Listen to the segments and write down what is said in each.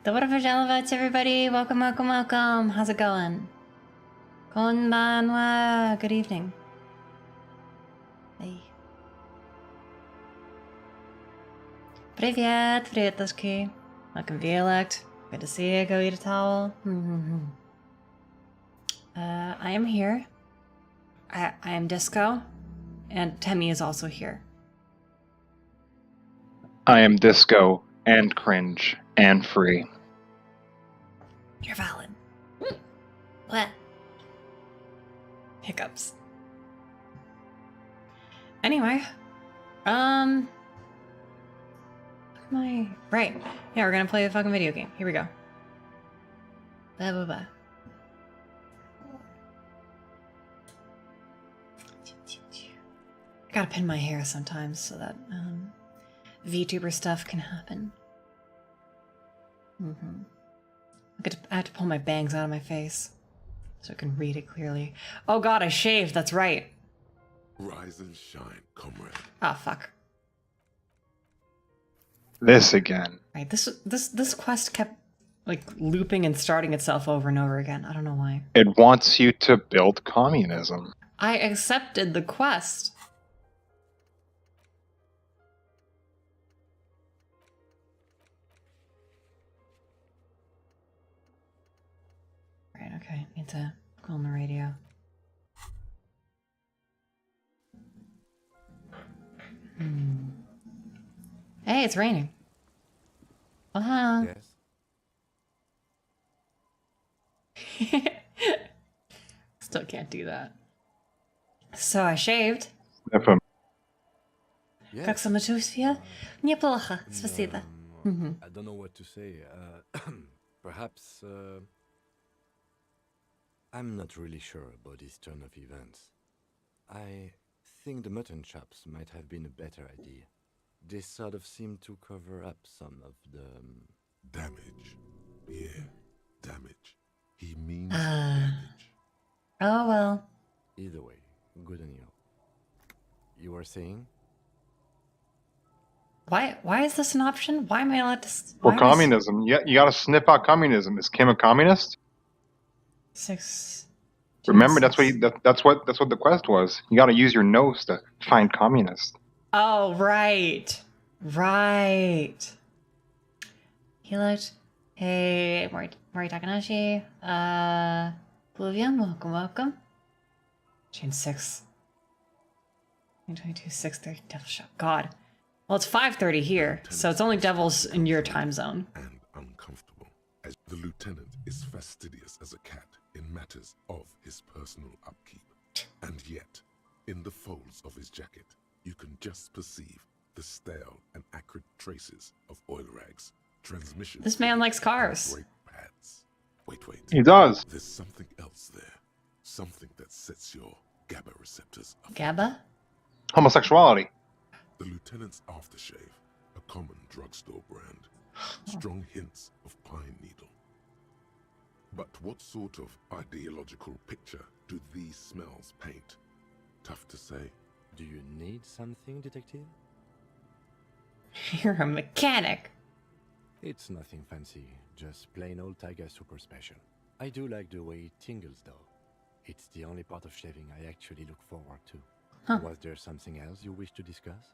The Revacholian, everybody. Welcome, welcome, welcome. How's it going? Konbanwa. Good evening. Hey. Привет, приветушки. Welcome, Violect. Good to see you. Go eat a towel. I am here. I am Disco. And Temmie is also here. I am Disco and cringe and free. You're valid. What? Hiccups. Anyway, right. Yeah, we're gonna play a fucking video game. Here we go. Blah, blah, blah. I gotta pin my hair sometimes so that VTuber stuff can happen. I have to pull my bangs out of my face so I can read it clearly. Oh god, I shaved, that's right. Rise and shine, comrade. Ah, fuck. This again. Right, this quest kept like looping and starting itself over and over again. I don't know why. It wants you to build communism. I accepted the quest. Right, okay. Need to go on the radio. Hey, it's raining. Yes. Still can't do that. So I shaved. If Как самочувствие? Неплохо, спасибо. I don't know what to say. Perhaps I'm not really sure about this turn of events. I think the mutton chops might have been a better idea. They sort of seem to cover up some of the damage. Yeah, damage. He means damage. Oh well. Either way, good on you. You were saying? Why is this an option? Why am I allowed to? for communism, you gotta sniff out communism. Is Kim a communist? 6. Remember, that's what the quest was. You gotta use your nose to find communists. Oh right. He looked. Hey, Mori Takanashi. Oblivion, welcome, welcome. June 6th. 2022, 6:30, Devil Shot. God. Well, it's 5:30 here, so it's only Devils in your time zone. And uncomfortable, as the lieutenant is fastidious as a cat in matters of his personal upkeep. And yet, in the folds of his jacket, you can just perceive the stale and acrid traces of oil rags, transmission. This man likes cars. Brake pads. Wait. He does. There's something else there. Something that sets your GABA receptors up. GABA? Homosexuality. The lieutenant's aftershave, a common drugstore brand. Strong hints of pine needle. But what sort of ideological picture do these smells paint? Tough to say. Do you need something, detective? You're a mechanic. It's nothing fancy, just plain old Tiger super special. I do like the way it tingles though. It's the only part of shaving I actually look forward to. Huh. Was there something else you wish to discuss?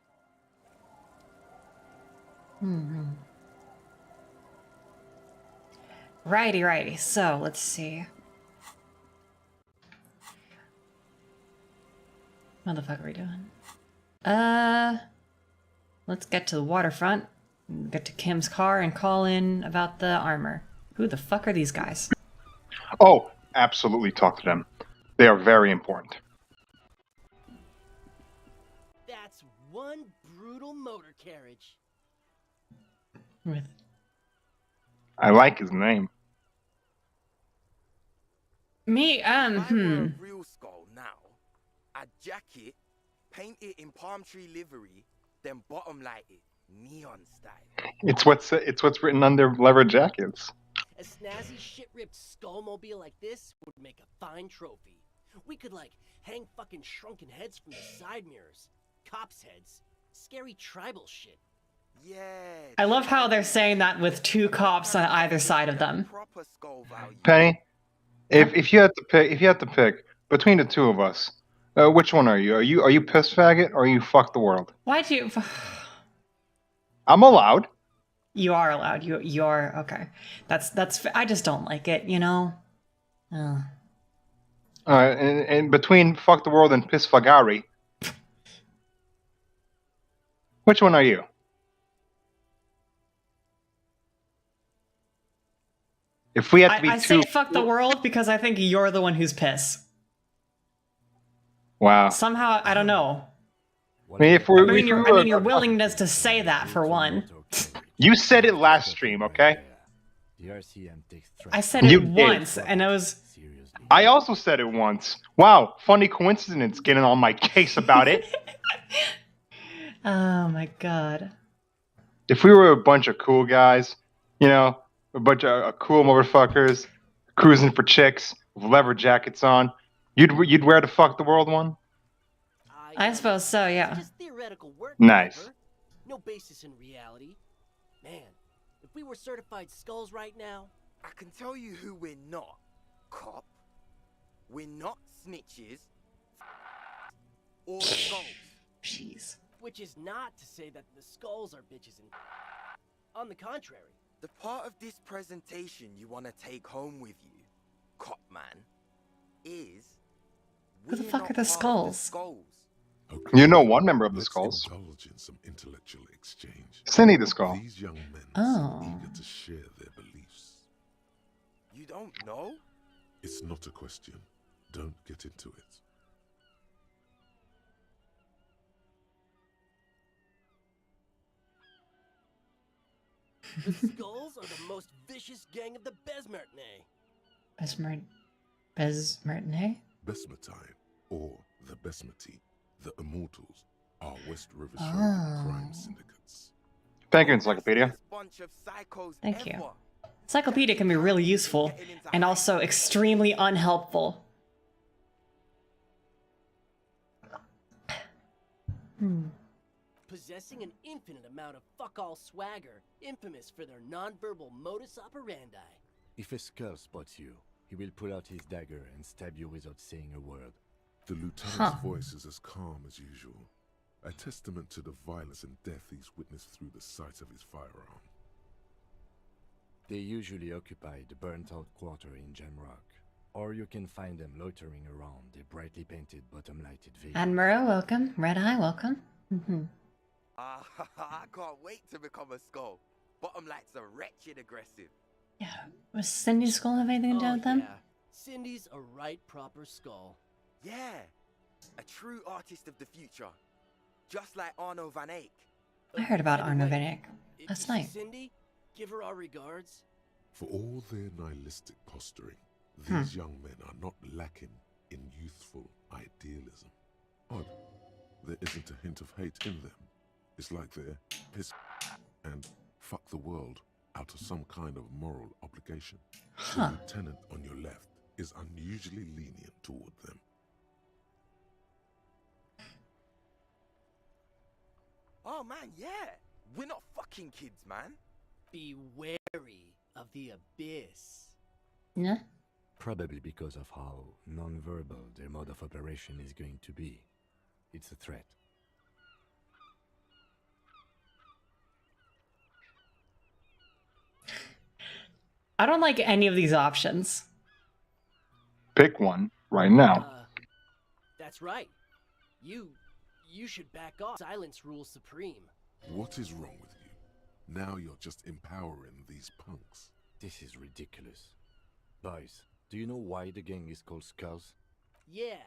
Righty. So, let's see. What the fuck are we doing? Let's get to the waterfront, get to Kim's car, and call in about the armor. Who the fuck are these guys? Oh, absolutely talk to them. They are very important. That's one brutal motor carriage. With I like his name. me, If I were a real skull now, I'd jack it, paint it in palm tree livery, then bottom light it, neon style. It's what's written on their leather jackets. A snazzy shit-ripped skullmobile like this would make a fine trophy. We could, like, hang fucking shrunken heads from the side mirrors. Cops' heads. Scary tribal shit. Yeah. I love how they're saying that with two cops on either side of them. Proper skull value. Penny, if you had to pick between the two of us, which one are you? Are you piss faggot or are you fuck the world? Why'd you... I'm allowed. You are allowed. You're... Okay. That's... I just don't like it, you know? Oh. And between fuck the world and piss fagari, which one are you? If we have to be I two... say fuck the world because I think you're the one who's pissed. Wow. Somehow, I don't know. What I mean, about if we're- I mean, if your, we I were- mean, your willingness to say that, for one. You said it last stream, okay? The RCM takes I said it You did. once, and it was... seriously. I also said it once. Wow, funny coincidence getting on my case about it. Oh my god. If we were a bunch of cool guys, you know, a bunch of cool motherfuckers cruising for chicks with leather jackets on, you'd wear the fuck the world one? I suppose so, yeah. It's just theoretical work. Nice. Trevor. No basis in reality. Man, if we were certified skulls right now, I can tell you who we're not. Cop. We're not snitches. Or skulls. Jeez. which is not to say that the skulls are bitches and on the contrary. The part of this presentation you want to take home with you, cop man, is Who the we're fuck not are the part of skulls? Skulls. Okay. You know one member of the Let's Skulls. indulge in some intellectual exchange. Cindy the Skull. These young men Oh. seem eager to share their beliefs. You don't know? It's not a question. Don't get into it. The skulls are the most vicious gang of the Besmertne. Besmertne? Besmatine, or the Besmati, the Immortals, are West Revacholian crime syndicates. Thank you, Encyclopedia. Bunch of psychos Thank you. ever. Encyclopedia can be really useful and also extremely unhelpful. Possessing an infinite amount of fuck-all swagger, infamous for their nonverbal modus operandi. If a skull spots you, he will pull out his dagger and stab you without saying a word. The lieutenant's Huh. voice is as calm as usual, a testament to the violence and death he's witnessed through the sight of his firearm. They usually occupy the burnt-out quarter in Jamrock. Or you can find them loitering around the brightly painted bottom-lighted vehicles. Admiral, welcome. Red Eye, welcome. I can't wait to become a skull. Bottom lights are wretched aggressive. Yeah. Was Cindy's skull have anything to do with them? Yeah. Cindy's a right proper skull. Yeah, a true artist of the future. Just like Arno van Eyck. I heard about By the Arno way, van Eyck if last you see night. Cindy, give her our regards. For all their nihilistic posturing, these young men are not lacking in youthful idealism. Odd, there isn't a hint of hate in them. It's like they're piss and fuck the world out of some kind of moral obligation. The lieutenant on your left is unusually lenient toward them. Oh man, yeah. We're not fucking kids, man. Be wary of the abyss. Yeah. Probably because of how non-verbal their mode of operation is going to be. It's a threat. I don't like any of these options. Pick one right now. That's right. You should back off. Silence rules supreme. What is wrong with you? Now you're just empowering these punks. This is ridiculous. Boys, do you know why the gang is called Skulls? Yeah.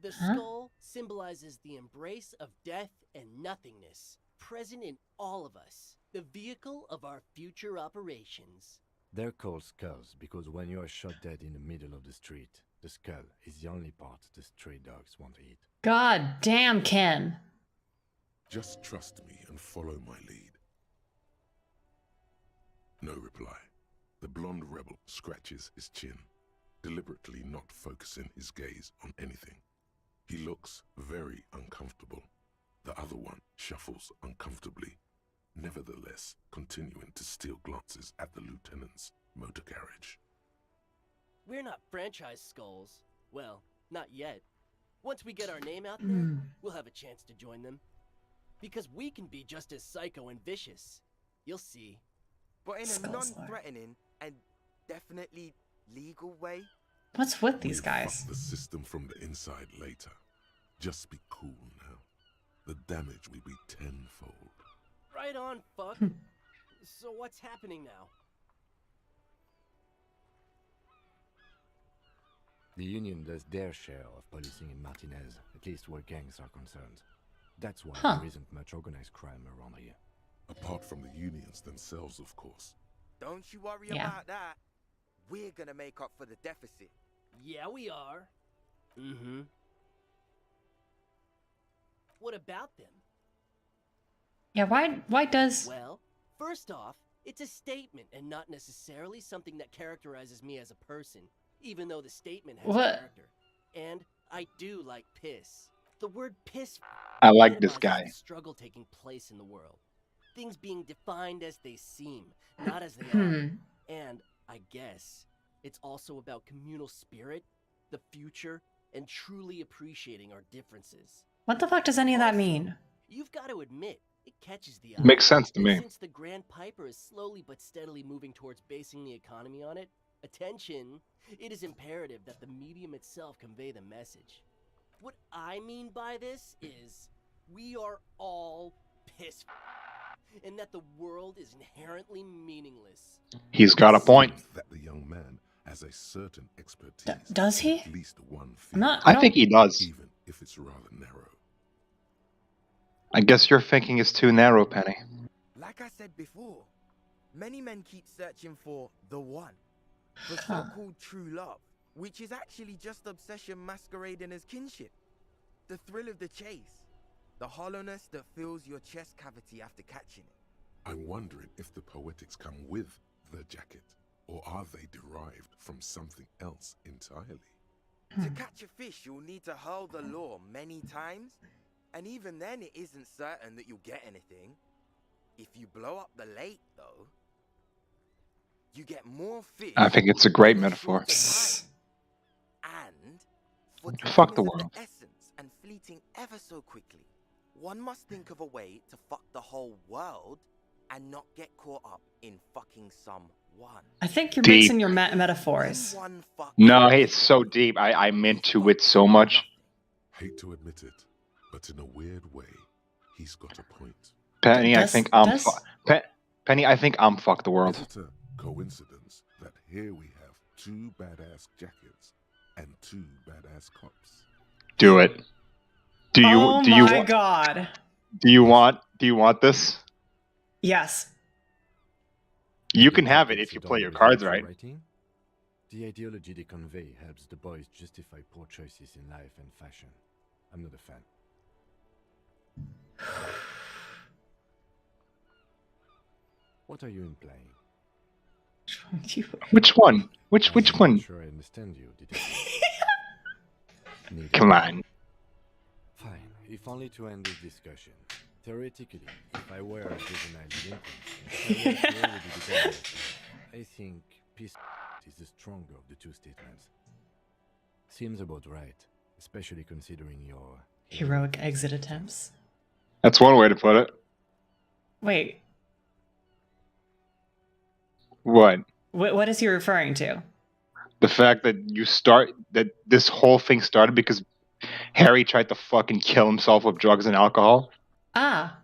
The skull symbolizes the embrace of death and nothingness, present in all of us, the vehicle of our future operations. They're called Skulls because when you are shot dead in the middle of the street, the skull is the only part the stray dogs want to eat. God damn, Ken. Just trust me and follow my lead. No reply. The blonde rebel scratches his chin, deliberately not focusing his gaze on anything. He looks very uncomfortable. The other one shuffles uncomfortably, nevertheless continuing to steal glances at the lieutenant's motor carriage. We're not franchise skulls. Well, not yet. Once we get our name out there, we'll have a chance to join them. Because we can be just as psycho and vicious. You'll see. But in a Skulls are. non-threatening and definitely legal way. What's with these We'll guys? fuck the system from the inside later. Just be cool now. The damage will be tenfold. Right on, fuck. So what's happening now? The Union does their share of policing in Martinez, at least where gangs are concerned. That's why there isn't much organized crime around here. Apart from the unions themselves, of course. Don't you worry Yeah. about that. We're gonna make up for the deficit. Yeah, we are. Mm-hmm. What about them? Yeah, why does... Well, first off, it's a statement and not necessarily something that characterizes me as a person, even though the statement has What? character. And I do like piss. The word piss I like this epitomizes guy. the struggle taking place in the world. Things being defined as they seem, not as they are. And I guess it's also about communal spirit, the future, and truly appreciating our differences. What the fuck does any of that mean? You've got to admit, it catches the eye. Makes sense to And me. since the Grand Piper is slowly but steadily moving towards basing the economy on it, attention, it is imperative that the medium itself convey the message. What I mean by this is, we are all pissed, and that the world is inherently meaningless. He's got a point. That the young man has a certain expertise. Does he? in At least one I'm not... field, I think he does. even if it's rather narrow. I guess your thinking is too narrow, Penny. Like I said before, many men keep searching for the one, for so-called true love, which is actually just obsession masquerading as kinship. The thrill of the chase, the hollowness that fills your chest cavity after catching it. I'm wondering if the poetics come with the jacket, or are they derived from something else entirely? To catch a fish, you'll need to hurl the lure many times, and even then it isn't certain that you'll get anything. If you blow up the lake, though, you get more fish. I think it's a great in a metaphor. shorter time. And for Fuck the time is of world. essence and fleeting ever so quickly, one must think of a way to fuck the whole world and not get caught up in fucking some one. I think you're Deep. mixing your metaphors. One fuck. No, hey, it's so deep. I'm into it so much. Hate to admit it, but in a weird way, he's got a point. Penny, I think I'm does- Penny, I think I'm fuck the world. Is it a coincidence that here we have 2 badass jackets and 2 badass cops? Do it. Do you Oh do you my want god. do you want this? Yes. You The can have it jackets if you don't play your result cards in right. writing? The ideology they convey helps the boys justify poor choices in life and fashion. I'm not a fan. What are you implying? Which one? Which I'm not one? sure I understand you, detective. Neither. Come on. Fine, if only to end this discussion. Theoretically, if I were a juvenile delinquent, if I were to already be done, I think peace is the stronger of the two statements. Seems about right, especially considering your Heroic exit attempts. That's one way to put it. Wait, What? what is he referring to? The fact that this whole thing started because Harry tried to fucking kill himself with drugs and alcohol. Ah,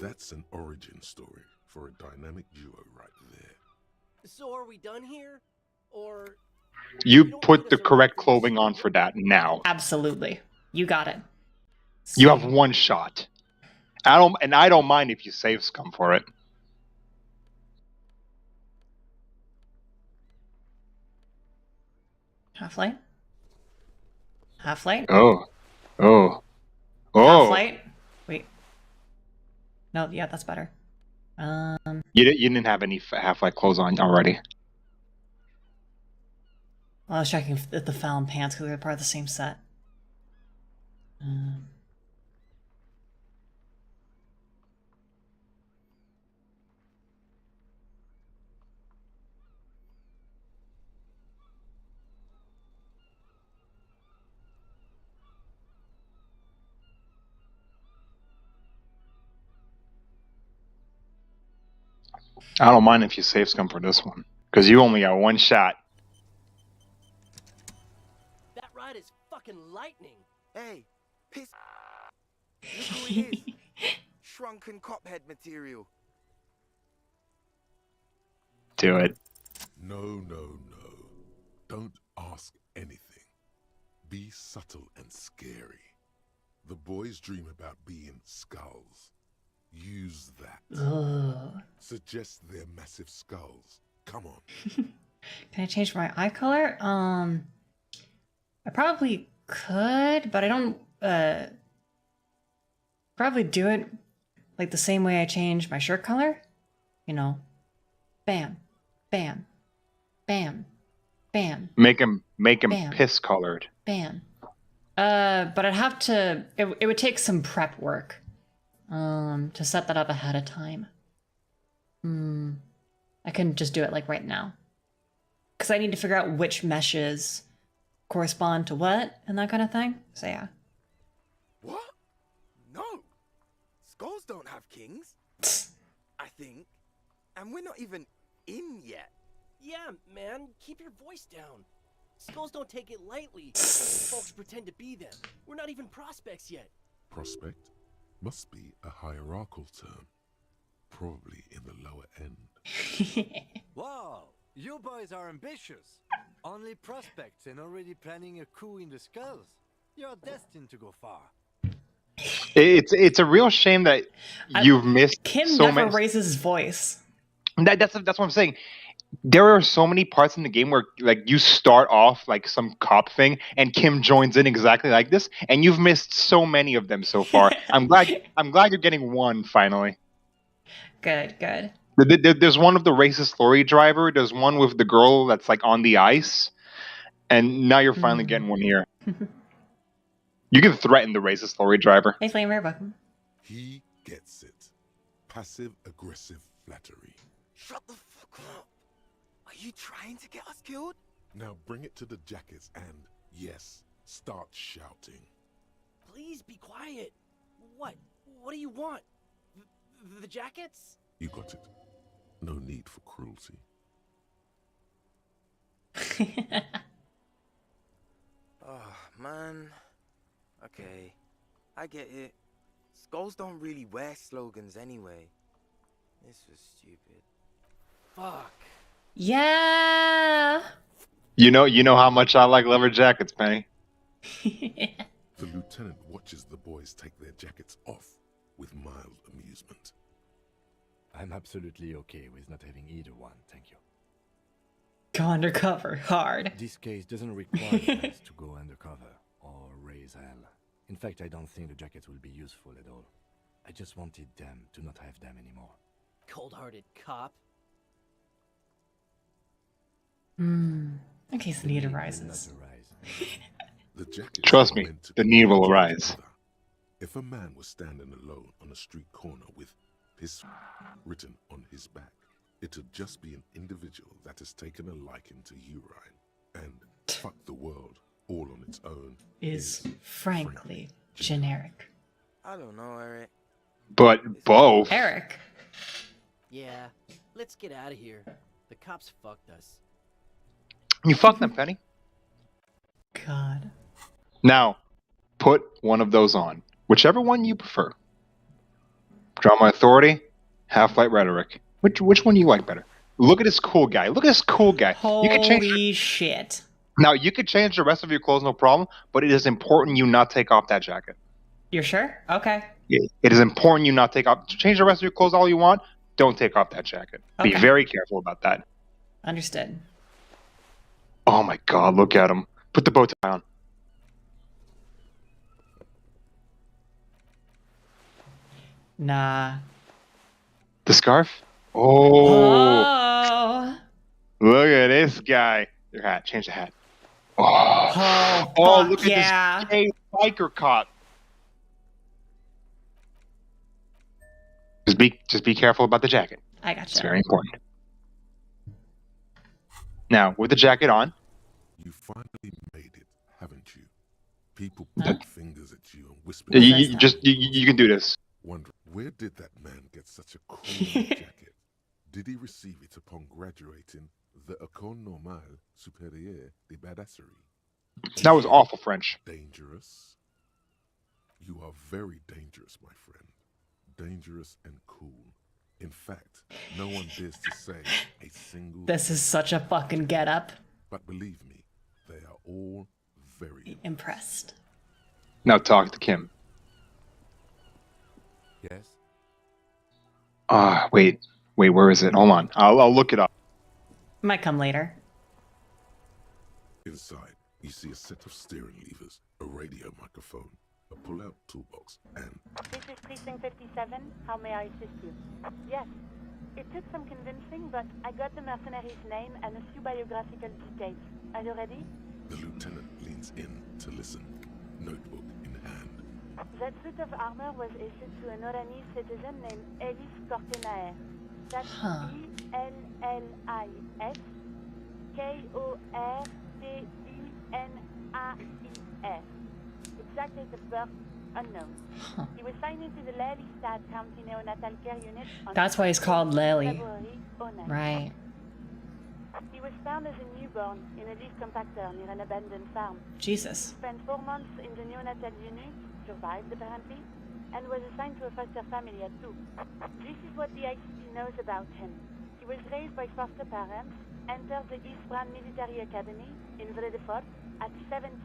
That's an origin story for a dynamic duo right there. So are we done here? Or You don't put need the us correct around for clothing this on for that now. absolutely. You got it. You have one shot. I don't mind if you save scum for it. Half-light? Half-light? Oh. Half-light? Wait. No, yeah, that's better. You didn't have any Half-Life clothes on already. Well, I was checking if the Fallon pants because they're part of the same set. I don't mind if you save scum for this one. Because you only got one shot. that ride is fucking lightning. Hey, piss. Look who it is. Shrunken cophead material. Do it. No. Don't ask anything. Be subtle and scary. The boys dream about being skulls. Use that. Ugh. Suggest they're massive skulls. Come on. Can I change my eye color? I probably could, but I don't probably do it like the same way I change my shirt color. You know, bam, bam, bam, bam, Make him Bam. piss colored. bam. But I'd have to. It would take some prep work. To set that up ahead of time. I couldn't just do it like right now. Because I need to figure out which meshes correspond to what and that kind of thing. So yeah. What? No. Skulls don't have kings, I think. And we're not even in yet. Yeah, man, keep your voice down. Skulls don't take it lightly. Folks pretend to be them. We're not even prospects yet. Prospect must be a hierarchical term. Probably in the lower end. Wow, you boys are ambitious. Only prospects and already planning a coup in the skulls. You're destined to go far. It's a real shame that you've missed Kim so never many. raises his voice. That's what I'm saying. There are so many parts in the game where like you start off like some cop thing and Kim joins in exactly like this, and you've missed so many of them so far. I'm glad you're getting one finally. Good. There's one of the racist lorry driver. There's one with the girl that's like on the ice, and now you're finally getting one here. You can threaten the racist lorry driver. Hey, Flamer, welcome. He gets it. Passive aggressive flattery. Shut the fuck up. Are you trying to get us killed? Now bring it to the jackets and, yes, start shouting. Please be quiet. What? What do you want? The jackets? You got it. No need for cruelty. Oh, man. Okay, I get it. Skulls don't really wear slogans anyway. This was stupid. Fuck. Yeah. You know how much I like leather jackets, Penny. The lieutenant watches the boys take their jackets off with mild amusement. I'm absolutely okay with not having either one, thank you. Go undercover hard. This case doesn't require us to go undercover or raise hell. In fact, I don't think the jackets will be useful at all. I just wanted them to not have them anymore. Cold-hearted cop. In case the need will arises. not arise. The jackets Trust are me, meant to the be need will to each arise. other. If a man was standing alone on a street corner with his written on his back, it'd just be an individual that has taken a liking to urine and fuck the world all on its own Is frankly generic. I don't know, Eric. But both. Eric. Yeah, let's get out of here. The cops fucked us. You fucked them, Penny. God. Now, put one of those on. Whichever one you prefer. Drama Authority, Half-Light Rhetoric. Which one do you like better? Look at this cool guy. Look at this cool guy. You could change. Holy shit. Now, you could change the rest of your clothes, no problem, but it is important you not take off that jacket. You're sure? Okay. It is important you not take off. Change the rest of your clothes all you want. Don't take off that jacket. Be Okay. very careful about that. Understood. Oh my god, look at him. Put the bow tie on. Nah. The scarf? Oh, Oh. look at this guy. Your hat. Change the hat. Oh, Oh, fuck look at yeah. this gay biker cop. Just be careful about the jacket. I It's gotcha. very important. Now, with the jacket on, You finally made it, haven't you? People Huh? point fingers at you and whisper. What you, does you that? you can do this. Wondering, where did that man get such a cool jacket? Did he receive it upon graduating the École Normale Supérieure de Badasserie? That was awful French. Dangerous? You are very dangerous, my friend. Dangerous and cool. In fact, no one dares to say a single This is such a fucking get up. But believe me, they are all very Impressed. Now talk to Kim. Yes? Wait, where is it? Hold on. I'll look it up. Might come later. Inside, you see a set of steering levers, a radio microphone, a pull-out toolbox, and This is Precinct 57. How may I assist you? Yes. It took some convincing, but I got the mercenary's name and a few biographical details. Are you ready? the lieutenant leans in to listen, notebook in hand. That suit of armor was issued to an Oranese citizen named Elis Cortenaer. That's Huh. ELLIS KORTENAIR. Exact date of birth unknown. Huh. He was signed into the Lelystad County Neonatal Care Unit on That's why he's called Lely. February 09. Right. He was found as a newborn in a leaf compactor near an abandoned farm. Jesus. Spent 4 months in the neonatal unit, survived apparently, and was assigned to a foster family at 2. This is what the ICP knows about him. He was raised by foster parents, entered the East Brand Military Academy in Vredefort at 17,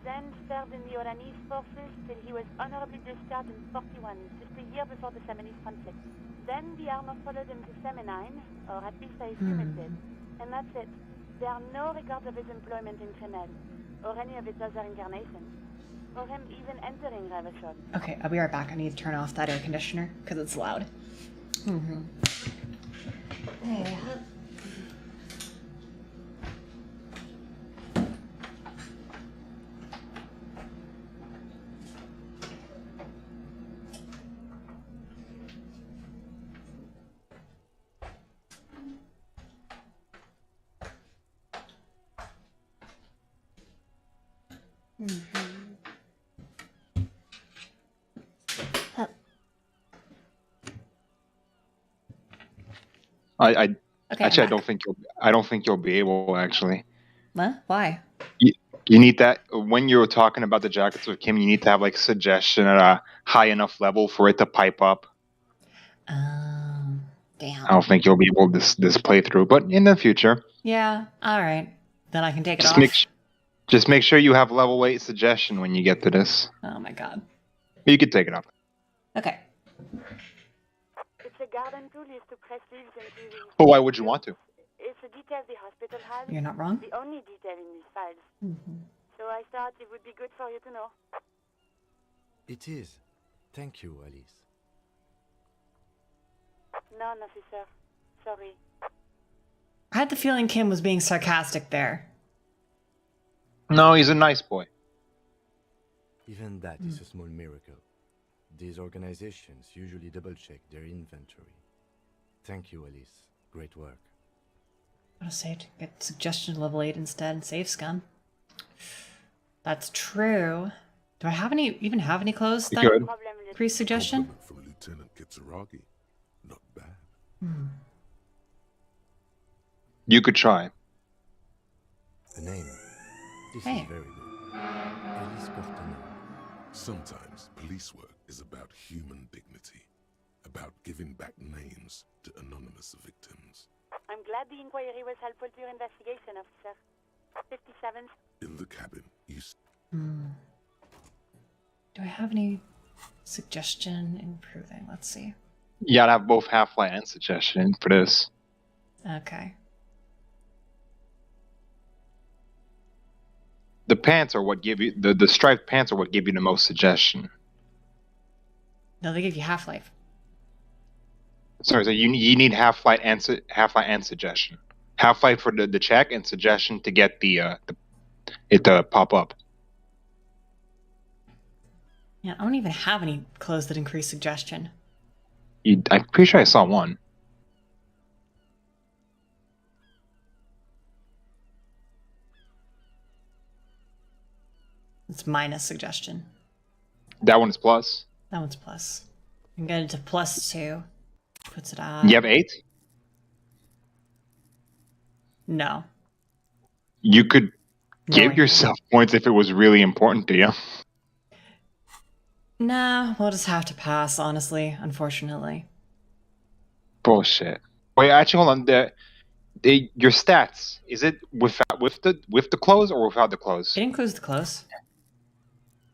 then served in the Oranese forces till he was honorably discharged in 41, just a year before the Seminole conflict. Then the armor followed him to Seminine, or at least I assume it did. And that's it. There are no records of his employment in Tremel, or any of its other incarnations, or him even entering Revacholian. Okay, I'll be right back. I need to turn off that air conditioner because it's loud. Mm-hmm. Okay. Actually, I'm back. I don't think you'll be able. Actually, What? Why? you need that when you're talking about the jackets with Kim. You need to have like suggestion at a high enough level for it to pipe up. Damn. I don't think you'll be able this playthrough, but in the future, Yeah. All right. Then I can take it just off. just make sure you have level 8 suggestion when you get to this. Oh my god. You could take it off. Okay. It's a garden tool used to press leaves into the... But why would you want to? It's a detail the hospital has. You're not wrong. The only detail in these files. So I thought it would be good for you to know. It is. Thank you, Alice. None, officer. Sorry. I had the feeling Kim was being sarcastic there. No, he's a nice boy. Even that is a small miracle. These organizations usually double-check their inventory. Thank you, Alice. Great work. I'll say to get suggestion level 8 instead and save scum. That's true. Do I have even have any clothes that Good. increase suggestion? Compliment from Lieutenant Kitsuragi. Not bad. You could try. A name. This Hey. is very good. Alice Cortana. Sometimes police work is about human dignity, about giving back names to anonymous victims. I'm glad the inquiry was helpful to your investigation, officer. 57th. In the cabin, Do I have any suggestion improving? Let's see. You gotta have both half-light and suggestion for this. Okay. The pants are what give you the striped pants are what give you the most suggestion. No, they give you half-life. Sorry, so you need half-light and suggestion. Half-life for the check and suggestion to get it to pop up. Yeah, I don't even have any clothes that increase suggestion. I'm pretty sure I saw one. It's minus suggestion. That one's plus. That one's plus. You can get it to +2. Puts it at... You have 8? No. You could give No. yourself points if it was really important to you. Nah, we'll just have to pass, honestly, unfortunately. Bullshit. Wait, actually, hold on. Your stats, is it with the clothes or without the clothes? It includes the clothes.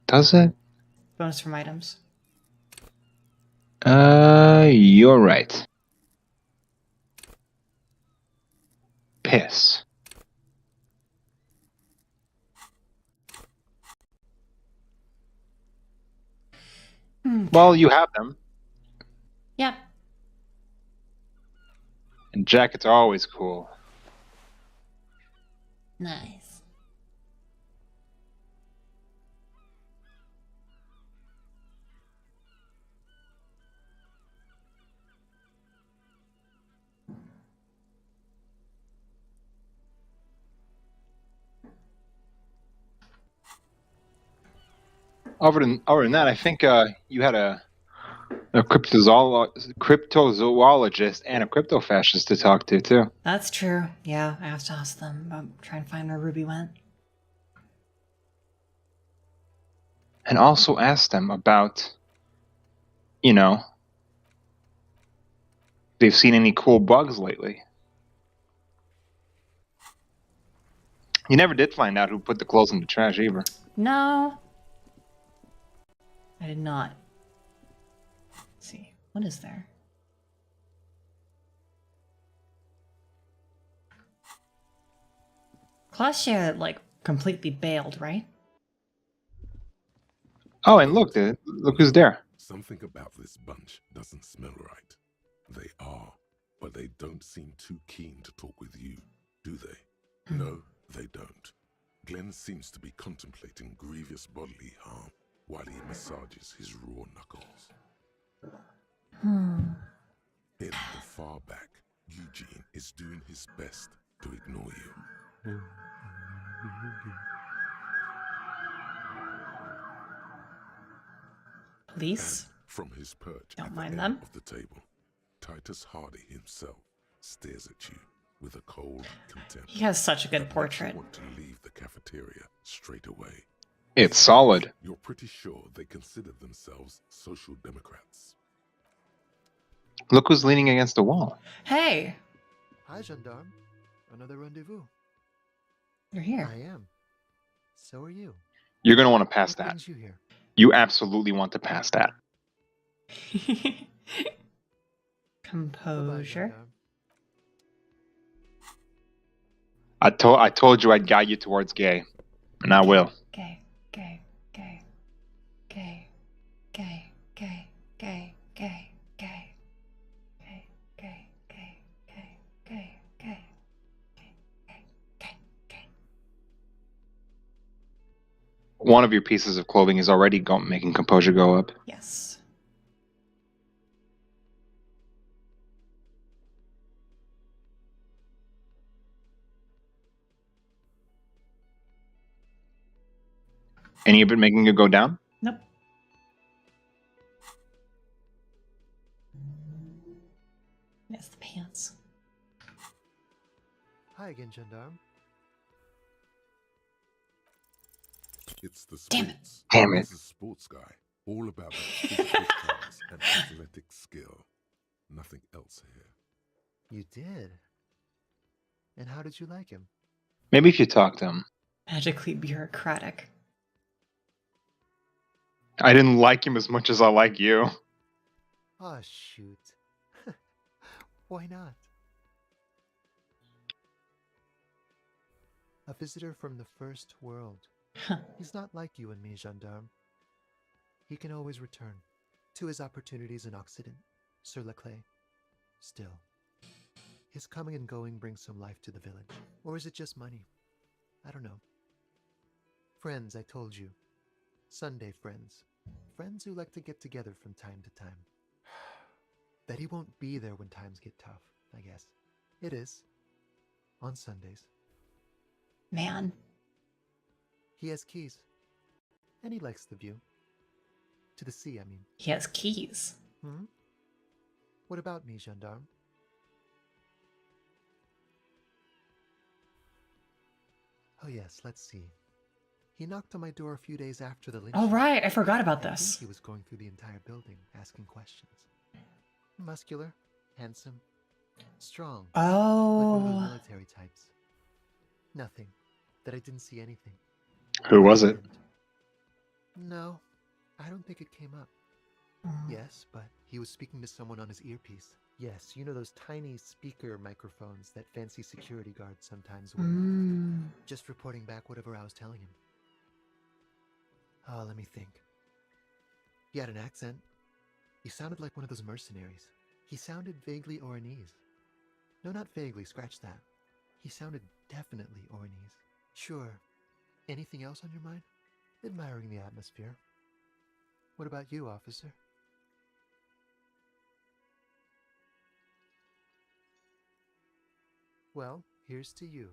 Does it? Bonus from items. You're right. Piss. Well, you have them, Yeah. and jackets are always cool. Nice. Other than that, I think you had a cryptozoologist and a cryptofascist to talk to too. That's true. Yeah, I have to ask them about trying to find where Ruby went. And also ask them about, if they've seen any cool bugs lately. You never did find out who put the clothes in the trash either. No. I did not. Let's see. What is there? Claudia, completely bailed, right? Oh, and look who's there. Something about this bunch doesn't smell right. They are, but they don't seem too keen to talk with you, do they? No, they don't. Glenn seems to be contemplating grievous bodily harm while he massages his raw knuckles. In the far back, Eugene is doing his best to ignore you. Police? From his perch Don't at mind the them. end of the table, Titus Hardy himself stares at you with a cold contempt. He has such a good that makes you portrait. want to leave the cafeteria straight away. It's solid. You're pretty sure they consider themselves social democrats. Look who's leaning against the wall. Hey, Hi, gendarme. Another rendezvous. you're here. I am. So are you. You're gonna want to pass What that. brings you here? You absolutely want to pass that. Bye-bye, Composure. gendarme. I told you I'd guide you towards gay, and I will. Gay, gay, gay, gay, gay, gay, gay, gay, gay, gay, gay, gay, gay, gay, gay, gay, gay, gay. One of your pieces of clothing is already making composure go up. Yes. Any of it making you go down? Nope. Yes, the pants. Hi again, gendarme. It's the Damn it. sports. Damn it. He's a sports guy. All about that physical class and athletic skill. Nothing else here. You did. And how did you like him? Maybe if you talk to him. Magically bureaucratic. I didn't like him as much as I like you. Oh, shoot. Why not? A visitor from the first world. He's not like you and me, gendarme. He can always return to his opportunities in Occident, sur la clé. Still, his coming and going brings some life to the village. Or is it just money? I don't know. Friends, I told you. Sunday friends. Friends who like to get together from time to time. Bet he won't be there when times get tough, I guess. It is. On Sundays. Man. He has keys. And he likes the view. To the sea, I mean. He has keys. Hmm? What about me, gendarme? Oh yes, let's see. He knocked on my door a few days after the lynching. Oh, right. I forgot about I think this. he was going through the entire building, asking questions. Muscular, handsome, strong, like one of those Oh. military types. Nothing. That I didn't see anything. Who was it? No, I don't think it came up. Yes, but he was speaking to someone on his earpiece. Yes, you know those tiny speaker microphones that fancy security guards sometimes wear. Just reporting back whatever I was telling him. Oh, let me think. He had an accent. He sounded like one of those mercenaries. He sounded vaguely Oranese. No, not vaguely, scratch that. He sounded definitely Oranese. Sure. Anything else on your mind? Admiring the atmosphere. What about you, officer? Well, here's to you.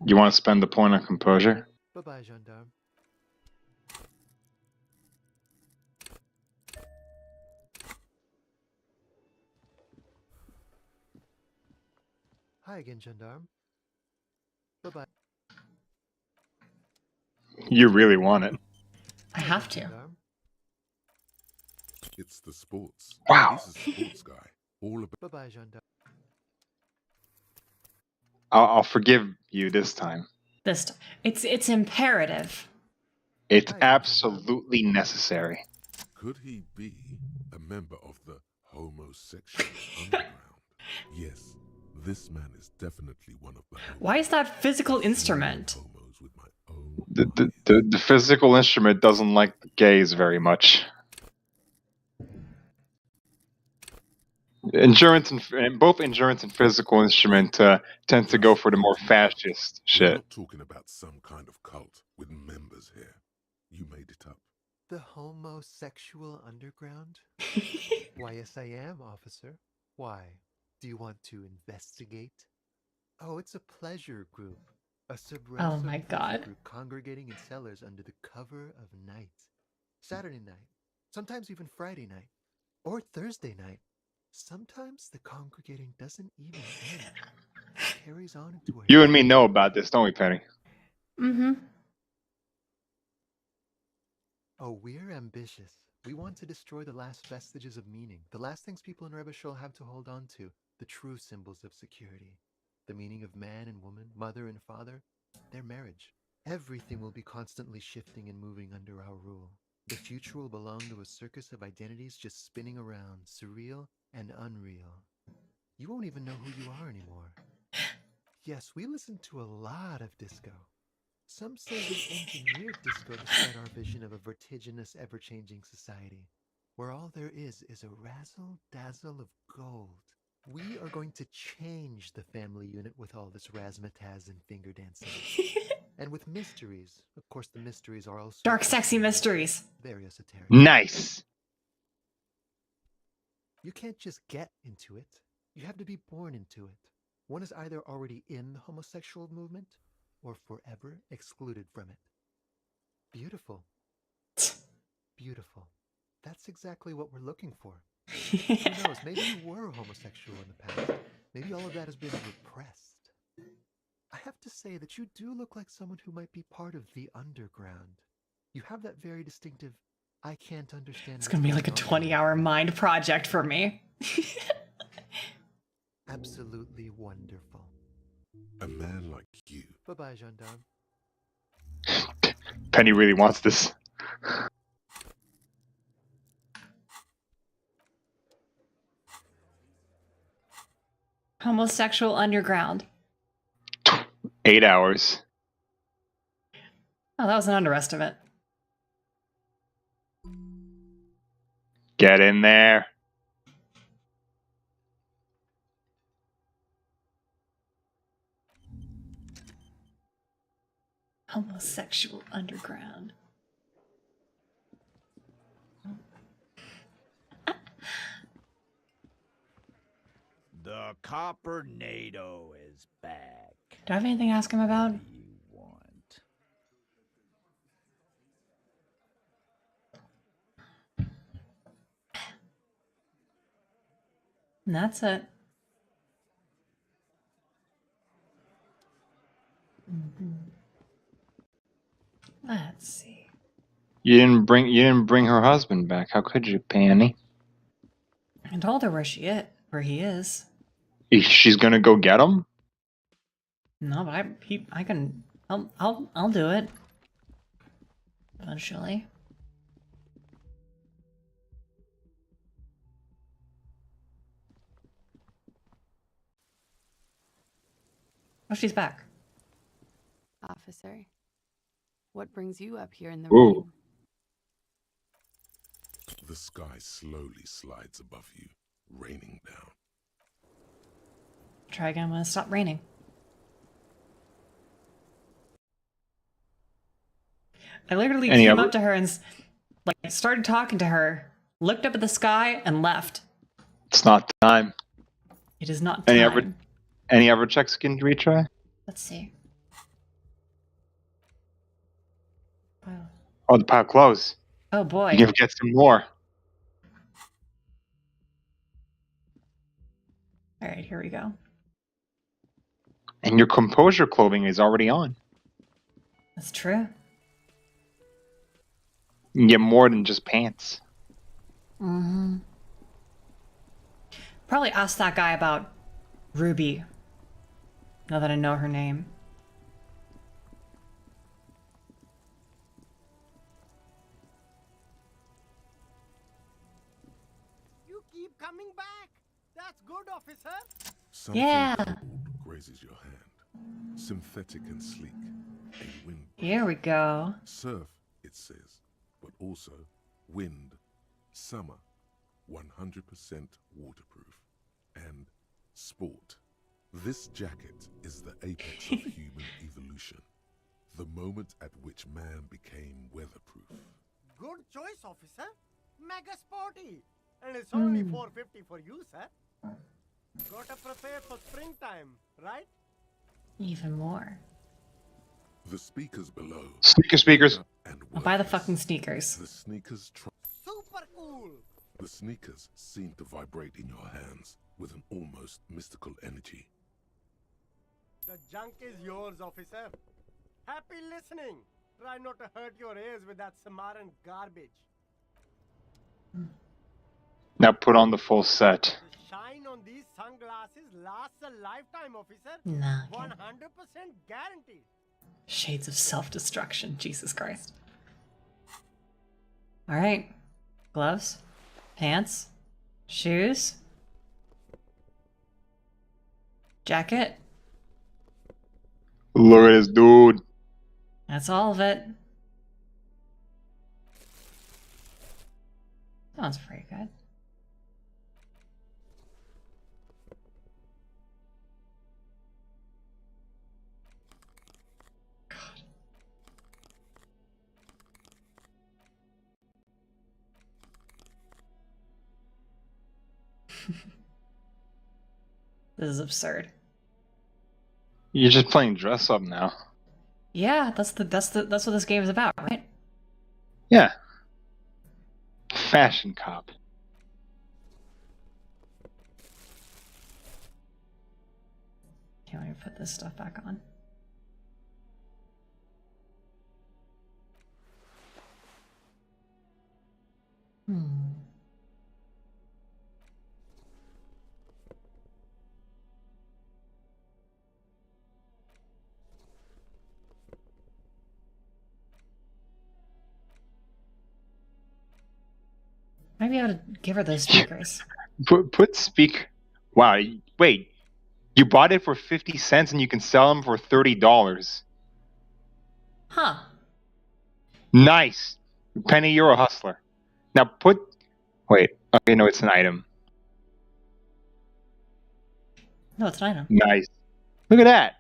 You want to spend the point on composure? Bye-bye, gendarme. Hi again, gendarme. Bye-bye. You really want it. I have to. Gendarme. It's the sports. Wow. He's a sports guy. All about Bye-bye, gendarme. I'll forgive you this time. This it's imperative. It's Hi, absolutely necessary. Could he be a member of the homosexual underground? Yes, this man is definitely one of the Why is that physical instrument? homos with my own The physical instrument doesn't like the gays very much. Endurance and both endurance and physical instrument tend to go for the more fascist We're shit. not talking about some kind of cult with members here. You made it up. The homosexual underground? Why, yes, I am, officer. Why? Do you want to investigate? Oh, it's a pleasure group. A subversive Oh my God. group congregating in cellars under the cover of night. Saturday night. Sometimes even Friday night. Or Thursday night. Sometimes the congregating doesn't even end. It carries on into a... You and me know about this, don't we, Penny? Mm-hmm. Oh, we're ambitious. We want to destroy the last vestiges of meaning, the last things people in Revachol have to hold on to, the true symbols of security. The meaning of man and woman, mother and father, their marriage. Everything will be constantly shifting and moving under our rule. The future will belong to a circus of identities just spinning around, surreal and unreal. You won't even know who you are anymore. Yes, we listen to a lot of disco. Some say we engineered disco to start our vision of a vertiginous, ever-changing society, where all there is a razzle-dazzle of gold. We are going to change the family unit with all this razzmatazz and finger dancing. And with mysteries. Of course, the mysteries are also... Dark, sexy mysteries. Very esoteric. Nice. You can't just get into it. You have to be born into it. One is either already in the homosexual movement or forever excluded from it. Beautiful. Beautiful. That's exactly what we're looking for. Who knows, maybe you were homosexual in the past. Maybe all of that has been repressed. I have to say that you do look like someone who might be part of the underground. You have that very distinctive, I can't understand... It's gonna be like a 20-hour mind project for me. Absolutely wonderful. A man like you. Bye-bye, gendarme. Penny really wants this. Homosexual underground. 8 hours. Oh, that was an underestimate. Get in there. Homosexual underground. The Coppernado is back. Do I have anything to ask him about? What do you want? And that's it. Let's see. You didn't bring her husband back. How could you, Penny? I told her where he is. She's gonna go get him? No, but I'll do it. Eventually. Oh, she's back. Officer, what brings you up here in the Ooh. rain? The sky slowly slides above you, raining down. Try again when it stops raining. I literally came up to her and started talking to her, looked up at the sky, and left. It's not time. It is not time. Any other checks can retry? Let's see. Wow. Oh, the pile closed. Oh boy. You can get some more. All right, here we go. And your composure clothing is already on. That's true. You can get more than just pants. Mm-hmm. Probably ask that guy about Ruby. Now that I know her name. You keep coming back. That's good, officer. Something Yeah. gold grazes your hand, synthetic and sleek. A wind. Here we go. Surf, it says, but also wind, summer, 100% waterproof, and sport. This jacket is the apex of human evolution, the moment at which man became weatherproof. Good choice, officer. Mega sporty. And it's only $4.50 for you, sir. Gotta prepare for springtime, right? Even more. The speakers below. Speakers. And I'll buy the workers. fucking sneakers. The sneakers Super cool. The sneakers seem to vibrate in your hands with an almost mystical energy. The junk is yours, officer. Happy listening. Try not to hurt your ears with that Samaran garbage. Now put on the full set. The shine on these sunglasses lasts a lifetime, officer. Nah. 100% guaranteed. Shades of self-destruction. Jesus Christ. All right. Gloves, pants, shoes, jacket. Look at this dude. That's all of it. Sounds pretty good. This is absurd. You're just playing dress up now. Yeah, that's what this game is about, right? Yeah. Fashion cop. Okay, let me put this stuff back on. Maybe I would give her those speakers. Put speak. Wow. Wait. You bought it for 50 cents and you can sell them for $30. Huh. Nice. Penny, you're a hustler. Now put. Wait. Okay, no, it's an item. No, it's an item. Nice. Look at that.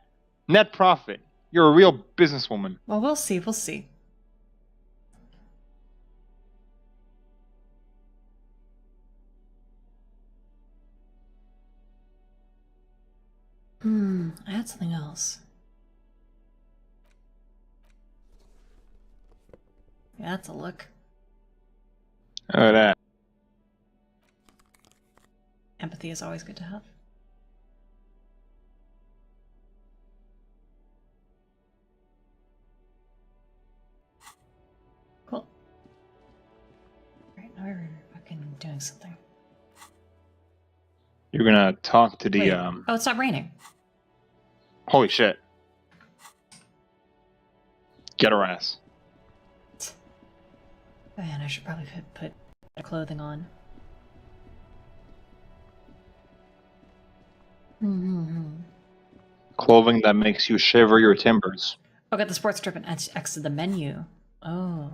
Net profit. You're a real businesswoman. Well, we'll see. We'll see. I had something else. Yeah, that's a look. Oh, that. Empathy is always good to have. Cool. Alright, now we're fucking doing something. You're gonna talk to the Wait. Oh, it stopped raining. Holy shit. Get her ass. Man, I should probably put clothing on. Clothing that makes you shiver your timbers. Oh, got the sports strip and exit the menu. Oh.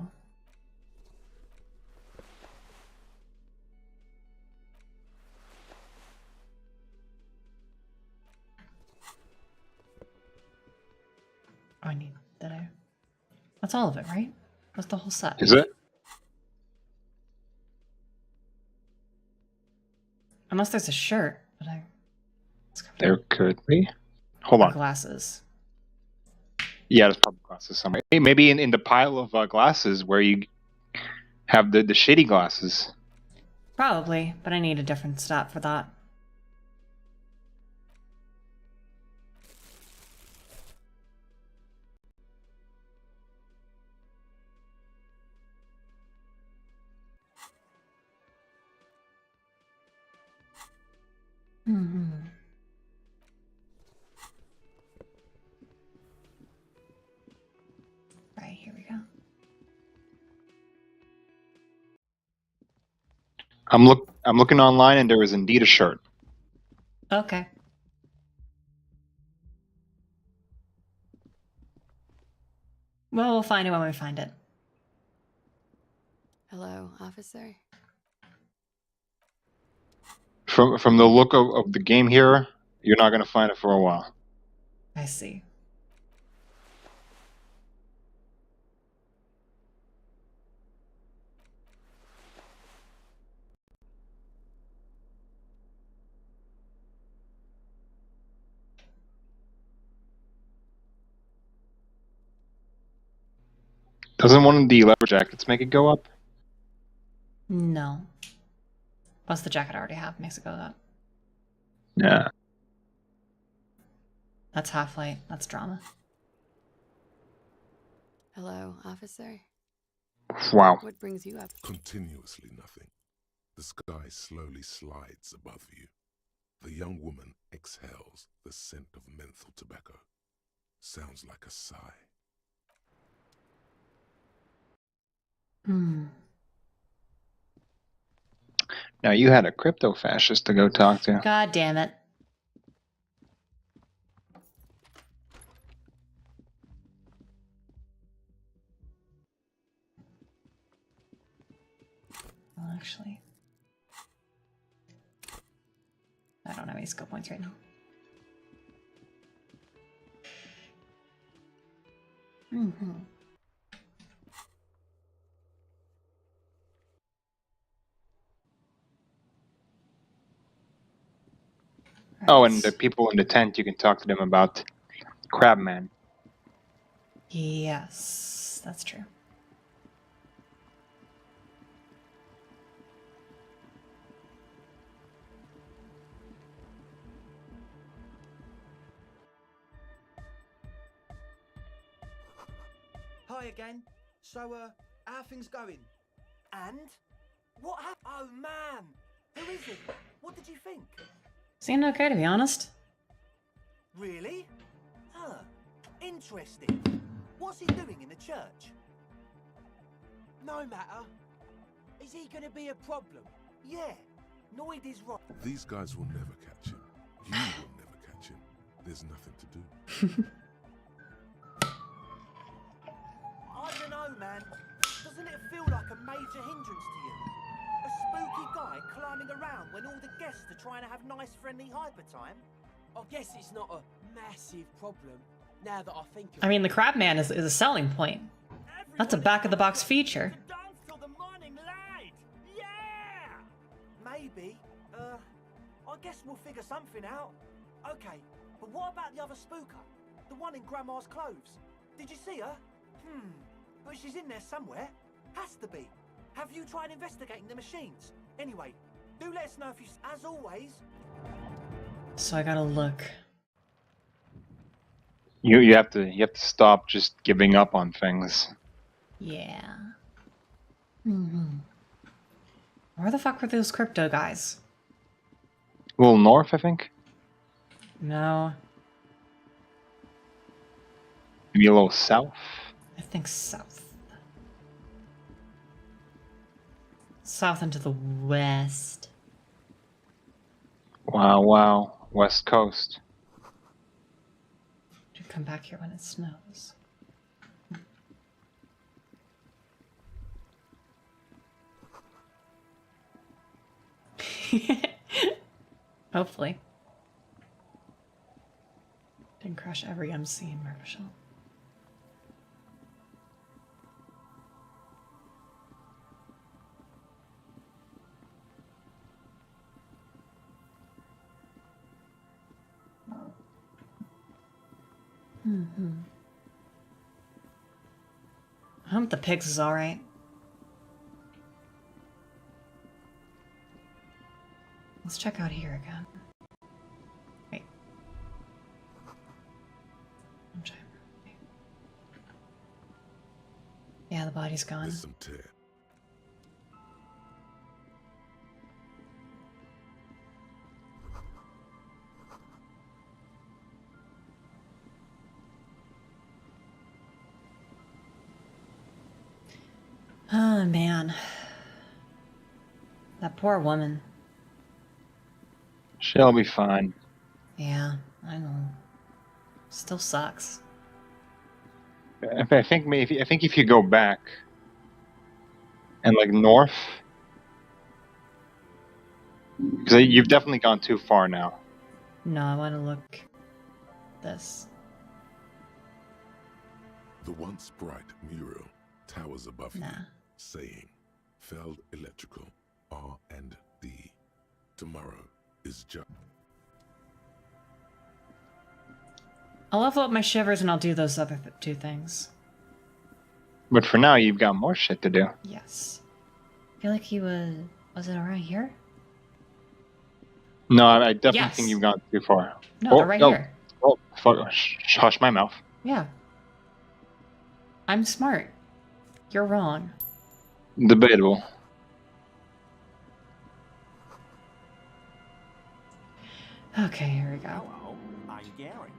I need that. That's all of it, right? That's the whole set. Is it? Unless there's a shirt, but There could be. Hold on. Glasses. Yeah, there's probably glasses somewhere. Hey, maybe in the pile of glasses where you have the shitty glasses. Probably, but I need a different stat for that. Right, here we go. I'm looking online and there is indeed a shirt. Okay. Well, we'll find it when we find it. Hello, officer. From the look of the game here, you're not gonna find it for a while. I see. Doesn't one of the leather jackets make it go up? No. Plus the jacket I already have makes it go up. Yeah. That's half-light. That's drama. Hello, officer. Wow. What brings you up? Continuously nothing. The sky slowly slides above you. The young woman exhales the scent of menthol tobacco. Sounds like a sigh. Now you had a crypto fascist to go talk to. God damn it. Well, actually, I don't have any skill points right now. Oh, and the people in the tent, you can talk to them about Crabman. Yes, that's true. Hi again. So, how things going? And? What happened? Oh man! Who is it? What did you think? Seemed okay, to be honest. Really? Huh. Interesting. What's he doing in the church? No matter. Is he gonna be a problem? Yeah. Noid is right. These guys will never catch him. You will never catch him. There's nothing to do. I don't know, man. Doesn't it feel like a major hindrance to you? A spooky guy climbing around when all the guests are trying to have nice, friendly hyper time? I guess it's not a massive problem, now that I think of I mean, the Crabman is a selling point. That's a back-of-the-box feature. Dance till the morning light! Yeah! Maybe. I guess we'll figure something out. Okay, but what about the other spooker? The one in Grandma's clothes? Did you see her? But she's in there somewhere. Has to be. Have you tried investigating the machines? Anyway, do let us know if you... As always... So I gotta look. You have to stop just giving up on things. Yeah. Where the fuck were those crypto guys? A little north, I think. No, Maybe a little south. I think south. South and to the west. Wow. West Coast. To come back here when it snows. Hopefully. Didn't crash every MC in Revacholian. I hope the pigs is alright. Let's check out here again. Wait. I'm trying. Yeah, the body's gone. There's some tear. Oh, man. That poor woman. She'll be fine. Yeah, I know. Still sucks. I think if you go back and like north, because you've definitely gone too far now. No, I want to look. This. The once bright mural towers above you, saying, Feld Electrical, R&D. Tomorrow is just... I'll level up my shivers and I'll do those other two things. But for now, you've got more shit to do. Yes. I feel like he was... Was it around here? No, I definitely Yes. think you've gone too far. No, they're right here. Oh, fuck. Hush my mouth. Yeah. I'm smart. You're wrong. Debatable. Okay, here we go. Hello, I'm Gary.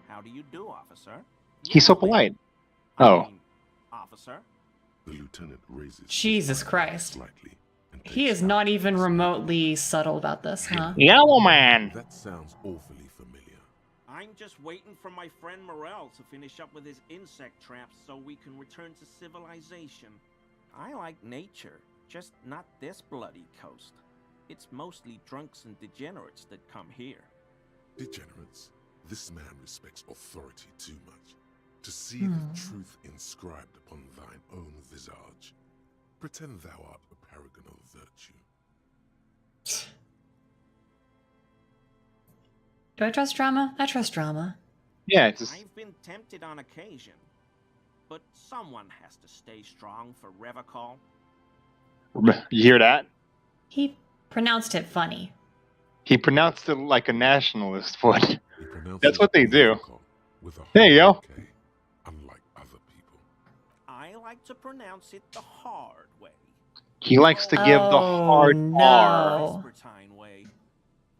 How do you do, officer? He's so polite. Oh. Officer? The lieutenant raises Jesus his Christ. slightly and He takes is not even remotely subtle about this, huh? Yellow man. That sounds awfully familiar. I'm just waiting for my friend Morel to finish up with his insect traps so we can return to civilization. I like nature, just not this bloody coast. It's mostly drunks and degenerates that come here. Degenerates. This man respects authority too much. To see the truth inscribed upon thine own visage. Pretend thou art a paragon of virtue. Do I trust drama? I trust drama. Yeah, it's just... I've been tempted on occasion, but someone has to stay strong for Revachol. You hear that? He pronounced it funny. He pronounced it like a nationalist would. That's what they do. There you go. Unlike other people. I like to pronounce it the hard way. He likes to give the hard R. Vespertine way.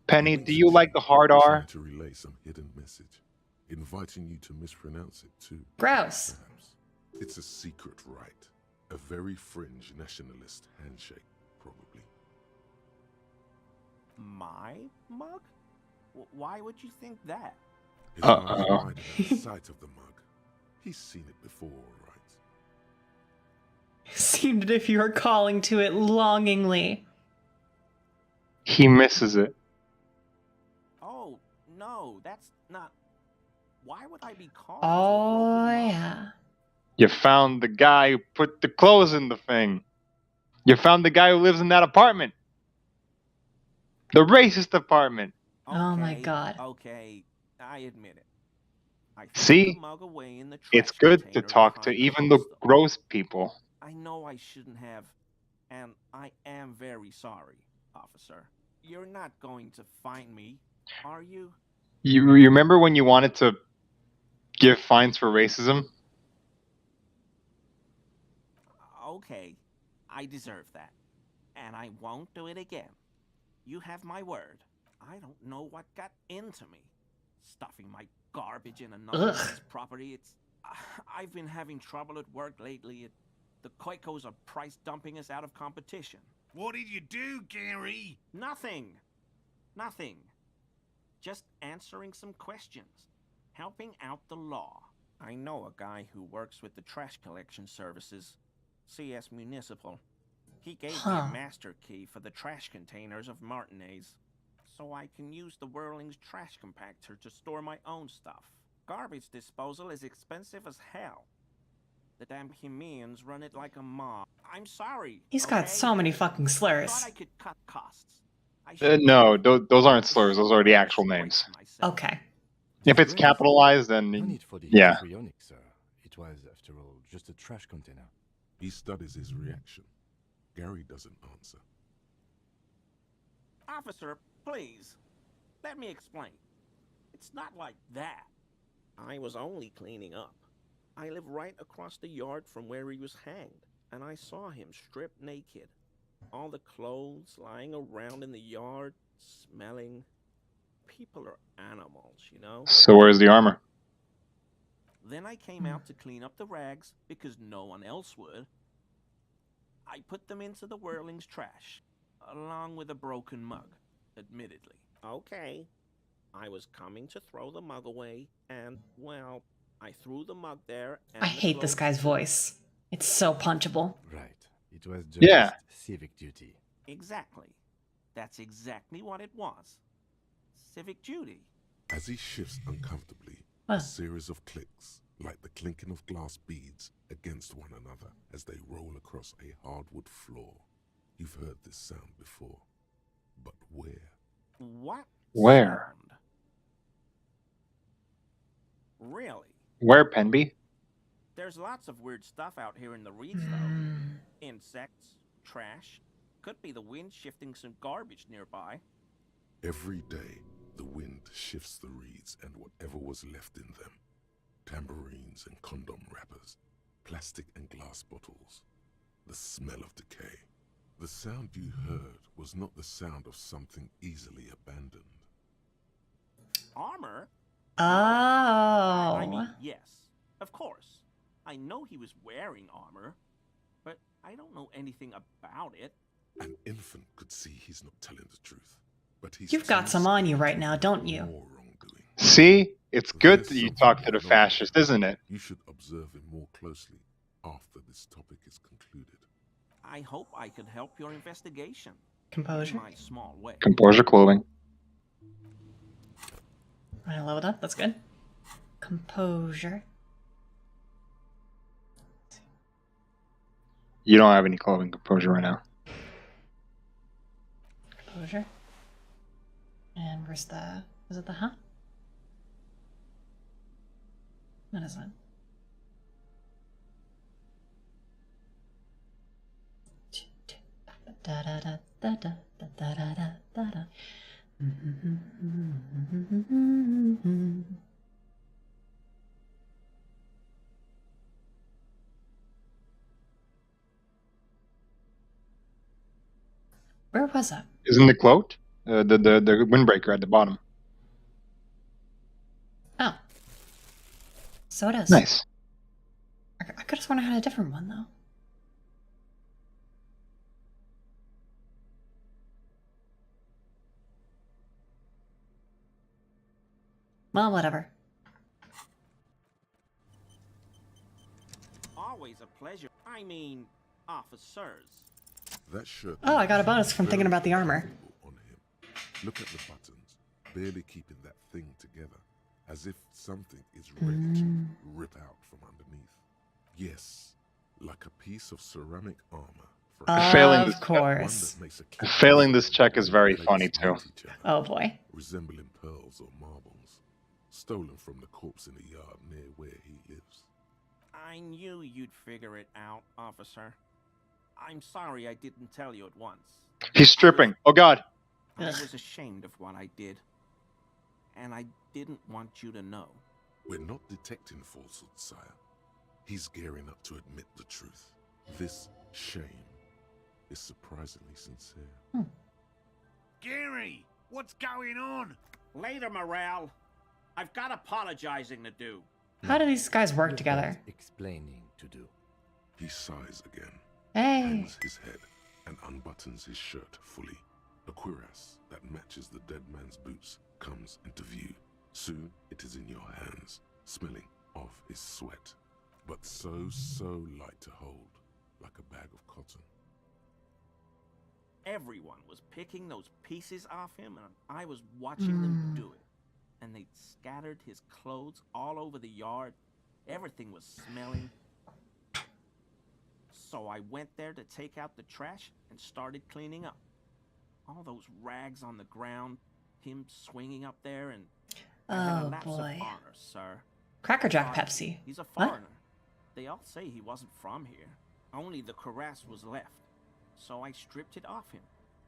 Penny, do you like the hard R? To relay some hidden message, inviting you to mispronounce it too. Gross. Perhaps. It's a secret rite, a very fringe nationalist handshake, probably. My mug? Why would you think that? His eyes widen at the sight of the mug. He's seen it before, all right? Seemed as if you were calling to it longingly. He misses it. Oh, no, that's not... Why would I be calling? Oh, yeah. You found the guy who put the clothes in the thing. You found the guy who lives in that apartment. The racist apartment. Oh my god. Okay, I admit it. I threw See? the mug away in the trash It's good to container talk to behind even the hostel. gross people. I know I shouldn't have, and I am very sorry, officer. You're not going to find me, are you? You remember when you wanted to give fines for racism? Okay, I deserve that. And I won't do it again. You have my word. I don't know what got into me. Stuffing my garbage in another man's property, it's... I've been having trouble at work lately. The Koikos are price dumping us out of competition. What did you do, Gary? Nothing. Nothing. Just answering some questions. Helping out the law. I know a guy who works with the trash collection services. CS Municipal. He gave me a master key for the trash containers of Martinez. So I can use the Whirling's trash compactor to store my own stuff. Garbage disposal is expensive as hell. The damn Hemians run it like a mob. I'm sorry. He's got so many fucking slurs. Thought I could cut costs. No, those aren't slurs. Those are the actual names. Okay. If it's capitalized, then No need for the yeah. histrionic, sir. It was, after all, just a trash container. He studies his reaction. Gary doesn't answer. Officer, please. Let me explain. It's not like that. I was only cleaning up. I live right across the yard from where he was hanged, and I saw him stripped naked. All the clothes lying around in the yard, smelling. People are animals, you know? So where's the armor? Then I came out to clean up the rags because no one else would. I put them into the Whirling's trash, along with a broken mug, admittedly. Okay. I was coming to throw the mug away, and, well, I threw the mug there, and I hate this guy's voice. It's so punchable. Right. It was just civic duty. Exactly. That's exactly what it was. Civic duty. As he shifts uncomfortably, Huh. a series of clicks, like the clinking of glass beads against one another as they roll across a hardwood floor. You've heard this sound before. But where? What? Where? Sound? Really? Where, Penby? There's lots of weird stuff out here in the reeds, though. Insects, trash. Could be the wind shifting some garbage nearby. Every day, the wind shifts the reeds and whatever was left in them. Tambourines and condom wrappers, plastic and glass bottles. The smell of decay. The sound you heard was not the sound of something easily abandoned. Armor? Oh. I mean, yes, of course. I know he was wearing armor, but I don't know anything about it. An infant could see he's not telling the truth, but he's... You've got some on you right now, don't you? See? It's good that you talk to the fascist, isn't it? You should observe him more closely after this topic is concluded. I hope I can help your investigation. Composure. In my small way. Composure clothing. I leveled up. That's good. Composure. You don't have any clothing composure right now. Composure. And where's the... Is it the hat? What is it? Da da da da da da da da da da. Where was that? Isn't it cloaked? The windbreaker at the bottom. Oh. So it is. Nice. I could have sworn I had a different one, though. Well, whatever. Always a pleasure. I mean, officers. That shirt... Oh, I got a bonus from thinking about the armor. On him. Look at the buttons, barely keeping that thing together, as if something is ready to rip out from underneath. Yes, like a piece of ceramic armor. Failing this check is very funny too. Oh boy. Resembling pearls or marbles, stolen from the corpse in the yard near where he lives. I knew you'd figure it out, officer. I'm sorry I didn't tell you at once. He's stripping. Oh god. I was ashamed of what I did. And I didn't want you to know. We're not detecting falsehood, sire. He's gearing up to admit the truth. This shame is surprisingly sincere. Gary, what's going on? Later, Morale. I've got apologizing to do. How do these guys work together? Explaining to do. He sighs again. Hey. Hangs his head and unbuttons his shirt fully. A cuirass that matches the dead man's boots comes into view. Soon it is in your hands, smelling of his sweat, but so light to hold, like a bag of cotton. Everyone was picking those pieces off him, and I was watching them do it. And they'd scattered his clothes all over the yard. Everything was smelling. So I went there to take out the trash and started cleaning up. All those rags on the ground, him swinging up there, and I had a lapse of honor, sir. Crackerjack Pepsi. He's a foreigner. They all say he wasn't from here. Only the cuirass was left. So I stripped it off him.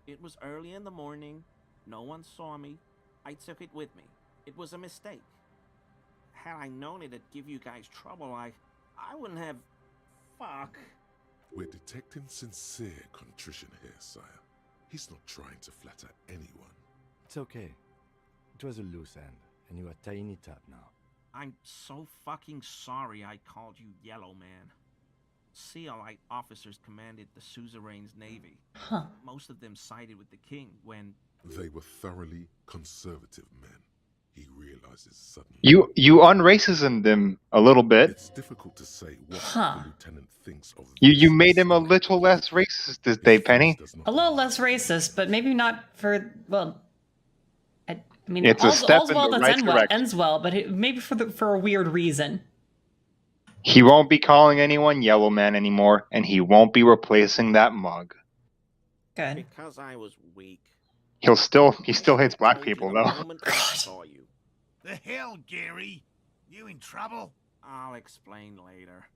It was early in the morning. No one saw me. I took it with me. It was a mistake. Had I known it'd give you guys trouble, I wouldn't have... Fuck. We're detecting sincere contrition here, sire. He's not trying to flatter anyone. It's okay. It was a loose end, and you're a tiny top now. I'm so fucking sorry I called you Yellow Man. CLI officers commanded the suzerain's navy. Huh. Most of them sided with the king when... They were thoroughly conservative men. He realizes suddenly. You unracism them a little bit. It's difficult to say what the lieutenant thinks of. You made him a little less racist this day, Penny. A little less racist, but maybe not for I mean, it's a step in the right direction. Ends well, but maybe for a weird reason. He won't be calling anyone Yellow Man anymore, and he won't be replacing that mug. Good. Because I was weak. He still hates black people, though. The hell, Gary? You in trouble? I'll explain later.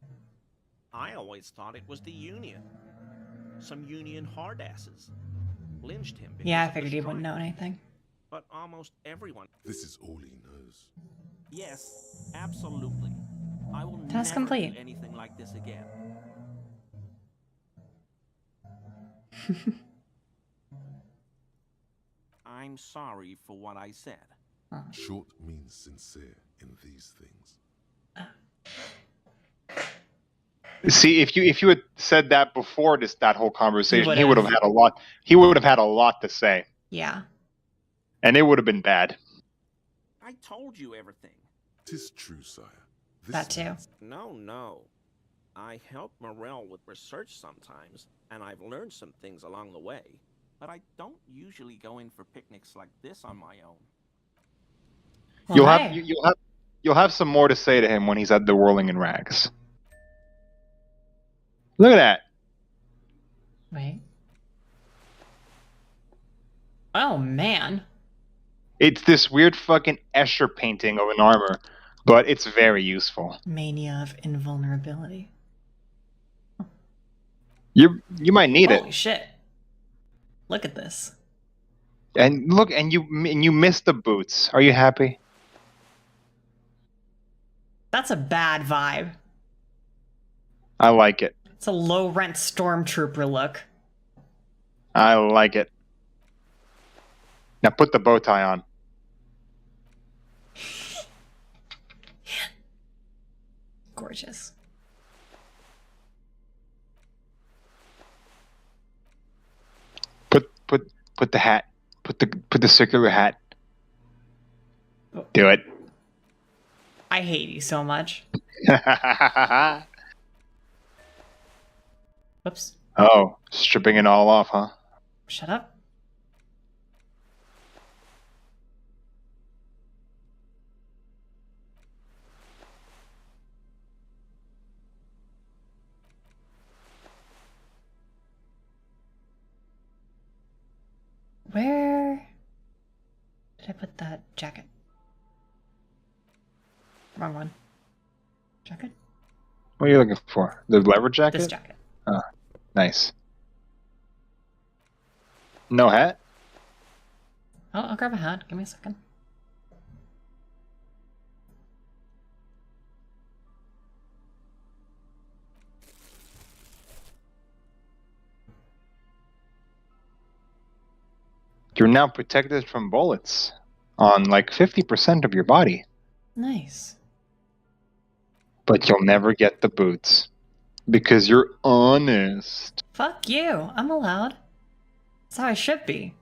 I always thought it was the Union. Some Union hardasses. Lynched him. Yeah, I figured he wouldn't know anything. but almost everyone. This is all he knows. Yes, absolutely. I will Task never complete. do anything like this again. I'm sorry for what I said. Short means sincere in these things. See, if you had said that before that whole conversation, he would would've. have had a lot. He would have had a lot to say, Yeah. and it would have been bad. I told you everything. 'Tis true, sire. This That too. man's No. I help Morel with research sometimes, and I've learned some things along the way. But I don't usually go in for picnics like this on my own. Well, You'll have some more to say to him when he's at the Whirling in Rags. Look at that. Wait. Oh, man. It's this weird fucking Escher painting of an armor, but it's very useful. Mania of invulnerability. You might need Holy it. shit. Look at this. And look, and you missed the boots. Are you happy? That's a bad vibe. I like it. It's a low-rent stormtrooper look. I like it. Now put the bow tie on. Gorgeous. Put the hat. Put the circular hat. Do it. I hate you so much. Whoops. Oh, stripping it all off, huh? Shut up. Where did I put that jacket? Wrong one. Jacket? What are you looking for? The leather jacket? This jacket. Oh, nice. No hat? Oh, I'll grab a hat. Give me a second. You're now protected from bullets on like 50% of your body, Nice. but you'll never get the boots because you're honest. Fuck you. I'm allowed. That's how I should be.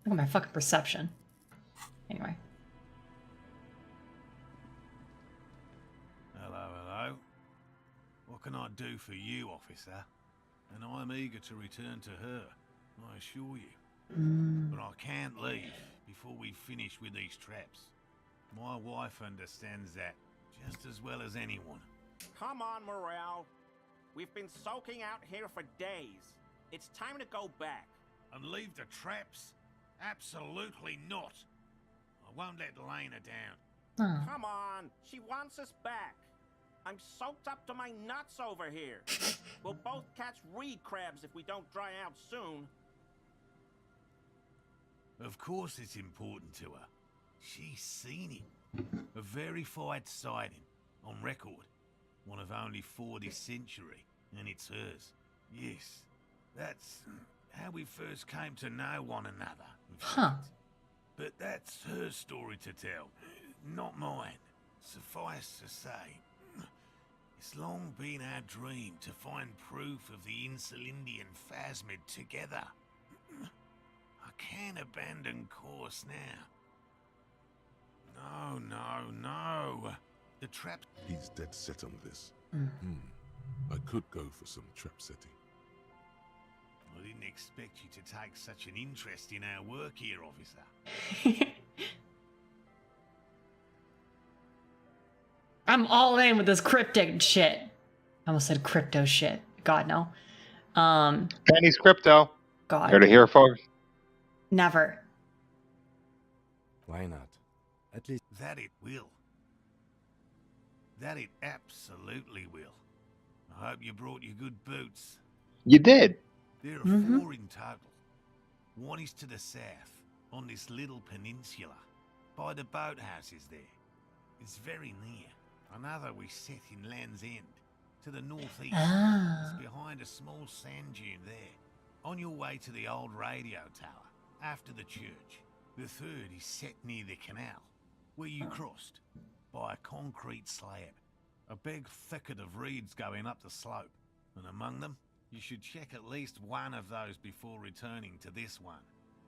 Look at my fucking perception. Anyway. Hello. What can I do for you, officer? And I'm eager to return to her, I assure you. But I can't leave before we finish with these traps. My wife understands that just as well as anyone. Come on, Morel. We've been soaking out here for days. It's time to go back. And leave the traps? Absolutely not. I won't let Lena down. Come on. She wants us back. I'm soaked up to my nuts over here. We'll both catch reed crabs if we don't dry out soon. Of course it's important to her. She's seen it. A verified sighting. On record. One of only 40th century. And it's hers. Yes. That's how we first came to know one another. Huh. But that's her story to tell. Not mine. Suffice to say, it's long been our dream to find proof of the Insulindian phasmid together. I can't abandon course now. No. The trap... He's dead set on this. I could go for some trap setting. I didn't expect you to take such an interest in our work here, officer. I'm all in with this cryptic shit. I almost said crypto shit. God, no. Penny's crypto. God. Heard it here, folks. Never. Why not? At least That it will. That it absolutely will. I hope you brought your good boots. You did. There are 4 in total. One is to the south, on this little peninsula, by the boathouses there. It's very near. Another we set in Land's End, to the northeast. Ah. It's behind a small sand dune there, on your way to the old radio tower, after the church. The third is set near the canal, where you crossed, by a concrete slab. A big thicket of reeds going up the slope, and among them, you should check at least one of those before returning to this one,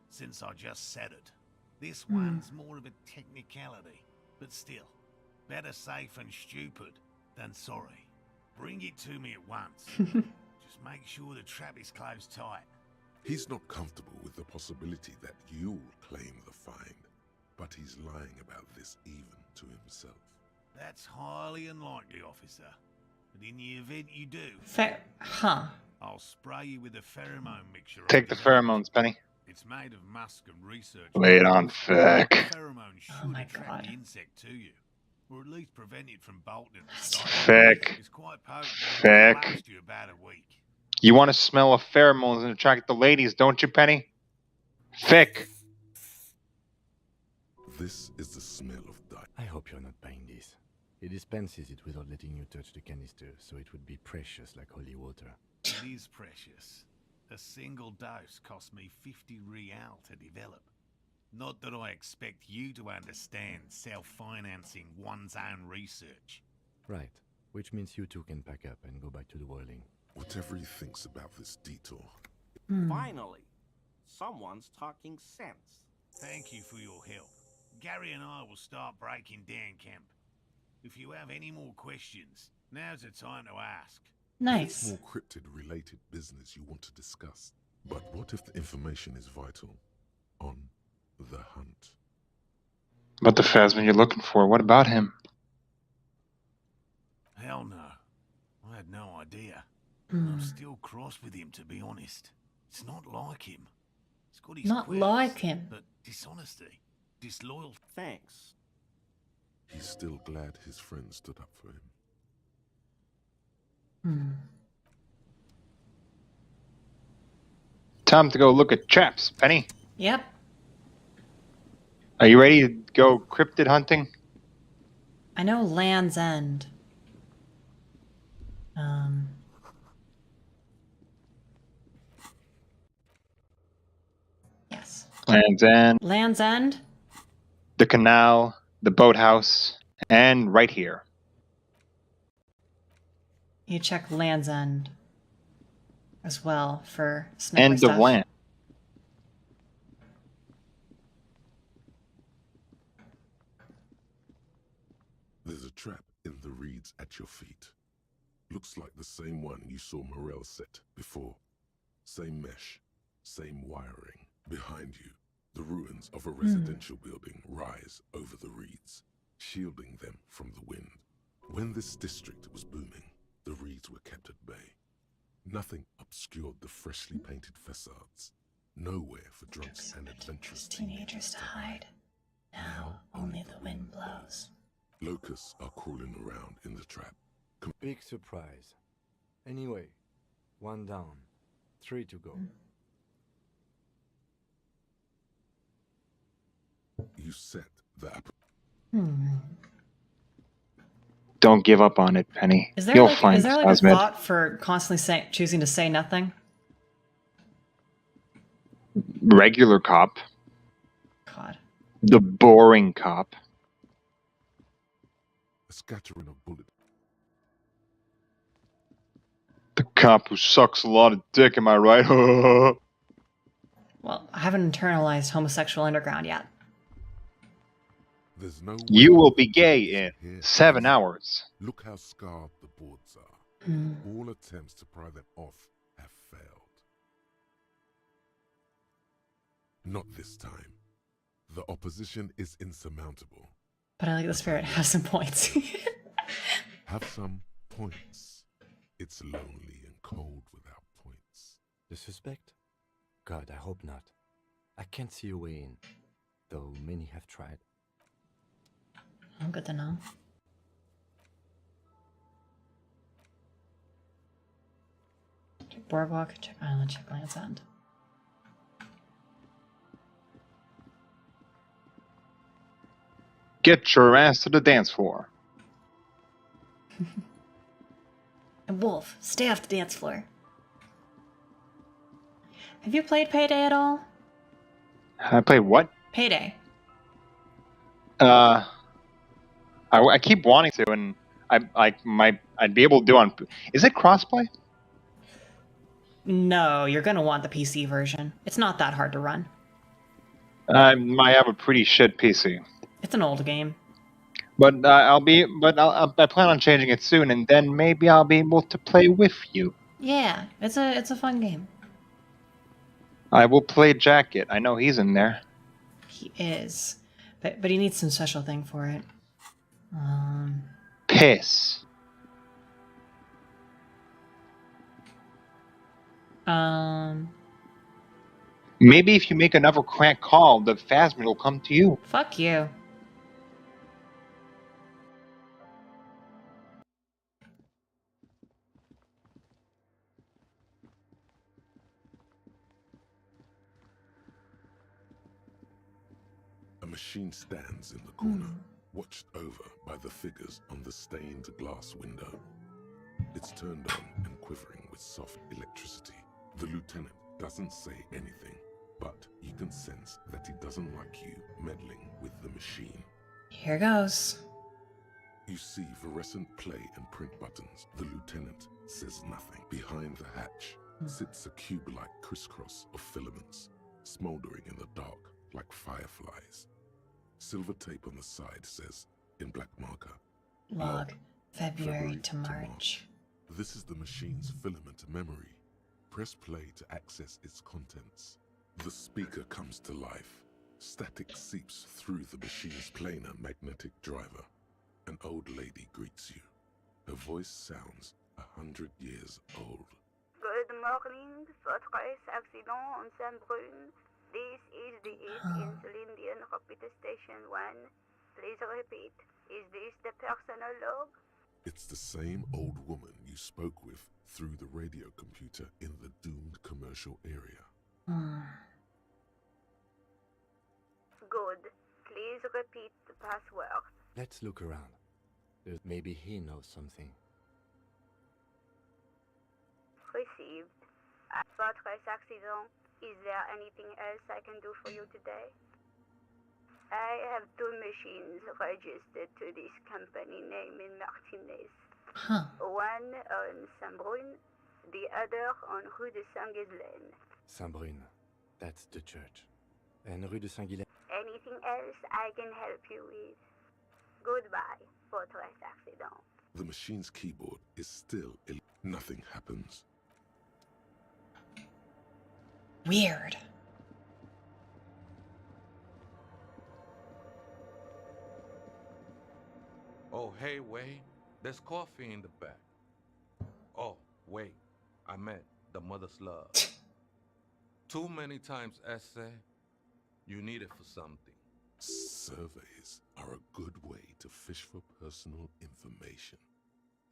since I just said it. This one's more of a technicality, but still, better safe and stupid than sorry. Bring it to me at once. Just make sure the trap is closed tight. He's not comfortable with the possibility that you'll claim the find, but he's lying about this even to himself. That's highly unlikely, officer. But in the event you do, I'll spray you with a pheromone mixture. Take the pheromones, Penny. It's made of musk and research. Lay it on thick. Pheromone should attract the insect to you, or at least prevent it from bolting. Thick. It's quite potent. Thick. It'll last you about a week. You want to smell of pheromones and attract the ladies, don't you, Penny? Thick. This is the smell of dye. I hope you're not buying this. He dispenses it without letting you touch the canister, so it would be precious like holy water. It is precious. A single dose cost me 50 real to develop. Not that I expect you to understand self-financing one's own research. Right, which means you two can pack up and go back to the boiling. Whatever he thinks about this detour. Finally, someone's talking sense. Thank you for your help. Gary and I will start breaking down camp. If you have any more questions, now's the time to ask. Nice. More cryptid-related business you want to discuss. But what if the information is vital? On the hunt. But the Phasma you're looking for, what about him? Hell no. I had no idea. I'm still cross with him, to be honest. It's not like him. It's got his Not quirks, like him. But dishonesty, disloyalty. Thanks. He's still glad his friend stood up for him. Time to go look at traps, Penny. Yep. Are you ready to go cryptid hunting? I know Land's End. Yes. Land's End, Land's End? the canal, the boathouse, and right here. You check Land's End as well for sniper End stuff. of land. There's a trap in the reeds at your feet. Looks like the same one you saw Morel set before. Same mesh, same wiring. Behind you, the ruins of a residential building rise over the reeds, shielding them from the wind. When this district was booming, the reeds were kept at bay. Nothing obscured the freshly painted facades. Nowhere for drunks and adventurous teenagers to hide. Now only the wind blows. Locusts are crawling around in the trap. Big surprise. Anyway, 1 down, 3 to go. You set the Don't give up on it, Penny. Is there You'll like, find is there like a Phasmid. thought for constantly choosing to say nothing? Regular cop. God. The boring cop. A scattering of bullets. The cop who sucks a lot of dick, am I right? Well, I haven't internalized homosexual underground yet. There's no You way will be gay in here. 7 hours. Look how scarred the boards are. All attempts to pry them off have failed. Not this time. The opposition is insurmountable. But I like the spirit. Have some points. Have some points. It's lonely and cold without points. The suspect? God, I hope not. I can't see a way in, though many have tried. Oh, good to know. Check boardwalk, check island, check Land's End. Get your ass to the dance floor. And Wolf, stay off the dance floor. Have you played Payday at all? I played what? Payday. I keep wanting to, and I'd be able to do on. Is it crossplay? No, you're gonna want the PC version. It's not that hard to run. I might have a pretty shit PC. It's an old game. But I plan on changing it soon, and then maybe I'll be able to play with you. Yeah, it's a fun game. I will play Jacket. I know he's in there. He is, but he needs some special thing for it. Piss. Maybe if you make another crank call, the Phasmid will come to you. Fuck you. A machine stands in the corner, watched over by the figures on the stained glass window. It's turned on and quivering with soft electricity. The lieutenant doesn't say anything, but you can sense that he doesn't like you meddling with the machine. Here goes. You see fluorescent play and print buttons. The lieutenant says nothing. Behind the hatch sits a cube-like crisscross of filaments, smoldering in the dark like fireflies. Silver tape on the side says, in black marker, Log, February to March. This is the machine's filament memory. Press play to access its contents. The speaker comes to life. Static seeps through the machine's planar magnetic driver. An old lady greets you. Her voice sounds 100 years old. Good morning, Fortress accident on Saint-Brun. This is the East Insulindian Repeater Station 1. Please repeat. Is this the personal log? It's the same old woman you spoke with through the radio computer in the doomed commercial area. Good. Please repeat the password. Let's look around. Maybe he knows something. Received. Fortress accident. Is there anything else I can do for you today? I have 2 machines registered to this company name in Martinez. One on Saint-Brun, the other on Rue de Saint-Ghislaine. Saint-Brun. That's the church. And Rue de Saint-Ghislaine. Anything else I can help you with? Goodbye, Fortress accident. The machine's keyboard is still nothing happens. Weird. Oh, hey, wait. There's coffee in the back. Oh, wait. I meant the mother's love. Too many times essay. You need it for something. Surveys are a good way to fish for personal information,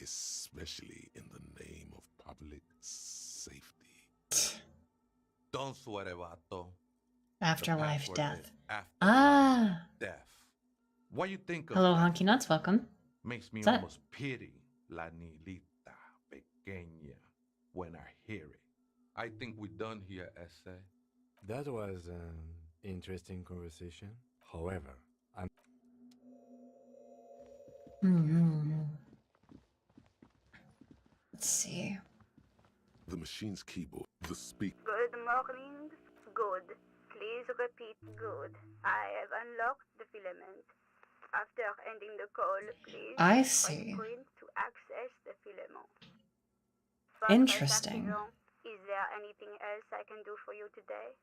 especially in the name of public safety. Don't sweat it, vato. Afterlife death. Death. What you think of Hello, that? Honky Nuts. Welcome. Makes me What's that? almost pity la niñita pequeña when I hear it. I think we're done here, essay. That was an interesting conversation. However, I'm... Let's see. The machine's keyboard, the speaker. Good morning. Good. Please repeat good. I have unlocked the filament. After ending the call, please I press see. print to access the filament. Interesting. Is there anything else I can do for you today?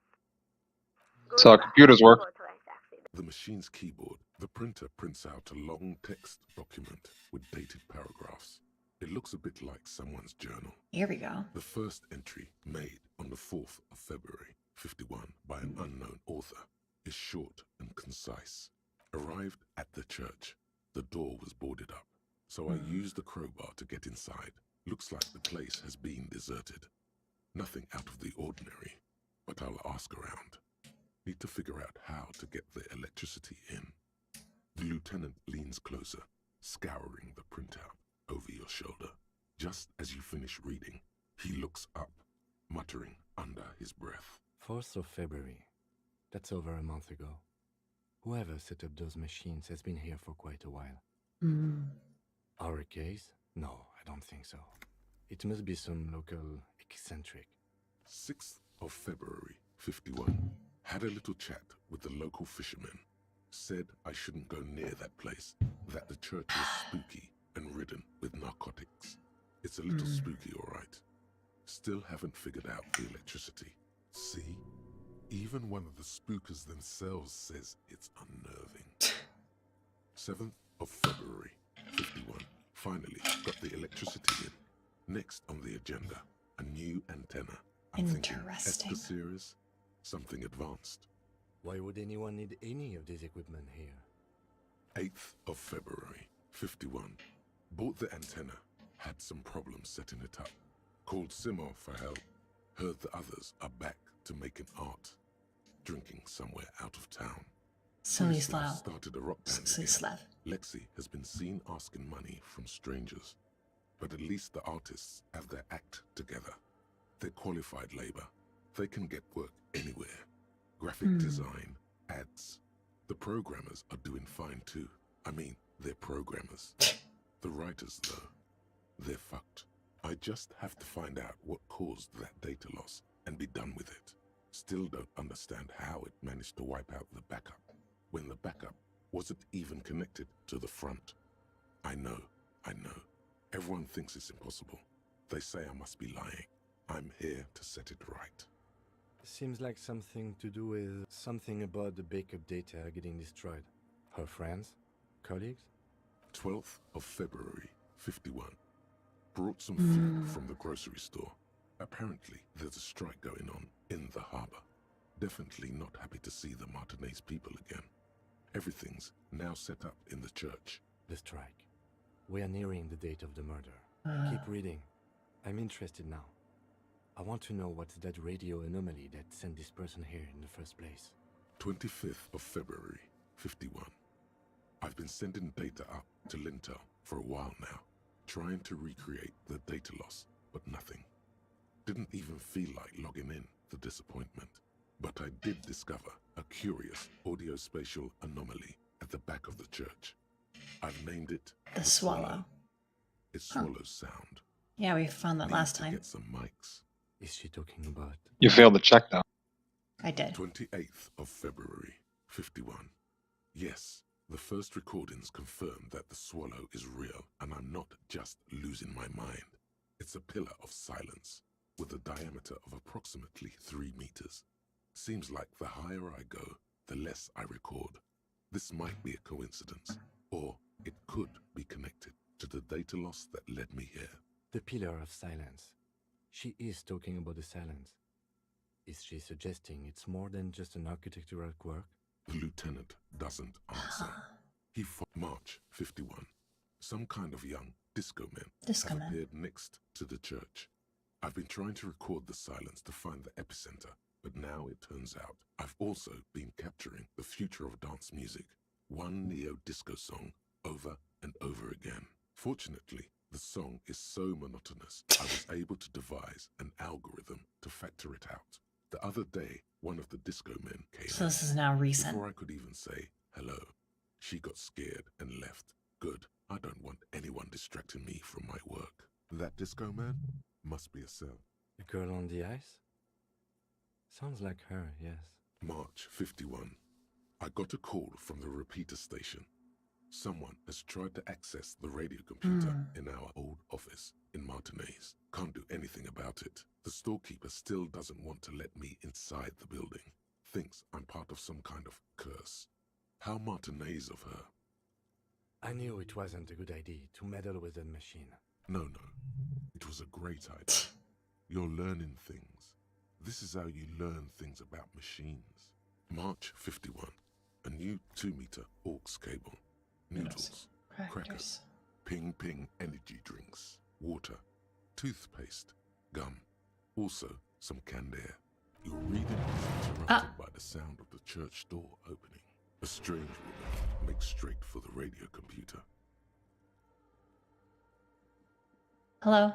That's how computers work. The machine's keyboard, the printer prints out a long text document with dated paragraphs. It looks a bit like someone's journal. Here we go. The first entry, made on the 4th of February, 51, by an unknown author, is short and concise. Arrived at the church. The door was boarded up, so I used the crowbar to get inside. Looks like the place has been deserted. Nothing out of the ordinary, but I'll ask around. Need to figure out how to get the electricity in. The lieutenant leans closer, scouring the printout over your shoulder. Just as you finish reading, he looks up, muttering under his breath. 4th of February. That's over a month ago. Whoever set up those machines has been here for quite a while. Our case? No, I don't think so. It must be some local eccentric. 6th of February, 51. Had a little chat with the local fishermen. Said I shouldn't go near that place, that the church was spooky and ridden with narcotics. It's a little spooky, all right. Still haven't figured out the electricity. See? Even one of the spookers themselves says it's unnerving. 7th of February, 51. Finally got the electricity in. Next on the agenda, a new antenna. I'm thinking Esper series, something advanced. Why would anyone need any of this equipment here? 8th of February, 51. Bought the antenna, had some problems setting it up. Called Simo for help. Heard the others are back to making art. Drinking somewhere out of town. Slislav. Started a rock band Slislav. Lexi has been seen asking money from strangers. But at least the artists have their act together. They're qualified labor. They can get work anywhere. Graphic design, ads. The programmers are doing fine too. I mean, they're programmers. The writers, though, they're fucked. I just have to find out what caused that data loss and be done with it. Still don't understand how it managed to wipe out the backup, when the backup wasn't even connected to the front. I know. Everyone thinks it's impossible. They say I must be lying. I'm here to set it right. Seems like something to do with something about the backup data getting destroyed. Her friends? Colleagues? 12th of February, 51. Brought some food from the grocery store. Apparently, there's a strike going on in the harbor. Definitely not happy to see the Martinez people again. Everything's now set up in the church. The strike. We are nearing the date of the murder. Keep reading. I'm interested now. I want to know what's that radio anomaly that sent this person here in the first place. 25th of February, 51. I've been sending data up to Lintel for a while now, trying to recreate the data loss, but nothing. Didn't even feel like logging in, the disappointment. But I did discover a curious audio-spatial anomaly at the back of the church. I've named it The Swallow. It swallows sound. Yeah, we found that last time. Get some mics. Is she talking about? You failed the check, though. I did. 28th of February, 51. Yes, the first recordings confirm that the swallow is real, and I'm not just losing my mind. It's a pillar of silence, with a diameter of approximately 3 meters. Seems like the higher I go, the less I record. This might be a coincidence, or it could be connected to the data loss that led me here. The pillar of silence. She is talking about the silence. Is she suggesting it's more than just an architectural quirk? The lieutenant doesn't answer. He fought March 51. Some kind of young disco men have appeared next to the church. I've been trying to record the silence to find the epicenter, but now it turns out I've also been capturing the future of dance music, one neo-disco song over and over again. Fortunately, the song is so monotonous, I was able to devise an algorithm to factor it out. The other day, one of the disco men came. So this is now recent. Before I could even say hello, she got scared and left. Good. I don't want anyone distracting me from my work. That disco man must be a cell. The girl on the ice? Sounds like her, yes. March 51. I got a call from the repeater station. Someone has tried to access the radio computer in our old office in Martinez. Can't do anything about it. The storekeeper still doesn't want to let me inside the building. Thinks I'm part of some kind of curse. How Martinez of her. I knew it wasn't a good idea to meddle with that machine. No. It was a great idea. You're learning things. This is how you learn things about machines. March 51. A new 2-meter aux cable. Noodles, crackers, ping energy drinks, water, toothpaste, gum. Also, some canned air. Your reading is interrupted by the sound of the church door opening. A strange woman makes straight for the radio computer. Hello?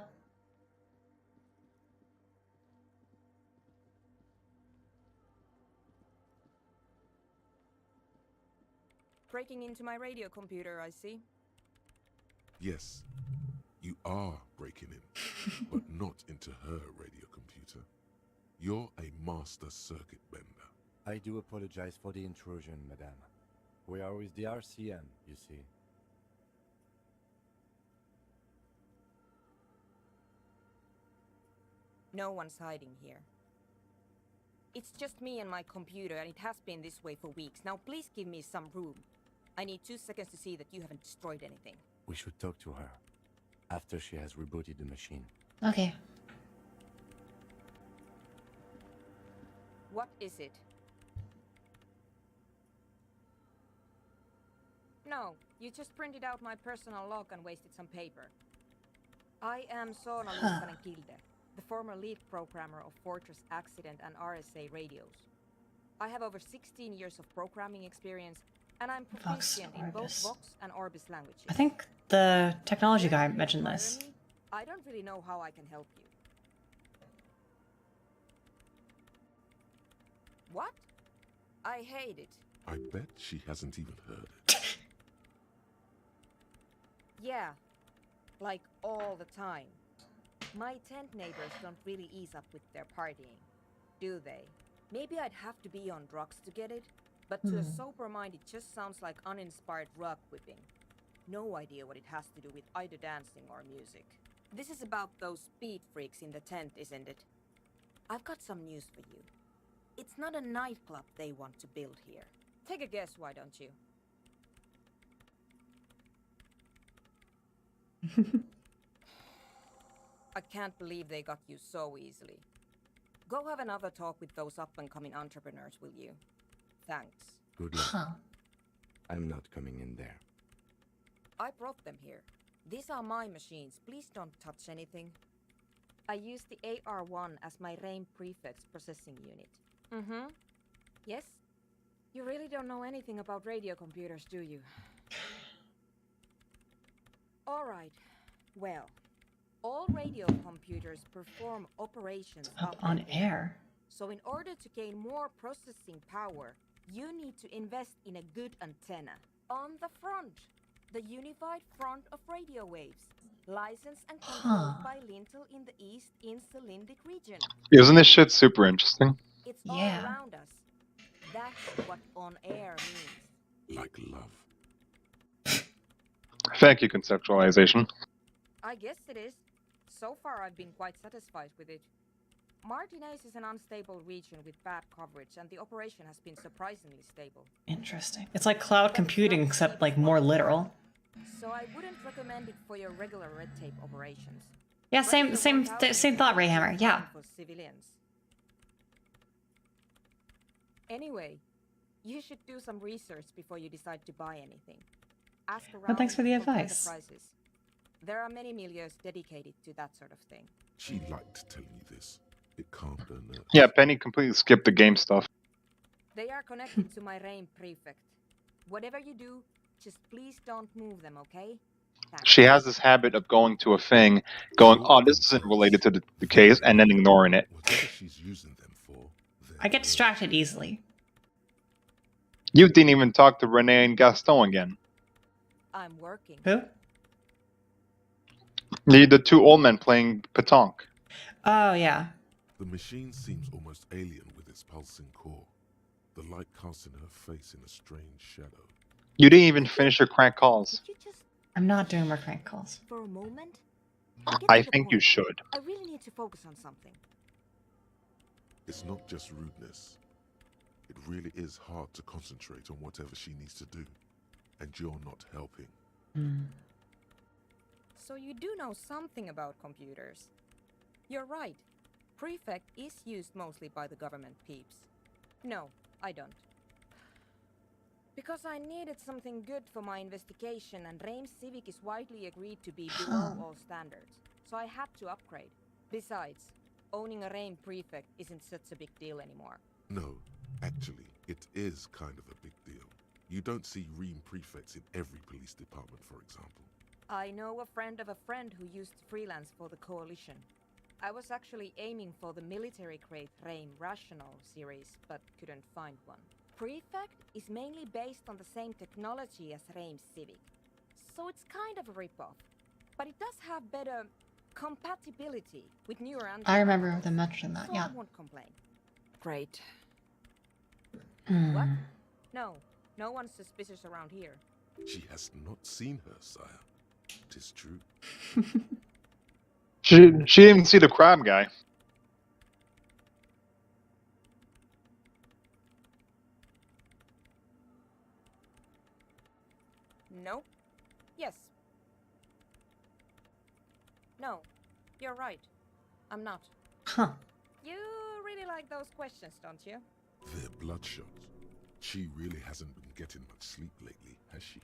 Breaking into my radio computer, I see. Yes, you are breaking in, but not into her radio computer. You're a master circuit bender. I do apologize for the intrusion, madame. We are with the RCM, you see. No one's hiding here. It's just me and my computer, and it has been this way for weeks. Now please give me some room. I need 2 seconds to see that you haven't destroyed anything. We should talk to her after she has rebooted the machine. Okay. What is it? No, you just printed out my personal log and wasted some paper. I am Soona Luukkanen-Kilde, the former lead programmer of Fortress Accident and RSA radios. I have over 16 years of programming experience, and I'm proficient in both Vox and Orbis languages. I think the technology guy mentioned this. I don't really know how I can help you. What? I hate it. I bet she hasn't even heard it. Yeah, like all the time. My tent neighbors don't really ease up with their partying, do they? Maybe I'd have to be on drugs to get it, but to a sober mind it just sounds like uninspired rug whipping. No idea what it has to do with either dancing or music. This is about those speed freaks in the tent, isn't it? I've got some news for you. It's not a nightclub they want to build here. Take a guess, why don't you? I can't believe they got you so easily. Go have another talk with those up-and-coming entrepreneurs, will you? Thanks. Good luck. I'm not coming in there. I brought them here. These are my machines. Please don't touch anything. I use the AR1 as my RAIN prefix processing unit. Mm-hmm. Yes? You really don't know anything about radio computers, do you? All right. Well, all radio computers perform operations up on air. So in order to gain more processing power, you need to invest in a good antenna. On the front, the unified front of radio waves. Licensed and controlled by Lintel in the East Insulindic region. Isn't this shit super interesting? It's all around us. That's what on air means. Like love. Thank you, conceptualization. I guess it is. So far I've been quite satisfied with it. Martinez is an unstable region with bad coverage, and the operation has been surprisingly stable. Interesting. It's like cloud computing, except like more literal. So I wouldn't recommend it for your regular red tape operations. Yeah, same thought, Rayhammer. Yeah. For civilians. Anyway, you should do some research before you decide to buy anything. Ask around. Well, thanks for the advice. Prices. There are many milieux dedicated to that sort of thing. She liked telling you this. It calmed her nerves. Yeah, Penny completely skipped the game stuff. They are connected to my RAIN prefect. Whatever you do, just please don't move them, okay? Thanks. She has this habit of going to a thing, going, oh, this isn't related to the case, and then ignoring it. Whatever she's using them for, I get distracted easily. You didn't even talk to Renee and Gaston again. I'm working. Who? The two old men playing pétanque. Oh, yeah. The machine seems almost alien with its pulsing core. The light casting her face in a strange shadow. You didn't even finish your crank calls. I'm not doing more crank calls. For a moment? I think you should. I really need to focus on something. It's not just rudeness. It really is hard to concentrate on whatever she needs to do. And you're not helping. So you do know something about computers. You're right. Prefect is used mostly by the government peeps. No, I don't. Because I needed something good for my investigation, and RAIN Civic is widely agreed to be below all standards. So I had to upgrade. Besides, owning a RAIM prefect isn't such a big deal anymore. No, actually, it is kind of a big deal. You don't see REAM prefects in every police department, for example. I know a friend of a friend who used to freelance for the Coalition. I was actually aiming for the military-grade Revacholian series, but couldn't find one. Prefect is mainly based on the same technology as RAIM Civic, so it's kind of a rip-off. But it does have better compatibility with newer and I remember them mentioning that, so yeah. I won't complain. Great. Hmm. What? No one's suspicious around here. She has not seen her, sire. 'Tis true. She didn't even see the crab guy. No. Yes. No. You're right. I'm not. Huh. You really like those questions, don't you? They're bloodshot. She really hasn't been getting much sleep lately, has she?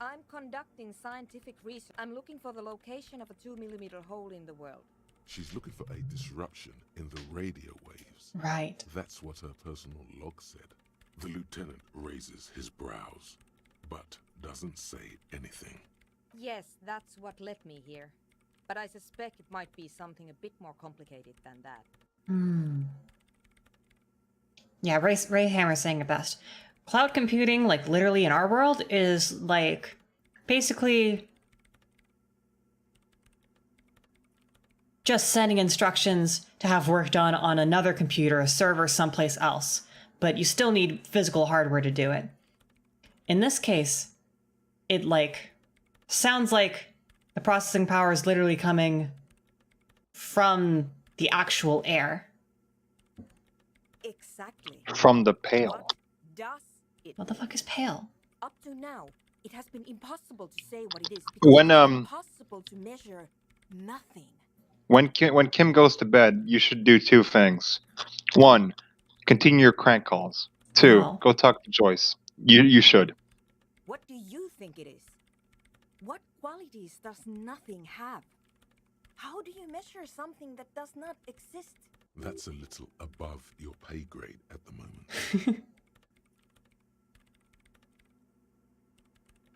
I'm conducting scientific research. I'm looking for the location of a 2mm hole in the world. She's looking for a disruption in the radio waves. Right. That's what her personal log said. The lieutenant raises his brows, but doesn't say anything. Yes, that's what led me here. But I suspect it might be something a bit more complicated than that. Hmm. Yeah, Ray Hammer's saying it best. Cloud computing, like literally in our world, is like basically just sending instructions to have work done on another computer, a server someplace else. But you still need physical hardware to do it. In this case, it like sounds like the processing power is literally coming from the actual air. Exactly. From the pail. What does it What the fuck is pale? Up to now, it has been impossible to say what it is because When it's impossible to measure nothing. when Kim goes to bed, you should do two things. One, continue your crank calls. Two, No. go talk to Joyce. You should. What do you think it is? What qualities does nothing have? How do you measure something that does not exist? That's a little above your pay grade at the moment.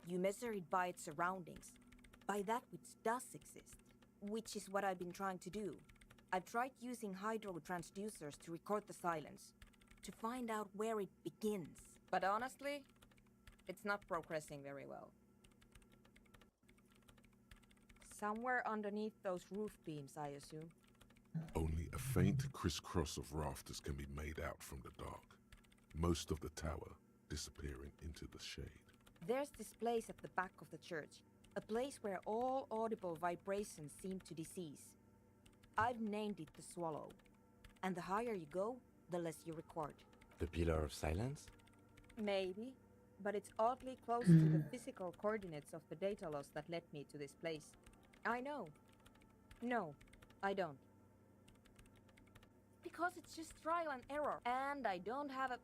You measure it by its surroundings, by that which does exist, which is what I've been trying to do. I've tried using hydro transducers to record the silence, to find out where it begins. But honestly, it's not progressing very well. Somewhere underneath those roof beams, I assume. Only a faint crisscross of rafters can be made out from the dark. Most of the tower disappearing into the shade. There's this place at the back of the church, a place where all audible vibrations seem to decease. I've named it the Swallow, and the higher you go, the less you record. The Pillar of Silence? Maybe, but it's oddly close to the physical coordinates of the data loss that led me to this place. I know. No, I don't. Because it's just trial and error, and I don't have a...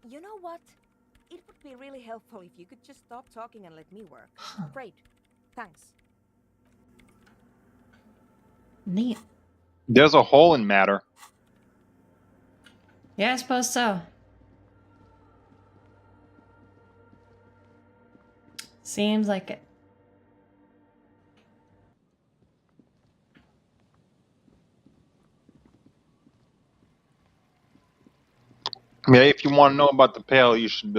You know what? It would be really helpful if you could just stop talking and let me work. Great. Thanks. Neat. There's a hole in matter. Yeah, I suppose so. Seems like it. Yeah, if you want to know about the pail, you should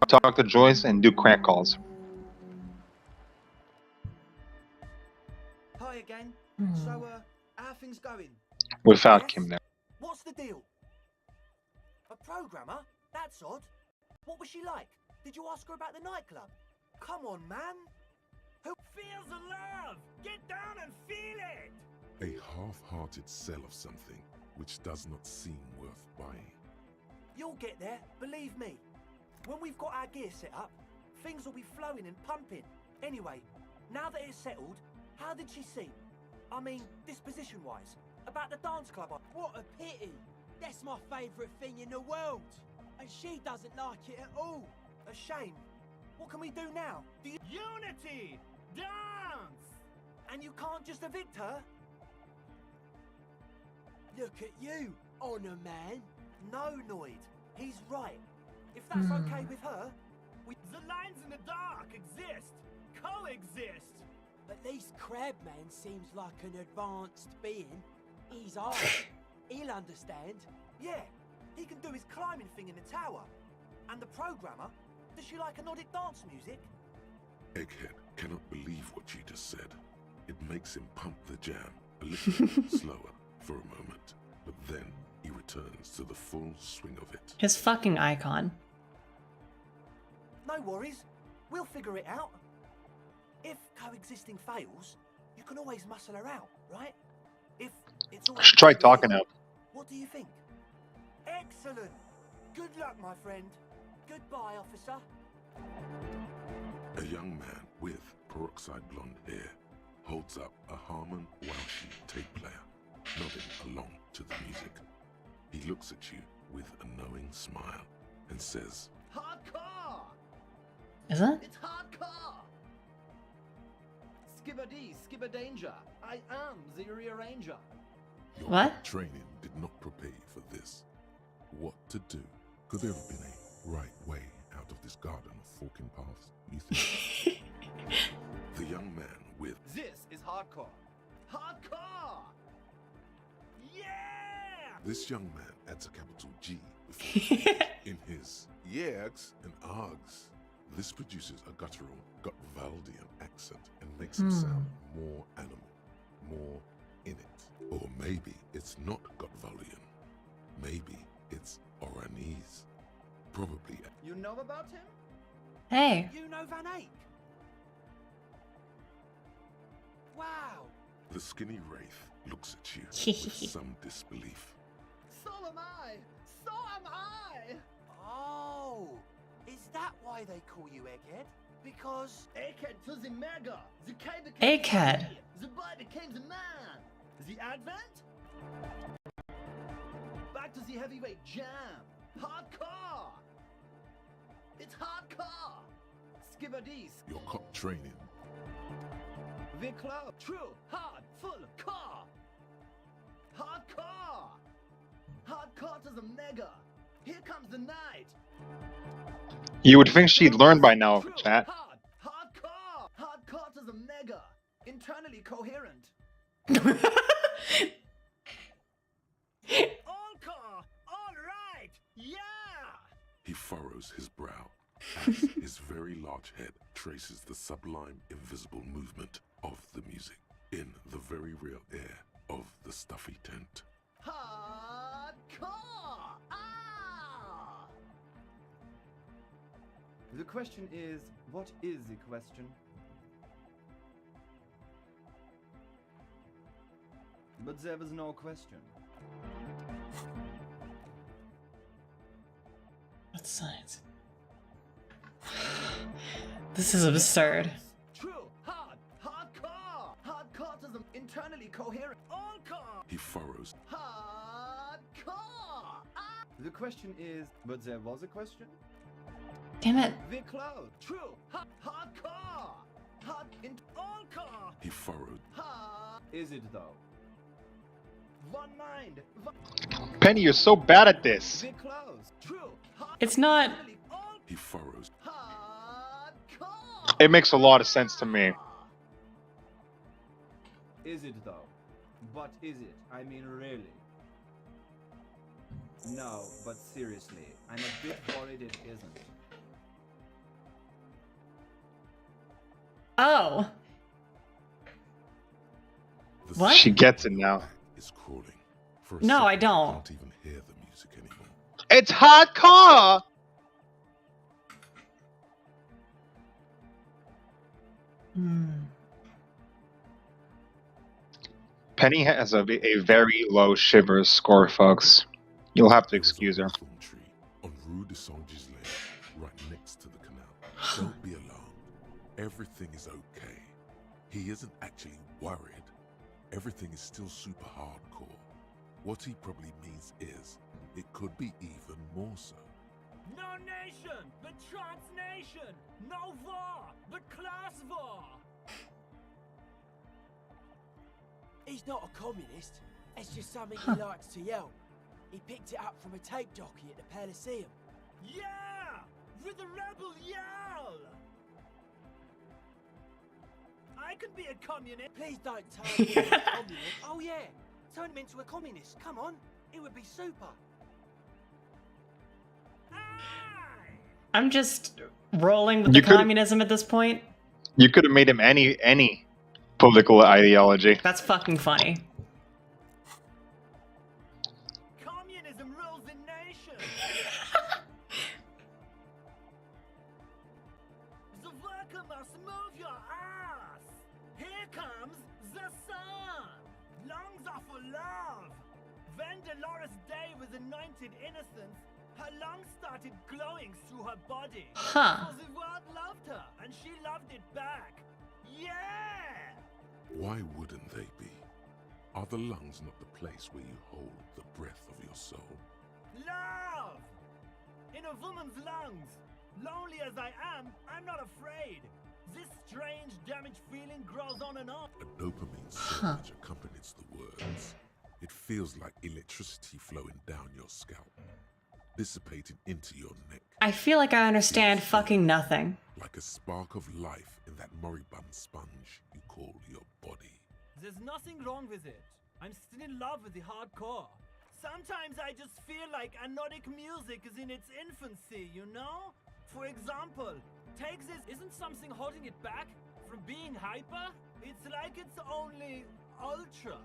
talk to Joyce and do crank calls. Hi again. So, how things going? Without Kim there. What's the deal? A programmer? That's odd. What was she like? Did you ask her about the nightclub? Come on, man. Who feels the love? Get down and feel it! A half-hearted sell of something which does not seem worth buying. You'll get there, believe me. When we've got our gear set up, things will be flowing and pumping. Anyway, now that it's settled, how did she seem? I mean, disposition-wise, about the dance club. What a pity. That's my favourite thing in the world. And she doesn't like it at all. A shame. What can we do now? Unity! Dance! And you can't just evict her? Look at you, honor man. No, Noid. He's right. If that's okay with her, the lines in the dark exist. Coexist. At least Crabman seems like an advanced being. He's old. He'll understand. Yeah, he can do his climbing thing in the tower. And the programmer, does she like Nordic dance music? Egghead cannot believe what you just said. It makes him pump the jam a little slower for a moment, but then he returns to the full swing of it. His fucking icon. No worries. We'll figure it out. If coexisting fails, you can always muscle her out, right? If it's all Should try talking to him. What do you think? Excellent. Good luck, my friend. Goodbye, officer. A young man with peroxide blonde hair holds up a Harman Welsh tape player, nodding along to the music. He looks at you with a knowing smile and says, Hardcore! Is it? It's hardcore! Skibber-dee, skibber-danger. I am the rearranger. Your What? training did not prepare you for this. What to do? Could there have been a right way out of this garden of forking paths, you think? The young man with This is hardcore. Hardcore! Yeah! this young man adds a capital G before in his yegs and args. This produces a guttural Gotvaldian accent and makes him sound more animal, more in it. Or maybe it's not Gotvaldian. Maybe it's Oranese. Probably. You know about him? Hey. You know Van Eyck? Wow. The skinny wraith looks at you with some disbelief. So am I! So am I! Oh, is that why they call you Egghead? Because Egghead to the mega! The K became Egghead. the boy, the boy became the man! The advent? Back to the heavyweight jam! Hardcore! It's hardcore! Skibber-dee, Your cop training. the club, true, hard, full, core! Hardcore! Hardcore to the mega! Here comes the night! You would think she'd learn by now, True, chat. hard, hardcore! Hardcore to the mega! Internally coherent! All core! All right! Yeah! He furrows his brow as his very large head traces the sublime invisible movement of the music in the very real air of the stuffy tent. Hardcore! Ah! The question is, what is the question? But there was no question. What science? This is absurd. True, hard, hardcore! Hardcore to the internally coherent. All core! He furrows. Hardcore! Ah! The question is, but there was a question? Damn it. The cloud. True, hardcore! Hard in all core! He furrowed. Hard. Is it though? One mind. Penny, you're so bad at this. The clouds. True, It's not. He furrows. It makes a lot of sense to me. Is it though? But is it? I mean, really? No, but seriously, I'm a bit worried it isn't. Oh. The What? She gets it now. is crawling. For a No, second, I don't. Can't even hear the music anymore. It's hardcore! Penny has a very low Shivers score, folks. You'll have to excuse her. Tree on Rue de Saint-Gislain, right next to the canal. Don't be alarmed. Everything is okay. He isn't actually worried. Everything is still super hardcore. What he probably means is, it could be even more so. No nation, but transnation. No war, but class war. He's not a communist. It's just something Huh. he likes to yell. He picked it up from a tape jockey at the Parabellum. Yeah! With the rebel yell! I could be a communist. Please don't turn me into a communist. Oh yeah, turn him into a communist. Come on, it would be super. I'm just rolling with the communism at this point. You could have made him any political ideology. That's fucking funny. Communism rules the nation. The worker must move your ass. Here comes the sun. Lungs are for love. When Dolores Day was anointed innocence, her lungs started glowing through her body. Huh. So the world loved her, and she loved it back. Yeah! Why wouldn't they be? Are the lungs not the place where you hold the breath of your soul? Love! In a woman's lungs. Lonely as I am, I'm not afraid. This strange, damaged feeling grows on and on. A dopamine surge accompanies the words. It feels like electricity flowing down your scalp, dissipating into your neck. I feel like I understand fucking nothing. Like a spark of life in that moribund sponge you call your body. There's nothing wrong with it. I'm still in love with the hardcore. Sometimes I just feel like anodic music is in its infancy, you know? For example, take this, isn't something holding it back from being hyper? It's like it's only ultra.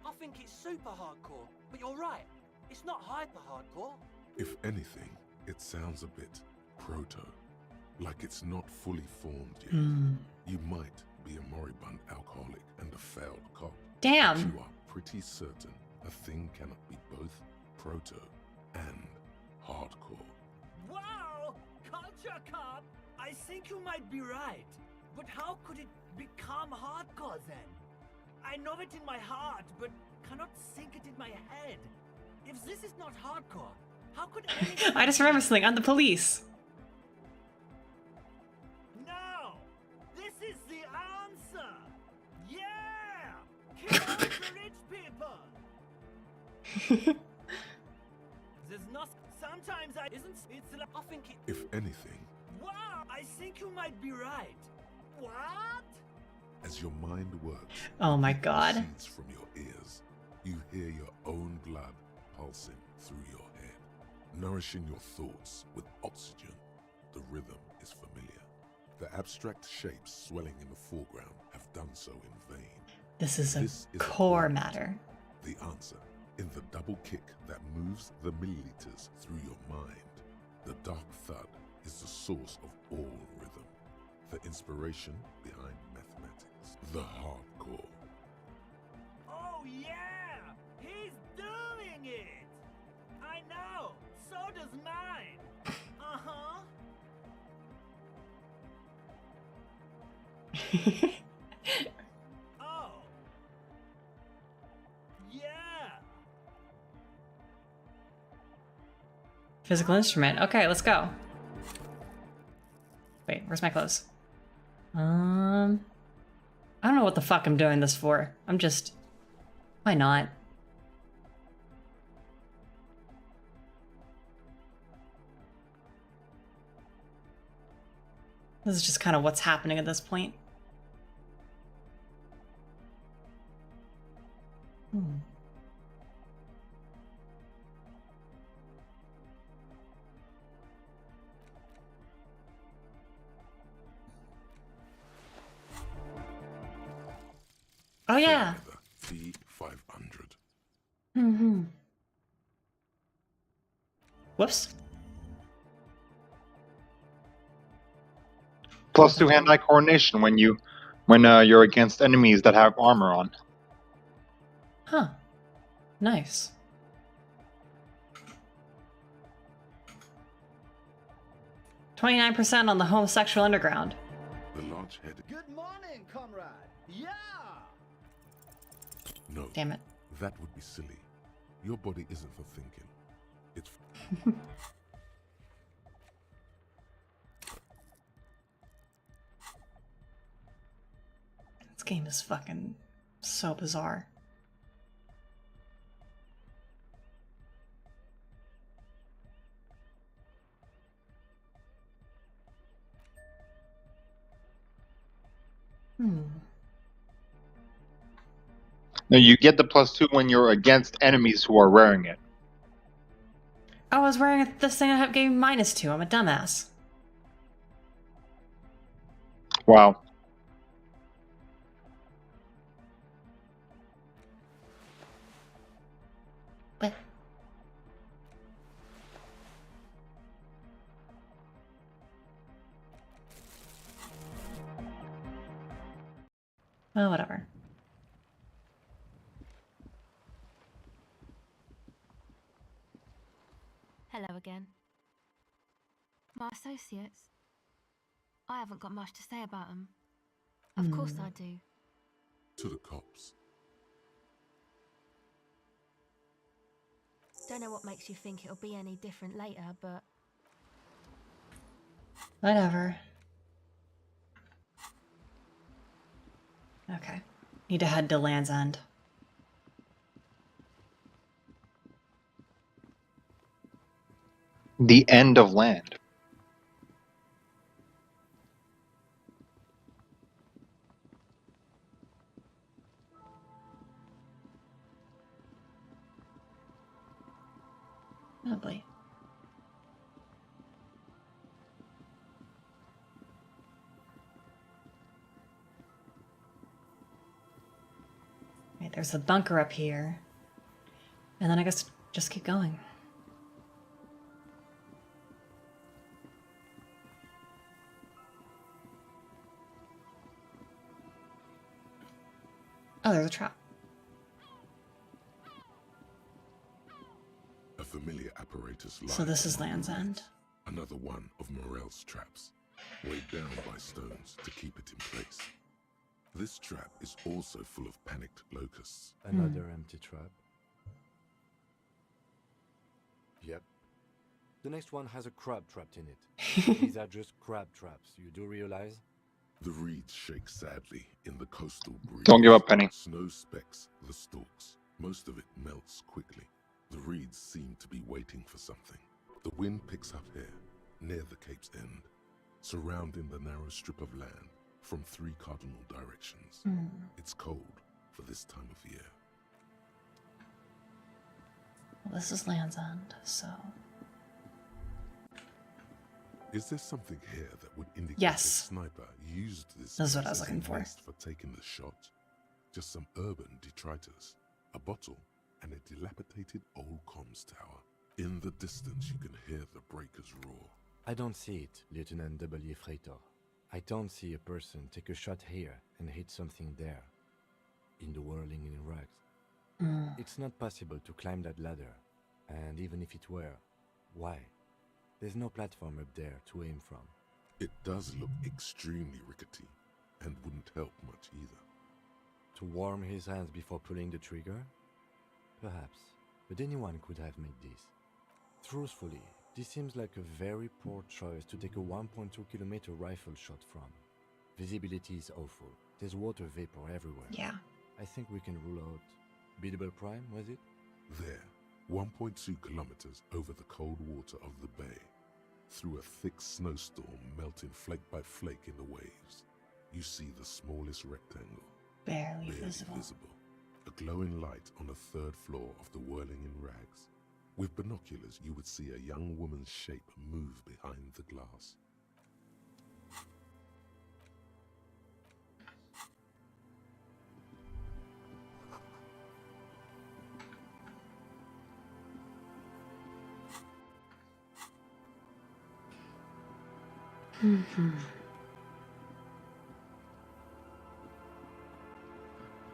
I think it's super hardcore, but you're right. It's not hyper hardcore. If anything, it sounds a bit proto. Like it's not fully formed yet. You might be a moribund alcoholic and a failed cop. Damn. But you are pretty certain a thing cannot be both proto and hardcore. Wow! Culture cop! I think you might be right. But how could it become hardcore then? I know it in my heart, but cannot think it in my head. If this is not hardcore, how could anything... I just remember something. I'm the police. No! This is the answer! Yeah! Kill all the rich people! There's not... Sometimes I... Isn't... It's like... I think it... If anything, Wow! I think you might be right. What? as your mind works, Oh my god. proceeds from your ears, you hear your own blood pulsing through your head, nourishing your thoughts with oxygen. The rhythm is familiar. The abstract shapes swelling in the foreground have done so in vain. This is a This is core point. matter. The answer in the double kick that moves the milliliters through your mind. The dark thud is the source of all rhythm, the inspiration behind mathematics, the hardcore. Oh yeah! He's doing it! I know! So does mine! Uh-huh! Oh! Yeah! Physical instrument. Okay, let's go. Wait, where's my clothes? I don't know what the fuck I'm doing this for. I'm just... Why not? This is just kind of what's happening at this point. Oh yeah. V500. Mm-hmm. Whoops. +2 hand-eye coordination when you're against enemies that have armor on. Huh. Nice. %29 on the homosexual underground. The large-headed. Good morning, comrade. Yeah. No. Damn it. That would be silly. Your body isn't for thinking. It's This game is fucking so bizarre. No, you get the +2 when you're against enemies who are wearing it. I was wearing this thing that gave me -2. I'm a dumbass. Wow. What? Well, whatever. Hello again. My associates. I haven't got much to say about them. Of course I do. To the cops. Don't know what makes you think it'll be any different later, but... Whatever. Okay. Need to head to Land's End. The end of land. Lovely. Right, there's a bunker up here. And then I guess just keep going. Oh, there's a trap. A familiar apparatus. So this is Land's End. Another one of Morel's traps, weighed down by stones to keep it in place. This trap is also full of panicked locusts. Another empty trap. Yep. The next one has a crab trapped in it. These are just crab traps, you do realize? The reeds shake sadly in the coastal breeze. Don't give up, Penny. Snow specks the stalks. Most of it melts quickly. The reeds seem to be waiting for something. The wind picks up here, near the cape's end, surrounding the narrow strip of land from 3 cardinal directions. It's cold for this time of year. Well, this is Land's End, so... Is there something here that would indicate Yes. a sniper used this That's what I was as a looking for. nest for taking the shot? Just some urban detritus, a bottle, and a dilapidated old comms tower. In the distance, you can hear the breakers roar. I don't see it, Lieutenant W. Freitor. I don't see a person take a shot here and hit something there, in the whirling in rags. It's not possible to climb that ladder, and even if it were, why? There's no platform up there to aim from. It does look extremely rickety, and wouldn't help much either. To warm his hands before pulling the trigger? Perhaps, but anyone could have made this. Truthfully, this seems like a very poor choice to take a 1.2-kilometer rifle shot from. Visibility is awful. There's water vapor everywhere. Yeah. I think we can rule out Biddable Prime, was it? There, 1.2 kilometers over the cold water of the bay, through a thick snowstorm melting flake by flake in the waves, you see the smallest rectangle. Barely visible. A glowing light on the 3rd floor of the whirling in rags. With binoculars, you would see a young woman's shape move behind the glass.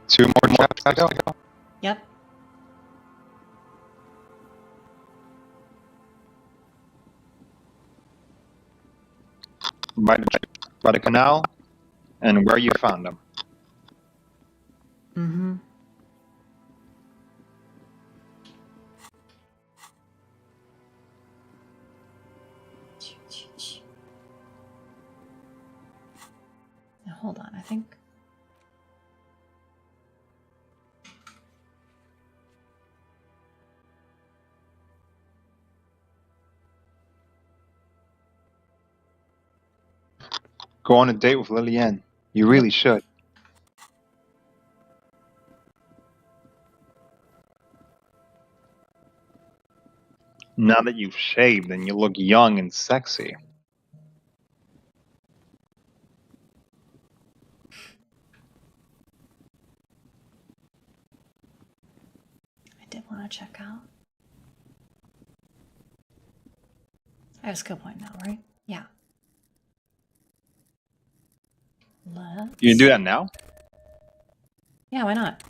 Two more traps to go. Yep. By the canal, and where you found them. Mm-hmm. Now hold on, I think. Go on a date with Lillian. You really should. Now that you've shaved, then you look young and sexy. I did want to check out. I have a skill point now, right? Yeah. Let's... You can do that now? Yeah, why not?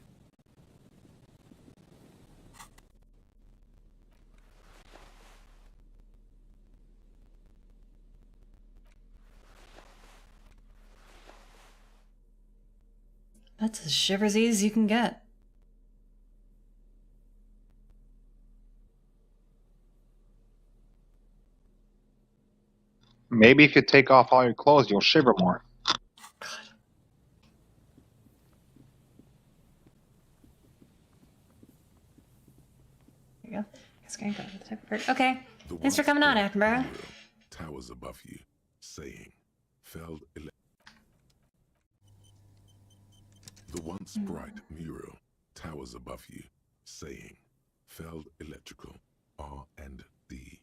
That's as shiversy as you can get. Maybe if you take off all your clothes, you'll shiver more. There you go. It's going to go with the type of bird. Okay. Thanks for coming on, Attenborough. Towers above you, saying, Feld The once bright mural towers above you, saying, Feld Electrical, R&D.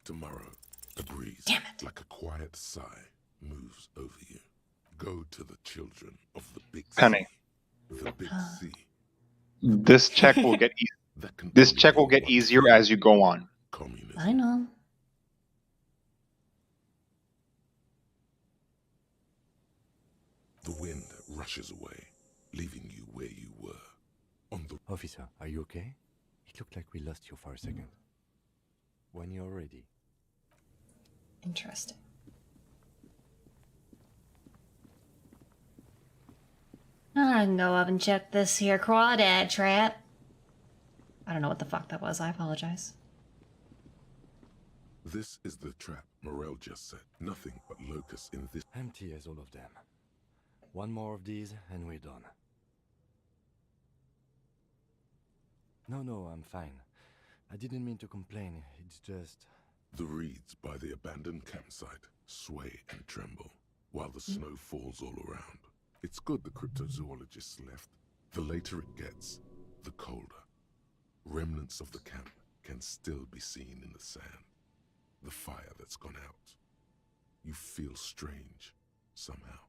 Tomorrow, a breeze, like a quiet sigh, moves over you. Go to the children of the big Penny. sea. The big sea. This check will get easier as you go on. Communism. I know. The wind rushes away, leaving you where you were. On the Officer, are you okay? It looked like we lost you for a second. When you're ready. Interesting. I can go up and check this here crawdad trap. I don't know what the fuck that was. I apologize. This is the trap Morel just said. Nothing but locusts in this. Empty as all of them. One more of these and we're done. No, I'm fine. I didn't mean to complain. It's just... The reeds by the abandoned campsite sway and tremble, while the snow falls all around. It's good the cryptozoologists left. The later it gets, the colder. Remnants of the camp can still be seen in the sand. The fire that's gone out. You feel strange, somehow.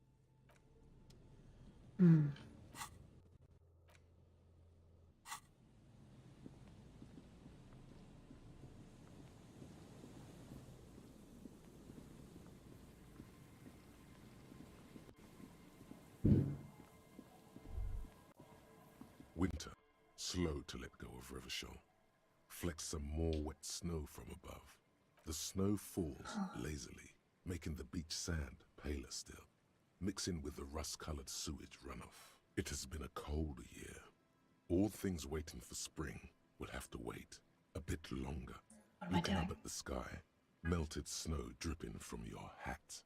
Winter, slow to let go of Revachol. Flecks some more wet snow from above. The snow falls lazily, making the beach sand paler still, mixing with the rust-colored sewage runoff. It has been a cold year. All things waiting for spring will have to wait a bit longer. Looking up at the sky, melted snow dripping from your hat.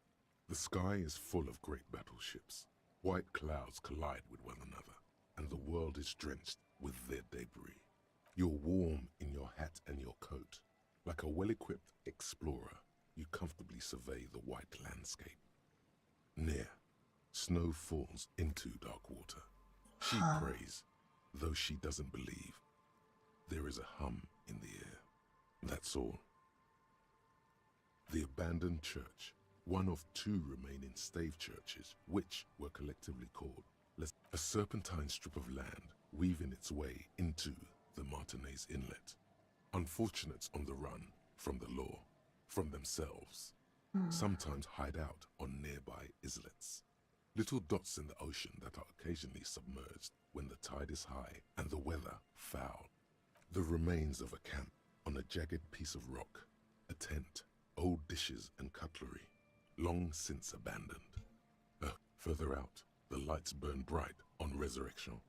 The sky is full of great battleships. White clouds collide with one another, and the world is drenched with their debris. You're warm in your hat and your coat. Like a well-equipped explorer, you comfortably survey the white landscape. Near, snow falls into dark water. She prays, though she doesn't believe. There is a hum in the air. That's all. The abandoned church, one of two remaining stave churches, which were collectively called a serpentine strip of land weaving its way into the Martinez Inlet. Unfortunates on the run from the law, from themselves, sometimes hide out on nearby islets. Little dots in the ocean that are occasionally submerged when the tide is high and the weather foul. The remains of a camp on a jagged piece of rock, a tent, old dishes and cutlery, long since abandoned. Further out, the lights burn bright on Resurrection.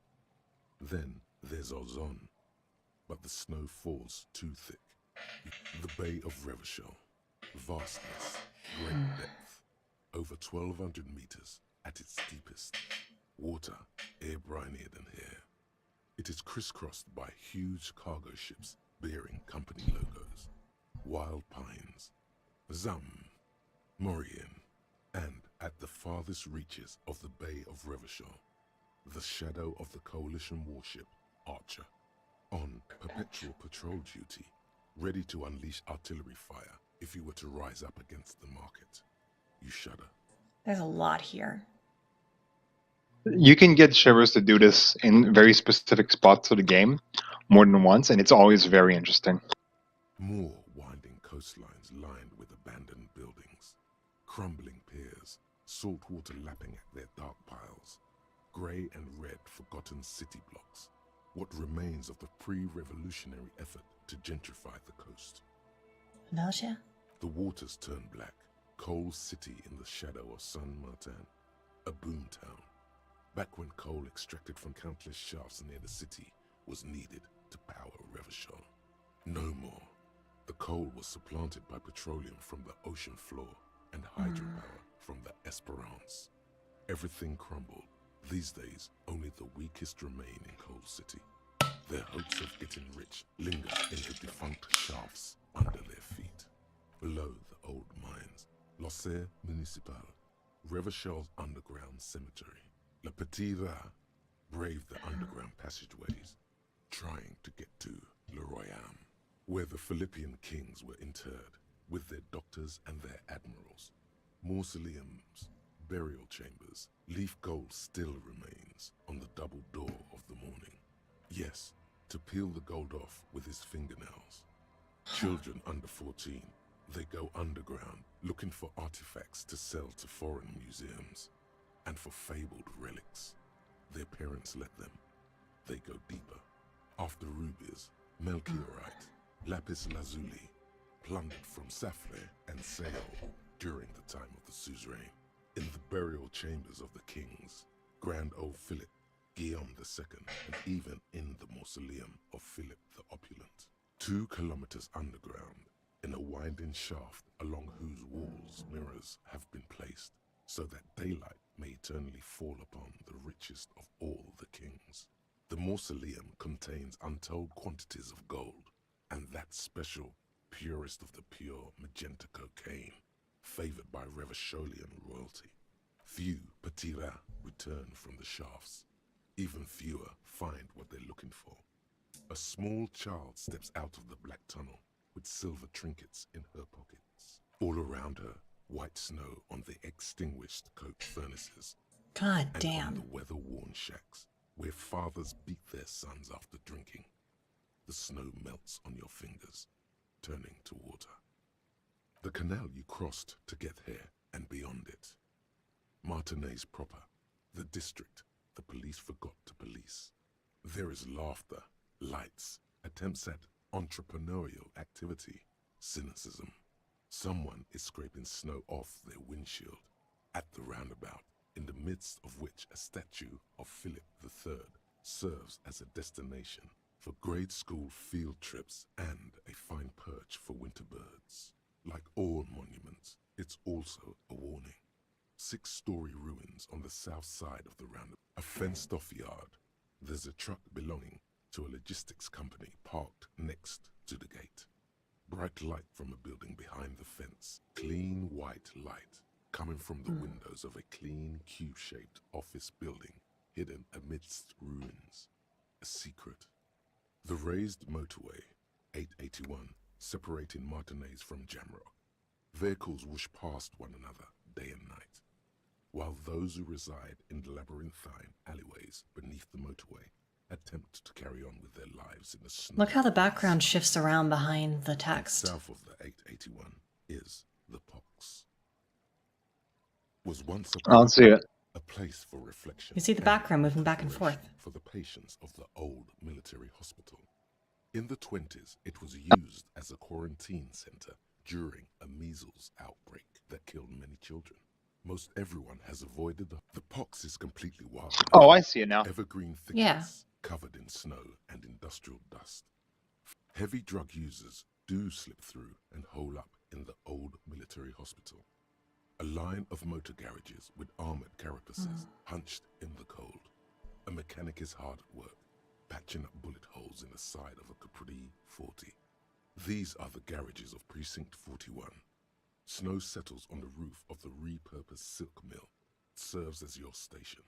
Then there's Ozon, but the snow falls too thick. The Bay of Revachol, vastness, great depth, over 1,200 meters at its deepest. Water, air-brinier than hair. It is crisscrossed by huge cargo ships bearing company logos. Wild pines, Zam, Morian, and at the farthest reaches of the Bay of Revachol, the shadow of the coalition warship Archer, on perpetual patrol duty, ready to unleash artillery fire if you were to rise up against the market. You shudder. There's a lot here. You can get shivers to do this in very specific spots of the game more than once, and it's always very interesting. More winding coastlines lined with abandoned buildings, crumbling piers, salt water lapping at their dark piles, grey and red forgotten city blocks, what remains of the pre-revolutionary effort to gentrify the coast. Nausea? The waters turn black, coal city in the shadow of San Martin, a boom town. Back when coal extracted from countless shafts near the city was needed to power Revachol. No more. The coal was supplanted by petroleum from the ocean floor and hydropower from the Esperance. Everything crumbled. These days, only the weakest remain in Coal City. Their hopes of getting rich linger in the defunct shafts under their feet. Below the old mines, L'Océan Municipal, Revachol's underground cemetery. Le Petit Rat braved the underground passageways, trying to get to Le Royaume, where the Philippian kings were interred, with their doctors and their admirals. Mausoleums, burial chambers, leaf gold still remains on the double door of the morning. Yes, to peel the gold off with his fingernails. Children under 14, they go underground looking for artifacts to sell to foreign museums. And for fabled relics. Their parents let them. They go deeper. After rubies, melchiorite, lapis lazuli, plundered from Safle and Seol during the time of the suzerain. In the burial chambers of the kings, Grand Old Philip, Guillaume II, and even in the mausoleum of Philip the Opulent. 2 kilometers underground, in a winding shaft along whose walls mirrors have been placed, so that daylight may eternally fall upon the richest of all the kings. The mausoleum contains untold quantities of gold, and that special, purest of the pure magenta cocaine, favored by Revacholian royalty. Few Petit Rat return from the shafts. Even fewer find what they're looking for. A small child steps out of the black tunnel with silver trinkets in her pockets. All around her, white snow on the extinguished coke furnaces. God and damn. on the weather-worn shacks where fathers beat their sons after drinking. The snow melts on your fingers, turning to water. The canal you crossed to get here and beyond it. Martinez proper, the district the police forgot to police. There is laughter, lights, attempts at entrepreneurial activity, cynicism. Someone is scraping snow off their windshield at the roundabout, in the midst of which a statue of Philip III serves as a destination for grade school field trips and a fine perch for winter birds. Like all monuments, it's also a warning. 6-story ruins on the south side of the roundabout. A fenced-off yard. There's a truck belonging to a logistics company parked next to the gate. Bright light from a building behind the fence. Clean white light coming from the windows of a clean cube-shaped office building hidden amidst ruins. A secret. The raised motorway, 881, separating Martinez from Jamrock. Vehicles whoosh past one another day and night, while those who reside in the labyrinthine alleyways beneath the motorway attempt to carry on with their lives in the snow. Look how the background shifts around behind the text. South of the 881 is the Pox. Was once I don't see it. a place for reflection. You see the background moving back and forth. For the patients of the old military hospital. In the 20s, it was used as a quarantine center during a measles outbreak that killed many children. Most everyone has avoided the Pox is completely wild. Oh, I see it now. Evergreen thickets Yeah. covered in snow and industrial dust. Heavy drug users do slip through and hole up in the old military hospital. A line of motor garages with armored carapaces hunched in the cold. A mechanic is hard at work, patching up bullet holes in the side of a Capri 40. These are the garages of Precinct 41. Snow settles on the roof of the repurposed silk mill. It serves as your station.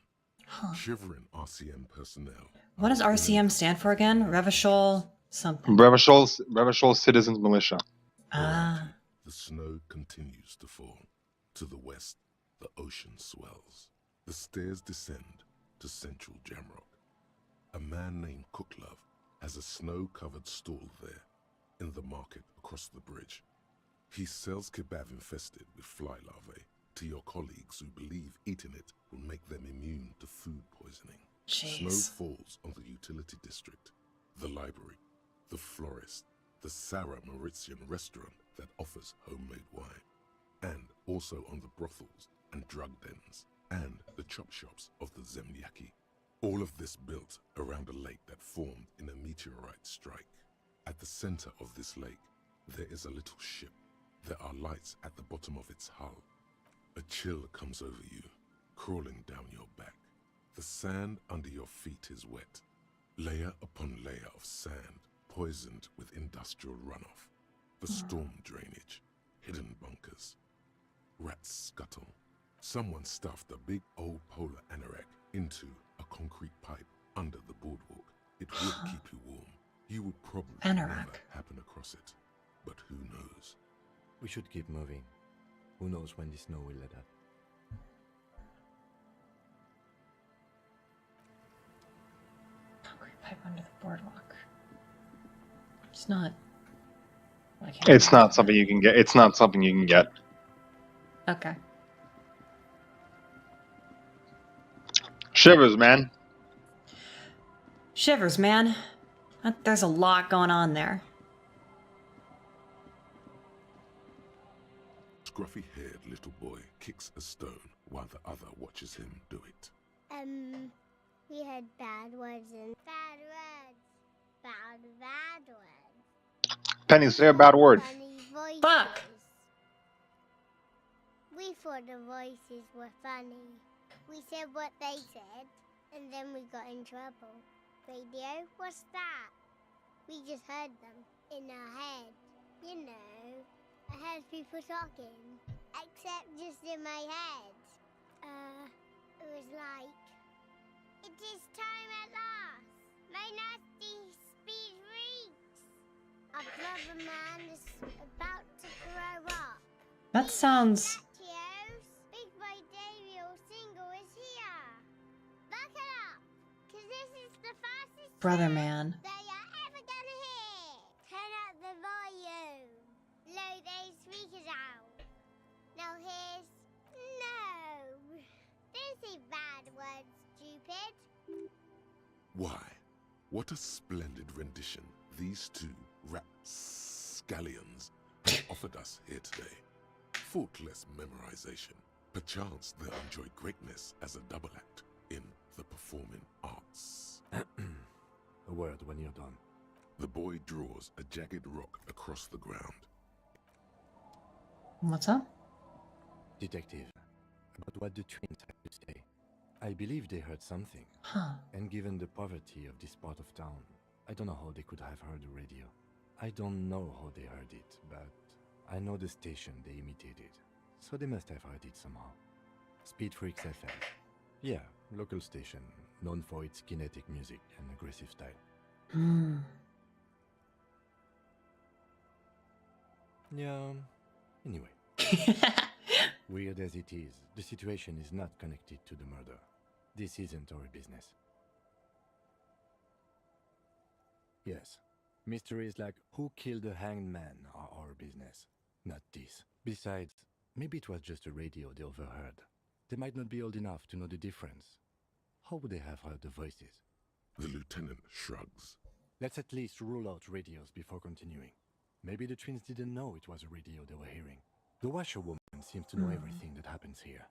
Shivering RCM personnel. What does RCM stand for again? Revachol something. Revachol Citizens Militia. Ah. The snow continues to fall. To the west, the ocean swells. The stairs descend to central Jamrock. A man named Cooklove has a snow-covered stall there, in the market across the bridge. He sells kebab infested with fly larvae to your colleagues who believe eating it will make them immune to food poisoning. Jeez. Snow falls on the utility district, the library, the florist, the Sarah Mauritian restaurant that offers homemade wine, and also on the brothels and drug dens, and the chop shops of the Zemlyaki. All of this built around a lake that formed in a meteorite strike. At the center of this lake, there is a little ship. There are lights at the bottom of its hull. A chill comes over you, crawling down your back. The sand under your feet is wet, layer upon layer of sand, poisoned with industrial runoff. The storm drainage, hidden bunkers. Rats scuttle. Someone stuffed a big old polar anorak into a concrete pipe under the boardwalk. It would keep you warm. You would probably never happen across it. But who knows? We should keep moving. Who knows when the snow will let up? Concrete pipe under the boardwalk. It's not. It's not something you can get. It's not something you can get. Okay. Shivers, man. Shivers, man. There's a lot going on there. Scruffy-haired little boy kicks a stone while the other watches him do it. We had bad words and bad words. Bad words. Penny, say a bad word. Fuck! We thought the voices were funny. We said what they said, and then we got in trouble. Radio? What's that? We just heard them in our head. You know, I heard people talking, except just in my head. It was like, it is time at last. My nasty speed reeks. Our brother man is about to grow up. That sounds. Big Boy Davio single is here. Buckle up, cause this is the fastest Brother man. that you're ever gonna hear. Turn up the volume. Load those speakers out. Now here's no. Don't say bad words, stupid. Why? What a splendid rendition these two rapscallions have offered us here today. Faultless memorization. Perchance they'll enjoy greatness as a double act in the performing arts. A word when you're done. The boy draws a jagged rock across the ground. What's up? Detective, about what the twins had to say. I believe they heard something. Huh. And given the poverty of this part of town, I don't know how they could have heard the radio. I don't know how they heard it, but I know the station they imitated, so they must have heard it somehow. Speed Freaks FM. Yeah, local station, known for its kinetic music and aggressive style. Yeah, anyway. Weird as it is, the situation is not connected to the murder. This isn't our business. Yes, mysteries like who killed the hanged man are our business, not this. Besides, maybe it was just a radio they overheard. They might not be old enough to know the difference. How would they have heard the voices? The lieutenant shrugs. Let's at least rule out radios before continuing. Maybe the twins didn't know it was a radio they were hearing. The washerwoman seems to know everything that happens here.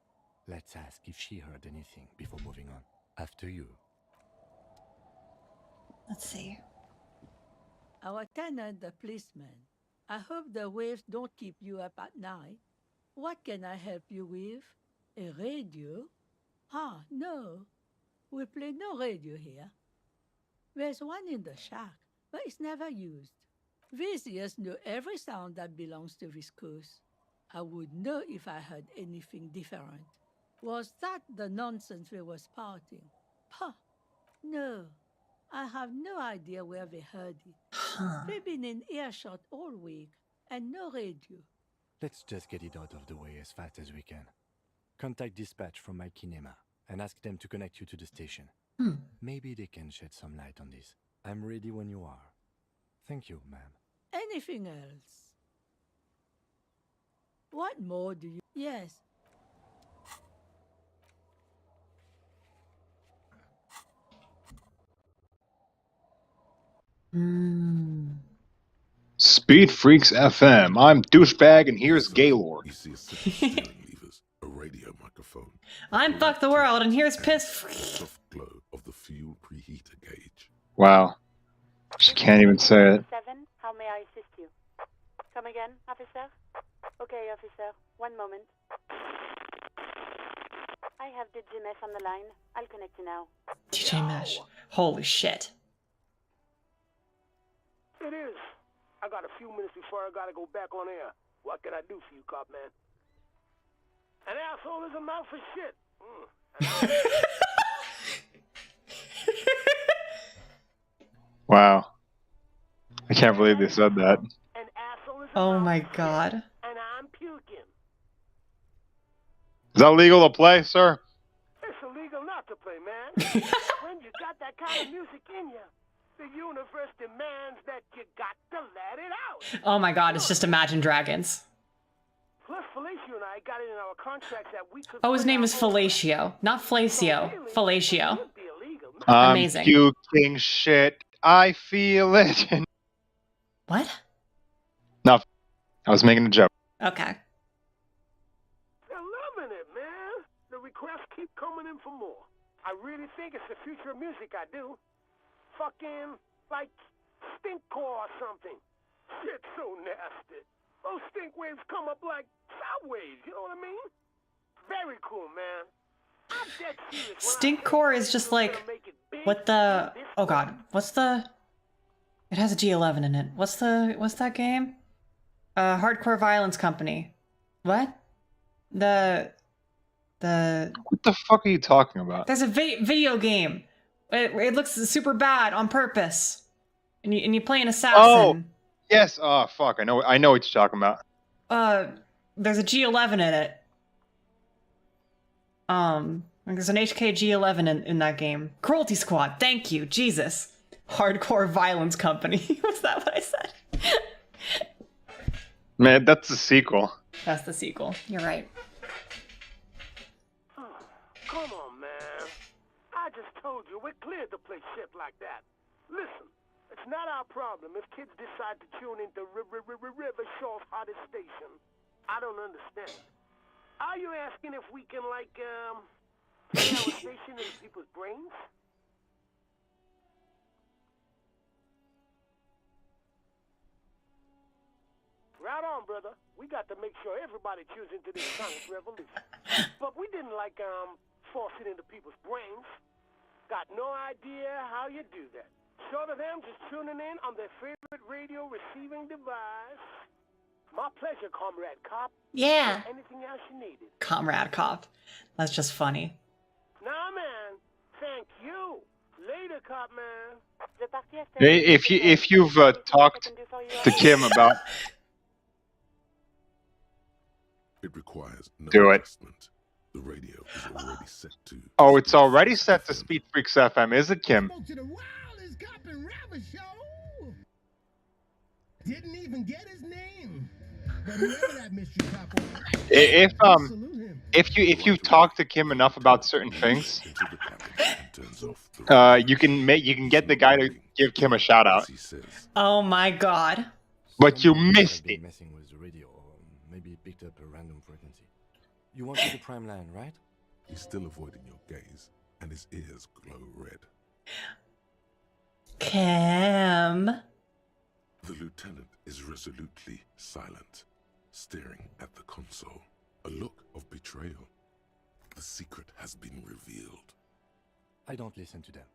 Let's ask if she heard anything before moving on. After you. Let's see. Our tenant, the policeman. I hope the waves don't keep you up at night. What can I help you with? A radio? Ah, no. We play no radio here. There's one in the shack, but it's never used. Visitors know every sound that belongs to this coast. I would know if I heard anything different. Was that the nonsense we were spouting? Pah! No, I have no idea where they heard it. They've been in earshot all week, and no radio. Let's just get it out of the way as fast as we can. Contact dispatch from my kinema and ask them to connect you to the station. Maybe they can shed some light on this. I'm ready when you are. Thank you, ma'am. Anything else? What more do you... Yes. Speed Freaks FM. I'm Douchebag, and here's Gaylord. You see a set of steering levers, a radio microphone. I'm Fuck the World, and here's Piss. Soft glow of the fuel preheater gauge. Wow. She can't even say it. 7, how may I assist you? Come again, officer? Okay, officer, one moment. I have DJ Mesh on the line. I'll connect you now. DJ Mesh. Holy shit. It is. I got a few minutes before I gotta go back on air. What can I do for you, cop man? An asshole is a mouth for shit. Wow. I can't believe they said that. An asshole is a Oh mouth my for shit, god. and I'm puking. Is that legal to play, sir? It's illegal not to play, man. When you got that kind of music in you, the universe demands that you got to let it out. Oh my god, it's just Imagine Dragons. Plus, Felicio and I got it in our contracts that we could... Oh, his name is Fellatio. Not Flacio. Fellatio. I'm Amazing. puking shit. I feel it. What? No, I was making a joke. Okay. They're loving it, man. The requests keep coming in for more. I really think it's the future of music, I do. Fucking, like, stinkcore or something. Shit's so nasty. Those stink waves come up like sound waves, you know what I mean? Very cool, man. I'm dead serious. Stinkcore is just like what the oh god, what's the it has a G11 in it. What's that game? Hardcore Violence Company. What? The What the fuck are you talking about? there's a video game. It looks super bad on purpose. And you play an assassin. Oh, yes. Oh, fuck. I know what you're talking about. There's a G11 in it. There's an HK G11 in that game. Cruelty Squad. Thank you. Jesus. Hardcore Violence Company. Was that what I said? Man, that's the sequel. That's the sequel. You're right. Come on, man. I just told you, we're cleared to play shit like that. Listen, it's not our problem if kids decide to tune into Revacholian's hottest station. I don't understand. Are you asking if we can, like, play our station in people's brains? Right on, brother. We got to make sure everybody tunes into this sonic revolution. But we didn't, like, force it into people's brains. Got no idea how you do that. Short of them just tuning in on their favorite radio receiving device. My pleasure, Comrade Cop. Yeah. Anything else you needed? Comrade Cop. That's just funny. Nah, man. Thank you. Later, Cop man. If you've talked to Kim about It requires no Do it. adjustment. The radio is already set to... Oh, it's already set to Speed Freaks FM, is it, Kim? Didn't even get his name. But whoever that mystery cop was, If you talk to Kim enough about certain things, you can get the guy to give Kim a shout out. Oh my god. But you missed it. Messing with the radio, or maybe it picked up a random frequency. You wanted the prime line, right? He's still avoiding your gaze, and his ears glow red. Kim. The lieutenant is resolutely silent, staring at the console, a look of betrayal. The secret has been revealed. I don't listen to them.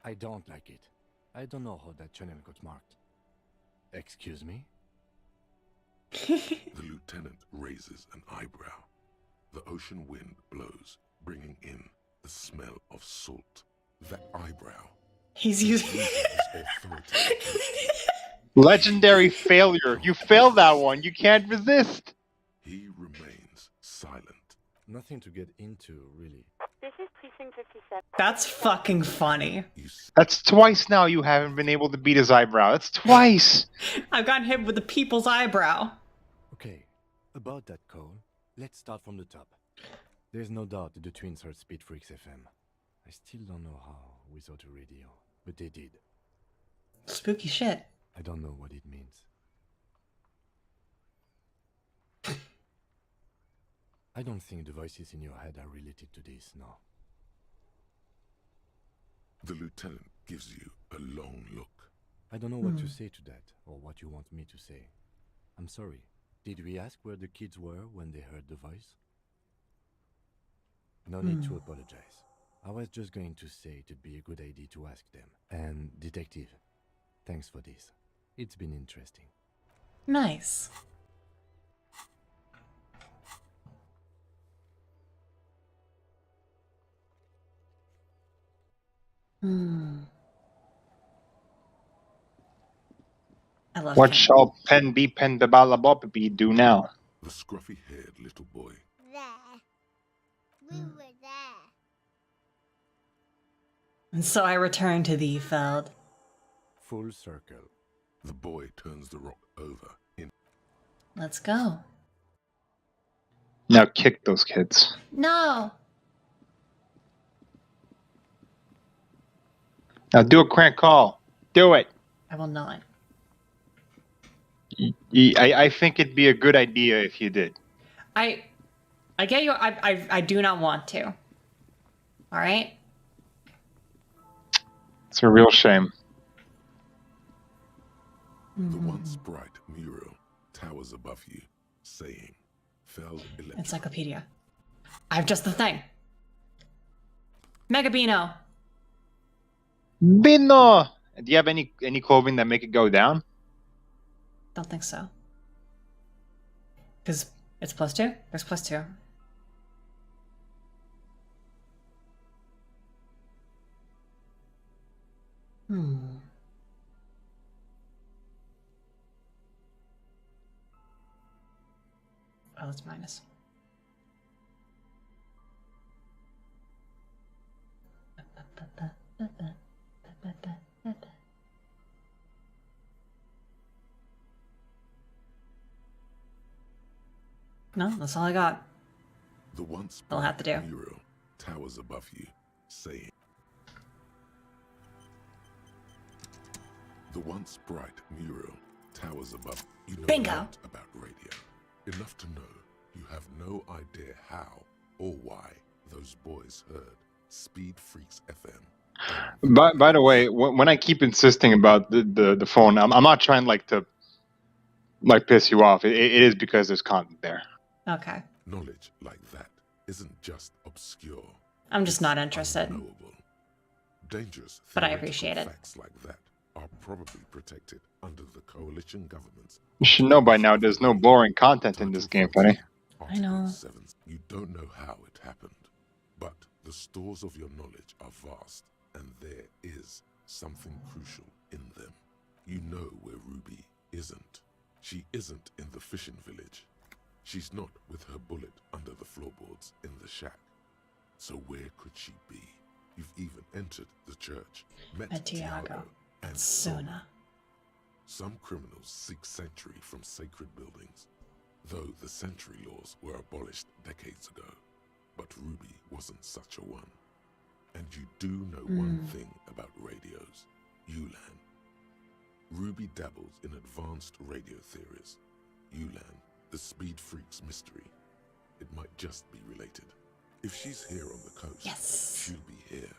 I don't like it. I don't know how that channel got marked. Excuse me? The lieutenant raises an eyebrow. The ocean wind blows, bringing in the smell of salt. That eyebrow. He's using his authority. Legendary failure. You failed that one. You can't resist. He remains silent. Nothing to get into, really. This is Precinct 57. That's fucking funny. That's twice now you haven't been able to beat his eyebrow. That's twice. I've gotten hit with the people's eyebrow. Okay, about that call, let's start from the top. There's no doubt the twins heard Speed Freaks FM. I still don't know how without a radio, but they did. Spooky shit. I don't know what it means. I don't think the voices in your head are related to this, no. The lieutenant gives you a long look. I don't know what to say to that, or what you want me to say. I'm sorry. Did we ask where the kids were when they heard the voice? No need to apologize. I was just going to say it'd be a good idea to ask them. And, Detective, thanks for this. It's been interesting. Nice. I love What him. shall pen be Pendabalabopi do now? The scruffy-haired little boy. There. We were there. And so I return to thee, Feld. Full circle. The boy turns the rock over. Let's go. Now kick those kids. No. Now do a crank call. Do it. I will not. I think it'd be a good idea if you did. I get you. I do not want to. All right. It's a real shame. The once bright mural towers above you, saying, "Fell electric." Encyclopedia. I have just the thing. Megabino. Bino! Do you have any clothing that make it go down? Don't think so. Because it's +2? There's +2. Oh, it's minus. No, that's all I got. The once I'll have to do. mural towers above you, saying, "The once bright mural towers above you." Know Bingo. not about radio. Enough to know you have no idea how or why those boys heard Speed Freaks FM. By the way, when I keep insisting about the phone, I'm not trying to piss you off. It is because there's content there. Okay. Knowledge like that isn't just obscure. I'm just not interested. Unknowable. Dangerous But I theoretical appreciate it. facts like that are probably protected under the coalition government's You should know by now there's no boring content in this game, buddy. I know. 7. You don't know how it happened, but the stores of your knowledge are vast, and there is something crucial in them. You know where Ruby isn't. She isn't in the fishing village. She's not with her bullet under the floorboards in the shack. So where could she be? You've even entered the church, met Tiago, and Suna. Some criminals seek sanctuary from sacred buildings, though the sanctuary laws were abolished decades ago. But Ruby wasn't such a one. And you do know one thing about radios, Ulan. Ruby dabbles in advanced radio theories. Ulan, the Speed Freaks mystery. It might just be related. If she's here on the coast, she'll be here.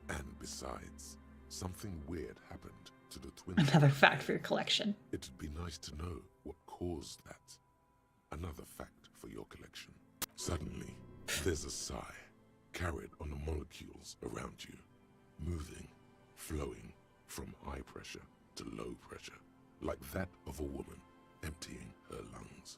And besides, something weird happened to the twins. Another fact for your collection. It'd be nice to know what caused that. Another fact for your collection. Suddenly, there's a sigh, carried on the molecules around you, moving, flowing from high pressure to low pressure, like that of a woman emptying her lungs.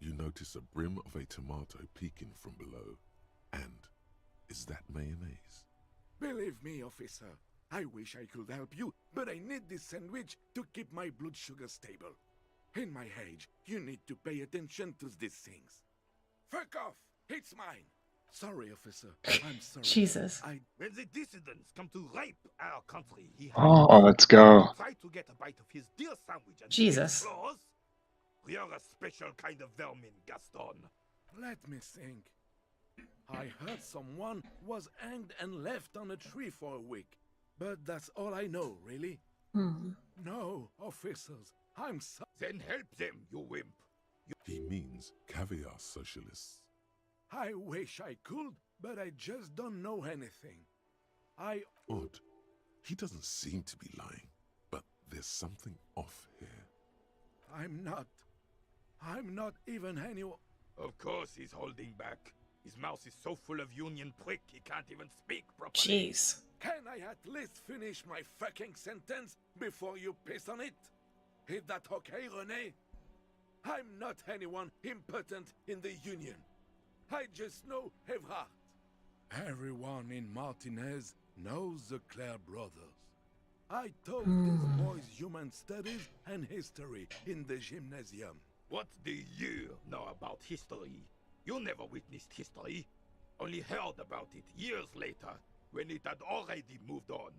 You notice a brim of a tomato peeking from below. And is that mayonnaise? Believe me, officer, I wish I could help you, but I need this sandwich to keep my blood sugar stable. In my age, you need to pay attention to these things. Fuck off! It's mine! Sorry, officer. I'm sorry. Jesus. When the dissidents come to rape our country, he Oh, let's go. try to get a bite of his dear sandwich and Jesus. his claws. We are a special kind of vermin, Gaston. Let me think. I heard someone was hanged and left on a tree for a week. But that's all I know, really. No, officers. I'm sorry. Then help them, you wimp. He means caviar socialists. I wish I could, but I just don't know anything. Odd. He doesn't seem to be lying, but there's something off here. I'm not even anyone. Of course he's holding back. His mouth is so full of union prick he can't even speak properly. Jeez. Can I at least finish my fucking sentence before you piss on it? Is that okay, René? I'm not anyone important in the union. I just know Evrard. Everyone in Martinez knows the Clare brothers. I taught these boys human studies and history in the gymnasium. What do you know about history? You never witnessed history. Only heard about it years later, when it had already moved on.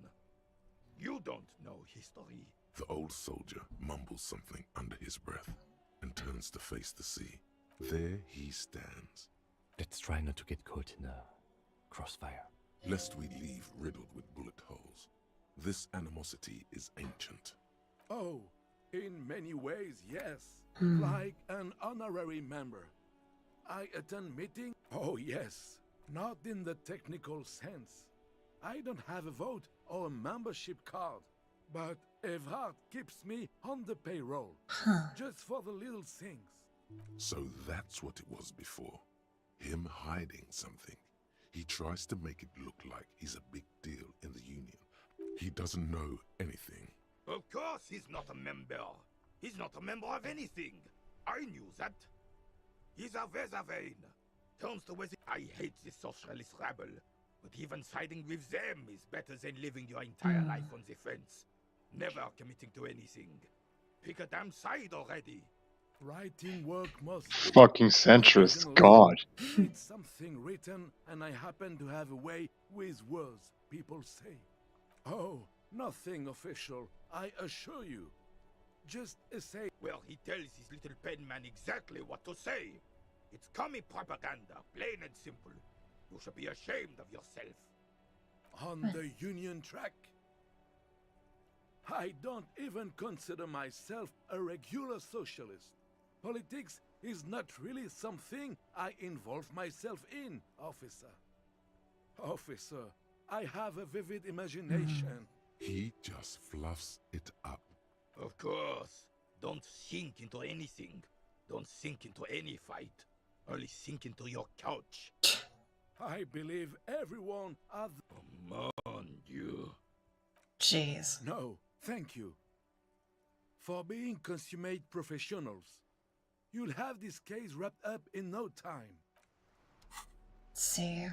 You don't know history. The old soldier mumbles something under his breath and turns to face the sea. There he stands. Let's try not to get caught in a crossfire. Lest we leave riddled with bullet holes. This animosity is ancient. Oh, in many ways, yes. Like an honorary member. I attend meeting? Oh, yes. Not in the technical sense. I don't have a vote or a membership card. But Evrard keeps me on the payroll. Just for the little things. So that's what it was before. Him hiding something. He tries to make it look like he's a big deal in the union. He doesn't know anything. Of course he's not a member. He's not a member of anything. I knew that. He's a Vezavane. Turns to Wezi. I hate this socialist rabble. But even siding with them is better than living your entire life on the fence. Never committing to anything. Pick a damn side already. Writing work must Fucking centrist. God. It's something written, and I happen to have a way with words, people say. Oh, nothing official, I assure you. Just a say. Well, he tells his little penman exactly what to say. It's commie propaganda, plain and simple. You should be ashamed of yourself. On the union track? I don't even consider myself a regular socialist. Politics is not really something I involve myself in, officer. Officer, I have a vivid imagination. He just fluffs it up. Of course. Don't sink into anything. Don't sink into any fight. Only sink into your couch. I believe everyone has... Mon Dieu. Jeez. No, thank you. For being consummate professionals. You'll have this case wrapped up in no time. Let's see.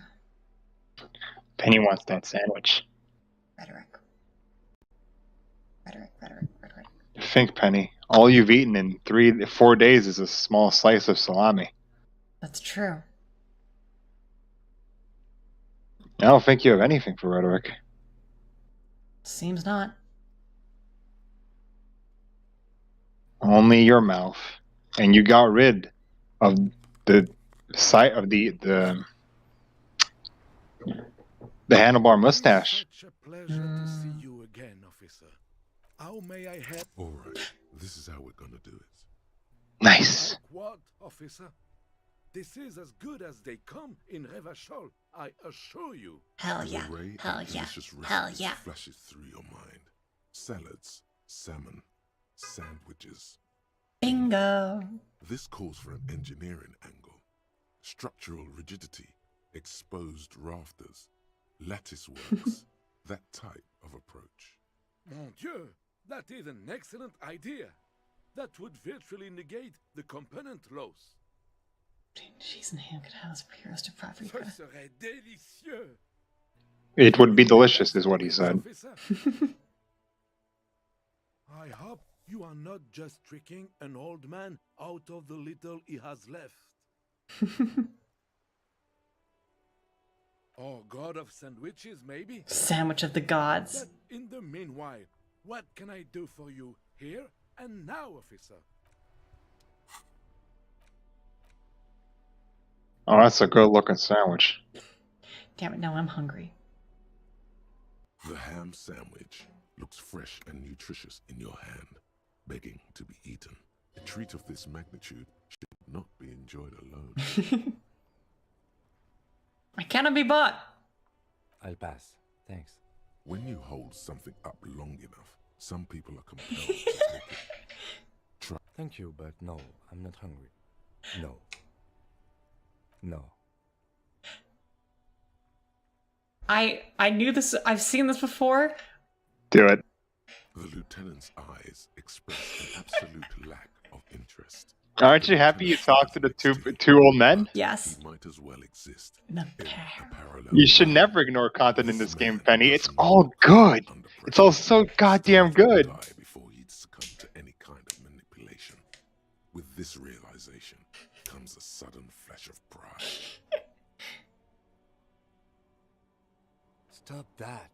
Penny wants that sandwich. Rhetoric. Think, Penny. All you've eaten in 4 days is a small slice of salami. That's true. I don't think you have anything for rhetoric. Seems not. Only your mouth. And you got rid of the sight of the handlebar mustache. Such a pleasure to see you again, officer. How may I help? All right, this is how we're gonna do it. Nice. Like what, officer? This is as good as they come in Revachol, I assure you. Hell yeah. Array Hell of yeah. delicious Hell recipes yeah. flashes through your mind. Salads, salmon, sandwiches. Bingo. This calls for an engineering angle. Structural rigidity, exposed rafters, lattice works, that type of approach. Mon Dieu, that is an excellent idea. That would virtually negate the component loss. Cheese and ham could have some pre-roasted paprika. Ce serait délicieux. It would be delicious, is what he said. I hope you are not just tricking an old man out of the little he has left. Or god of sandwiches, maybe? Sandwich of the gods. But in the meanwhile, what can I do for you here and now, officer? Oh, that's a good looking sandwich. Damn it, now I'm hungry. The ham sandwich looks fresh and nutritious in your hand, begging to be eaten. A treat of this magnitude should not be enjoyed alone. I cannot be bought. I'll pass. Thanks. When you hold something up long enough, some people are compelled to take it. Try. Thank you, but no, I'm not hungry. No. No. I knew this. I've seen this before. Do it. The lieutenant's eyes express an absolute lack of interest. Aren't you happy you talked to the two old men? Yes. He might as well exist in a parallel. You should never ignore content in this game, Penny. It's all good. It's all so goddamn good. Before he'd succumb to any kind of manipulation. With this realization comes a sudden flash of pride. Stop that.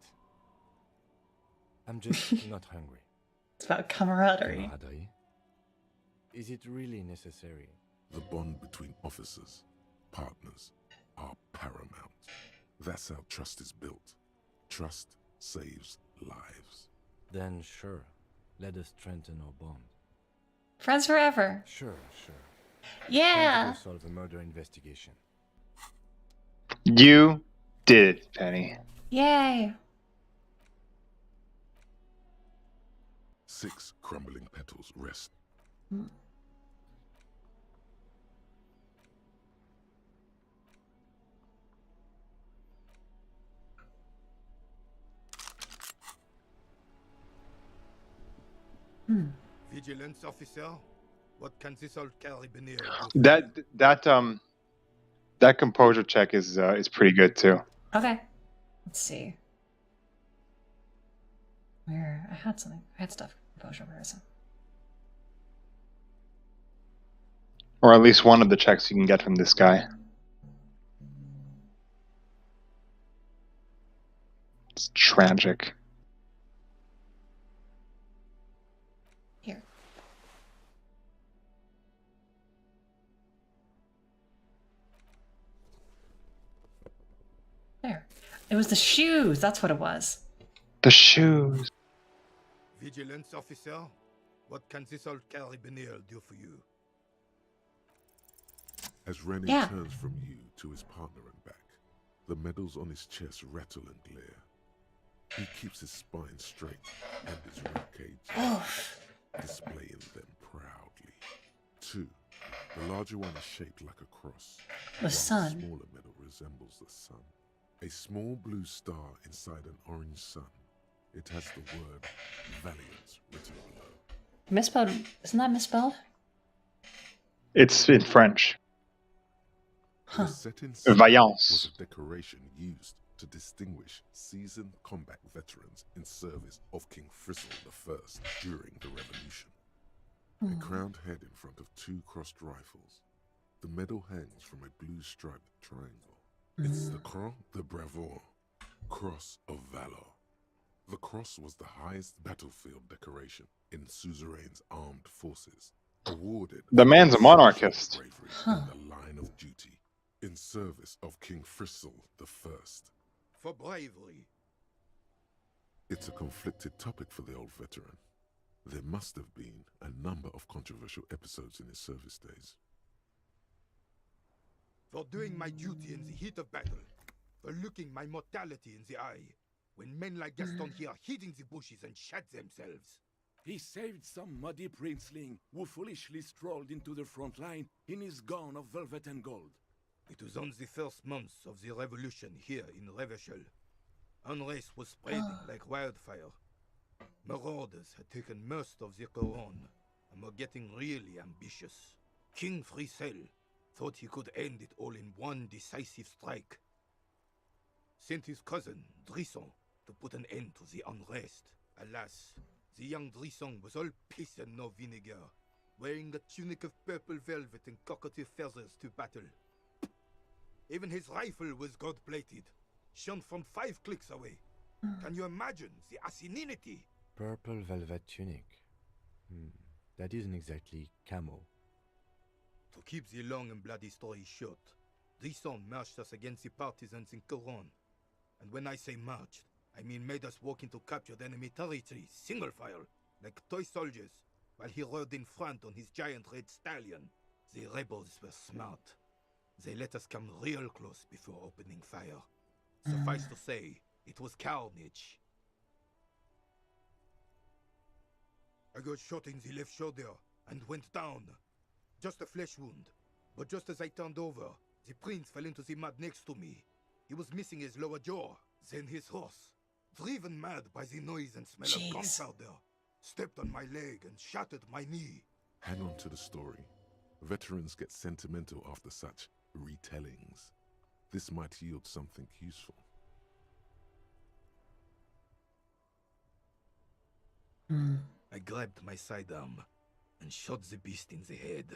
I'm just not hungry. It's about camaraderie. Camaraderie? Is it really necessary? The bond between officers, partners, are paramount. That's how trust is built. Trust saves lives. Then sure, let us strengthen our bond. Friends forever. Sure. Yeah. Time to solve a murder investigation. You did it, Penny. Yay. 6 crumbling petals rest. Vigilance officer, what can this old carabiner do? That composure check is pretty good too. Okay. Let's see. Where I had something. I had stuff. Composure. Where is it? Or at least one of the checks you can get from this guy. It's tragic. Here. There. It was the shoes. That's what it was. The shoes. Vigilance officer, what can this old carabiner do for you? As Rennie turns from you to his partner and back, the medals on his chest rattle and glare. He keeps his spine straight and his ribcage, displaying them proudly. 2. The larger one is shaped like a cross. The sun. The smaller medal resembles the sun. A small blue star inside an orange sun. It has the word Valiant written below. Misspelled. Isn't that misspelled? It's in French. The setting Vaillance was a decoration used to distinguish seasoned combat veterans in service of King Frizzle I during the Revolution. A crowned head in front of 2 crossed rifles. The medal hangs from a blue striped triangle. It's the Croix de Bravoure, Cross of Valor. The cross was the highest battlefield decoration in Suzerain's armed forces, awarded The man's a monarchist. bravery in the line of duty, in service of King Frizzle I. For bravery. It's a conflicted topic for the old veteran. There must have been a number of controversial episodes in his service days. For doing my duty in the heat of battle. For looking my mortality in the eye. When men like Gaston here hid in the bushes and shat themselves. He saved some muddy princeling who foolishly strolled into the front line in his gown of velvet and gold. It was on the first months of the revolution here in Revachol. Unrest was spreading like wildfire. Marauders had taken most of the couronne and were getting really ambitious. King Frizzle, thought he could end it all in one decisive strike. Sent his cousin, Drisson, to put an end to the unrest. Alas, the young Drisson was all piss and no vinegar, wearing a tunic of purple velvet and cockatiel feathers to battle. Even his rifle was gold-plated, shone from 5 clicks away. Can you imagine the asininity? Purple velvet tunic. That isn't exactly camo. To keep the long and bloody story short, Drisson marched us against the partisans in Coron. And when I say marched, I mean made us walk into captured enemy territory, single file, like toy soldiers, while he rode in front on his giant red stallion. The rebels were smart. They let us come real close before opening fire. Suffice to say, it was carnage. I got shot in the left shoulder and went down. Just a flesh wound. But just as I turned over, the prince fell into the mud next to me. He was missing his lower jaw, then his horse, driven mad by the noise and smell of gunpowder, stepped on my leg and shattered my knee. Hang on to the story. Veterans get sentimental after such retellings. This might yield something useful. I grabbed my sidearm and shot the beast in the head.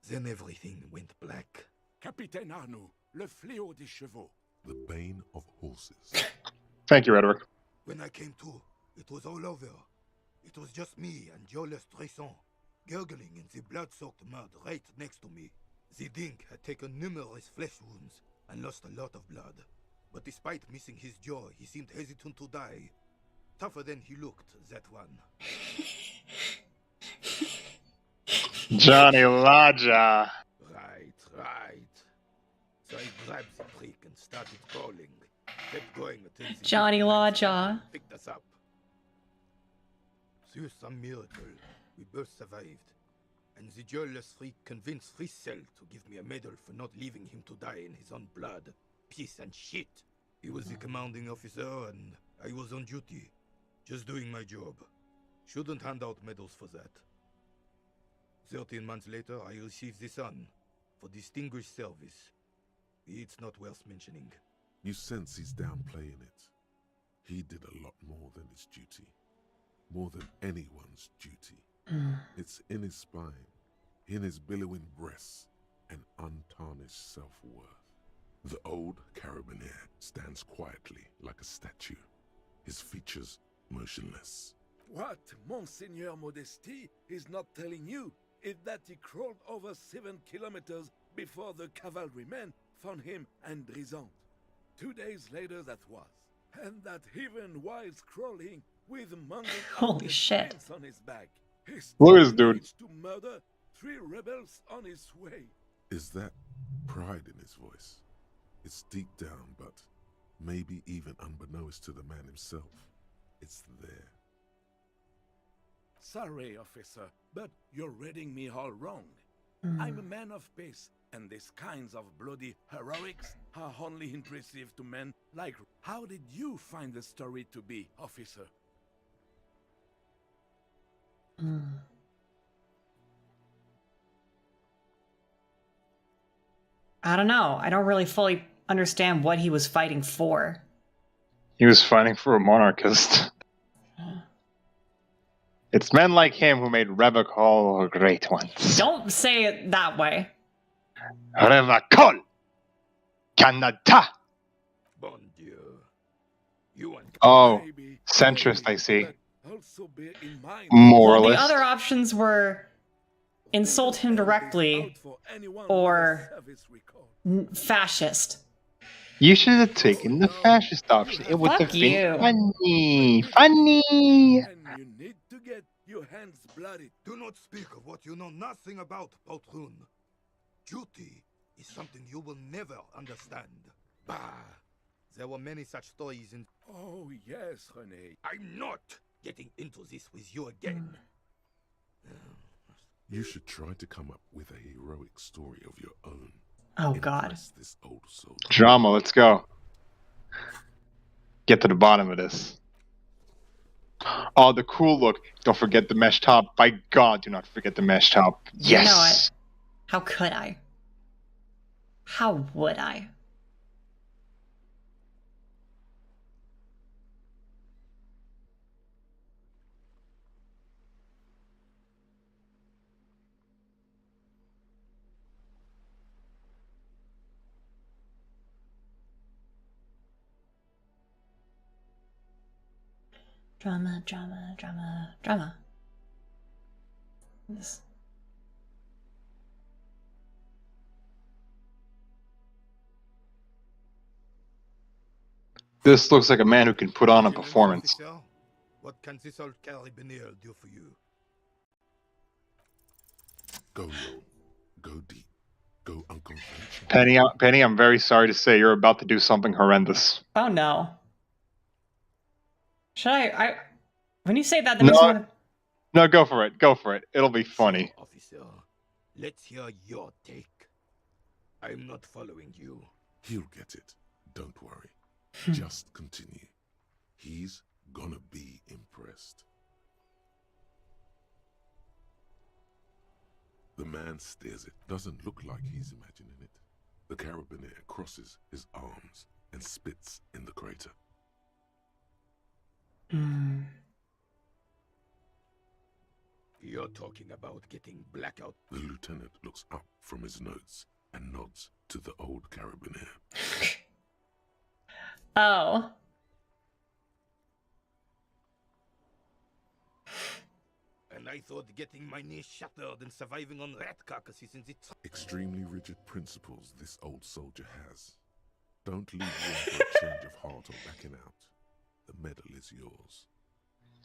Then everything went black. Capitaine Arnoux, le fléau des chevaux. The bane of horses. Thank you, Redrick. When I came to, it was all over. It was just me and Jolas Tresson, gurgling in the blood-soaked mud right next to me. The dink had taken numerous flesh wounds and lost a lot of blood. But despite missing his jaw, he seemed hesitant to die. Tougher than he looked, that one. Johnny Laja. Right. So I grabbed the prick and started calling. Kept going until the Johnny Lawjaw picked us up. Through some miracle, we both survived. And the jealous freak convinced Frissel to give me a medal for not leaving him to die in his own blood. Piece and shit. He was the commanding officer and I was on duty. Just doing my job. Shouldn't hand out medals for that. 13 months later, I received the Sun for distinguished service. It's not worth mentioning. You sense he's downplaying it. He did a lot more than his duty. More than anyone's duty. It's in his spine, in his billowing breasts, and untarnished self-worth. The old carabinier stands quietly like a statue, his features motionless. What Monseigneur Modesty is not telling you is that he crawled over 7 kilometers before the cavalrymen found him and Drisson. 2 days later that was. And that even while crawling with mongrel Holy shit. on his back, he Louis, still dude. managed to murder 3 rebels on his way. Is that pride in his voice? It's deep down, but maybe even unbeknownst to the man himself. It's there. Sorry, officer, but you're reading me all wrong. I'm a man of peace, and these kinds of bloody heroics are only impressive to men like... How did you find the story to be, officer? I don't know. I don't really fully understand what he was fighting for. He was fighting for a monarchist. It's men like him who made Revachol great ones. Don't say it that way. Revachol! Canada! Bon Dieu. You and Oh, centrist, I see. Also bear in mind... Moralist. Well, the other options were insult him directly or fascist. You should have taken the fascist option. It would Fuck have been you. funny. Funny! And you need to get your hands bloody. Do not speak of what you know nothing about, Poltroon. Duty is something you will never understand. Bah! There were many such stories in... Oh, yes, René. I'm not getting into this with you again. You should try to come up with a heroic story of your own. Oh, God. Impress this old soldier. Drama, let's go. Get to the bottom of this. Oh, the cool look. Don't forget the mesh top. By God, do not forget the mesh top. Yes! How could I? How would I? Drama, drama, drama, drama. This. This looks like a man who can put on a performance. What can this old carabiner do for you? Go low, go deep, go unconventional. Penny, I'm very sorry to say you're about to do something horrendous. Oh no. Should I when you say that, that makes me want to... No, go for it. Go for it. It'll be funny. So, officer, let's hear your take. I'm not following you. He'll get it. Don't worry. Just continue. He's gonna be impressed. The man stares it. Doesn't look like he's imagining it. The carabiner crosses his arms and spits in the crater. You're talking about getting blackout. The lieutenant looks up from his notes and nods to the old carabiner. Oh. And I thought getting my knee shattered and surviving on rat carcasses in the... Extremely rigid principles this old soldier has. Don't leave room for a change of heart or backing out. The medal is yours.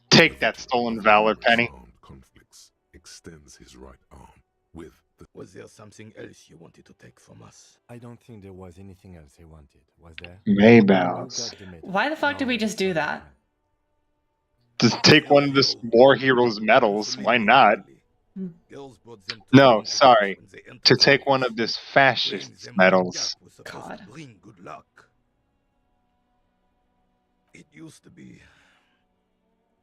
Take that stolen valor, Penny. Armed conflicts extends his right arm with the... Was there something else you wanted to take from us? I don't think there was anything else they wanted, was there? Maybells. Why the fuck did we just do that? Just take one of this war hero's medals. Why not? No, sorry. To take one of this fascist's medals. God. Bring good luck. It used to be.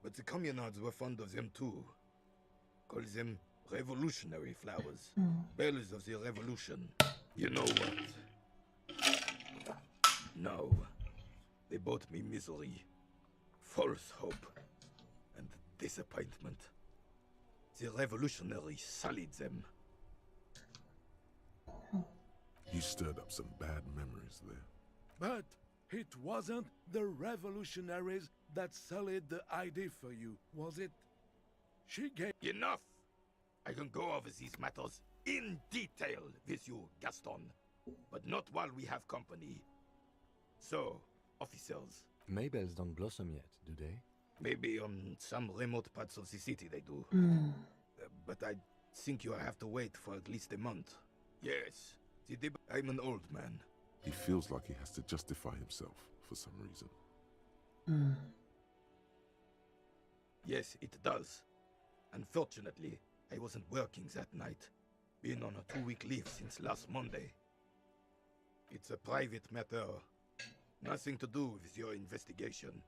But the communards were fond of them too. Call them revolutionary flowers. Bells of the revolution. You know what? No. They brought me misery, false hope, and disappointment. The revolutionaries sullied them. You stirred up some bad memories there. But it wasn't the revolutionaries that sullied the idea for you, was it? She gave... Enough! I can go over these matters in detail with you, Gaston. But not while we have company. So, officers. Maybells don't blossom yet, do they? Maybe on some remote parts of the city they do. But I think you have to wait for at least a month. Yes, I'm an old man. He feels like he has to justify himself for some reason. Yes, it does. Unfortunately, I wasn't working that night. Been on a 2-week leave since last Monday. It's a private matter. Nothing to do with your investigation.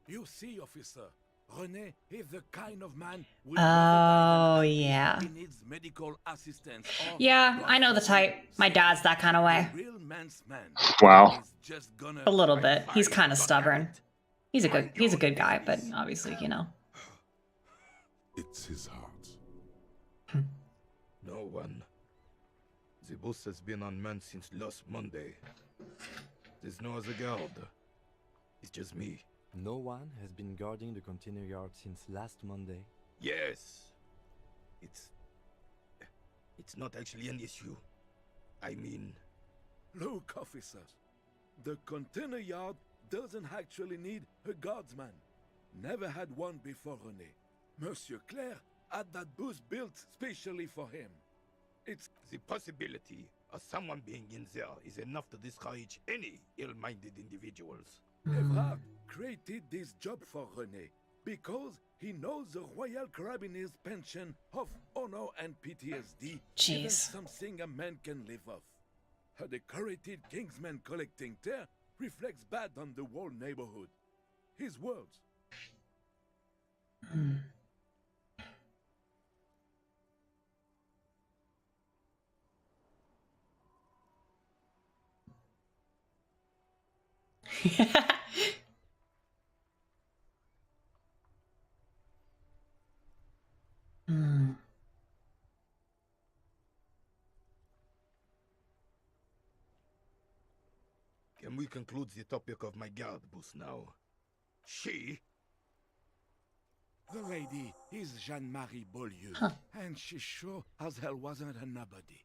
You see, officer, René is the kind of man who yeah. he needs medical assistance. Yeah, I know the type. My dad's that kind of way. Real man's man. Wow. Just gonna... A little bit. He's kind of stubborn. He's a good guy, but obviously, you know. It's his heart. No one. The boss has been unmanned since last Monday. There's no other guard. It's just me. No one has been guarding the container yard since last Monday. Yes. It's not actually an issue. I mean... Look, officers. The container yard doesn't actually need a guardsman. Never had one before René. Monsieur Claire had that booth built specially for him. It's... The possibility of someone being in there is enough to discourage any ill-minded individuals. Evrard created this job for René because he knows the Royal Carabiners' pension of honor and PTSD isn't something a man can live off. A decorated Kingsman collecting tear reflects bad on the whole neighborhood. His words. Hmm. Can we conclude the topic of my guard boost now? She? The lady is Jeanne-Marie Beaulieu, Huh. and she sure as hell wasn't a nobody.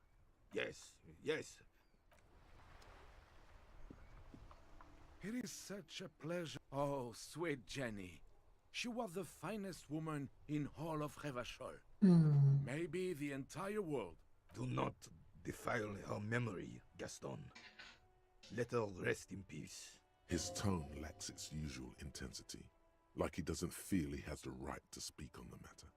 Yes, yes. It is such a pleasure. Oh, sweet Jenny. She was the finest woman in all of Revachol. Hmm. Maybe the entire world. Do not defile her memory, Gaston. Let her rest in peace. His tone lacks its usual intensity, like he doesn't feel he has the right to speak on the matter.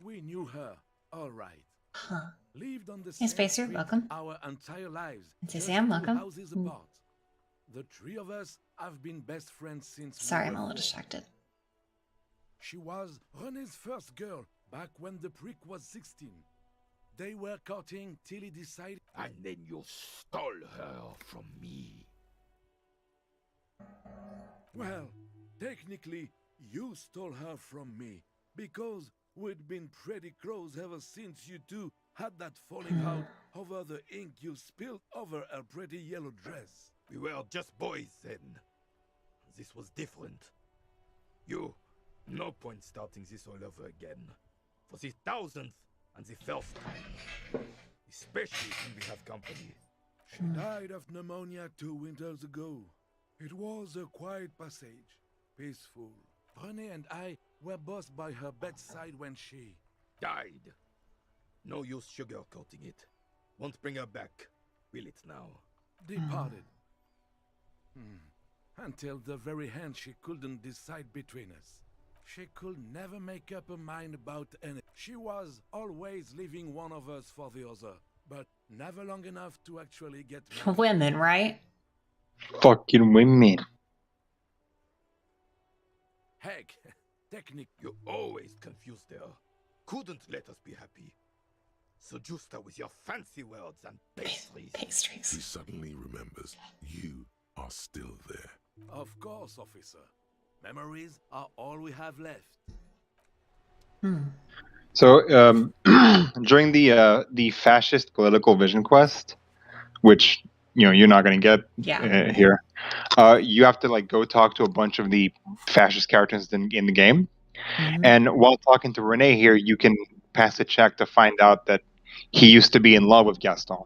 We knew her, all right. Huh. Lived on the Hey, same Spacer, street welcome. our entire lives. And say just Sam, 2 welcome. houses apart. The three of us have been best friends since we Sorry, were I'm a little 4. distracted. She was René's first girl back when the prick was 16. They were courting till he decided. And then you stole her from me. Well, technically, you stole her from me because we'd been pretty close ever since you two had that falling out over the ink you spilled over her pretty yellow dress. We were just boys then. This was different. No point starting this all over again. For the 1000th and the first time. Especially when we have company. She died of pneumonia 2 winters ago. It was a quiet passage, peaceful. René and I were both by her bedside when she died. No use sugarcoating it. Won't bring her back, will it now? departed. Until the very end she couldn't decide between us. She could never make up her mind about anything. She was always leaving one of us for the other, but never long enough to actually get married. Women, right? Fucking women. Heck, technique. You always confused her. Couldn't let us be happy. Seduced her with your fancy words and pastries. He suddenly remembers you are still there. Of course, officer. Memories are all we have left. So during the fascist political vision quest, which you're not going to get here, you have to go talk to a bunch of the fascist characters in the game, and while talking to René here, you can pass a check to find out that he used to be in love with Gaston,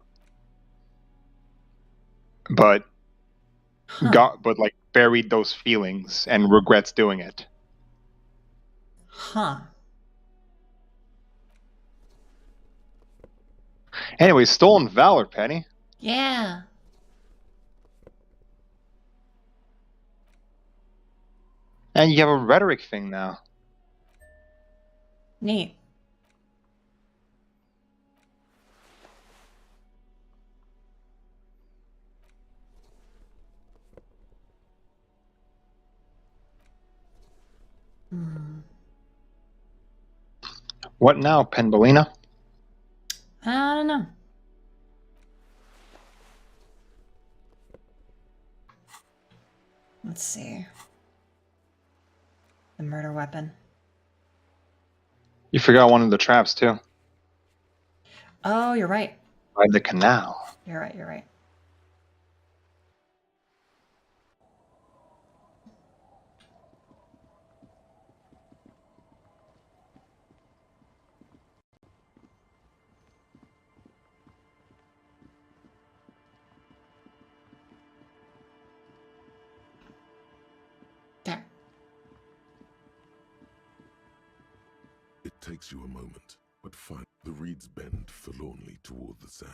but buried those feelings and regrets doing it. Huh. Anyway, stolen valor, Penny. Yeah. And you have a rhetoric thing now. Neat. What now, Penbellina? I don't know. Let's see. The murder weapon. You forgot one of the traps, too. Oh, you're right. By the canal. You're right, you're right. There. It takes you a moment, but find the reeds bend forlornly toward the sand.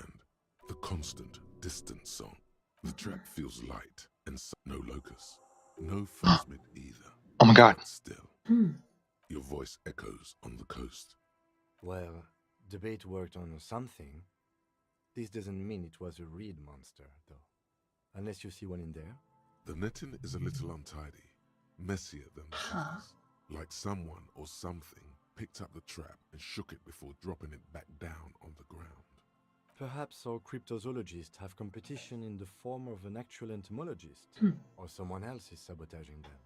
The constant, distant song. The trap feels light, and no locust. No phosmid either. Oh my god. But still, your voice echoes on the coast. Well, the bait worked on something. This doesn't mean it was a reed monster, though. Unless you see one in there. The netting is a little untidy, messier than the others. Like someone or something picked up the trap and shook it before dropping it back down on the ground. Perhaps our cryptozoologists have competition in the form of an actual entomologist, or someone else is sabotaging them.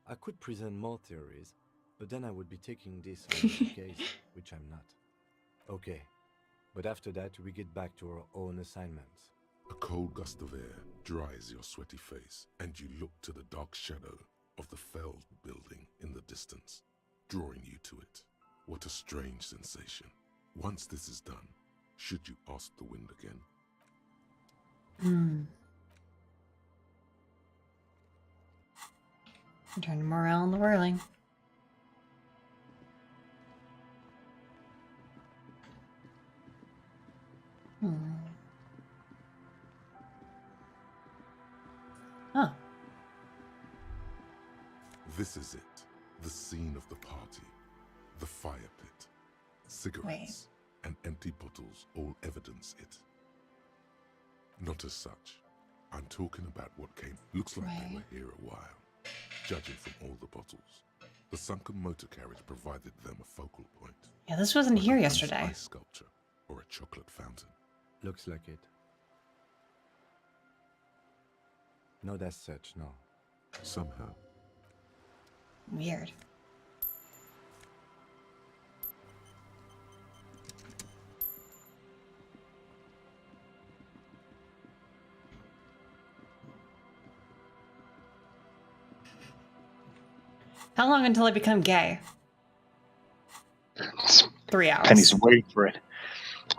I could present more theories, but then I would be taking this as a case, which I'm not. Okay, but after that we get back to our own assignments. A cold gust of air dries your sweaty face, and you look to the dark shadow of the felled building in the distance, drawing you to it. What a strange sensation. Once this is done, should you ask the wind again? Turn him around the whirling. Huh. This is it. The scene of the party. The fire pit. Cigarettes and empty bottles all evidence it. Not as such. I'm talking about what came. Looks like they were here a while. Judging from all the bottles. The sunken motor carriage provided them a focal point. Yeah, this wasn't here An yesterday. ice sculpture or a chocolate fountain. Looks like it. Not as such, no. Somehow. Weird. How long until I become gay? 3 hours. Penny's waiting for it.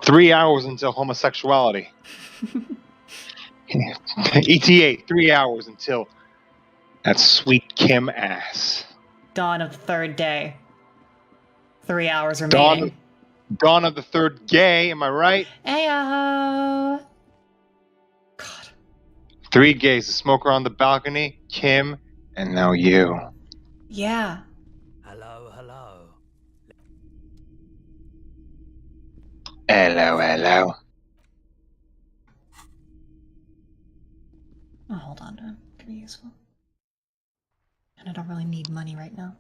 3 hours until homosexuality. ETA, 3 hours until that sweet Kim ass. Dawn of the third day. 3 hours remaining. Dawn of the third gay, am I right? Ayo. 3 gays, the smoker on the balcony, Kim, and now you. Yeah. Hello, hello. Hello, hello. Oh, hold on. It could be useful. And I don't really need money right now.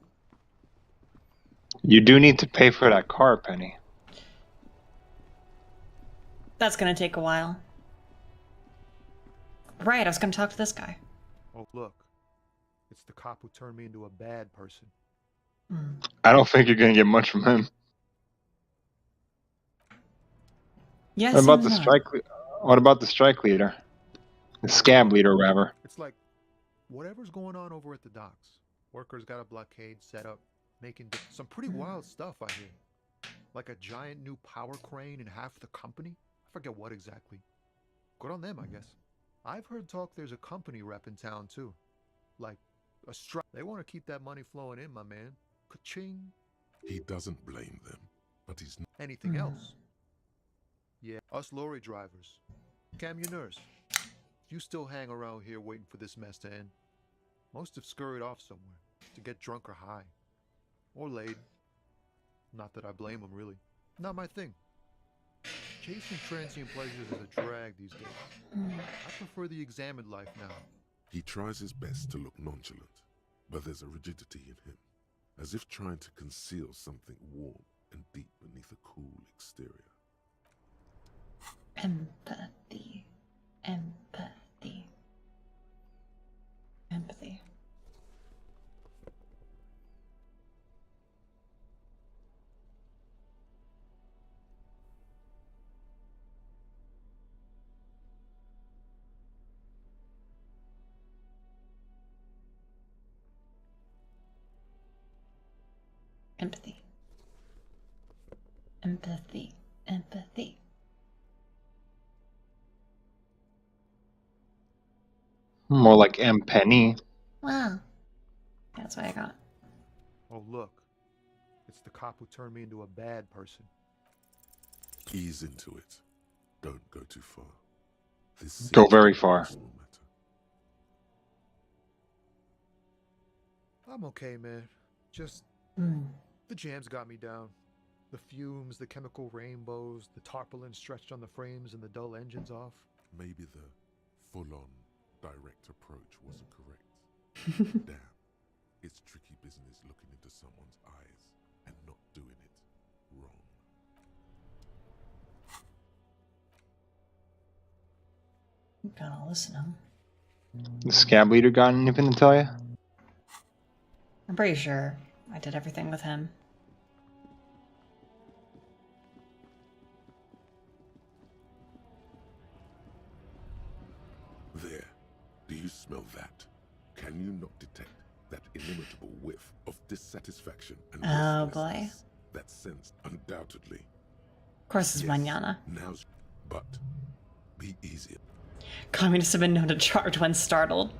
You do need to pay for that car, Penny. That's gonna take a while. Right, I was gonna talk to this guy. Oh, look. It's the cop who turned me into a bad person. I don't think you're gonna get much from him. Yes. What about the strike? What about the strike leader? The scab leader, rather. It's like whatever's going on over at the docks. Workers got a blockade set up, making some pretty wild stuff, I hear. Like a giant new power crane in half the company? I forget what exactly. Good on them, I guess. I've heard talk there's a company rep in town, too. Like a strike. They want to keep that money flowing in, my man. Ka-ching. He doesn't blame them, but he's not. Anything else? Yeah, us lorry drivers. Cam, your nurse. You still hang around here waiting for this mess to end. Most have scurried off somewhere to get drunk or high. Or laid. Not that I blame them, really. Not my thing. Chasing transient pleasures is a drag these days. I prefer the examined life now. He tries his best to look nonchalant, but there's a rigidity in him, as if trying to conceal something warm and deep beneath a cool exterior. Empathy. Empathy. Empathy. Empathy. Empathy. Empathy. More like M. Penny. Wow. That's what I got. Oh, look. It's the cop who turned me into a bad person. Ease into it. Don't go too far. This Go very far. I'm okay, man. Just the jams got me down. The fumes, the chemical rainbows, the tarpaulin stretched on the frames and the dull engines off. Maybe the full-on direct approach wasn't correct. Damn. It's tricky business looking into someone's eyes and not doing it wrong. Got ELYSIUM. The scab leader got anything to tell you? I'm pretty sure I did everything with him. There. Do you smell that? Can you not detect that inimitable whiff of dissatisfaction and Oh boy. restlessness? That sense, undoubtedly. Of course it's mañana. Now's... But be easy. Communists have been known to charge when startled.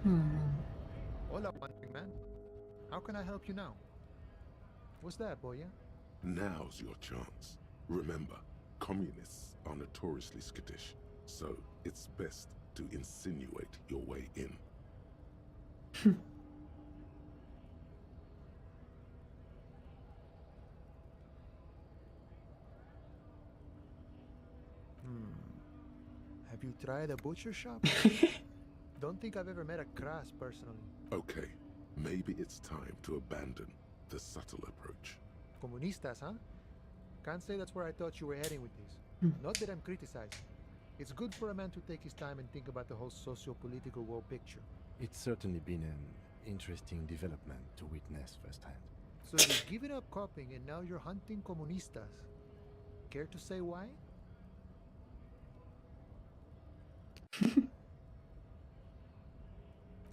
Hola, wandering man. How can I help you now? What's that, boya? Now's your chance. Remember, communists are notoriously skittish, so it's best to insinuate your way in. Have you tried a butcher shop? Don't think I've ever met a Kras personally. Okay, maybe it's time to abandon the subtle approach. Comunistas, huh? Can't say that's where I thought you were heading with this. Not that I'm criticizing. It's good for a man to take his time and think about the whole socio-political world picture. It's certainly been an interesting development to witness firsthand. So you've given up copying and now you're hunting comunistas. Care to say why?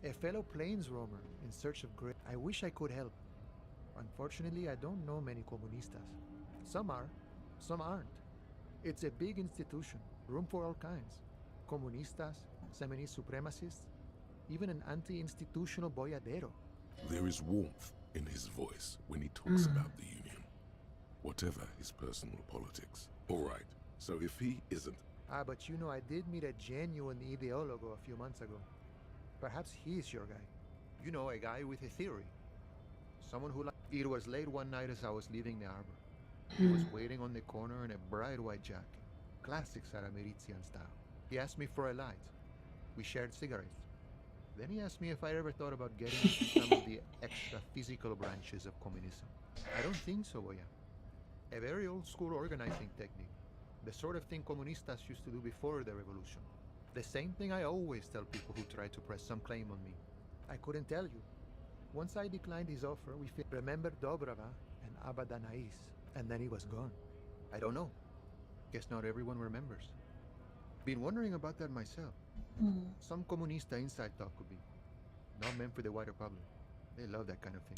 A fellow plains roamer in search of great. I wish I could help. Unfortunately, I don't know many comunistas. Some are, some aren't. It's a big institution, room for all kinds. Comunistas, feminist supremacists, even an anti-institutional boyadero. There is warmth in his voice when he talks about the Union, whatever his personal politics. All right, so if he isn't... Ah, but you know, I did meet a genuine ideologo a few months ago. Perhaps he's your guy. You know, a guy with a theory. Someone who... It was late one night as I was leaving the harbor. He was waiting on the corner in a bright white jacket. Classic Sarameritian style. He asked me for a light. We shared cigarettes. Then he asked me if I ever thought about getting into some of the extra physical branches of communism. I don't think so, Boya. A very old school organizing technique. The sort of thing comunistas used to do before the revolution. The same thing I always tell people who try to press some claim on me. I couldn't tell you. Once I declined his offer, we remembered Dobrava and Abadanais, and then he was gone. I don't know. Guess not everyone remembers. Been wondering about that myself. Some comunista inside talk could be. Not meant for the wider public. They love that kind of thing.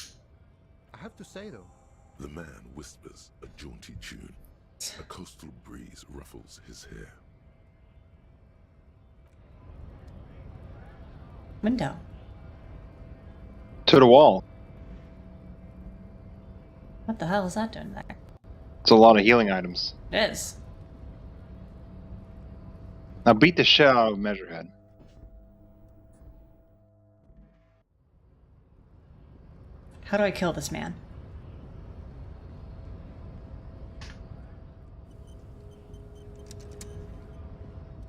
I have to say though. The man whispers a jaunty tune. A coastal breeze ruffles his hair. Window. To the wall. What the hell is that doing there? It's a lot of healing items. It is. Now beat the shit out of Measurehead. How do I kill this man?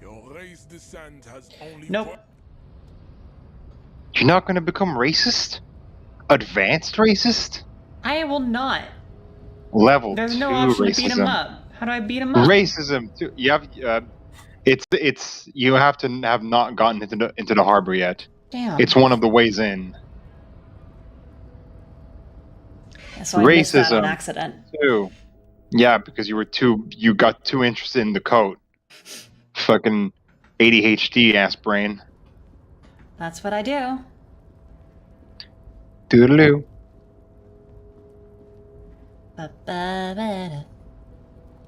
Your race descent has only... Nope. You're not going to become racist? Advanced racist? I will not. Level There's 2 no option racism. to beat him up. How do I beat him up? Racism. Too. You have it's you have to have not gotten into the harbor yet. Damn. It's one of the ways in. Yeah, so I missed that on accident. Too. Yeah, because you got too interested in the coat. Fucking ADHD ass brain. That's what I do. Doodaloo. Ba-ba-ba-da.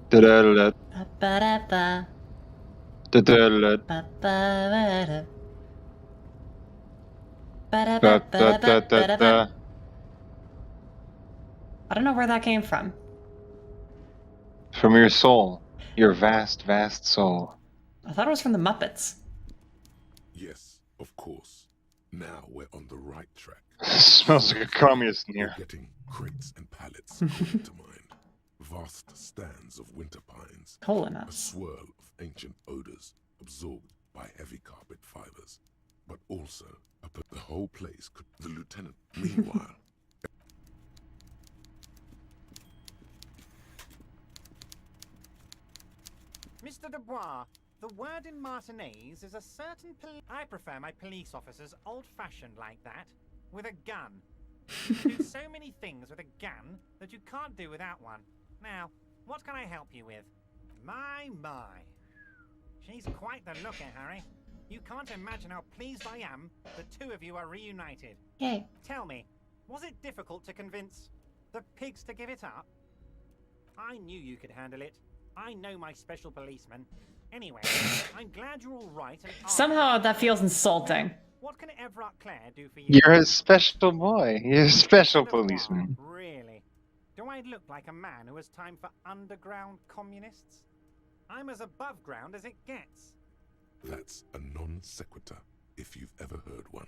Da-da-da-da. Ba-ba-da-ba. Da-da-da-da. Ba-ba-ba-da. Da-da-da-da-da. Ba-da-ba-ba-da-ba. I don't know where that came from. From your soul. Your vast, vast soul. I thought it was from the Muppets. Yes, of course. Now we're on the right track. Smells like a communist in here. We're getting crates and pallets brought to mind. Vast stands of winter pines. A swirl of ancient odors absorbed by heavy carpet fibers. But also, the whole place could... The lieutenant, meanwhile... Mr. Dubois, the word in Martinez is a certain I prefer my police officers old-fashioned like that, with a gun. You can do so many things with a gun that you can't do without one. Now, what can I help you with? My. She's quite the looker, Harry. You can't imagine how pleased I am the two of you are reunited. Yay. Tell me, was it difficult to convince the pigs to give it up? I knew you could handle it. I know my special policeman. Anyway, I'm glad you're all right. And Somehow that feels insulting. what can Everett Clare do for you? You're a special boy. You're a special policeman. Really? Do I look like a man who has time for underground communists? I'm as above ground as it gets. That's a non sequitur, if you've ever heard one.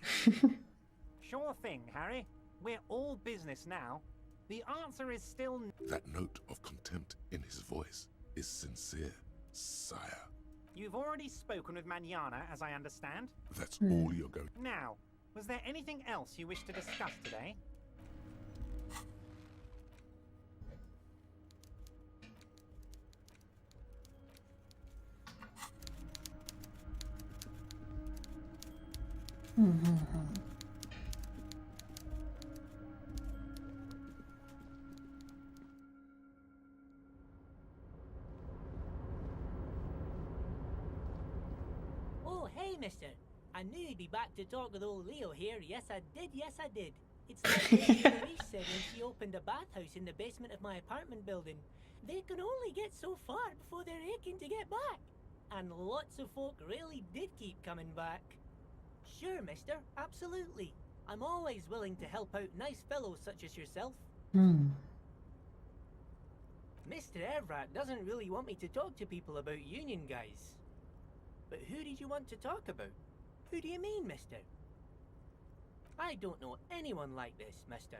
Sure thing, Harry. We're all business now. The answer is still... That note of contempt in his voice is sincere, sire. You've already spoken with Manana, as I understand. That's all you're going... Now, was there anything else you wish to discuss today? Oh, hey, mister. I knew you'd be back to talk with old Leo here. Yes, I did. It's like Louise said when she opened a bathhouse in the basement of my apartment building. They can only get so far before they're aching to get back. And lots of folk really did keep coming back. Sure, mister, absolutely. I'm always willing to help out nice fellows such as yourself. Mr. Everett doesn't really want me to talk to people about union guys. But who did you want to talk about? Who do you mean, mister? I don't know anyone like this, mister.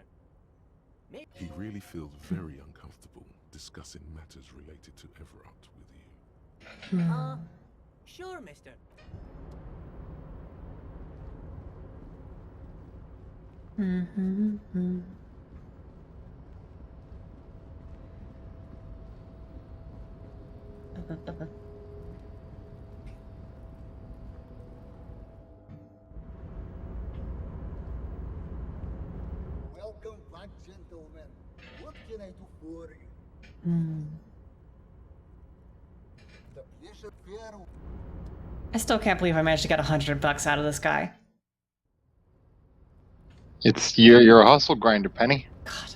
He really feels very uncomfortable discussing matters related to Everett with you. Sure, mister. Welcome back, gentlemen. What can I do for you? The pleasure fair. I still can't believe I managed to get $100 out of this guy. You're a hustle grinder, Penny. God.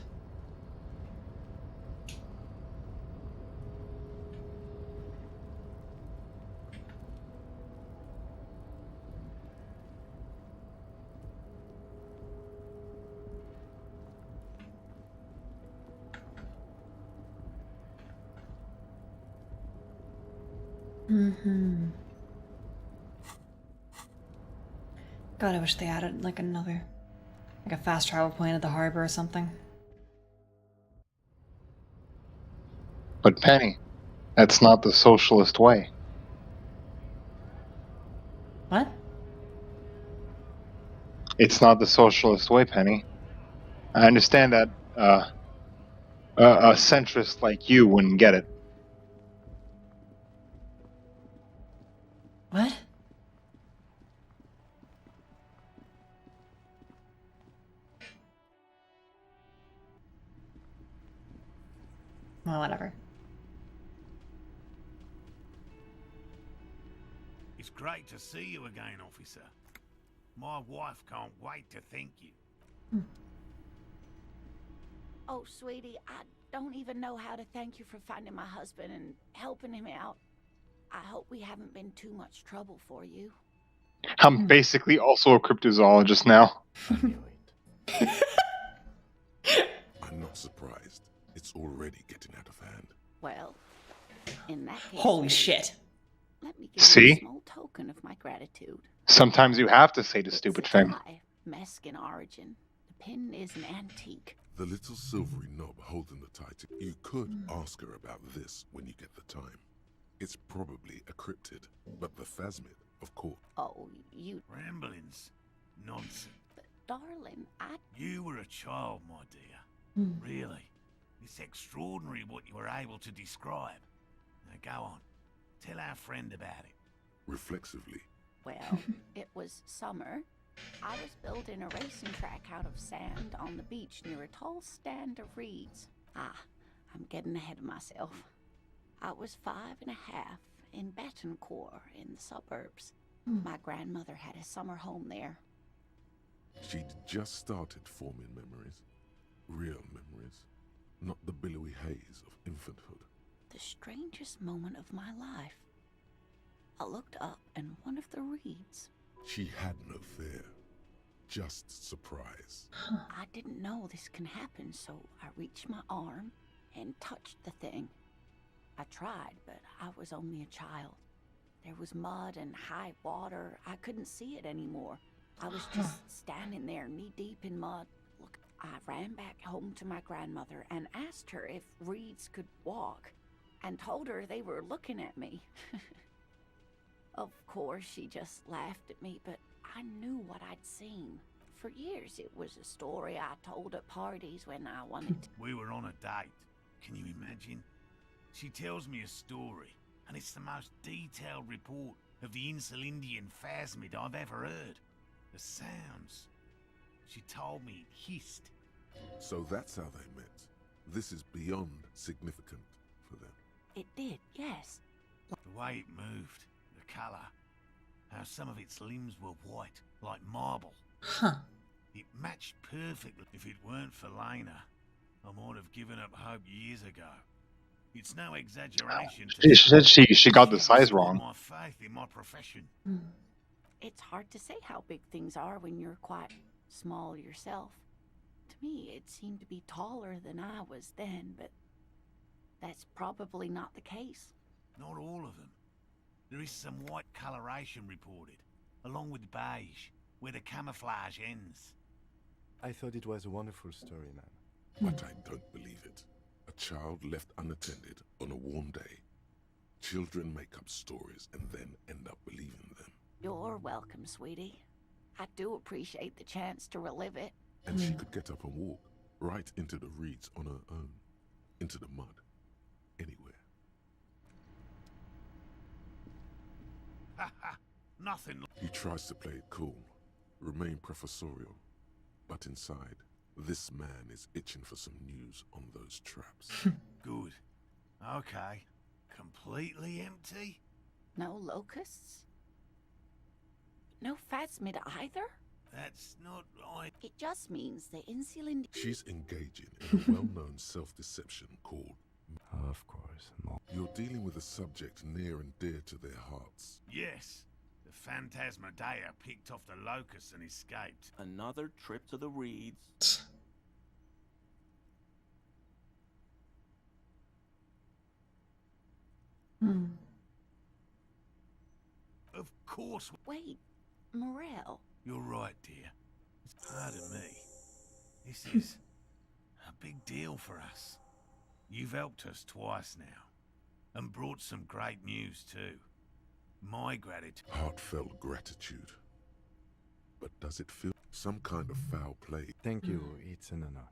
God, I wish they added like a fast travel point at the harbor or something. But Penny, that's not the socialist way. What? It's not the socialist way, Penny. I understand that a centrist like you wouldn't get it. What? Well, whatever. It's great to see you again, officer. My wife can't wait to thank you. Oh, sweetie, I don't even know how to thank you for finding my husband and helping him out. I hope we haven't been too much trouble for you. I'm basically also a cryptozoologist now. I'm not surprised. It's already getting out of hand. Well, in that case... Holy shit. Let me give you See? a small token of my gratitude. Sometimes you have to say the stupid thing. Mexican origin. The pin is an antique. The little silvery knob holding the title. You could ask her about this when you get the time. It's probably a cryptid, but the phasmid, of course. Oh, you... Ramblings. Nonsense. But, darling, You were a child, my dear. Really. It's extraordinary what you were able to describe. Now go on. Tell our friend about it. Reflexively. Well, it was summer. I was building a racing track out of sand on the beach near a tall stand of reeds. I'm getting ahead of myself. I was 5.5 in Betancourt in the suburbs. My grandmother had a summer home there. She'd just started forming memories. Real memories. Not the billowy haze of infanthood. The strangest moment of my life. I looked up and one of the reeds. She had no fear. Just surprise. I didn't know this can happen, so I reached my arm and touched the thing. I tried, but I was only a child. There was mud and high water. I couldn't see it anymore. I was just standing there knee-deep in mud. Look, I ran back home to my grandmother and asked her if reeds could walk, and told her they were looking at me. Of course, she just laughed at me, but I knew what I'd seen. For years, it was a story I told at parties when I wanted to. We were on a date. Can you imagine? She tells me a story, and it's the most detailed report of the Insulindian phasmid I've ever heard. The sounds. She told me it hissed. So that's how they met. This is beyond significant for them. It did, yes. The way it moved, the colour, how some of its limbs were white, like marble. Huh. It matched perfectly. If it weren't for Lena, I might have given up hope years ago. It's no exaggeration She said she got the size wrong. My faith in my profession. It's hard to say how big things are when you're quite small yourself. To me, it seemed to be taller than I was then, but that's probably not the case. Not all of them. There is some white coloration reported, along with beige, where the camouflage ends. I thought it was a wonderful story, man. But I don't believe it. A child left unattended on a warm day. Children make up stories and then end up believing them. You're welcome, sweetie. I do appreciate the chance to relive it. And she could get up and walk right into the reeds on her own. Into the mud. Anywhere. Ha ha! Nothing. He tries to play it cool, remain professorial. But inside, this man is itching for some news on those traps. Good. Okay. Completely empty? No locusts? No phasmid either? That's not like... It just means the insulin... She's engaging in a well-known self-deception called... Of course, no. You're dealing with a subject near and dear to their hearts. Yes. The Phantasmadeia picked off the locust and escaped. Another trip to the reeds. Of course. Wait, Morel. You're right, dear. Pardon me. This is a big deal for us. You've helped us twice now, and brought some great news too. My gratitude. Heartfelt gratitude. But does it feel some kind of foul play? Thank you, it's an honor.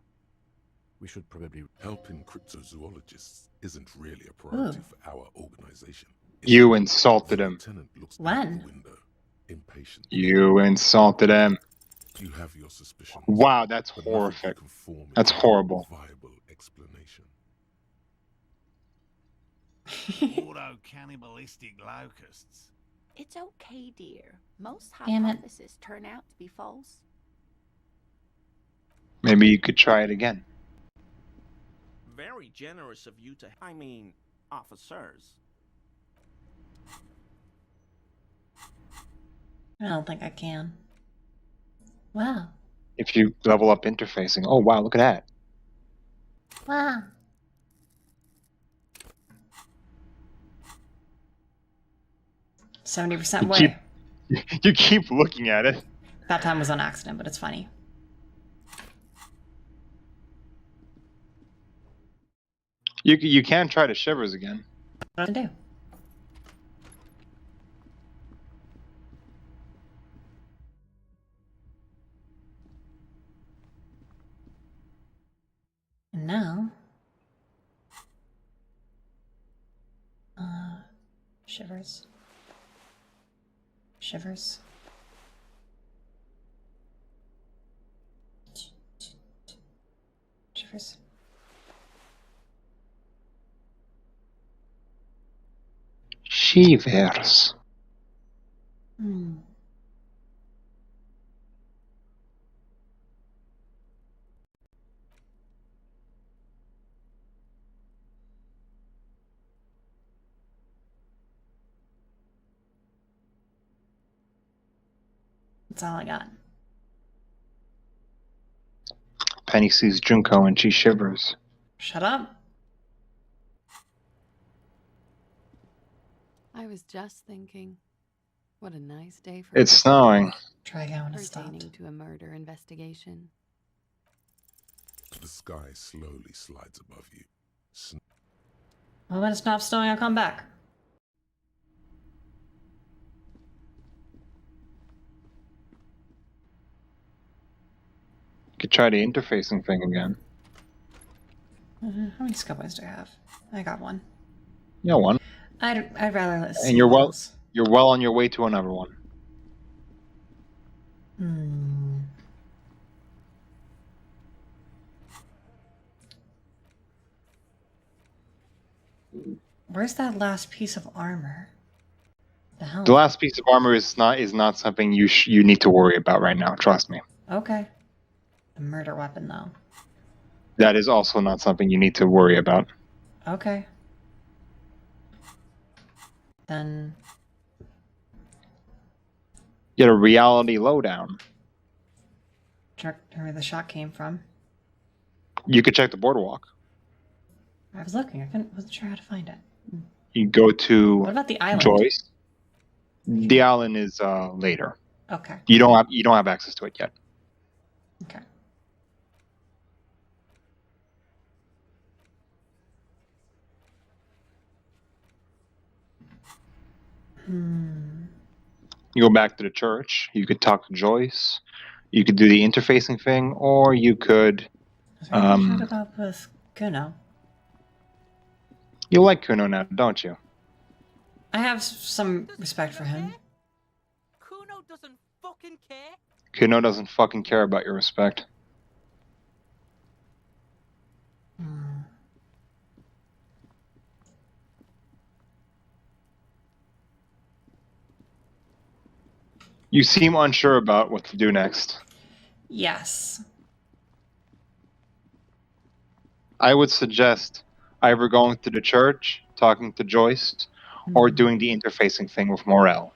We should probably... Helping cryptozoologists isn't really a priority for our organization. You insulted him. When? Impatient. You insulted him. You have your suspicions. Wow, that's horrific. That's horrible. Viable explanation. Auto-cannibalistic locusts. It's okay, dear. Most Damn it. hypotheses turn out to be false. Maybe you could try it again. Very generous of you to... I mean, officers. I don't think I can. Wow. If you level up interfacing. Oh, wow, look at that. Wow. %70% way. You keep looking at it. That time was on accident, but it's funny. You can try to shivers again. What do I do? And now, Shivers. Shivers. Shivers. Shivers. Hmm. That's all I got. Penny sees Junko and she shivers. Shut up. I was just thinking, what a nice day for It's snowing. Try again when it pertaining stopped. to a murder investigation. The sky slowly slides above you. Well, when it stops snowing, I'll come back. You could try the interfacing thing again. How many skill points do I have? I got one. Yeah, one. I'd rather let's see. And you're well on your way to another one. Hmm. Where's that last piece of armor? The hell? The last piece of armor is not something you need to worry about right now. Trust me. Okay. The murder weapon, though. That is also not something you need to worry about. Okay. Then Get a reality lowdown. check where the shot came from. You could check the boardwalk. I was looking. Wasn't sure how to find it. You go to What about the island? Joyce. The island is later. Okay. You don't have access to it yet. Okay. You go back to the church. You could talk to Joyce. You could do the interfacing thing, or you could. What about with Kuno? You like Kuno now, don't you? I have some respect for him. Kuno doesn't fucking care. Kuno doesn't fucking care about your respect. You seem unsure about what to do next. Yes. I would suggest either going to the church, talking to Joyce, or doing the interfacing thing with Morel.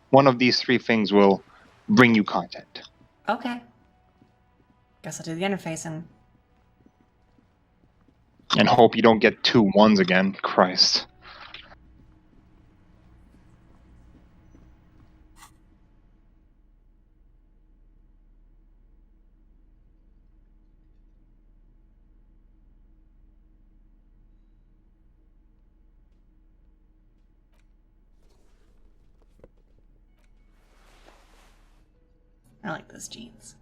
One of these three things will bring you content. Okay. Guess I'll do the interfacing. And hope you don't get 2 1s again. Christ. I like those jeans.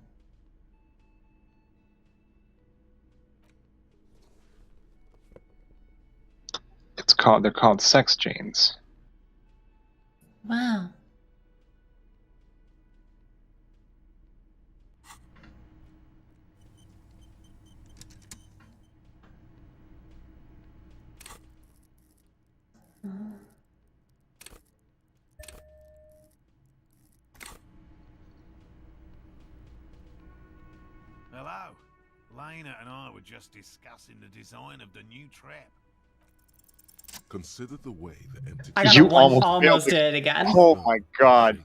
They're called sex jeans. Wow. Hello. Lena and I were just discussing the design of the new trap. Consider the way the entity. You almost did it again. Oh my god.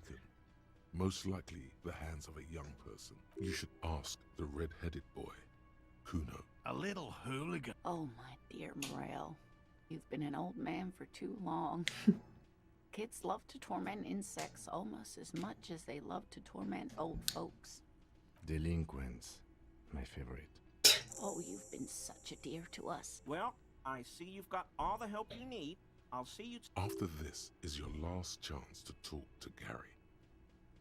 Most likely the hands of a young person. You should ask the red-headed boy, Kuno. A little hooligan. Oh, my dear Morel. You've been an old man for too long. Kids love to torment insects almost as much as they love to torment old folks. Delinquents, my favorite. Oh, you've been such a dear to us. Well, I see you've got all the help you need. I'll see you. After this is your last chance to talk to Gary.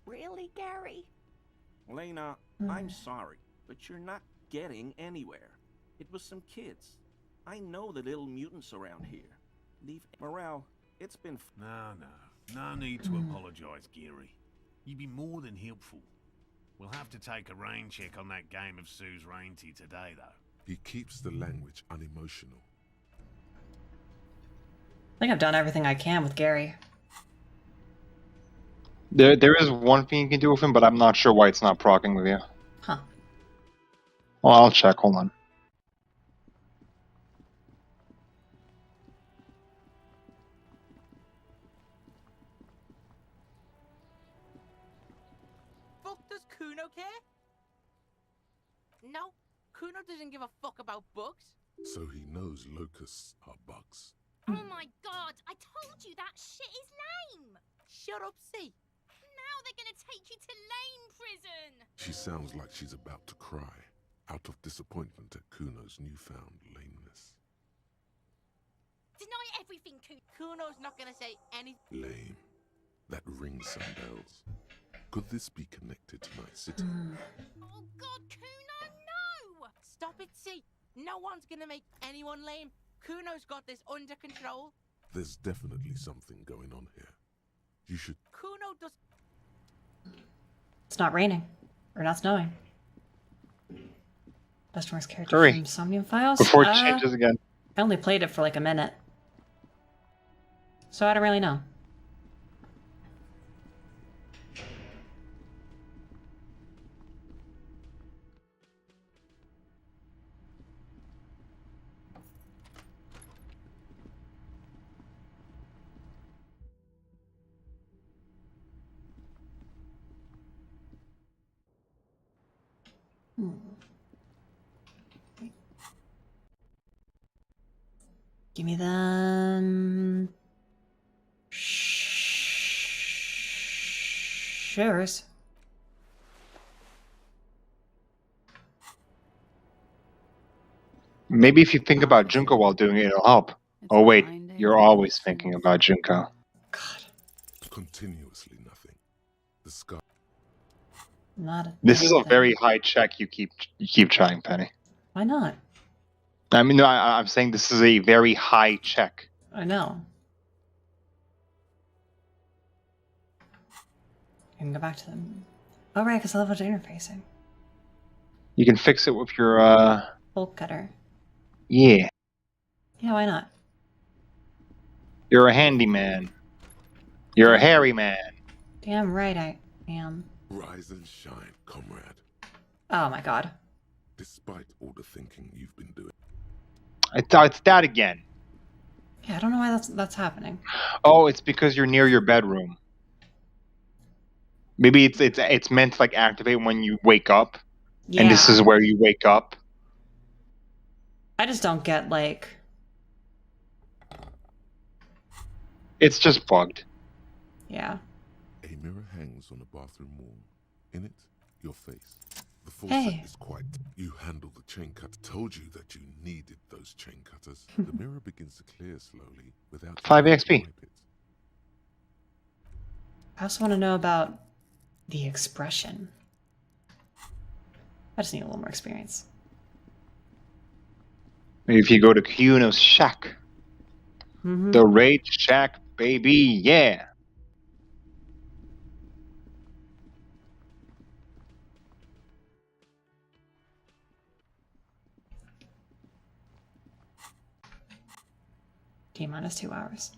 Really, Gary? Lena, I'm sorry, but you're not getting anywhere. It was some kids. I know the little mutants around here. Leave Morel. It's been... No need to apologise, Geary. You've been more than helpful. We'll have to take a rain check on that game of Sue's Reinty today, though. He keeps the language unemotional. I think I've done everything I can with Gary. There is one thing you can do with him, but I'm not sure why it's not proccing with you. Huh. Well, I'll check. Hold on. Fuck, does Kuno care? No, Kuno doesn't give a fuck about bugs. So he knows locusts are bugs. Oh my god, I told you that shit is lame! Shut up, C. Now they're gonna take you to lame prison! She sounds like she's about to cry, out of disappointment at Kuno's newfound lameness. Deny everything, Kuno. Kuno's not gonna say anything. Lame. That rings some bells. Could this be connected to my city? Oh god, Kuno, no! Stop it, C. No one's gonna make anyone lame. Kuno's got this under control. There's definitely something going on here. You should... Kuno does... It's not raining. Or not snowing. Customer's character Hurry. from Somnium Files? Before it changes again. I only played it for like a minute. So I don't really know. Give me them shares. Maybe if you think about Junko while doing it, it'll help. Oh wait, you're always thinking about Junko. Continuously nothing. The sky... Not a This is a thing. very high check you keep trying, Penny. Why not? I mean, no, I'm saying this is a very high check. I know. I can go back to them. Oh right, because I love interfacing. You can fix it with your, Bolt cutter. yeah. Yeah, why not? You're a handyman. You're a hairy man. Damn right I am. Rise and shine, comrade. Oh my god. Despite all the thinking you've been doing. I thought it's that again. Yeah, I don't know why that's happening. Oh, it's because you're near your bedroom. Maybe it's meant to like activate when you wake up. Yeah. And this is where you wake up. I just don't get like... It's just bugged. Yeah. A mirror hangs on a bathroom wall. In it, your face. The full Hey. set is quite... You handle the chain cut. Told you that you needed those chain cutters. The mirror begins to clear slowly without... 5 XP. I also want to know about the expression. I just need a little more experience. Maybe if you go to Kuno's shack. Mm-hmm. The Raid Shack, baby, yeah. T-minus 2 hours.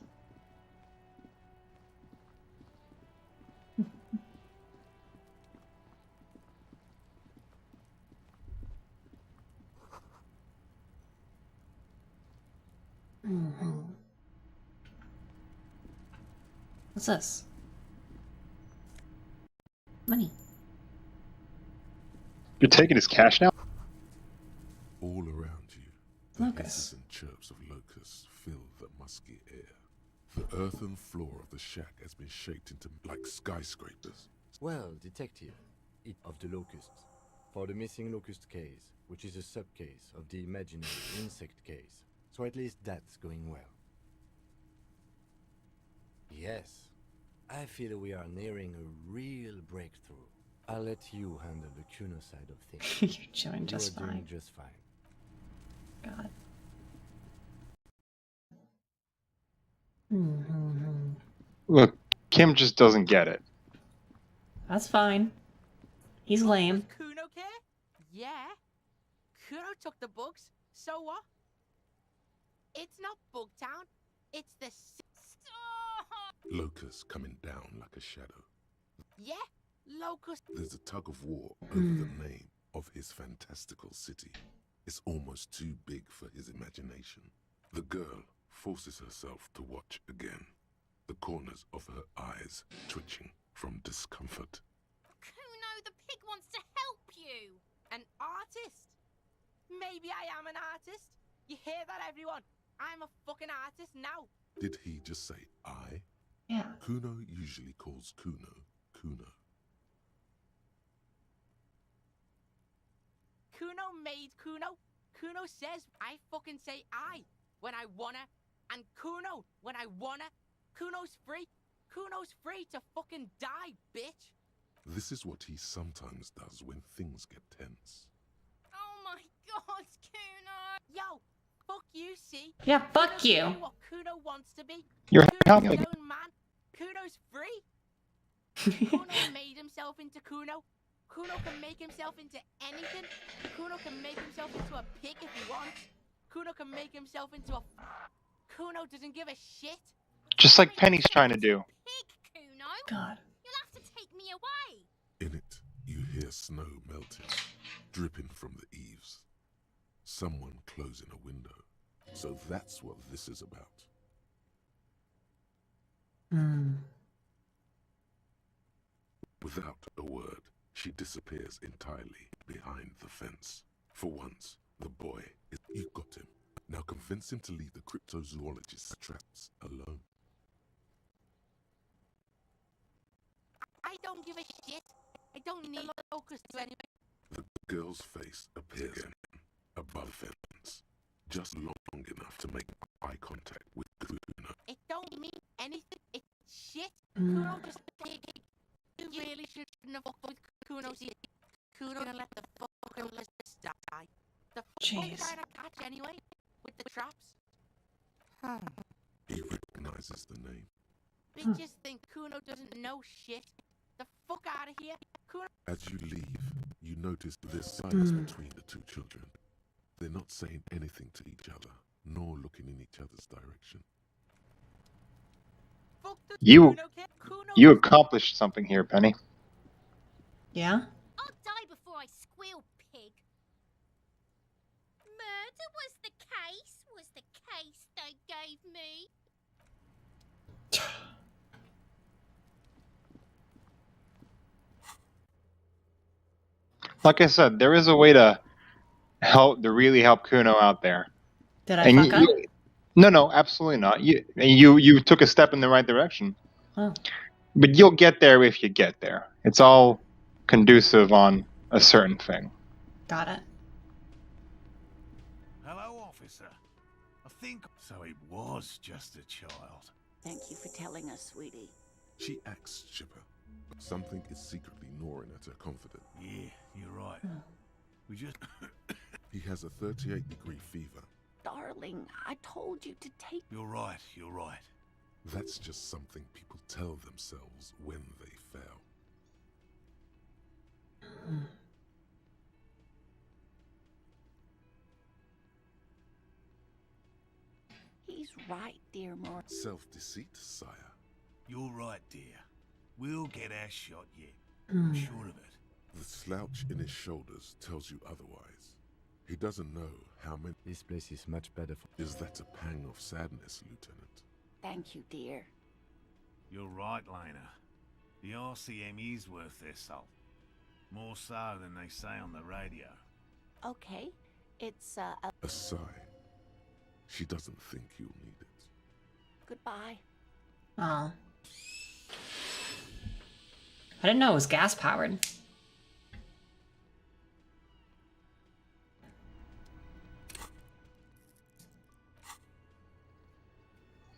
Mm-hmm. What's this? Money. You're taking his cash now? All around you, the Locusts. hisses and chirps of locusts fill the musky air. The earthen floor of the shack has been shaped into like skyscrapers. Well, detective, it of the locusts. For the missing locust case, which is a sub-case of the imaginary insect case. So at least that's going well. Yes, I feel we are nearing a real breakthrough. I'll let you handle the Kuno side of things. You're doing just You are fine. doing just fine. God. Mm-hmm. Look, Kim just doesn't get it. That's fine. He's lame. Kuno care? Yeah. Kuno took the bugs. So what? It's not Bugtown. It's the... Locust coming down like a shadow. Yeah, Locust. There's a tug of war over the name of his fantastical city. It's almost too big for his imagination. The girl forces herself to watch again, the corners of her eyes twitching from discomfort. Kuno, the pig wants to help you. An artist? Maybe I am an artist. You hear that, everyone? I'm a fucking artist now. Did he just say I? Yeah. Kuno usually calls Kuno, Kuno. Kuno made Kuno. Kuno says I fucking say I when I wanna, and Kuno when I wanna. Kuno's free. Kuno's free to fucking die, bitch. This is what he sometimes does when things get tense. Oh my god, Kuno! Yo, fuck you, see? Yeah, fuck Kuno's you. doing what Kuno wants to be. You're Kuno's helping. his own man. Kuno's free. Kuno made himself into Kuno. Kuno can make himself into anything. Kuno can make himself into a pig if he wants. Kuno can make himself into a... Kuno doesn't give a shit. Just like Penny's trying to do. Pig, Kuno! God. You'll have to take me away. In it, you hear snow melting, dripping from the eaves. Someone closing a window. So that's what this is about. Without a word, she disappears entirely behind the fence. For once, the boy is... You got him. Now convince him to leave the cryptozoologist's traps alone. I don't give a shit. I don't need Locust to anything. The girl's face appears again, above the fence, just long enough to make eye contact with Kuno. It don't mean anything. It's shit. Kuno just a pig. You really shouldn't have fucked with Kuno's ear. Kuno gonna let the fucking lizards die. The fuck are trying to catch anyway? With the traps? He recognizes the name. Bitches think Kuno doesn't know shit. The fuck out of here. Kuno... As you leave, you notice there's silence between the two children. They're not saying anything to each other, nor looking in each other's direction. You accomplished something here, Penny. Yeah? I'll die before I squeal, pig. Murder was the case they gave me. Like I said, there is a way to really help Kuno out there. Did I fuck up? No, absolutely not. You took a step in the right direction. Oh. But you'll get there if you get there. It's all conducive on a certain thing. Got it. Hello, officer. I think so. It was just a child. Thank you for telling us, sweetie. She acts chipper, but something is secretly gnawing at her confidence. Yeah, you're right. We just... He has a 38-degree fever. Darling, I told you to take... You're right, you're right. That's just something people tell themselves when they fail. He's right, dear Moore. Self-deceit, sire. You're right, dear. We'll get our shot yet. I'm sure of it. The slouch in his shoulders tells you otherwise. He doesn't know how many... This place is much better for... Is that a pang of sadness, Lieutenant? Thank you, dear. You're right, Lena. The RCM is worth their salt. More so than they say on the radio. Okay, it's, A sigh. She doesn't think you'll need it. Goodbye. Oh. I didn't know it was gas powered.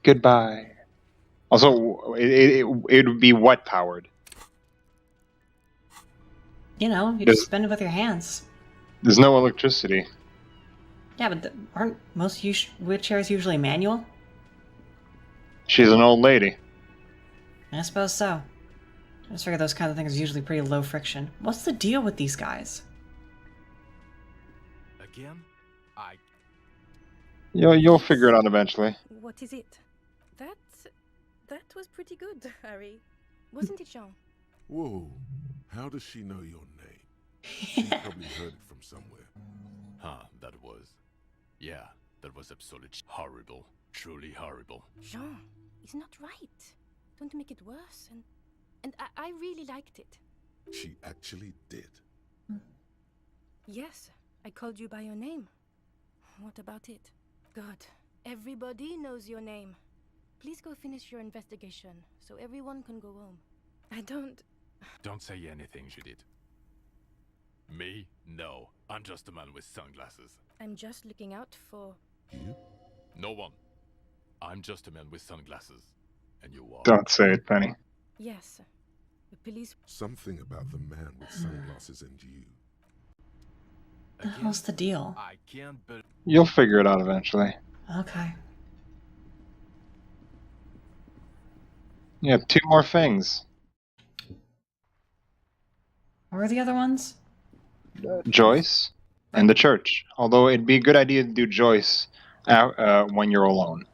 Goodbye. Also, it would be what powered? You know, you just spin it with your hands. There's no electricity. Yeah, but aren't most wheelchairs usually manual? She's an old lady. I suppose so. I just figure those kind of things are usually pretty low friction. What's the deal with these guys? Again? You'll figure it out eventually. What is it? That was pretty good, Harry. Wasn't it, Jean? Whoa, how does she know your name? She probably heard it from somewhere. That was. Yeah, that was absolutely horrible. Truly horrible. Jean, it's not right. Don't make it worse. And I really liked it. She actually did. Yes, I called you by your name. What about it? God, everybody knows your name. Please go finish your investigation so everyone can go home. Don't say anything, Judith. Me? No. I'm just a man with sunglasses. I'm just looking out for... You? No one. I'm just a man with sunglasses. And you are... Don't say it, Penny. Yes. The police... Something about the man with sunglasses and you. What the hell's the deal? I can't believe... You'll figure it out eventually. Okay. Yeah, 2 more things. What were the other ones? Joyce and the church. Although it'd be a good idea to do Joyce when you're alone.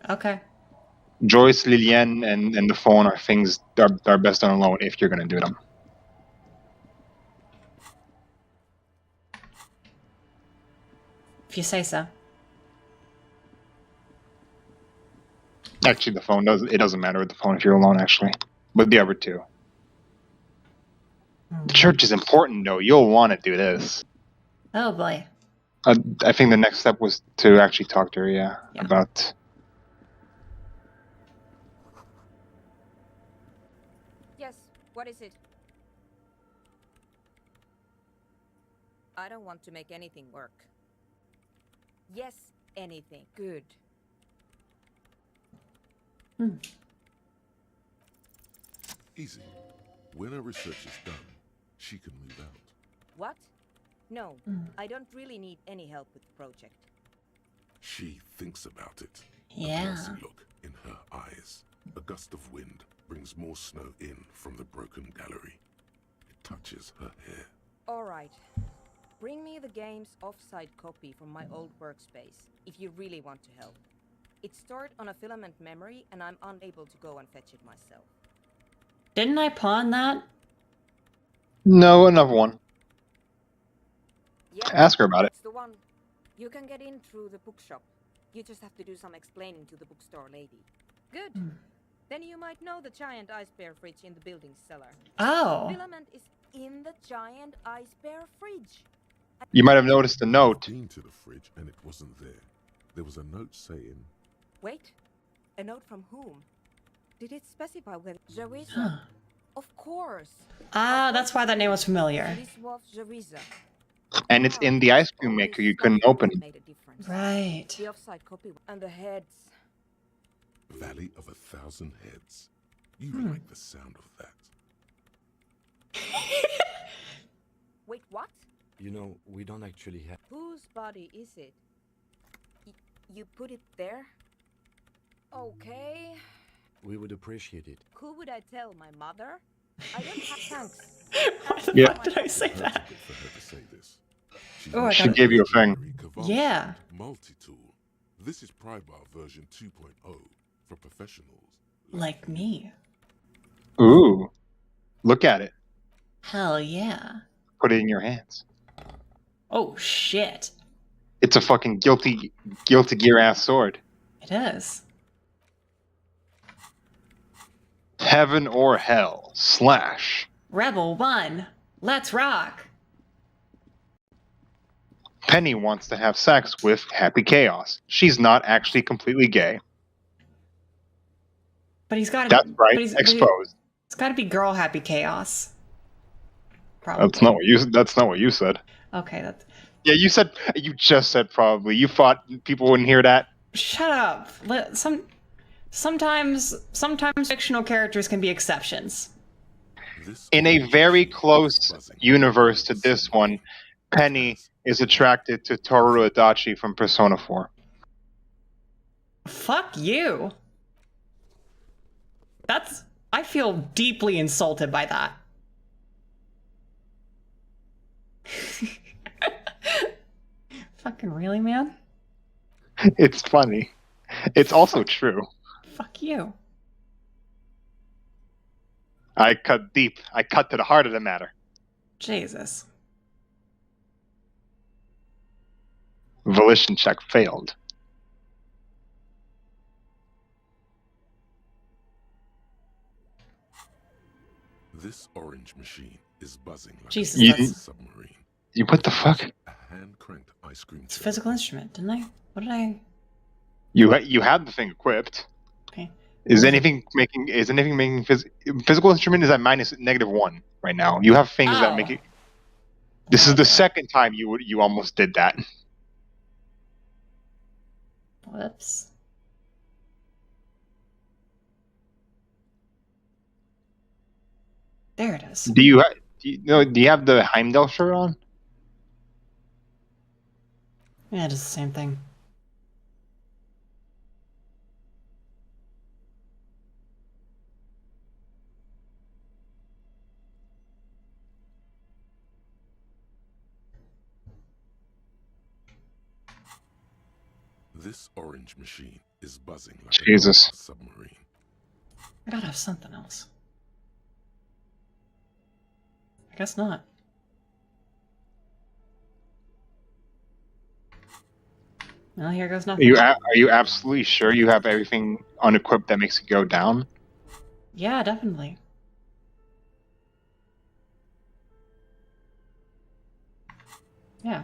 Okay. Joyce, Liliane, and the phone are things that are best done alone if you're going to do them. If you say so. Actually, the phone doesn't matter with the phone if you're alone, actually. But the other 2. The church is important, though. You'll want to do this. Oh, boy. I think the next step was to actually talk to her, yeah. About... Yes, what is it? I don't want to make anything work. Yes, anything. Good. Easy. When her research is done, she can move out. What? No, I don't really need any help with the project. She thinks about it. Yeah. A glassy look in her eyes. A gust of wind brings more snow in from the broken gallery. It touches her hair. All right. Bring me the game's off-site copy from my old workspace, if you really want to help. It's stored on a filament memory, and I'm unable to go and fetch it myself. Didn't I pawn that? No, another one. Yeah, Ask her about it. It's the one. You can get in through the bookshop. You just have to do some explaining to the bookstore lady. Good. Then you might know the giant ice bear fridge in the building's cellar. Oh. The filament is in the giant ice bear fridge. You might have noticed a note. I've been to the fridge and it wasn't there. There was a note saying... Wait. A note from whom? Did it specify whether... Jarisa? Of course. Ah, that's why that name was familiar. This was Jarisa. And it's in the ice cream maker. You couldn't open it. Right. The offside copy and the heads. Valley of 1,000 Heads. You like the sound of that. Wait, what? You know, we don't actually have... Whose body is it? You put it there? Okay. We would appreciate it. Who would I tell? My mother? I don't have thanks. Yeah. Why did I say that? For her to say this. Oh, She gave you a thing. Yeah. Multi-tool. This is Prybar version 2.0 for professionals. Like me. Ooh. Look at it. Hell yeah. Put it in your hands. Oh, shit. It's a fucking guilty gear ass sword. It is. Heaven or hell. / Rebel 1. Let's rock. Penny wants to have sex with Happy Chaos. She's not actually completely gay. But he's got to... That's right. Exposed. It's got to be girl Happy Chaos. Probably. That's not what you said. Okay, that's... Yeah, you just said probably. You thought people wouldn't hear that? Shut up. Sometimes fictional characters can be exceptions. In a very close universe to this one, Penny is attracted to Toru Adachi from Persona 4. Fuck you. I feel deeply insulted by that. Fucking really, man? It's funny. It's also true. Fuck you. I cut deep. I cut to the heart of the matter. Jesus. Volition check failed. This orange machine is buzzing like Jesus, a that's- submarine. You what the fuck? A hand-cranked ice cream It's a chiller. physical instrument, didn't I? What did I... You had the thing equipped. Okay. Is anything making physical instrument is at -1 right now. You have things that make it. This is the second time you almost did that. Whoops. There it is. Do you have the Heimdall shirt on? Yeah, it is the same thing. This orange machine is buzzing like Jesus. a submarine. I gotta have something else. I guess not. Well, here goes nothing. Are you absolutely sure you have everything unequipped that makes it go down? Yeah, definitely. Yeah.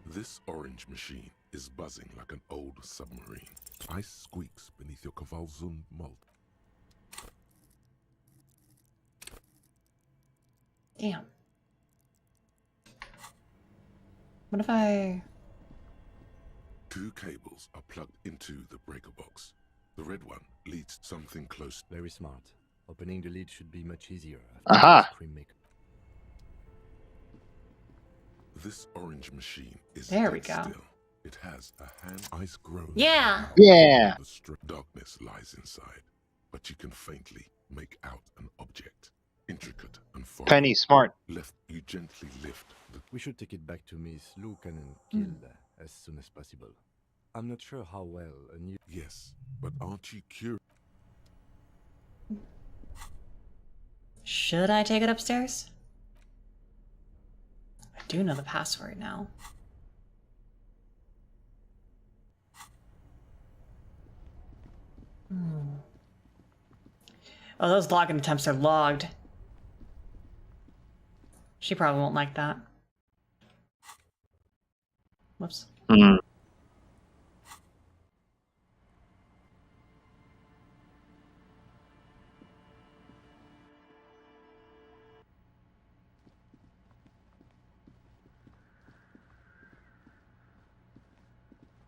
This orange machine is buzzing like an old submarine. Ice squeaks beneath your Kavalzun mold. Damn. What if I... Two cables are plugged into the breaker box. The red one leads something close. Very smart. Opening the lid should be much easier. Aha! Cream maker. This orange machine is There we dead go. still. It has a hand ice grown. Yeah. Yeah. The darkness lies inside, but you can faintly make out an object, intricate and foreign. Penny, smart. You gently lift the. We should take it back to Miss Lucan and kill as soon as possible. I'm not sure how well a new... Yes, but aren't you curious? Should I take it upstairs? I do know the password now. Oh, those login attempts are logged. She probably won't like that. Whoops.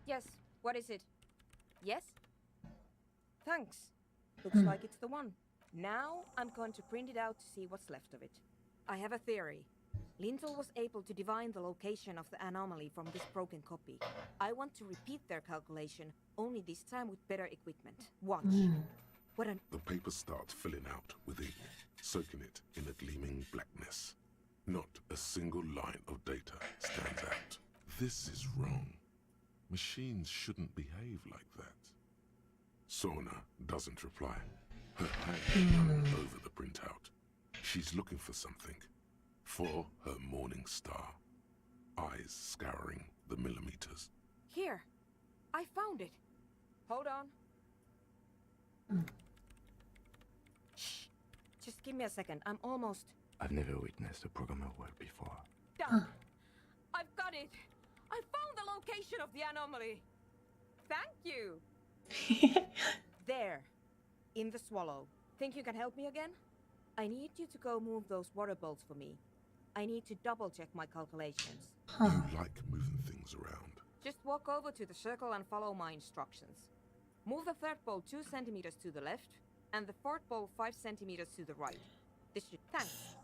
Yes, what is it? Yes? Thanks. Looks like it's the one. Now I'm going to print it out to see what's left of it. I have a theory. Lintel was able to divine the location of the anomaly from this broken copy. I want to repeat their calculation, only this time with better equipment. Watch. What an... The paper starts filling out with ink, soaking it in a gleaming blackness. Not a single line of data stands out. This is wrong. Machines shouldn't behave like that. Sorna doesn't reply. Her hand running over the printout. She's looking for something. For her morning star. Eyes scouring the millimeters. Here! I found it! Hold on. Shh! Just give me a second. I'm almost... I've never witnessed a programmer work before. done. I've got it! I found the location of the anomaly! Thank you! There. In the swallow. Think you can help me again? I need you to go move those water bolts for me. I need to double check my calculations. You like moving things around. Just walk over to the circle and follow my instructions. Move the third bolt 2 centimeters to the left, and the fourth bolt 5 centimeters to the right. This should... Thanks.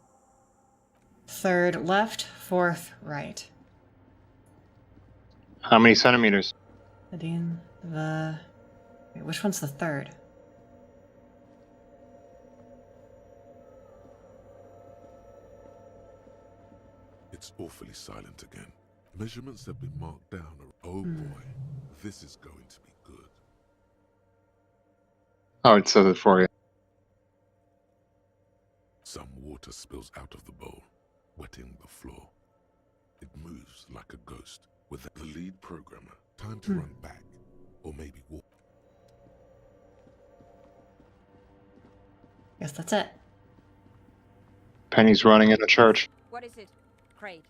Third left, fourth right. How many centimeters? Wait, which one's the third? It's awfully silent again. Measurements have been marked down. Oh boy, this is going to be good. Oh, it says it for you. Some water spills out of the bowl, wetting the floor. It moves like a ghost. With the lead programmer, time to run back, or maybe walk. Guess that's it. Penny's running in a church. What is it? Craig.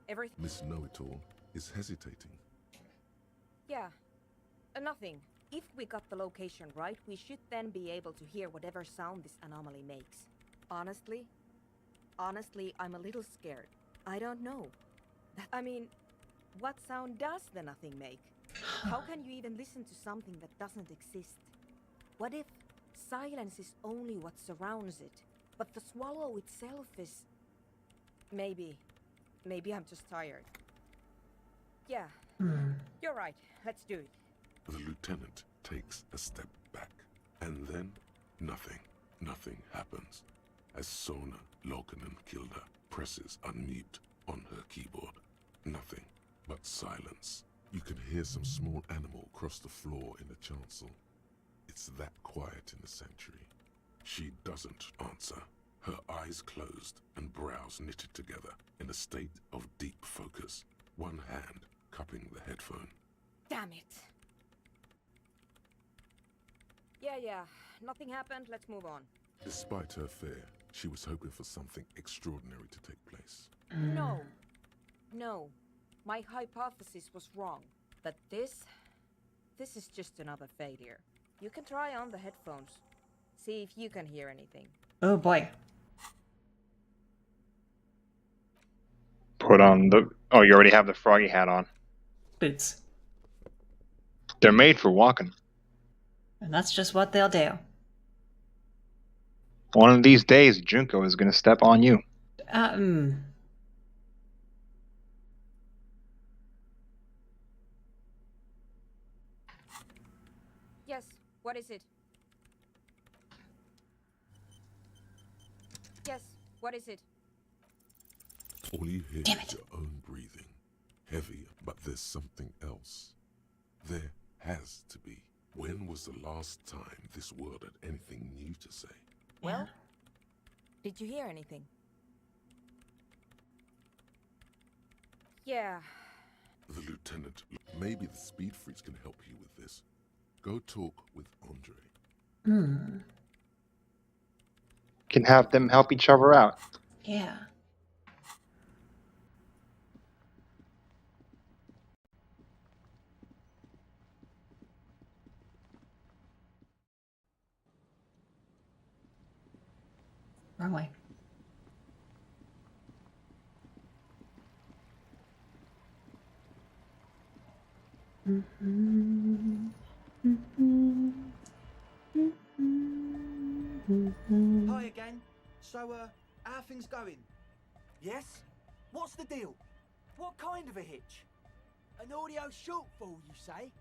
Everything. Miss Know-It-All is hesitating. Yeah. Nothing. If we got the location right, we should then be able to hear whatever sound this anomaly makes. Honestly, I'm a little scared. I don't know. I mean, what sound does the nothing make? How can you even listen to something that doesn't exist? What if silence is only what surrounds it, but the swallow itself is... Maybe I'm just tired. Yeah, you're right. Let's do it. The lieutenant takes a step back, and then nothing happens. As Sona Lokinen-Kilda presses unmute on her keyboard. Nothing but silence. You can hear some small animal cross the floor in the chancel. It's that quiet in the sanctuary. She doesn't answer. Her eyes closed and brows knitted together in a state of deep focus. One hand cupping the headphone. Damn it. Yeah, nothing happened. Let's move on. Despite her fear, she was hoping for something extraordinary to take place. No. My hypothesis was wrong. But this is just another failure. You can try on the headphones. See if you can hear anything. Oh boy. Put on the... Oh, you already have the froggy hat on. Boots. They're made for walking. And that's just what they'll do. One of these days, Junko is going to step on you. Yes, what is it? Yes, what is it? All you hear is your own breathing. Heavy, but there's something else. There has to be. When was the last time this world had anything new to say? Well, did you hear anything? Yeah. The lieutenant, maybe the speed freaks can help you with this. Go talk with Andre. Can have them help each other out. Yeah. Wrong way. Hi again. So, how are things going? Yes? What's the deal? What kind of a hitch? An audio shortfall, you say?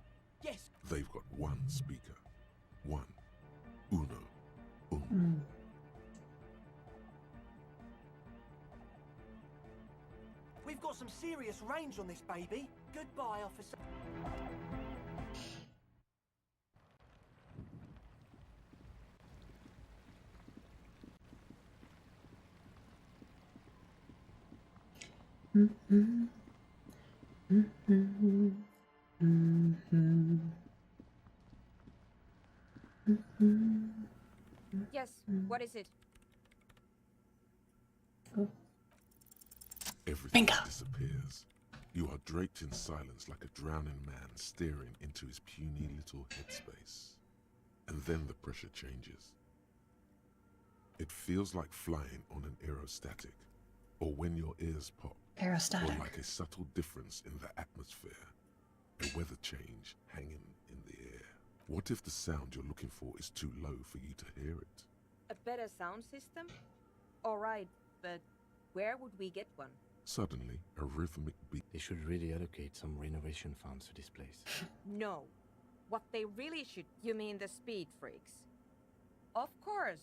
Yes. They've got one speaker. One. Uno. We've got some serious range on this baby. Goodbye, officer. Yes, what is it? Everything disappears. You are draped in silence like a drowning man staring into his puny little headspace. And then the pressure changes. It feels like flying on an aerostatic, or when your ears pop, Aerostatic. or like a subtle difference in the atmosphere, a weather change hanging in the air. What if the sound you're looking for is too low for you to hear it? A better sound system? Alright, but where would we get one? Suddenly, a rhythmic beat. They should really allocate some renovation funds to this place. No. What they really should... You mean the speed freaks? Of course.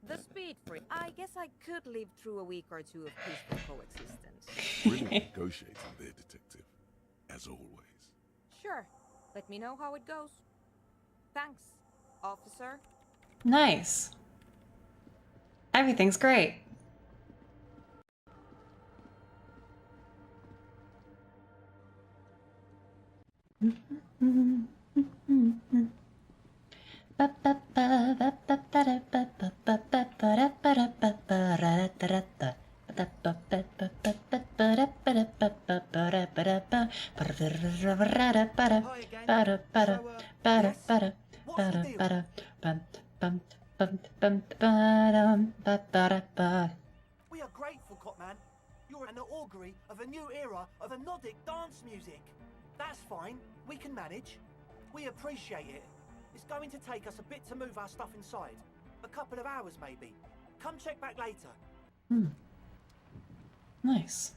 The speed freak. I guess I could live through a week or two of peaceful coexistence. Brilliant negotiating there, detective. As always. Sure. Let me know how it goes. Thanks, officer. Nice. Everything's great. We are grateful, Copman. You're an augury of a new era of Anodic dance music. That's fine. We can manage. We appreciate it. It's going to take us a bit to move our stuff inside. A couple of hours, maybe. Come check back later. Nice.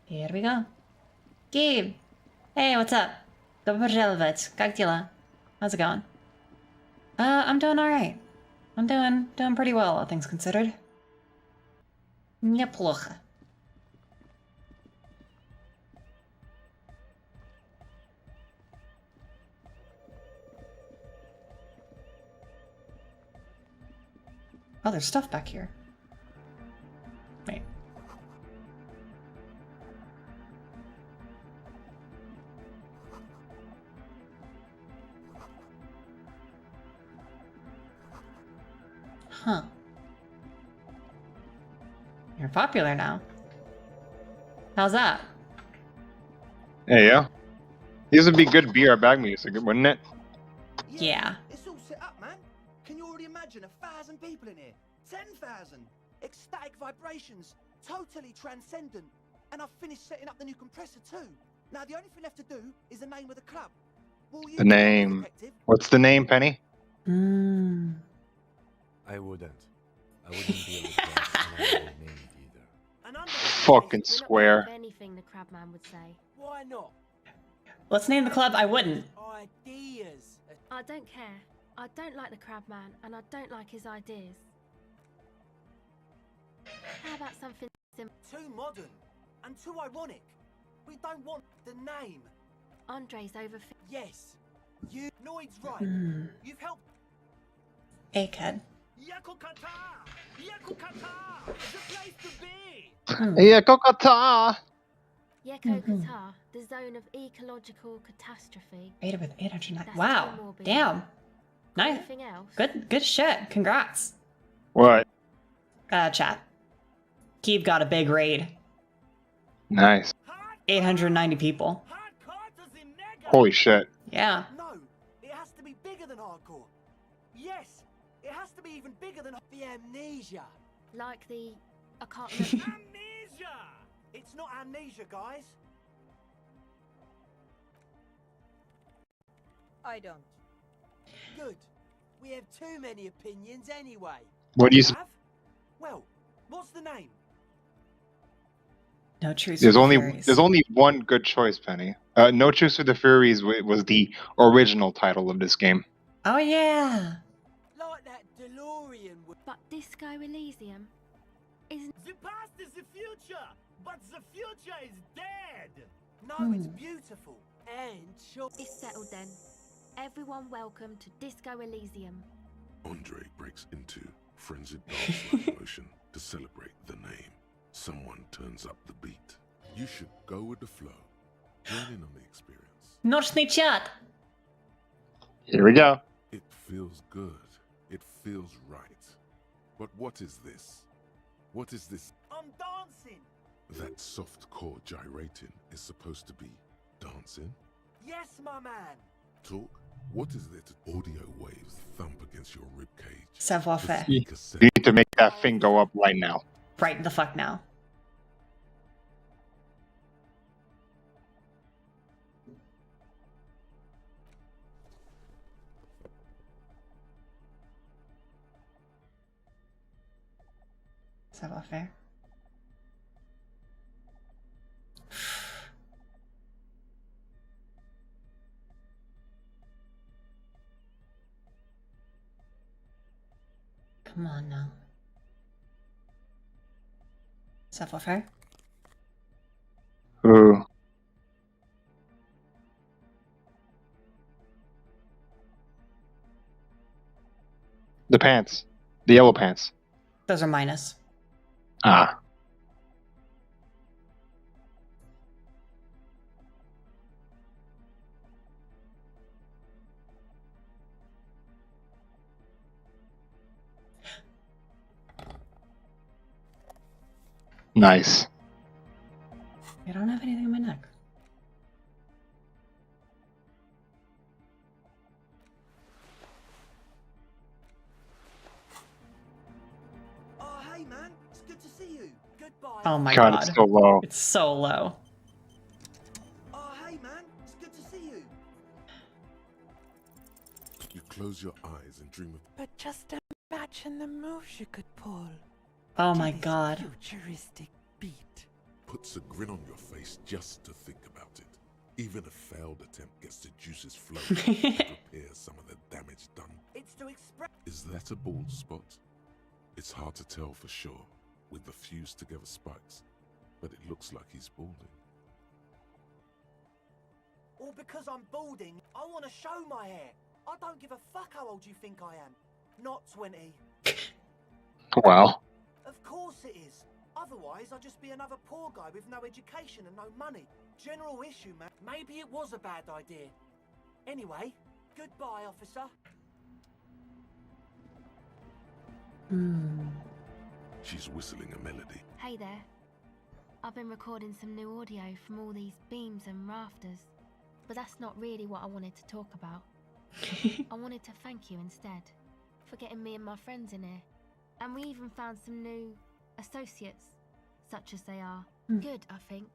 Here we go. Gabe! Hey, what's up? Добро пожаловать. Как дела? How's it going? I'm doing alright. I'm doing pretty well, all things considered. Неплохо. Oh, there's stuff back here. Wait. Huh. You're popular now. How's that? Hey, yeah. These would be good BR bag music, wouldn't it? Yeah. It's all set up, man. Can you already imagine 1,000 people in here? 10,000! Ecstatic vibrations, totally transcendent. And I've finished setting up the new compressor too. Now the only thing left to do is the name of the club. Will you The name. What's the name, Penny? I wouldn't. I wouldn't be able to guess, and I wouldn't name it either. Fucking square. Anything the crabman would say. Why not? Let's name the club. I wouldn't. Ideas. I don't care. I don't like the crabman, and I don't like his ideas. How about something simple? Too modern and too ironic. We don't want the name. Andre's over. Yes. You. Noid's right. You've helped. Egghead. Yakukata! Yakukata! The place to be! Yeah, Kokata! Yeko Qatar, the zone of ecological catastrophe. Rated with 809. That's Wow. too morbid. Damn. Nice. Anything else? Good shit. Congrats. What? Chat. Keeb got a big raid. Nice. 890 people. Holy shit. Yeah. No, it has to be bigger than hardcore. Yes, it has to be even bigger than the amnesia. Like the... I can't remember. Amnesia! It's not amnesia, guys. I don't. Good. We have too many opinions anyway. What do you... Have? Well, what's the name? No Truce There's with the only Furies. one good choice, Penny. No Truce with the Furies was the original title of this game. Oh yeah. Like that DeLorean would. But Disco Elysium isn't... The past is the future, but the future is dead. No, it's beautiful. And sure. It's settled then. Everyone welcome to Disco Elysium. Andre breaks into frenzied dance-like motion to celebrate the name. Someone turns up the beat. You should go with the flow. Join in on the experience. Ночный чат. Here we go. It feels good. It feels right. But what is this? What is this? I'm dancing. That soft core gyrating is supposed to be dancing? Yes, my man. Talk? What is there to audio waves thump against your ribcage? Savoir-faire. You need to make that thing go up right now. Right the fuck now. Savoir-faire. Come on now. Savoir-faire? Ooh. The pants. The yellow pants. Those are minus. Ah. Nice. I don't have anything in my neck. Oh, hey man, it's good to see you. Goodbye. Oh my God, god. it's so low. It's so low. Oh, hey man, it's good to see you. You close your eyes and dream of. But just imagine the moves you could pull. Oh to my this god. Futuristic beat. Puts a grin on your face just to think about it. Even a failed attempt gets the juices flowing and repairs some of the damage done. It's to express. Is that a bald spot? It's hard to tell for sure with the fused together spikes, but it looks like he's balding. Or because I'm balding, I want to show my hair. I don't give a fuck how old you think I am. Not 20. Wow. Of course it is. Otherwise, I'd just be another poor guy with no education and no money. General issue, man. Maybe it was a bad idea. Anyway, goodbye, officer. She's whistling a melody. Hey there. I've been recording some new audio from all these beams and rafters, but that's not really what I wanted to talk about. I wanted to thank you instead for getting me and my friends in here. And we even found some new associates, such as they are. Good, I think.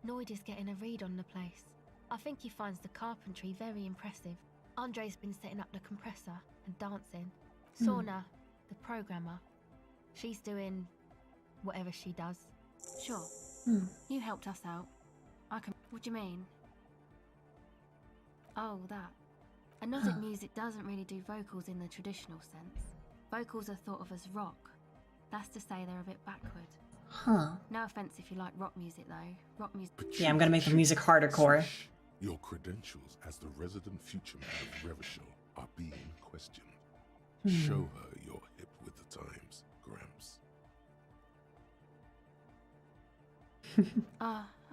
Noid is getting a read on the place. I think he finds the carpentry very impressive. Andre's been setting up the compressor and dancing. Sorna, the programmer, she's doing whatever she does. Sure, you helped us out. I can. What do you mean? Oh, that. Another music doesn't really do vocals in the traditional sense. Vocals are thought of as rock. That's to say they're a bit backward. Huh. No offense if you like rock music though. Rock music. Yeah, I'm gonna make the music hardcore. Your credentials as the resident future man of Revachol are being questioned. Show her you're hip with the times, Gramps.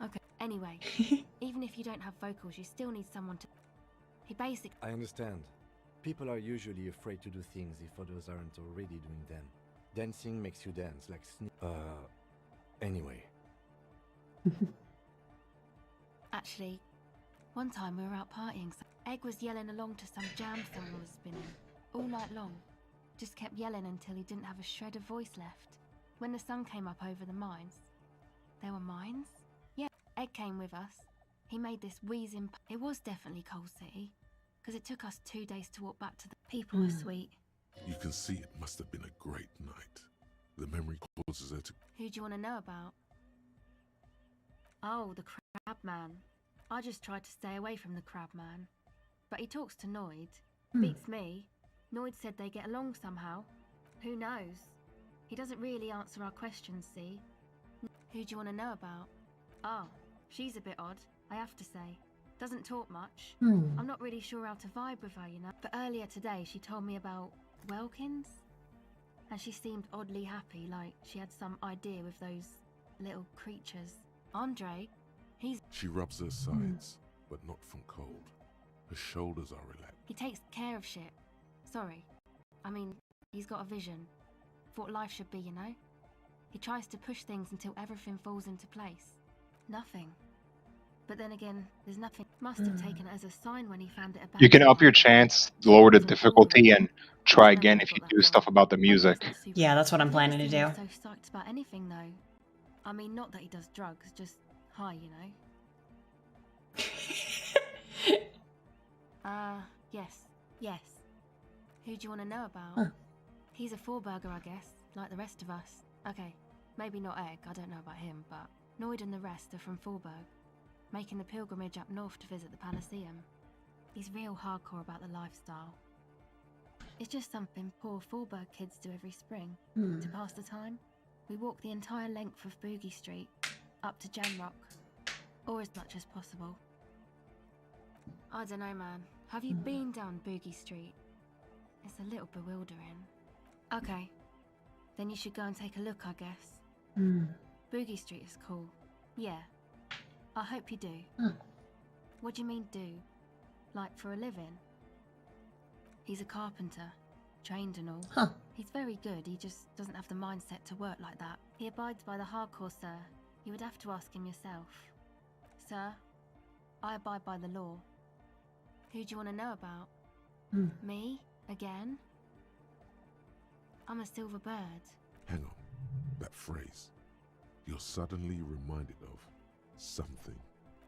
Okay. Anyway, even if you don't have vocals, you still need someone to. He basically. I understand. People are usually afraid to do things if others aren't already doing them. Dancing makes you dance like anyway. Actually, one time we were out partying. Egg was yelling along to some jam song I was spinning all night long. Just kept yelling until he didn't have a shred of voice left. When the sun came up over the mines. There were mines? Yeah, Egg came with us. He made this wheezing. It was definitely Coal City, because it took us 2 days to walk back to the. People were sweet. You can see it must have been a great night. The memory causes her to. Who do you want to know about? Oh, the Crab Man. I just tried to stay away from the Crab Man. But he talks to Noid. Beats me. Noid said they get along somehow. Who knows? He doesn't really answer our questions, see? Who do you want to know about? Oh, she's a bit odd, I have to say. Doesn't talk much. I'm not really sure how to vibe with her, you know. But earlier today she told me about Welkins. And she seemed oddly happy, like she had some idea with those little creatures. Andre, he's... She rubs her sides, but not from cold. Her shoulders are relaxed. He takes care of shit. Sorry. I mean, he's got a vision. For what life should be, you know? He tries to push things until everything falls into place. Nothing. But then again, there's nothing. Must have taken it as a sign when he found it about. You can up your chance, lower the difficulty, and try again if you do stuff about the music. Yeah, that's what I'm planning to do. So psyched about anything though. I mean, not that he does drugs, just high, you know. Yes. Who do you want to know about? He's a four-burger, I guess, like the rest of us. Okay, maybe not Egg, I don't know about him, but Noid and the rest are from Forberg, making the pilgrimage up north to visit the Palaceum. He's real hardcore about the lifestyle. It's just something poor Fallberg kids do every spring. Hmm. To pass the time, we walk the entire length of Boogie Street, up to Jamrock, or as much as possible. I don't know, man. Have you been down Boogie Street? It's a little bewildering. Okay, then you should go and take a look, I guess. Hmm. Boogie Street is cool. Yeah, I hope you do. Hmm. What do you mean do? Like for a living? He's a carpenter, trained and all. Huh. He's very good, he just doesn't have the mindset to work like that. He abides by the hardcore, sir. You would have to ask him yourself. Sir, I abide by the law. Who do you want to know about? Hmm. Me? Again? I'm a silver bird. Hang on. That phrase. You're suddenly reminded of something.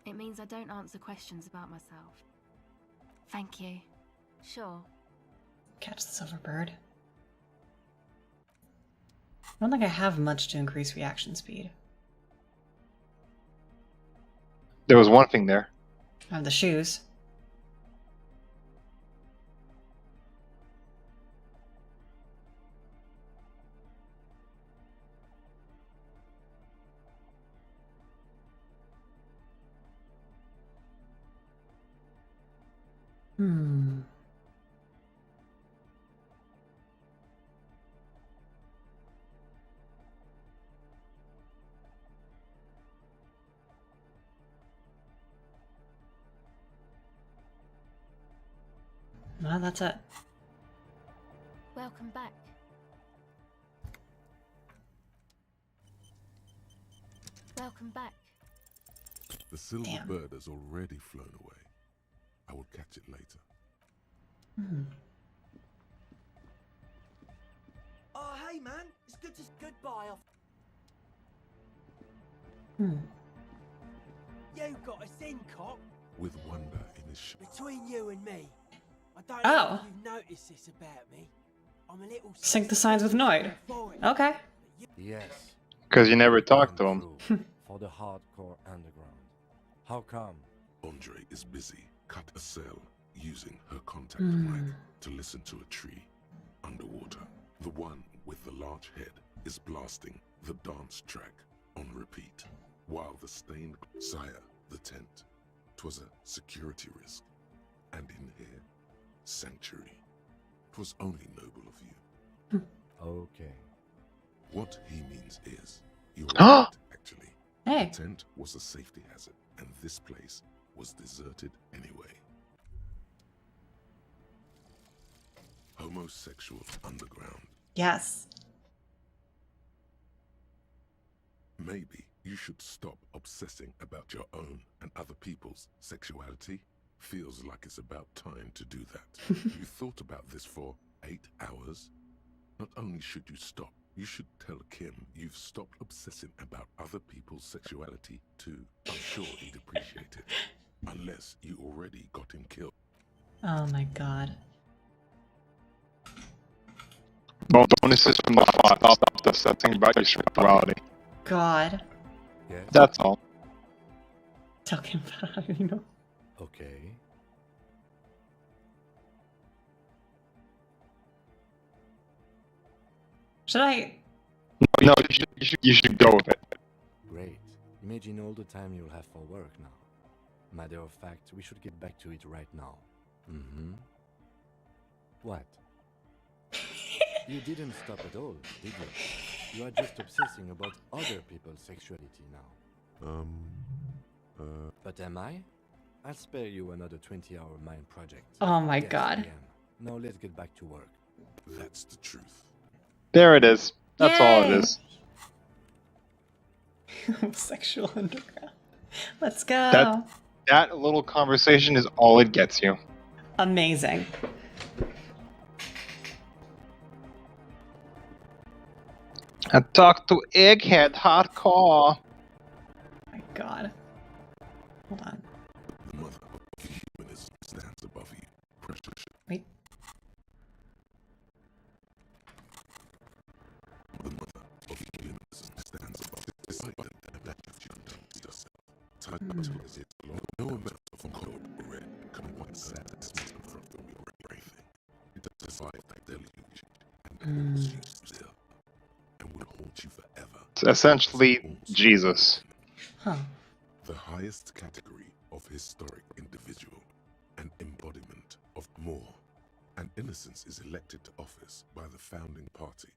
It means I don't answer questions about myself. Thank you. Sure. Catch the silver bird. I don't think I have much to increase reaction speed. There was one thing there. I have the shoes. Hmm. Well, that's it. Welcome back. Welcome back. The silver Damn. bird has already flown away. I will catch it later. Hmm. Oh, hey, man. It's good to... Goodbye. Hmm. You got us in, cock. With wonder in his Between you and me, I don't Oh. know if you've noticed this about me. I'm a little... Sync the signs with Noid. Okay. Yes. Because you never talked to him. For the hardcore underground. How come? Andre is busy. Cut a cell using her contact Hmm. mic to listen to a tree underwater. The one with the large head is blasting the dance track on repeat, while the stained sire, the tent, 'twas a security risk, and in here, sanctuary. 'Twas only noble of you. Okay. What he means is, you're right, actually. Hey. The tent was a safety hazard, and this place was deserted anyway. Homosexual underground. Yes. Maybe you should stop obsessing about your own and other people's sexuality. Feels like it's about time to do that. You thought about this for 8 hours? Not only should you stop, you should tell Kim you've stopped obsessing about other people's sexuality too. I'm sure he'd appreciate it. Unless you already got him killed. Oh my god. Well, don't insist from the plot. I'll stop obsessing about your sexuality. God. Yes. That's all. Talking about, you know. Okay. Should I? No, you should go with it. Great. Imagine all the time you'll have for work now. Matter of fact, we should get back to it right now. Mm-hmm. What? You didn't stop at all, did you? You are just obsessing about other people's sexuality now. But am I? I'll spare you another 20-hour mine project. Oh my Yes, god. I am. Now let's get back to work. That's the truth. There it is. That's all it Yay! is. Sexual underground. Let's go. That little conversation is all it gets you. Amazing. I talked to Egghead hardcore. Oh my god. Hold on. The mother of humanism stands above you. Precious. Wait. The mother of humanism stands above you. Despite that you've done to yourself. Time to as it's long. No amount of code or red can quite satisfy from your everything. It does survive that always live and will haunt you forever. It's essentially Jesus. Huh. The highest category of historic individual, an embodiment of more. And innocence is elected to office by the founding party,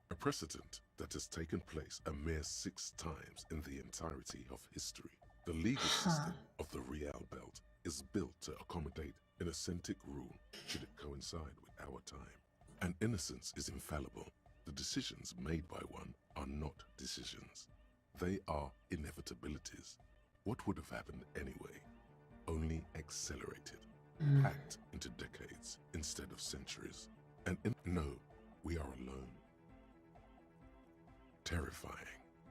a precedent that has taken place a mere 6 times in the entirety of history. The legal system of the Real Belt is built to accommodate innocent rule should it coincide with our time. And innocence is infallible. The decisions made by one are not decisions. They are inevitabilities. What would have happened anyway? Only accelerated. Packed into decades instead of centuries. And no, we are alone. Terrifying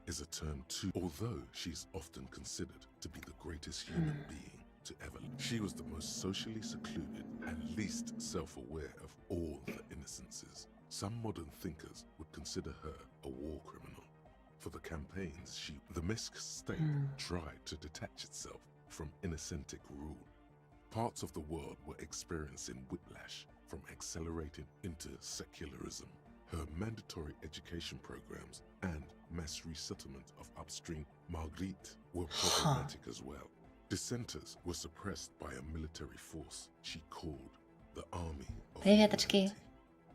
is a term too, although she's often considered to be the greatest human being to ever live. She was the most socially secluded and least self-aware of all the innocences. Some modern thinkers would consider her a war criminal. For the campaigns the Misk state tried to detach itself from innocentic rule. Parts of the world were experiencing whiplash from accelerated into secularism. Her mandatory education programs and mass resettlement of upstream Marguerite were problematic as well. Dissenters were suppressed by a military force she called the Army of Humanity,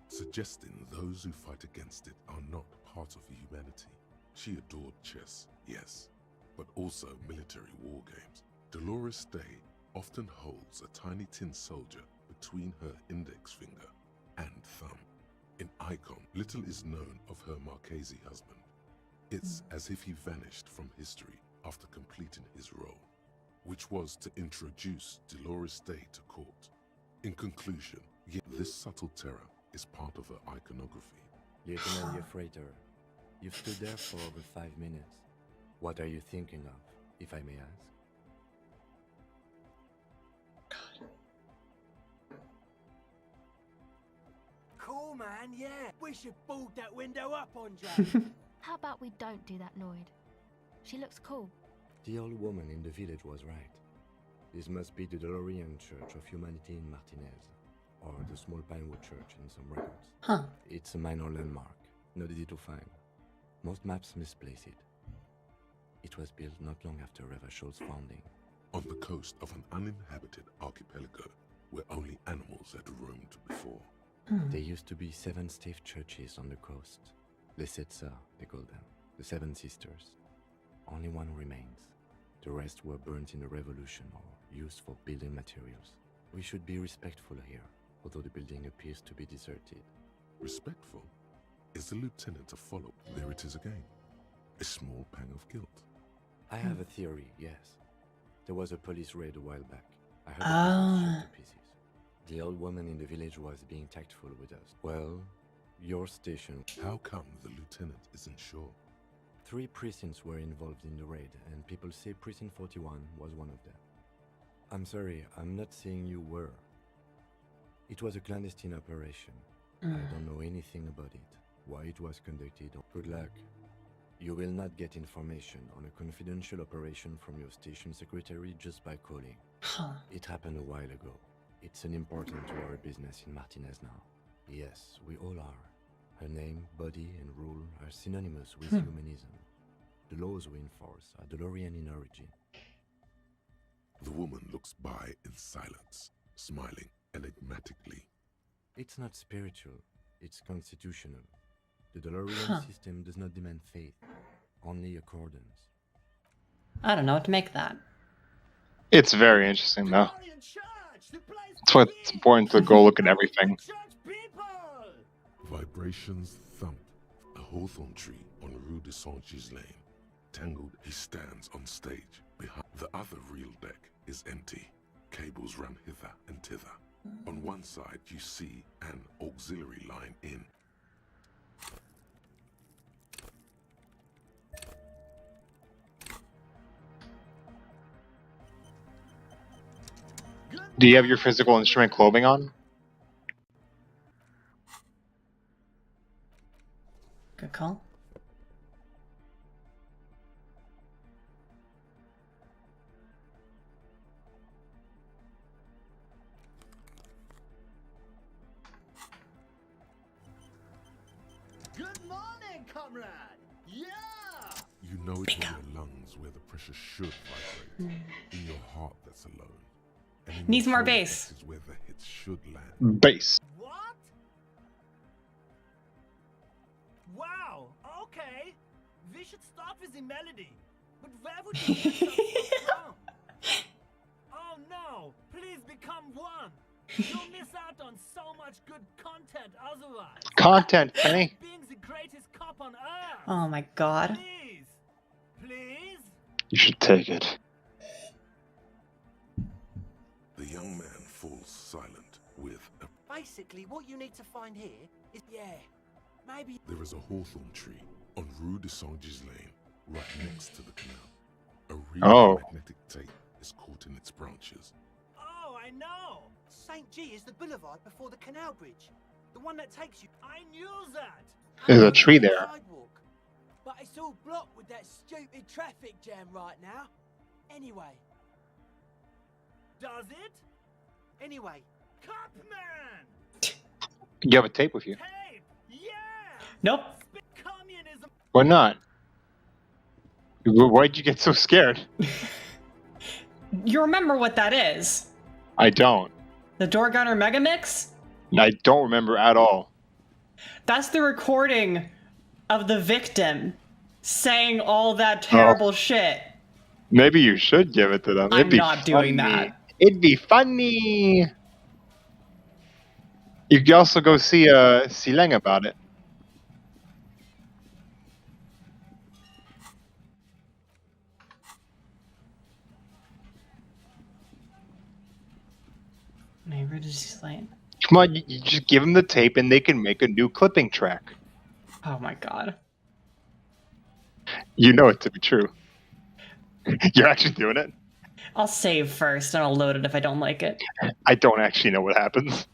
suggesting those who fight against it are not part of humanity. She adored chess, yes, but also military war games. Dolores Day often holds a tiny tin soldier between her index finger and thumb. In Icon, little is known of her Marchese husband. It's as if he vanished from history after completing his role, which was to introduce Dolores Day to court. In conclusion, yet this subtle terror is part of her iconography. Lieutenant Yefrater, you've stood there for over 5 minutes. What are you thinking of, if I may ask? Cool, man, yeah. We should board that window up on Jack. How about we don't do that, Lloyd? She looks cool. The old woman in the village was right. This must be the Dolorian Church of Humanity in Martinez, or the small Pinewood Church in some records. Huh. It's a minor landmark, not easy to find. Most maps misplace it. It was built not long after Revacholian's founding. On the coast of an uninhabited archipelago where only animals had roamed before. There used to be 7 stave churches on the coast. Les Sept Sœurs, they call them. The 7 Sisters. Only one remains. The rest were burnt in the revolution or used for building materials. We should be respectful here, although the building appears to be deserted. Respectful? Is the lieutenant to follow? There it is again. A small pang of guilt. I have a theory, yes. There was a police raid a while back. I heard the people shot to pieces. The old woman in the village was being tactful with us. Well, your station... How come the lieutenant isn't sure? 3 precincts were involved in the raid, and people say Precinct 41 was one of them. I'm sorry, I'm not saying you were. It was a clandestine operation. I don't know anything about it, why it was conducted. Good luck. You will not get information on a confidential operation from your station secretary just by calling. It happened a while ago. It's an important to our business in Martinez now. Yes, we all are. Her name, body, and rule are synonymous with humanism. The laws we enforce are Dolorian in origin. The woman looks by in silence, smiling enigmatically. It's not spiritual, it's constitutional. The Dolorian system does not demand faith, only accordance. I don't know what to make of that. It's very interesting, though. That's why it's important to go look at everything. Vibrations thump. A hawthorn tree on Rue de Saint-Gislain. Tangled, he stands on stage. Behind the other real deck is empty. Cables run hither and thither. On one side, you see an auxiliary line in. Do you have your physical instrument clothing on? Good call. morning, comrade! Yeah! You know it in your lungs where the pressure should vibrate. In your heart that's alone. And in Needs your more solar bass. plexus where the hits should land. Bass. What? Wow, okay. We should start with the melody. But where would you get such stuff from? Oh no, please become one. You'll miss out on so much good content otherwise. Content, Kenny. Being the greatest cop on earth. Oh my god. Please. Please? You should take it. The young man falls silent with a... Basically, what you need to find here is... Yeah, maybe... There is a hawthorn tree on Rue de Saint-Gilles Lane, right next to the canal. A real magnetic tape is caught in its branches. Oh, I know. St. G is the boulevard before the canal bridge. The one that takes you... I knew that. There's a tree there. Sidewalk. But it's all blocked with that stupid traffic jam right now. Anyway. Does it? Anyway. Copman! You have a tape with you. Tape! Yeah! Nope. Communism! Why not? Why'd you get so scared? You remember what that is? I don't. The Door Gunner Megamix? I don't remember at all. That's the recording of the victim saying all that terrible shit. Maybe you should give it to them. I'm not doing that. It'd be funny. You could also go see Leng about it. Neighbor Disease Lane. Come on, you just give them the tape and they can make a new clipping track. Oh my god. You know it to be true. You're actually doing it? I'll save first and I'll load it if I don't like it. I don't actually know what happens.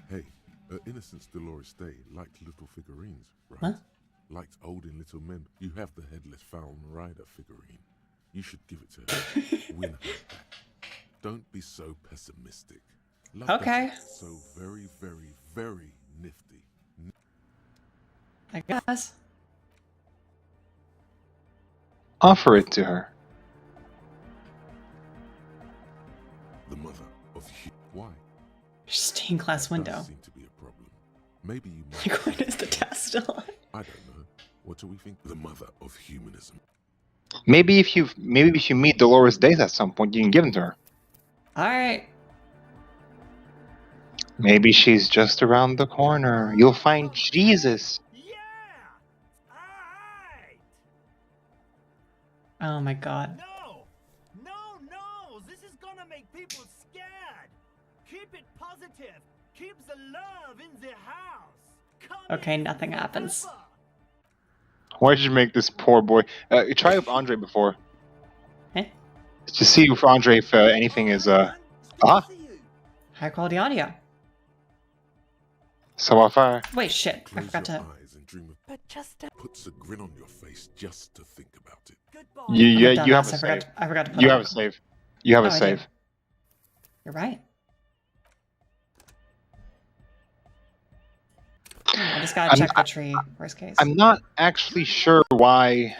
Hey, Innocence Dolores Day liked little figurines, right? Huh? Liked old and little men. You have the headless Fallen Rider figurine. You should give it to her. Win her back. Don't be so pessimistic. Love Okay. That's so very, very, very nifty. I guess. Offer it to her. The mother of why? Stained glass window. Does seem to be a problem. Maybe you might. Like, when is the test still on? I don't know. What do we think? The mother of humanism. Maybe if you meet Dolores Days at some point, you can give them to her. Alright. Maybe she's just around the corner. You'll find Jesus. Oh my god. No! No, no! This is gonna make people scared! Keep it positive! Keep the love in the house! Okay, nothing happens. Why did you make this poor boy? Try with Andre before. Eh? To see with Andre if anything is High quality audio. So far. Wait, shit. I Close forgot your to. eyes and dream of But just puts a grin on your face just to think about it. You I'm a have a dumbass. save. I forgot to put You it have on. a save. You have Oh, a I do. save. You're right. I just gotta check the tree, worst case. I'm not actually sure why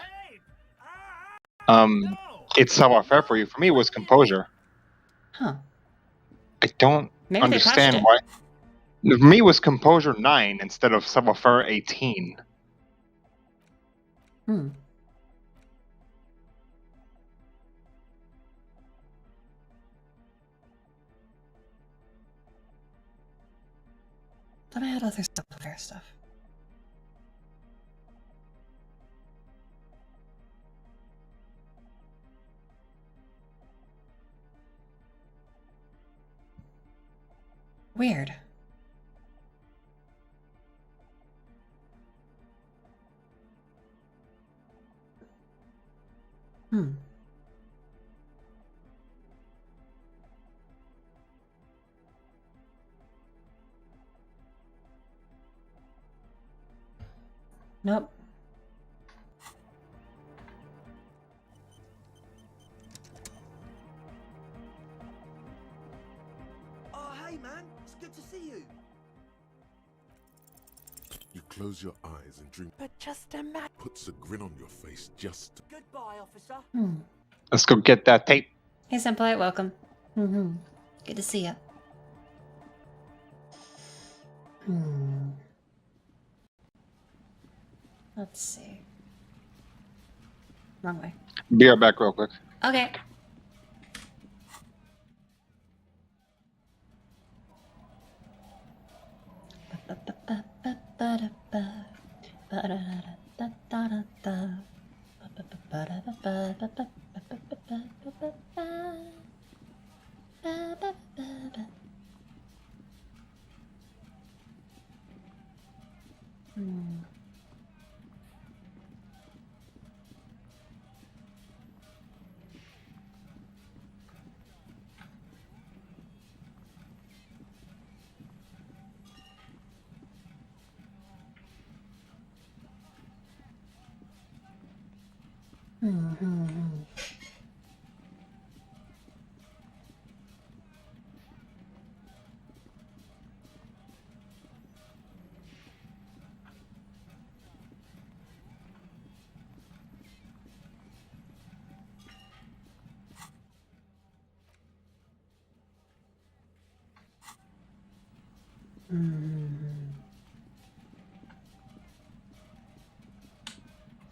it's savoir-faire for you. For me, it was composure. Huh. I don't Maybe they patched understand it. why. For me, it was composure 9 instead of savoir-faire 18. Hmm. Thought I had other savoir-faire stuff. Weird. Hmm. Nope. Oh, hey man, it's good to see you. You close your eyes and drink. But just imagine. Puts a grin on your face just. Goodbye, officer. Let's go get that tape. Hey, Senpai, welcome. Good to see ya. Let's see. Wrong way. Be right back real quick. Okay.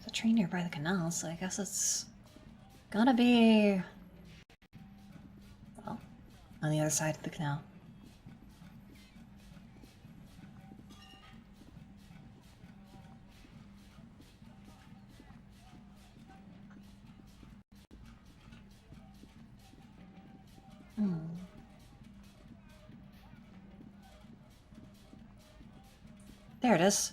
There's a tree nearby the canal, so I guess it's gotta be, well, on the other side of the canal. There it is.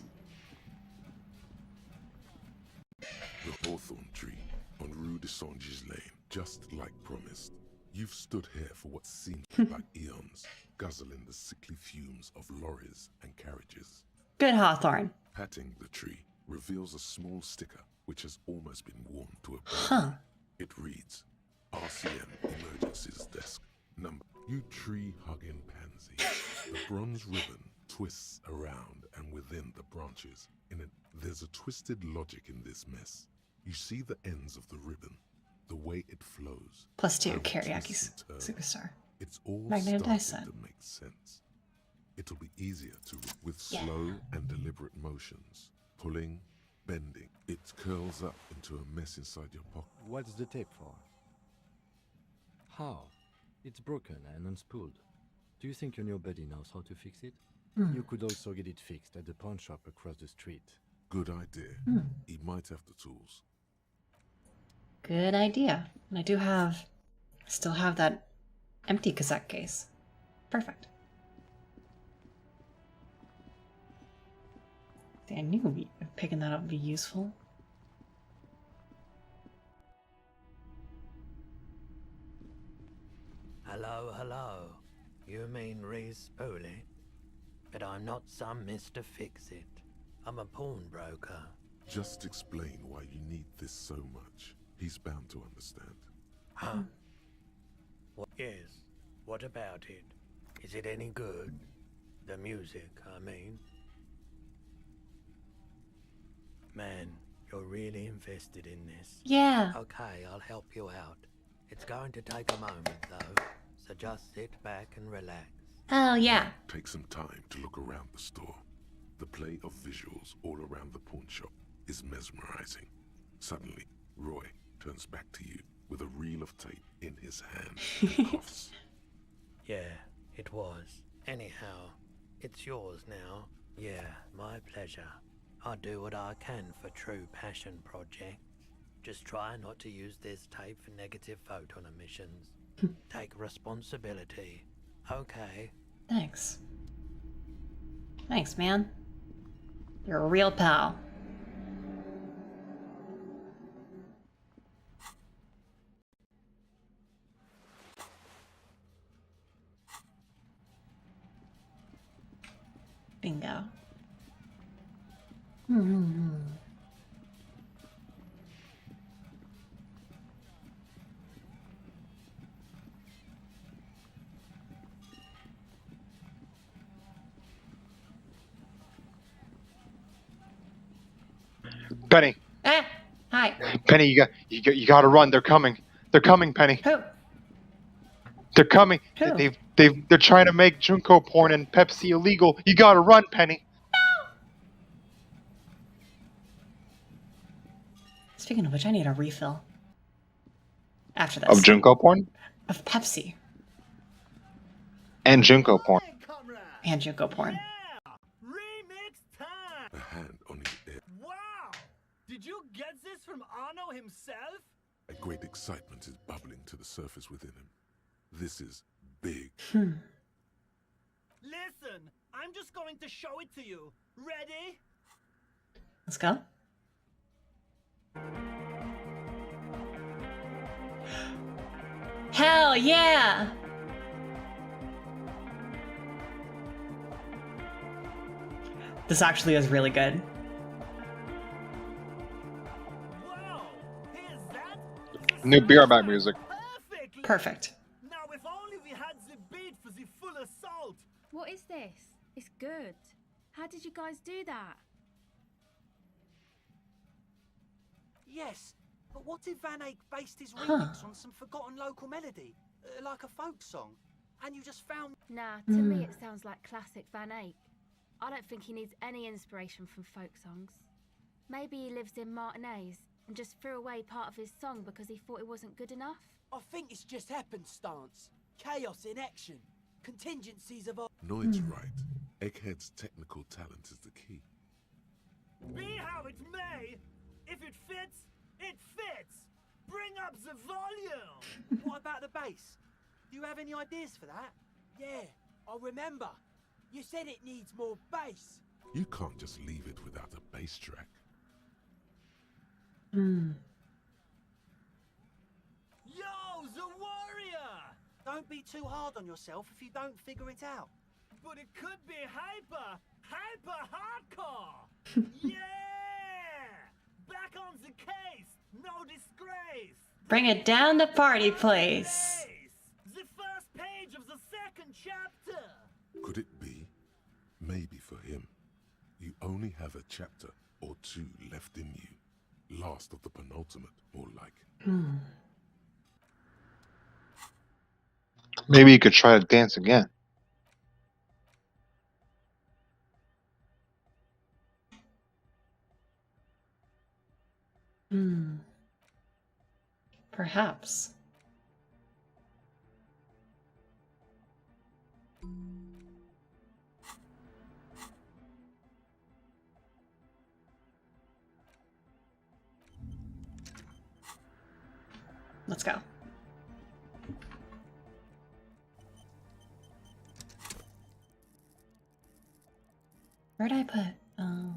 The hawthorn tree on Rue de Songes Lane, just like promised. You've stood here for what seems like eons, guzzling the sickly fumes of lorries and carriages. Good Hawthorne. Patting the tree reveals a small sticker which has almost been worn to a Huh. It reads, RCM Emergencies Desk, number. You tree-hugging pansy. The bronze ribbon twists around and within the branches. There's a twisted logic in this mess. You see the ends of the ribbon, the way it flows. +2 Karaoke Superstar. It's all Magnetic starting to make sense. It'll be easier to with slow and deliberate motions, pulling, bending. It curls up into a mess inside your pocket. What's the tape for? How? It's broken and unspooled. Do you think your new buddy knows how to fix it? You could also get it fixed at the pawn shop across the street. Good idea. He might have the tools. Good idea. And I still have that empty cassette case. Perfect. See, I knew picking that up would be useful. Hello, hello. You mean Reese Pooley? But I'm not some Mr. Fix-It. I'm a pawnbroker. Just explain why you need this so much. He's bound to understand. Huh? What? Yes. What about it? Is it any good? The music, I mean. Man, you're really invested in this. Yeah. Okay, I'll help you out. It's going to take a moment, though, so just sit back and relax. Oh, yeah. Take some time to look around the store. The play of visuals all around the pawn shop is mesmerizing. Suddenly, Roy turns back to you with a reel of tape in his hand and coughs. Yeah, it was. Anyhow, it's yours now. Yeah, my pleasure. I do what I can for True Passion Project. Just try not to use this tape for negative photon emissions. Take responsibility. Okay. Thanks. Thanks, man. You're a real pal. Bingo. Penny. Ah! Hi. Penny, you got to run. They're coming. They're coming, Penny. Who? They're coming. Who? They're trying to make Junko porn and Pepsi illegal. You got to run, Penny. Speaking of which, I need a refill. After this. Of Junko porn? Of Pepsi. And Junko porn. And Junko porn. A hand on his ear. Wow! Did you get this from Arno himself? A great excitement is bubbling to the surface within him. This is big. Listen, I'm just going to show it to you. Ready? Let's go. Hell yeah! This actually is really good. New beer back music. Perfect. Now if only we had the beat for the full assault. What is this? It's good. How did you guys do that? Yes, but what if Van Eyck based his remix on some forgotten local melody, like a folk song, and you just found... Nah, to me it sounds like classic Van Eyck. I don't think he needs any inspiration from folk songs. Maybe he lives in Martinez and just threw away part of his song because he thought it wasn't good enough. I think it's just happenstance. Chaos in action. Contingencies of... Noid's right. Egghead's technical talent is the key. Be how it may, if it fits, it fits. Bring up the volume. What about the bass? Do you have any ideas for that? Yeah, I remember. You said it needs more bass. You can't just leave it without a bass track. Yo, the warrior! Don't be too hard on yourself if you don't figure it out. But it could be hyper hardcore! Yeah! Back on the case! No disgrace! Bring it down the party place. The first page of the second chapter! Could it be? Maybe for him, you only have a chapter or two left in you. Last of the penultimate, more like. Maybe you could try to dance again. Perhaps. Let's go. Where'd I put? Oh.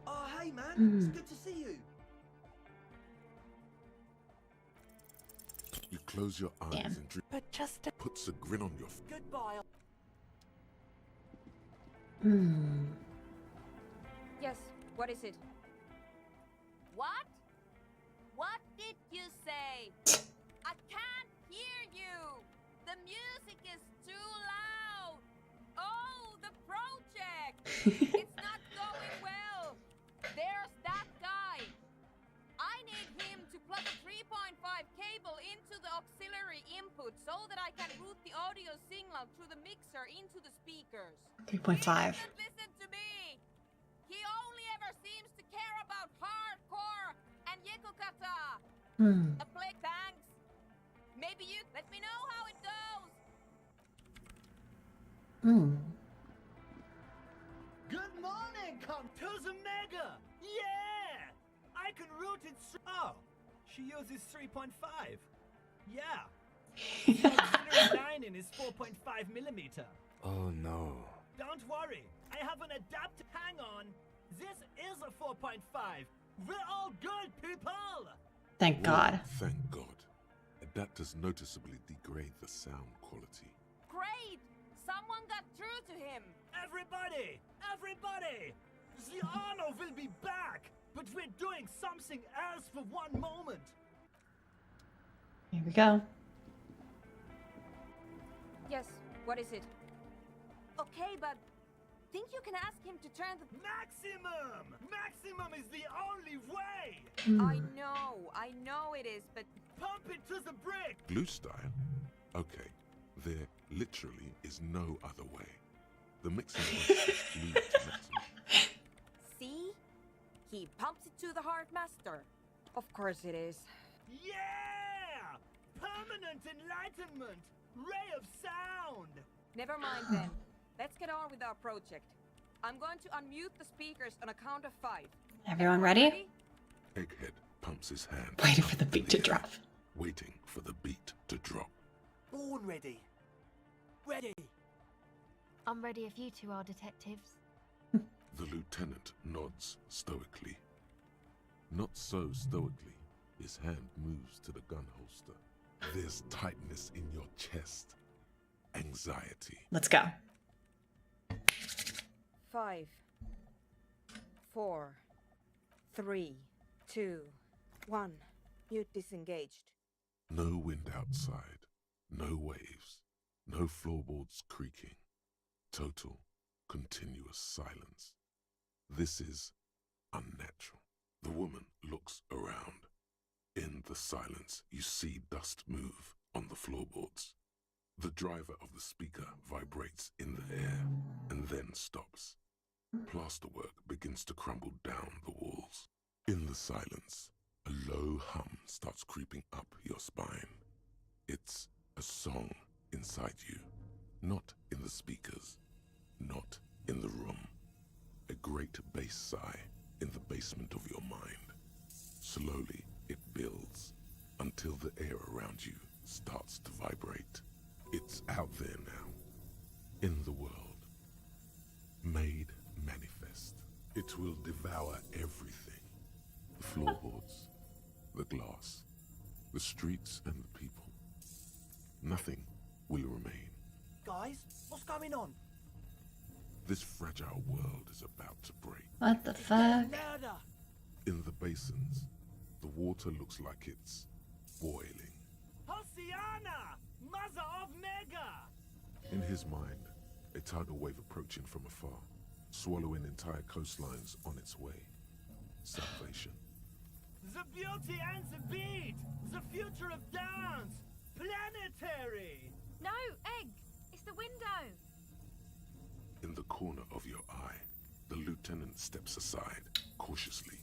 Oh, hey man, it's good to see you. You close your eyes and drink. But just puts a grin on your face. Goodbye. Yes, what is it? What? What did you say? I can't hear you! The music is too loud! Oh, the project! It's not going well! There's that guy! I need him to plug a 3.5 cable into the auxiliary input so that I can route the audio signal through the mixer into the speakers. 3.5. Listen to me! He only ever seems to care about hardcore and Yekokata. A plague, thanks. Maybe you let me know how it goes. Good morning, come to the mega! Yeah! I can route it Oh, she uses 3.5. Yeah. The auxiliary line in is 4.5 millimeter. Oh no. Don't worry, I have an adapter. Hang on. This is a 4.5. We're all good, people! Thank God. Thank God. Adapters noticeably degrade the sound quality. Great! Someone got through to him. Everybody! Everybody! The Arno will be back! But we're doing something else for one moment. Here we go. Yes, what is it? Okay, but think you can ask him to turn the... Maximum! Maximum is the only way! I know it is, but... Pump it to the brick! Glue style? Okay, there literally is no other way. The mixing point is glued to maximum. See? He pumps it to the hard master. Of course it is. Yeah! Permanent enlightenment! Ray of sound! Never mind then. Let's get on with our project. I'm going to unmute the speakers on a count of 5. Everyone ready? Egghead pumps his hand. Waiting for the beat to drop. Waiting for the beat to drop. Born ready. Ready. I'm ready if you two are detectives. The lieutenant nods stoically. Not so stoically. His hand moves to the gun holster. There's tightness in your chest. Anxiety. Let's go. 5, 4, 3, 2, 1. Mute disengaged. No wind outside. No waves. No floorboards creaking. Total, continuous silence. This is unnatural. The woman looks around. In the silence, you see dust move on the floorboards. The driver of the speaker vibrates in the air and then stops. Plasterwork begins to crumble down the walls. In the silence, a low hum starts creeping up your spine. It's a song inside you, not in the speakers, not in the room. A great bass sigh in the basement of your mind. Slowly, it builds until the air around you starts to vibrate. It's out there now, in the world, made manifest. It will devour everything. The floorboards, the glass, the streets and the people. Nothing will remain. Guys, what's going on? This fragile world is about to break. What the fuck? In the basins, the water looks like it's boiling. Hosiana! Mother of Mega! In his mind, a tidal wave approaching from afar, swallowing entire coastlines on its way. Salvation. The beauty and the beat! The future of dance! Planetary! No, Egg! It's the window! In the corner of your eye, the lieutenant steps aside, cautiously,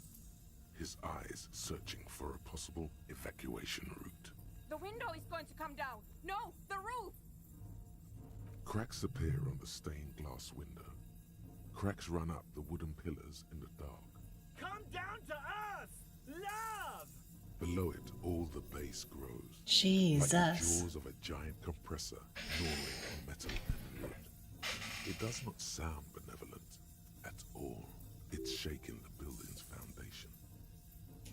his eyes searching for a possible evacuation route. The window is going to come down. No, the roof! Cracks appear on the stained glass window. Cracks run up the wooden pillars in the dark. Come down to us! Love! Below it, all the bass grows. Jesus. Like the jaws of a giant compressor gnawing on metal and wood. It does not sound benevolent at all. It's shaking the building's foundation.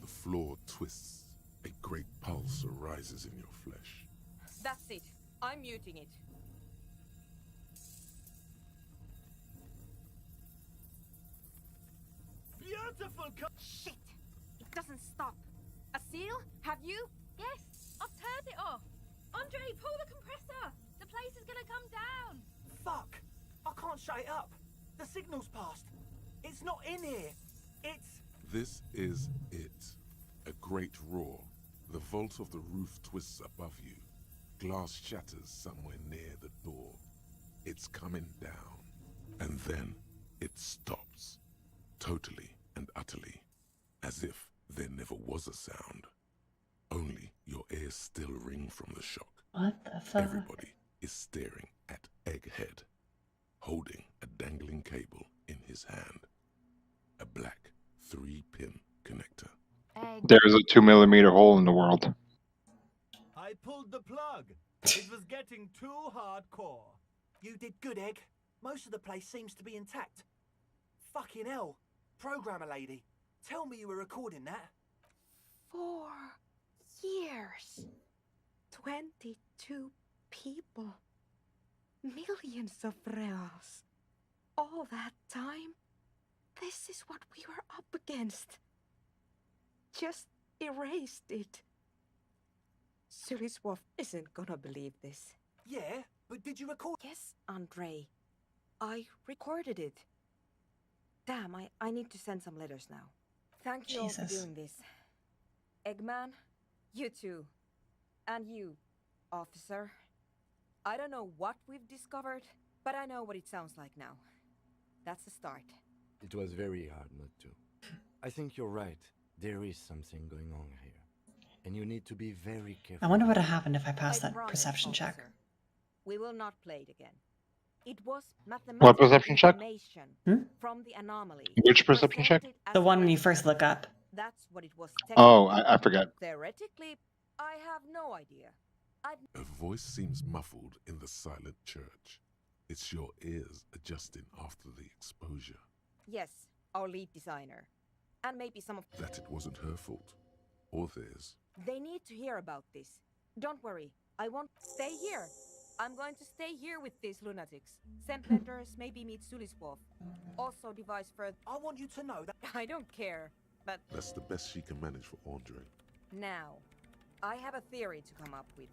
The floor twists. A great pulse arises in your flesh. That's it. I'm muting it. Beautiful Shit! It doesn't stop. Asil, have you? Yes, I've turned it off. Andre, pull the compressor. The place is gonna come down. Fuck! I can't shut it up. The signal's passed. It's not in here. It's... This is it. A great roar. The vault of the roof twists above you. Glass shatters somewhere near the door. It's coming down. And then it stops. Totally and utterly. As if there never was a sound. Only your ears still ring from the shock. What the fuck? Everybody is staring at Egghead, holding a dangling cable in his hand. A black 3-pin connector. Egg. There's a 2mm hole in the world. I pulled the plug. It was getting too hardcore. You did good, Egg. Most of the place seems to be intact. Fucking hell. Programmer lady, tell me you were recording that. 4 years. 22 people. Millions of reals. All that time? This is what we were up against. Just erased it. Suliswov isn't gonna believe this. Yeah, But did you record? Yes, Andre. I recorded it. Damn, I need to send some letters now. Thank you all for Jesus. doing this. Eggman, you too. And you, officer. I don't know what we've discovered, but I know what it sounds like now. That's the start. It was very hard not to. I think you're right. There is something going on here. And you need to be very careful. I wonder what would have happened if I passed I that promise, perception check. officer. We will not play it again. It was What mathematical perception check? information Hmm? from the anomaly. Which perception check? presented as The one when you evidence. first look up. That's what it was. Oh, technically. I forgot. Theoretically, I have no idea. A voice seems muffled in the silent church. It's your ears adjusting after the exposure. Yes, our lead designer. And maybe some of That it wasn't her fault. Or theirs. They need to hear about this. Don't worry, I won't stay here. I'm going to stay here with these lunatics. Send letters, maybe meet Suliswolf. Also devise further. I want you to know that I don't care, but That's the best she can manage for Andre. now, I have a theory to come up with.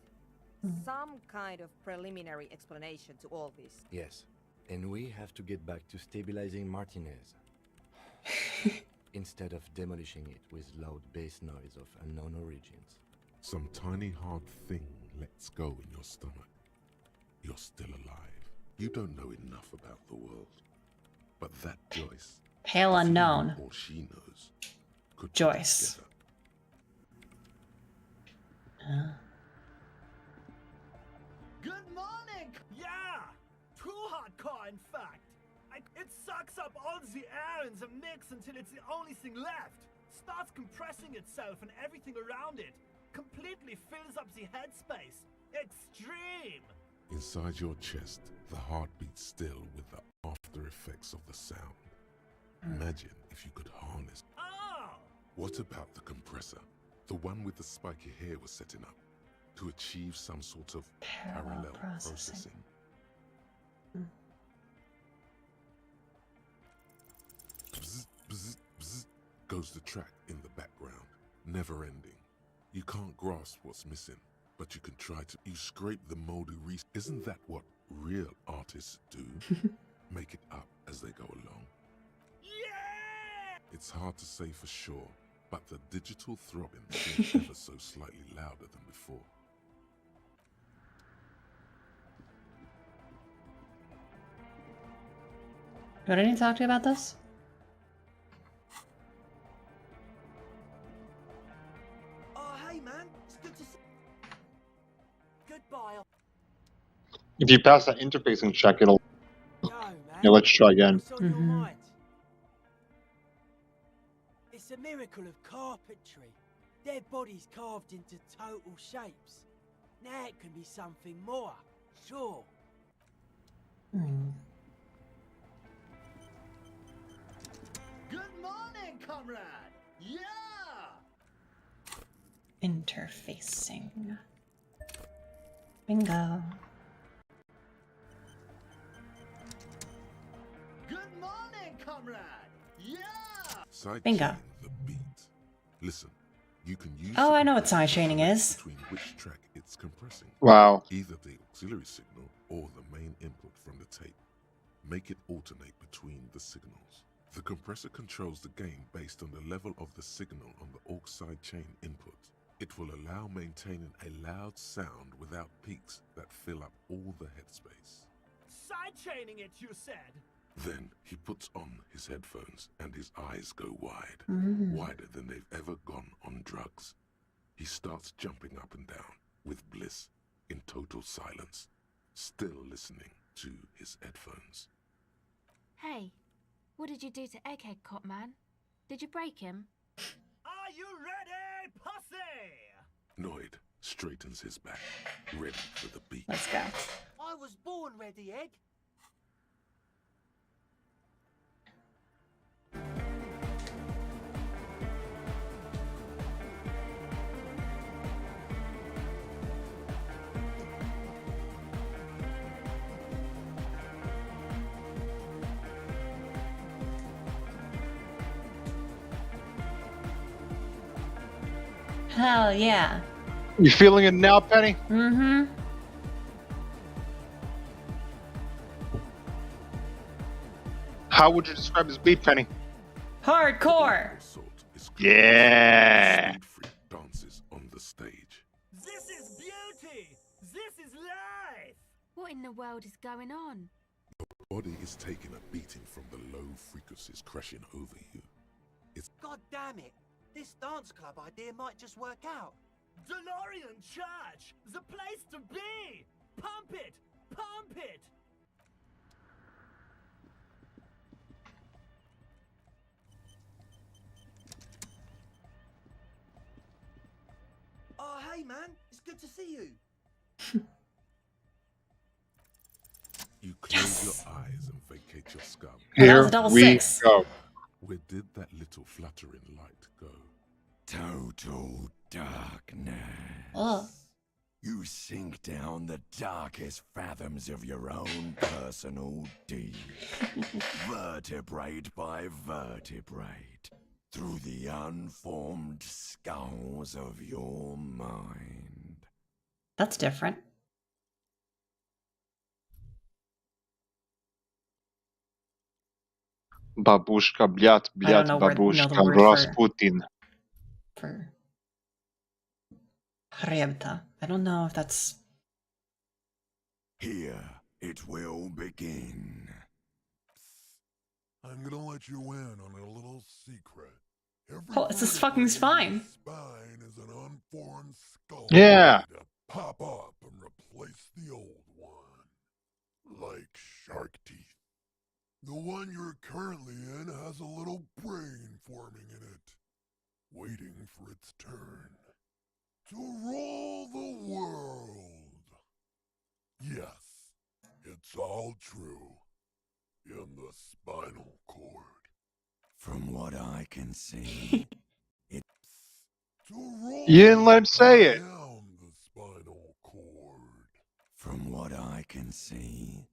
Some kind of preliminary explanation to all this. Yes. And we have to get back to stabilizing Martinez. Instead of demolishing it with loud bass noise of unknown origins. Some tiny hard thing lets go in your stomach. You're still alive. You don't know enough about the world. But that Joyce, Pale if you unknown. knew all she knows, could put Joyce. together. Good morning! Yeah! Too hardcore, in fact. It sucks up all the air in the mix until it's the only thing left. Starts compressing itself and everything around it. Completely fills up the headspace. Extreme! Inside your chest, the heart beats still with the after effects of the sound. Imagine if you could harness. Oh! What about the compressor? The one with the spiky hair was setting up to achieve some sort of parallel processing. Bzz, bzz, bzz, goes the track in the background, never ending. You can't grasp what's missing, but you can try to. You scrape the moldy Isn't that what real artists do? Make it up as they go along. Yeah! It's hard to say for sure, but the digital throbbing seems ever so slightly louder than before. Do I need to talk to you about this? Oh, hey, man. It's good to see. Goodbye. If you pass that interfacing check, it'll. Yo, man. Yeah, let's try again. What's on your mind? It's a miracle of carpentry. Their bodies carved into total shapes. Now it can be something more, sure. Good morning, comrade! Yeah! Interfacing. Bingo. Good morning, comrade! Yeah! Side Bingo. chain the beat. Listen, you can use. Oh, the I know what compressor sidechaining is. Between which track it's compressing. Wow. Either the auxiliary signal or the main input from the tape. Make it alternate between the signals. The compressor controls the gain based on the level of the signal on the aux sidechain input. It will allow maintaining a loud sound without peaks that fill up all the headspace. Sidechaining it, you said? Then he puts on his headphones and his eyes go wide, Mm. wider than they've ever gone on drugs. He starts jumping up and down with bliss in total silence, still listening to his headphones. Hey, what did you do to Egghead Cop Man? Did you break him? Are you ready, pussy? Noid straightens his back, ready for the beat. Let's go. I was born ready, Egg. Hell yeah. You feeling it now, Penny? Mm-hmm. How would you describe this beat, Penny? Hardcore. Yeah. Dances on the stage. This is beauty! This is life! What in the world is going on? Body is taking a beating from the low frequencies crashing over you. It's God damn it! This dance club idea might just work out. DeLorean Church! The place to be! Pump it! Pump it! Oh, hey man, it's good to see you. You close your eyes and vacate your skull. Here we go. Where did that little fluttering light go? Total darkness. Oh. You sink down the darkest fathoms of your own personal deep, vertebrate by vertebrate, through the unformed skulls of your mind. That's different. Babushka, blyat, blyat, babushka, Rasputin. For Revta. I don't know if that's... Here it will begin. I'm gonna let you in on a little secret. Oh, this is fucking fine. Spine is an unformed skull. Yeah. To pop up and replace the old one. Like shark teeth. The one you're currently in has a little brain forming in it, waiting for its turn to rule the world. Yes, it's all true. In the spinal cord. From what I can see, it's... You didn't let him say it. The spinal cord. From what I can see,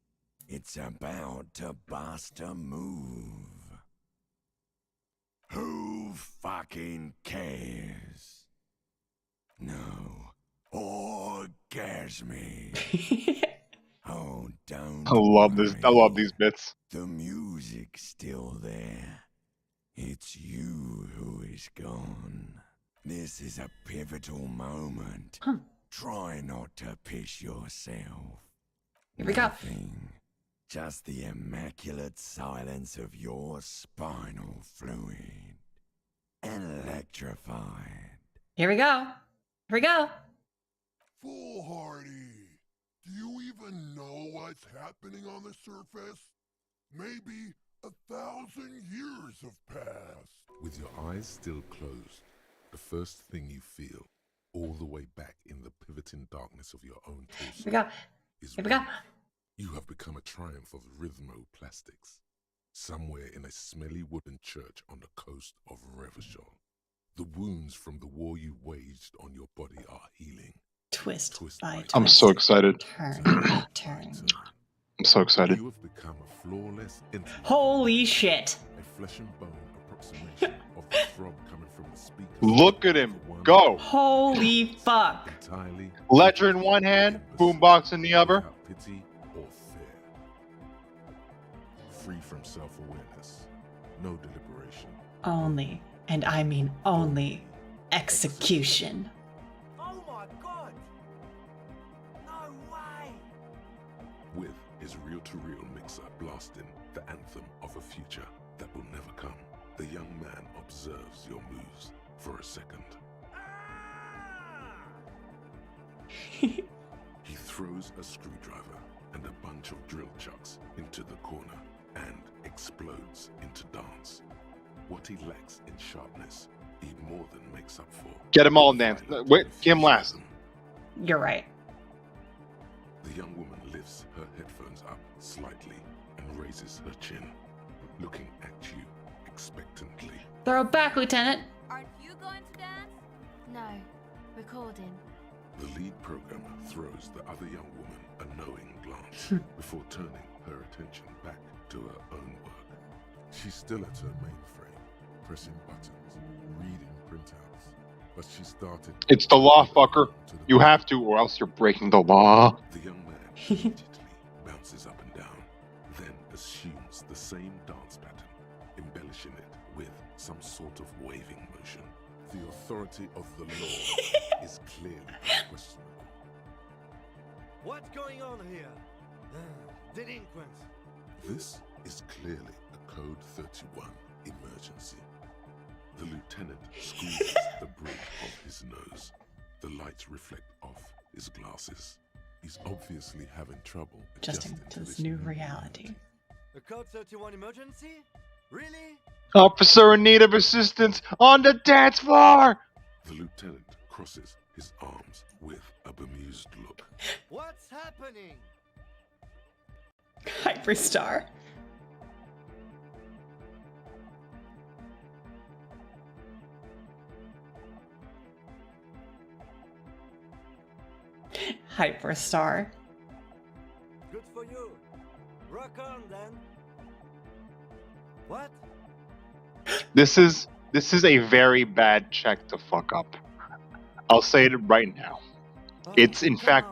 it's about to bust a move. Who fucking cares? No. Orgasme. Oh, don't I love this. I love these bits. The music's still there. It's you who is gone. This is a pivotal moment. Try not to piss yourself. Here we go. Nothing. Just the immaculate silence of your spinal fluid. Electrified. Here we go. Here we go. Foolhardy. Do you even know what's happening on the surface? Maybe 1,000 years have passed. With your eyes still closed, the first thing you feel, all the way back in the pivoting darkness of your own torso, Here we go. is Here we go. you have become a triumph of rhythmoplastics, somewhere in a smelly wooden church on the coast of Revachol. The wounds from the war you waged on your body are healing. Twist by twist. I'm so excited. Turn, turn. I'm so excited. You have become a flawless entity. Holy shit. A flesh and bone approximation of the throb coming from the speaker. Look at him go. Holy fuck. Entirely Ledger in one hand, boombox in the other. without pity or fear. Free from self-awareness. No deliberation. Only, and I mean only, execution. Oh my god! No way! With his reel-to-reel mixer blasting the anthem of a future that will never come, the young man observes your moves for a second. He throws a screwdriver and a bunch of drill chucks into the corner and explodes into dance. What he lacks in sharpness, he more than makes up for. Get him all in dance. Wait, get him last. You're right. The young woman lifts her headphones up slightly and raises her chin, looking at you expectantly. Throw it back, Lieutenant. Aren't you going to dance? No. Recording. The lead programmer throws the other young woman a knowing glance before turning her attention back to her own work. She's still at her mainframe, pressing buttons, reading printouts, but she started... It's the law, fucker. You have to, or else you're breaking the law. The young man immediately bounces up and down, then assumes the the same dance pattern, embellishing it with some sort of waving motion. The authority of the law is clearly questionable. What's going on here? Delinquents. This is clearly a Code 31 emergency. The lieutenant squeezes the bridge of his nose. The lights reflect off his glasses. He's obviously having trouble adjusting to this new reality. A Code 31 emergency? Really? Officer in need of assistance on the dance floor! The lieutenant crosses his arms with a bemused look. What's happening? Hyperstar. Hyperstar. Good for you. Rock on then. What? This is a very bad check to fuck up. I'll say it right now. It's in fact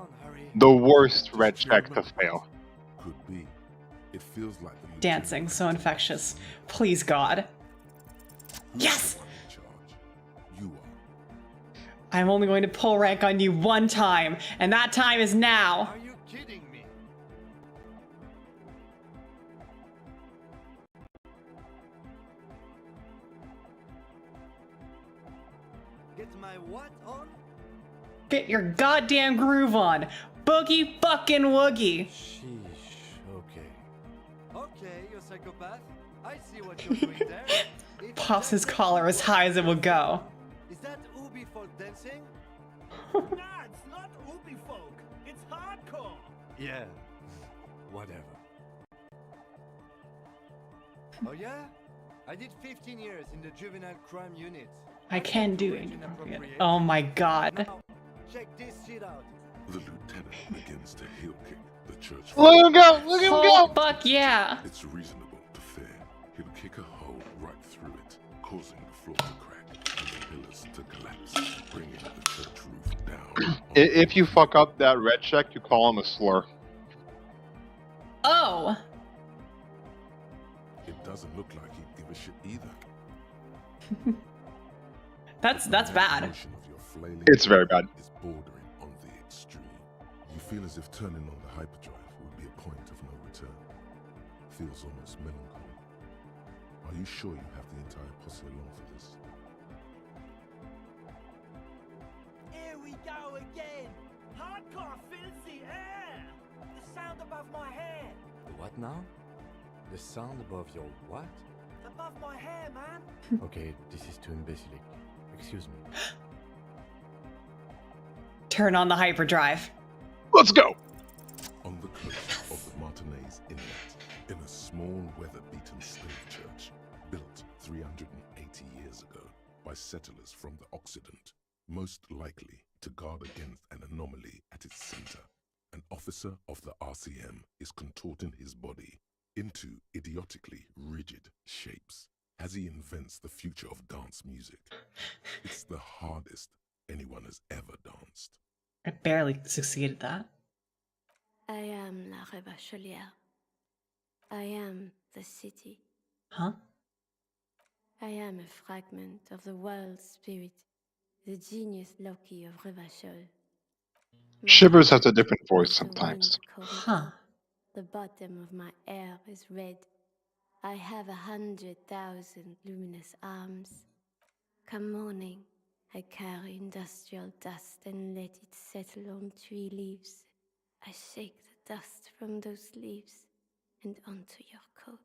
the worst red check to fail. Could be. It feels like the Dancing so infectious. Please, God. Yes! You are. I'm only going to pull rank on you one time, and that time is now. Are you kidding me? Get my what on? Get your goddamn groove on. Boogie fucking woogie. Sheesh, okay. Okay, you psychopath. I see what you're doing there. Pops his collar as high as it will go. Is that Ubi folk dancing? Nah, it's not Ubi folk. It's hardcore. Yeah, whatever. Oh yeah? I did 15 years in the juvenile crime unit. I can do it. Oh my god. Now, check this shit out. The lieutenant begins to heel kick the church. Let him go! Let him Oh, go! fuck yeah. It's reasonable to fear he'll kick a hole right through it, causing the floor to crack and the pillars to collapse, bringing the church roof down. If you fuck up that red check, you call him a slur. Oh. It doesn't look like he'd give a shit either. That's bad. It's very bad. Is bordering on the extreme. You feel as if turning on the hyperdrive would be a point of no return. Feels almost melancholy. Are you sure you have the entire posse along for this? Here we go again. Hardcore filthy air. The sound above my head. The what now? The sound above your what? Above my hair, man. Okay, this is too imbecilic. Excuse me. Turn on the hyperdrive. Let's go! On the coast of the Martinez Inlet, in a small weather-beaten slave church, built 380 years ago by settlers from the Occident, most likely to guard against an anomaly at its center, an officer of the RCM is contorting his body into idiotically rigid shapes as he invents the future of dance music. It's the hardest anyone has ever danced. I barely succeeded that. I am la Revacholian. I am the city. Huh? I am a fragment of the world spirit, the genius Loki of Revachol. Shivers has a different voice sometimes. Huh. The bottom of my hair is red. I have 100,000 luminous arms. Come morning, I carry industrial dust and let it settle on tree leaves. I shake the dust from those leaves and onto your coat.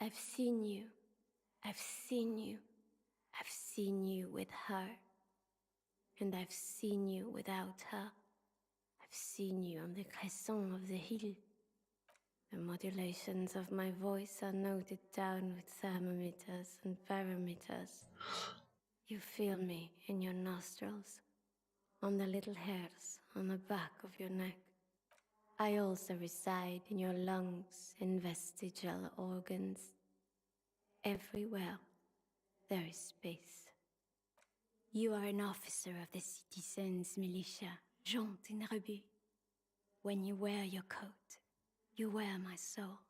I've seen you. I've seen you. I've seen you with her. And I've seen you without her. I've seen you on the crescent of the hill. The modulations of my voice are noted down with thermometers and barometers. You feel me in your nostrils, on the little hairs on the back of your neck. I also reside in your lungs and vestigial organs. Everywhere there is space. You are an officer of the citizens' militia, jaunt in rebut. When you wear your coat, you wear my soul.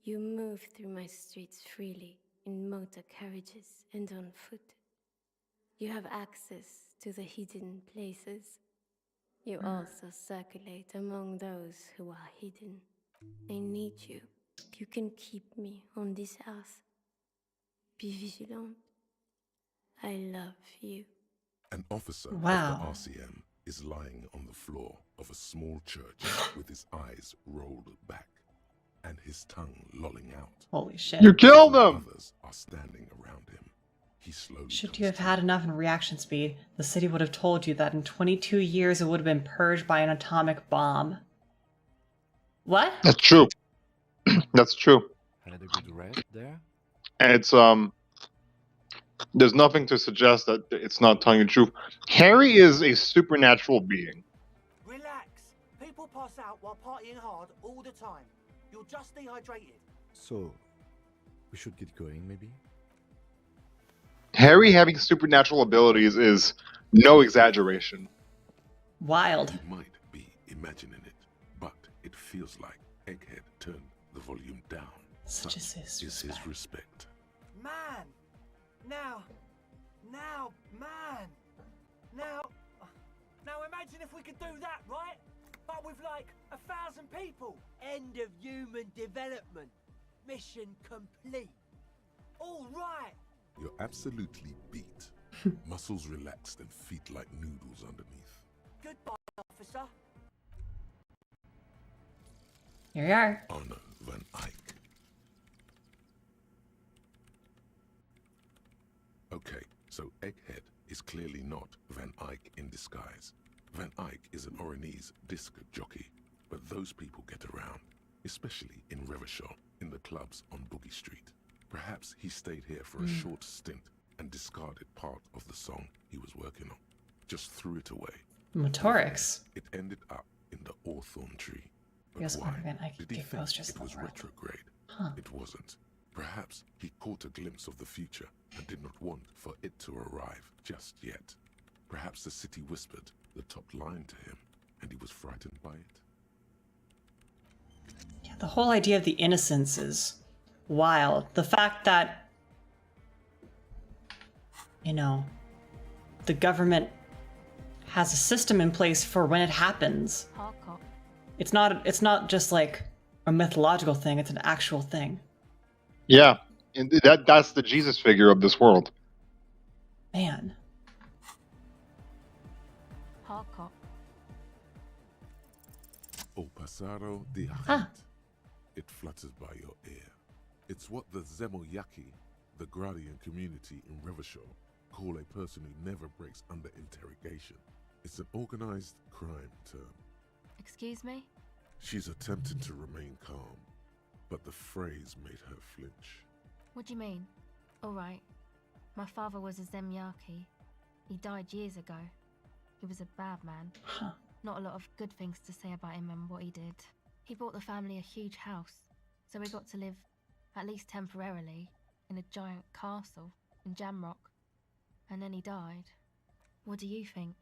You move through my streets freely, in motor carriages and on foot. You have access to the hidden places. You also circulate among those who are hidden. I need you. You can keep me on this earth. Be vigilant. I love you. An officer Wow. of the RCM is lying on the floor of a small church with his eyes rolled back and his tongue lolling out. Holy shit. You killed him! Others are standing around him. He slowly Should you have had enough in reaction speed, the city would have told you that in 22 years it would have been purged by an atomic bomb. What? That's true. That's true. Had a good rest there? And it's there's nothing to suggest that it's not telling you the truth. Harry is a supernatural being. Relax. People pass out while partying hard all the time. You're just dehydrated. So, we should get going, maybe? Harry having supernatural abilities is no exaggeration. Wild. You might be imagining it, but it feels like Egghead turned the volume down. Such is his respect. Man! Now, man! Now imagine if we could do that, right? But with like 1,000 people. End of human development. Mission complete. All right. You're absolutely beat. Muscles relaxed and feet like noodles underneath. Goodbye, officer. Here we are. Anna Van Eyck. Okay, so Egghead is clearly not Van Eyck in disguise. Van Eyck is an Oranese disc jockey, but those people get around, especially in Revachol, in the clubs on Boogie Street. Perhaps he stayed here for a short stint and discarded part of the song he was working on. Just threw it away. Motorix. It ended up in the Hawthorn tree. But Yes, why? Van Eyck Did he gave think posters it in the was world. retrograde? Huh. It wasn't. Perhaps he caught a glimpse of the future and did not want for it to arrive just yet. Perhaps the city whispered the top line to him, and he was frightened by it. Yeah, the whole idea of the innocence is wild. The fact that, you know, the government has a system in place for when it happens. It's not just like a mythological thing, it's an actual thing. Yeah, and that's the Jesus figure of this world. Man. O pasaro di Ah. It flutters by your ear. It's what the Zemoyaki, the Gradian community in Revachol, call a person who never breaks under interrogation. It's an organized crime term. Excuse me? She's attempting to remain calm, but the phrase made her flinch. What do you mean? Alright. My father was a Zemyaki. He died years ago. He was a bad man. Not a lot of good things to say about him and what he did. He bought the family a huge house, so we got to live, at least temporarily, in a giant castle in Jamrock. And then he died. What do you think?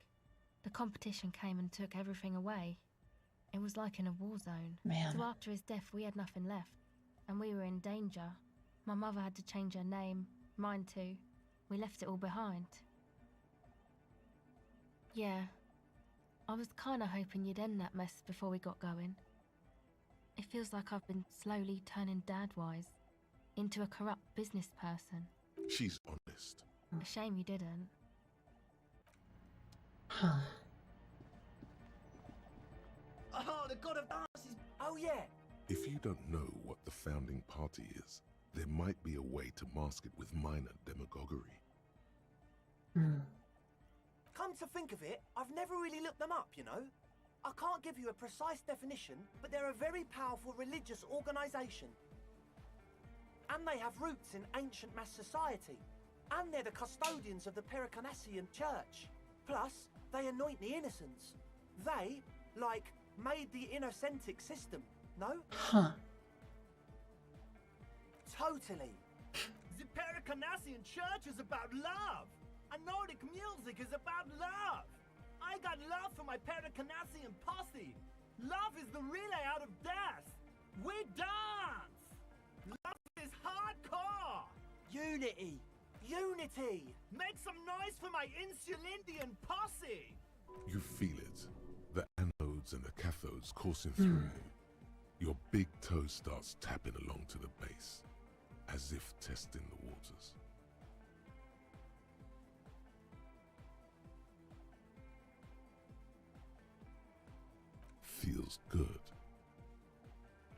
The competition came and took everything away. It was like in a war zone. Man. So after his death, we had nothing left, and we were in danger. My mother had to change her name, mine too. We left it all behind. Yeah. I was kinda hoping you'd end that mess before we got going. It feels like I've been slowly turning dad-wise into a corrupt business person. She's honest. A shame you didn't. Huh. Oh, the god of dances. Oh, yeah. If you don't know what the founding party is, there might be a way to mask it with minor demagoguery. Come to think of it, I've never really looked them up, you know? I can't give you a precise definition, but they're a very powerful religious organization. And they have roots in ancient mass society. And they're the custodians of the Pericarnassian church. Plus, they anoint the innocents. They, like, made the innocentic system, no? Huh. Totally. The Pericarnassian church is about love. And Nordic music is about love. I got love for my Pericarnassian posse. Love is the relay out of death. We dance. Love is hardcore! Unity! Unity! Make some noise for my Insulindian posse! You feel it. The anodes and the cathodes coursing through. Your big toe starts tapping along to the base, as if testing the waters. Feels good.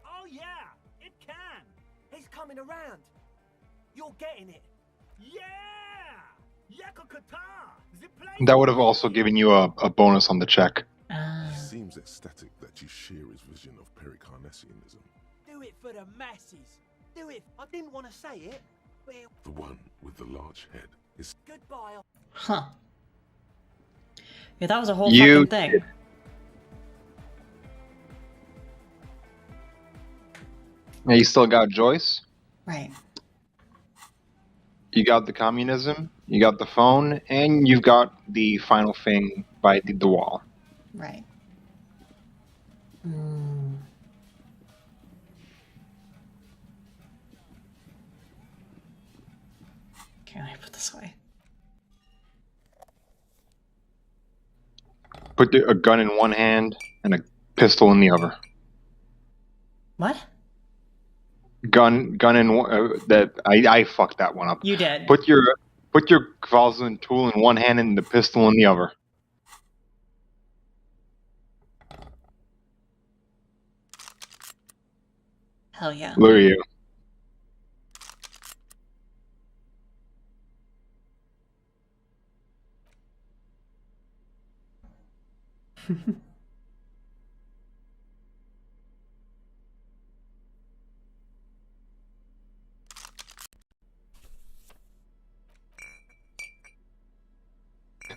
Oh yeah, it can! He's coming around. You're getting it. Yeah! Yakokata! The place. That would have also given you a bonus on the check. He seems ecstatic that you share his vision of pericarnassianism. Do it for the masses. Do it. I didn't want to say it, but it... The one with the large head is... Goodbye. Huh. Yeah, that was a whole fucking thing. Yeah, you still got Joyce. Right. You got the communism, you got the phone, and you've got the final thing by the wall. Right. Can I put this away? Put a gun in one hand and a pistol in the other. What? Gun in one. That I fucked that one up. You did. Put your Kvalzen tool in one hand and the pistol in the other. Hell yeah. Look at you.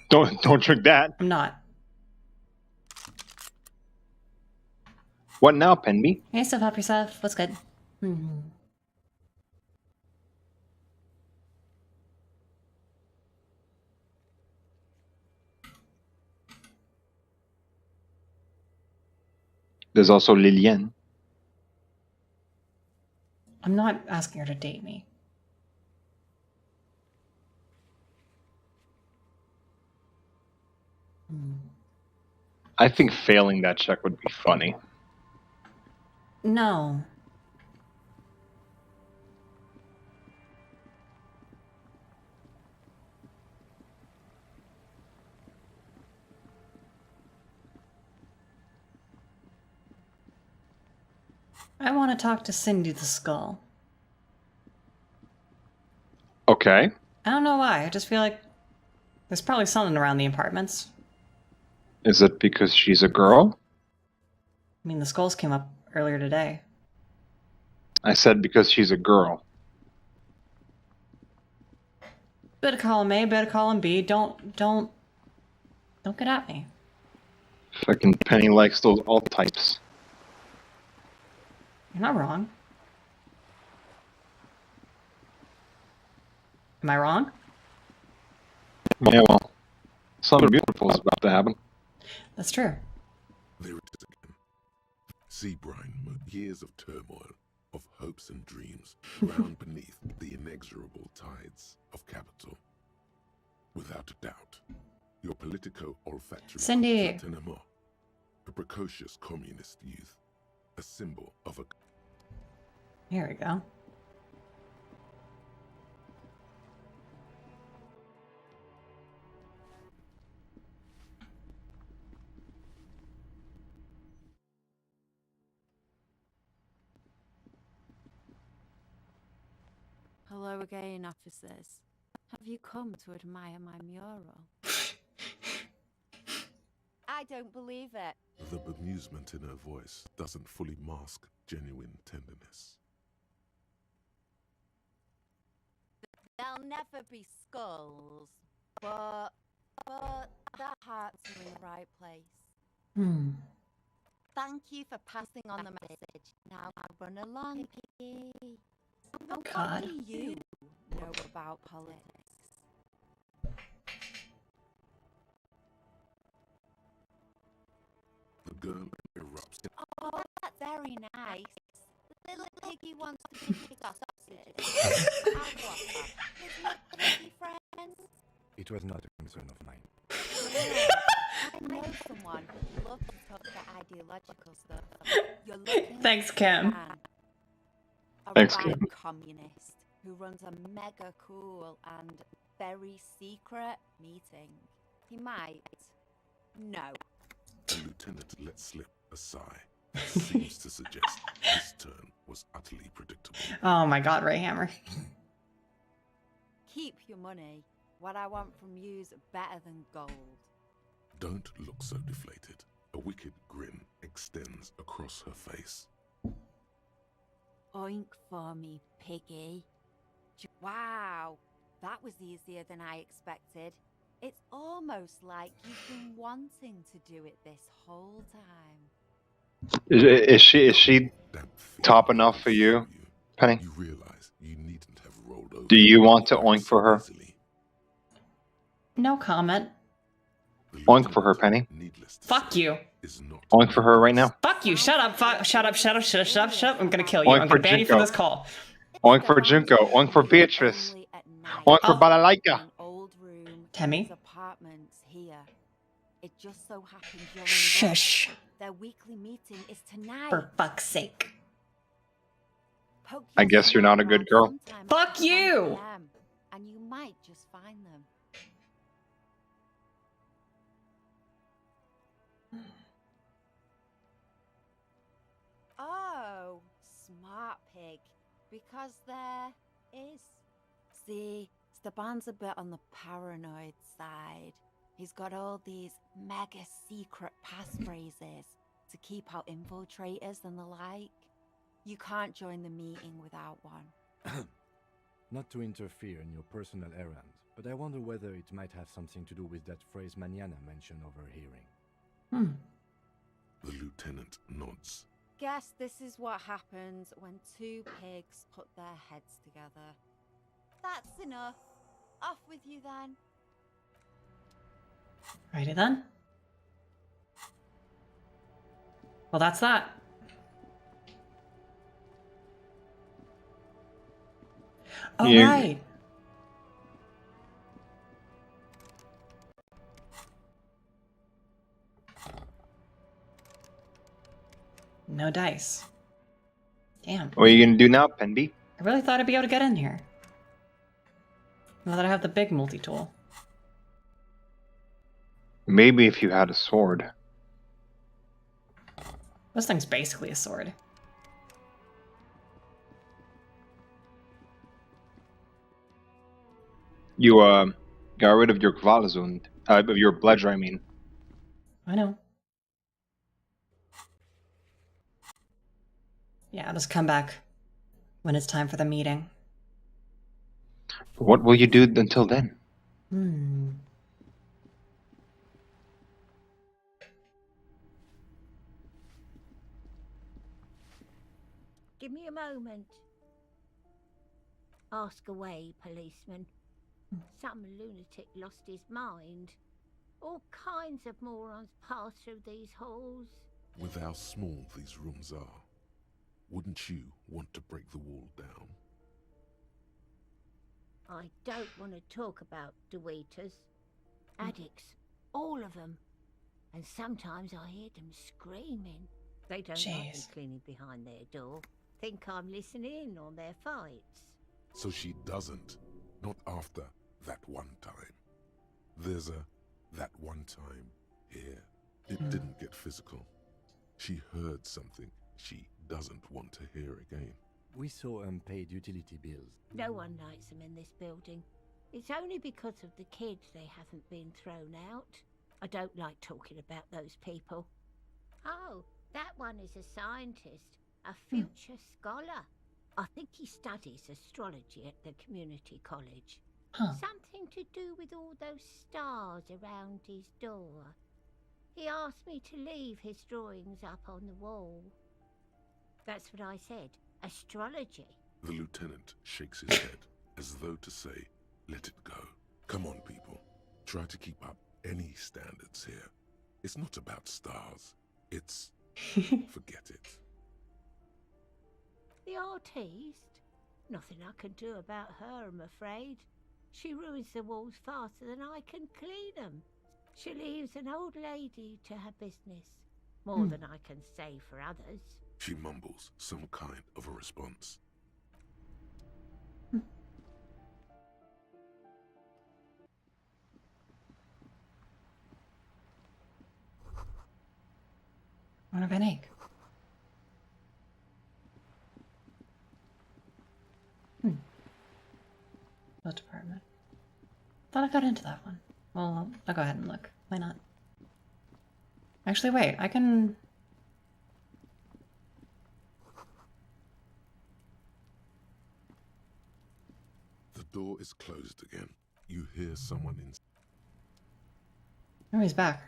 Don't drink that. I'm not. What now, Penby? Hey, stuff up yourself. What's good? There's also Liliane. I'm not asking her to date me. I think failing that check would be funny. No. I want to talk to Cindy the Skull. Okay. I don't know why. I just feel like there's probably something around the apartments. Is it because she's a girl? I mean, the skulls came up earlier today. I said because she's a girl. Better call him A, better call him B. Don't get at me. Fucking Penny likes those alt types. You're not wrong. Am I wrong? Yeah, well, something beautiful is about to happen. That's true. There it is again. Sea brine, years of turmoil, of hopes and dreams, drowned beneath the inexorable tides of capital. Without a doubt, your politico-olfactory Cindy. Tenemo, a precocious communist youth, a symbol of a... Here we go. Hello again, officers. Have you come to admire my mural? I don't believe it. The bemusement in her voice doesn't fully mask genuine tenderness. There'll never be skulls, but their hearts are in the right place. Thank you for passing on the message. Now run along, Piggy. God. What do you know about politics? The girl erupts. Oh, that's very nice. Piggy wants to pick our sausages. I'll go off, Bob. Let's not be friends. It was not a concern of mine. I know someone who loves to talk about ideological stuff. You're looking Thanks, Kim. a Thanks, right Kim. communist who runs a mega cool and very secret meeting. He might. No. The lieutenant let slip a sigh. Seems to suggest this turn was utterly predictable. Oh my god, Rayhammer. Keep your money. What I want from you's better than gold. Don't look so deflated. A wicked grin extends across her face. Oink for me, piggy. Wow, that was easier than I expected. It's almost like you've been wanting to do it this whole time. Is she top enough for you, Penny? You realize you needn't have rolled over. Do you want to oink for her? No comment. Oink for her, Penny. Fuck you. Oink for her right now. Fuck you. Shut up. Shut up. Shut up. Shut up. Shut up. I'm gonna kill you. Oink I'm for gonna ban you from Jinko. this call. Oink for Junko. Oink for Beatrice. Oink for Balalaika. Temmie. Apartments here. It just so happens you're in Shush. Their weekly meeting is tonight. For fuck's sake. I guess you're not a good girl. Fuck you. And you might just find them. Oh, smart pig. Because there is. See, Stepan's a bit on the paranoid side. He's got all these mega secret passphrases to keep out infiltrators and the like. You can't join the meeting without one. Not to interfere in your personal errand, but I wonder whether it might have something to do with that phrase Manana mentioned overhearing. The lieutenant nods. Guess this is what happens when two pigs put their heads together. That's enough. Off with you then. Righty then. Well, that's that. All right. No dice. Damn. What are you gonna do now, Penby? I really thought I'd be able to get in here. Now that I have the big multi-tool. Maybe if you had a sword. This thing's basically a sword. You got rid of your Kvalazund, of your Bledger, I mean. I know. Yeah, I'll just come back when it's time for the meeting. What will you do until then? Give me a moment. Ask away, policeman. Some lunatic lost his mind. All kinds of morons pass through these halls. With how small these rooms are, wouldn't you want to break the wall down? I don't want to talk about Deweeters. Addicts. All of them. And sometimes I hear them screaming. They don't like me Jeez. cleaning behind their door. Think I'm listening in on their fights. So she doesn't. Not after that one time. There's a that one time here. It didn't get physical. She heard something she doesn't want to hear again. We saw unpaid utility bills. No one likes them in this building. It's only because of the kids they haven't been thrown out. I don't like talking about those people. Oh, that one is a scientist, a future scholar. I think he studies astrology at the community college. Something to do with all those stars around his door. He asked me to leave his drawings up on the wall. That's what I said. Astrology. The lieutenant shakes his head as though to say, let it go. Come on, people. Try to keep up any standards here. It's not about stars. It's... forget it. The artiste? Nothing I can do about her, I'm afraid. She ruins the walls faster than I can clean them. She leaves an old lady to her business. More than I can say for others. She mumbles some kind of a response. What a Van Eyck. What department? Thought I got into that one. Well, I'll go ahead and look. Why not? Actually, wait, I can... The door is closed again. You hear someone in... Oh, he's back.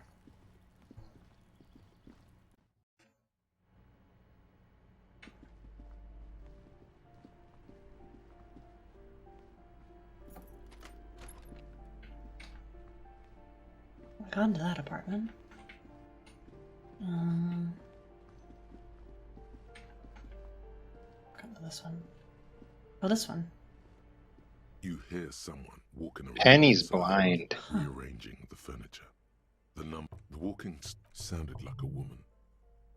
I got into that apartment. Got to this one. Oh, this one. You hear someone walking around. Penny's inside, blind. Rearranging the furniture. The walking sounded like a woman.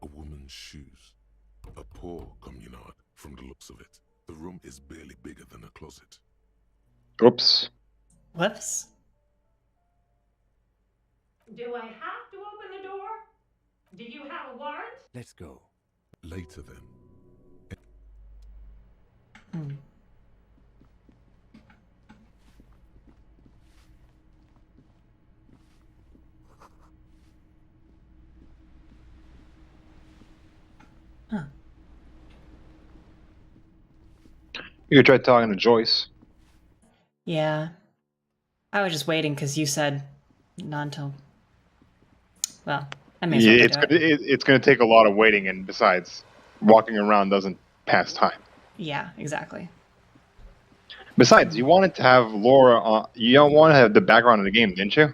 A woman's shoes. A poor communard from the looks of it. The room is barely bigger than a closet. Oops. Whoops. Do I have to open the door? Do you have a warrant? Let's go. Later then. Huh. You could try talking to Joyce. Yeah. I was just waiting because you said not until... Well, I may as well do it. It's gonna take a lot of waiting, and besides, walking around doesn't pass time. Yeah, exactly. Besides, you wanted to have Laura. You don't want to have the background of the game, didn't you?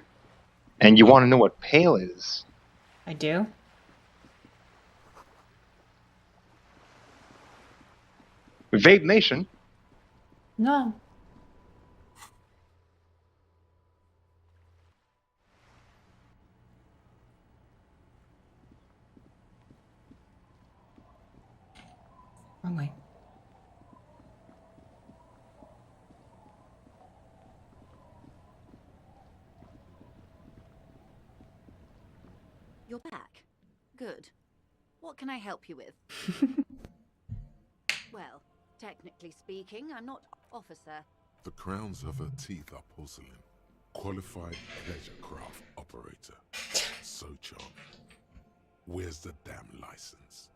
And you want to know what Pale is. I do? Vape Nation. No. Wrong way. You're back. Good. What can I help you with? Well, technically speaking, I'm not officer. The crowns of her teeth are porcelain. Qualified pleasure craft operator. So charming. Where's the damn license?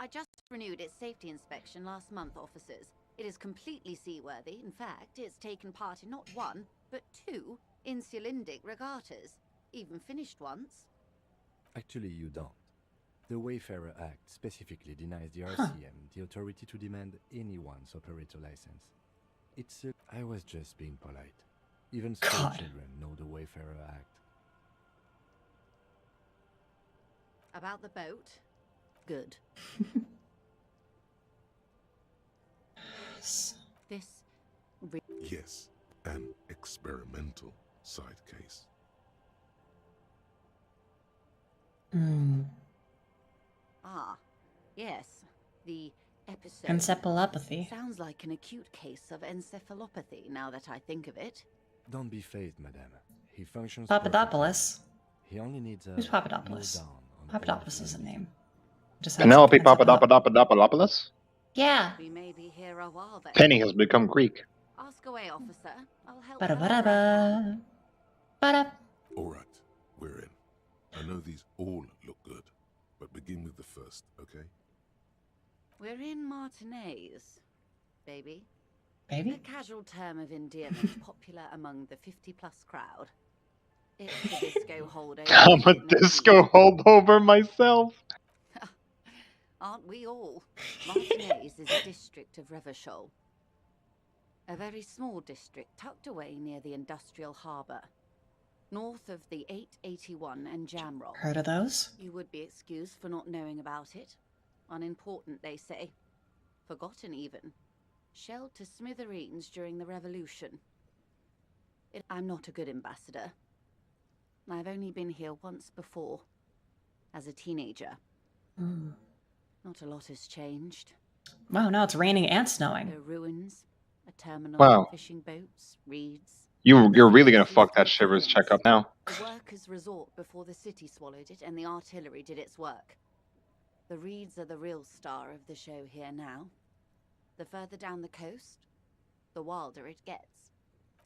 I just renewed its safety inspection last month, officers. It is completely seaworthy. In fact, it's taken part in not one, but two insulindic regattas. Even finished once. Actually, you don't. The Wayfarer Act specifically denies the RCM the authority to demand anyone's operator license. It's a... I was just being polite. Even school children know the Wayfarer Act. About the boat? Good. This... Yes, an experimental side case. Ah, yes. The episode... Encephalopathy. Sounds like an acute case of encephalopathy, now that I think of it. Don't be phased, madame. He functions Papadopoulos. perfectly. He only needs a... Who's Papadopoulos? Papadopoulos is a name. Just has Penelope Papadopoulos. Yeah. We may be here a while then. Penny has become Greek. Ask away, officer. I'll help. Ba-da-ba-da-ba. Ba-da. All right, we're in. I know these all look good, but begin with the first, okay? We're in Martinez, baby. Baby? A casual term of endearment popular among the 50-plus crowd. It's the disco holdover. I'm a disco holdover myself. Aren't we all? Martinez is a district of Revachol. A very small district tucked away near the industrial harbour. North of the 881 and Jamrock. Heard of those? You would be excused for not knowing about it. Unimportant, they say. Forgotten even. Shelled to smithereens during the revolution. I'm not a good ambassador. I've only been here once before, as a teenager. Not a lot has changed. Wow, now it's raining and snowing. There are ruins, a terminal, Wow. fishing boats, reeds. You're really gonna fuck that Shivers check up now. A workers' resort before the city swallowed it and the artillery did its work. The reeds are the real star of the show here now. The further down the coast, the wilder it gets.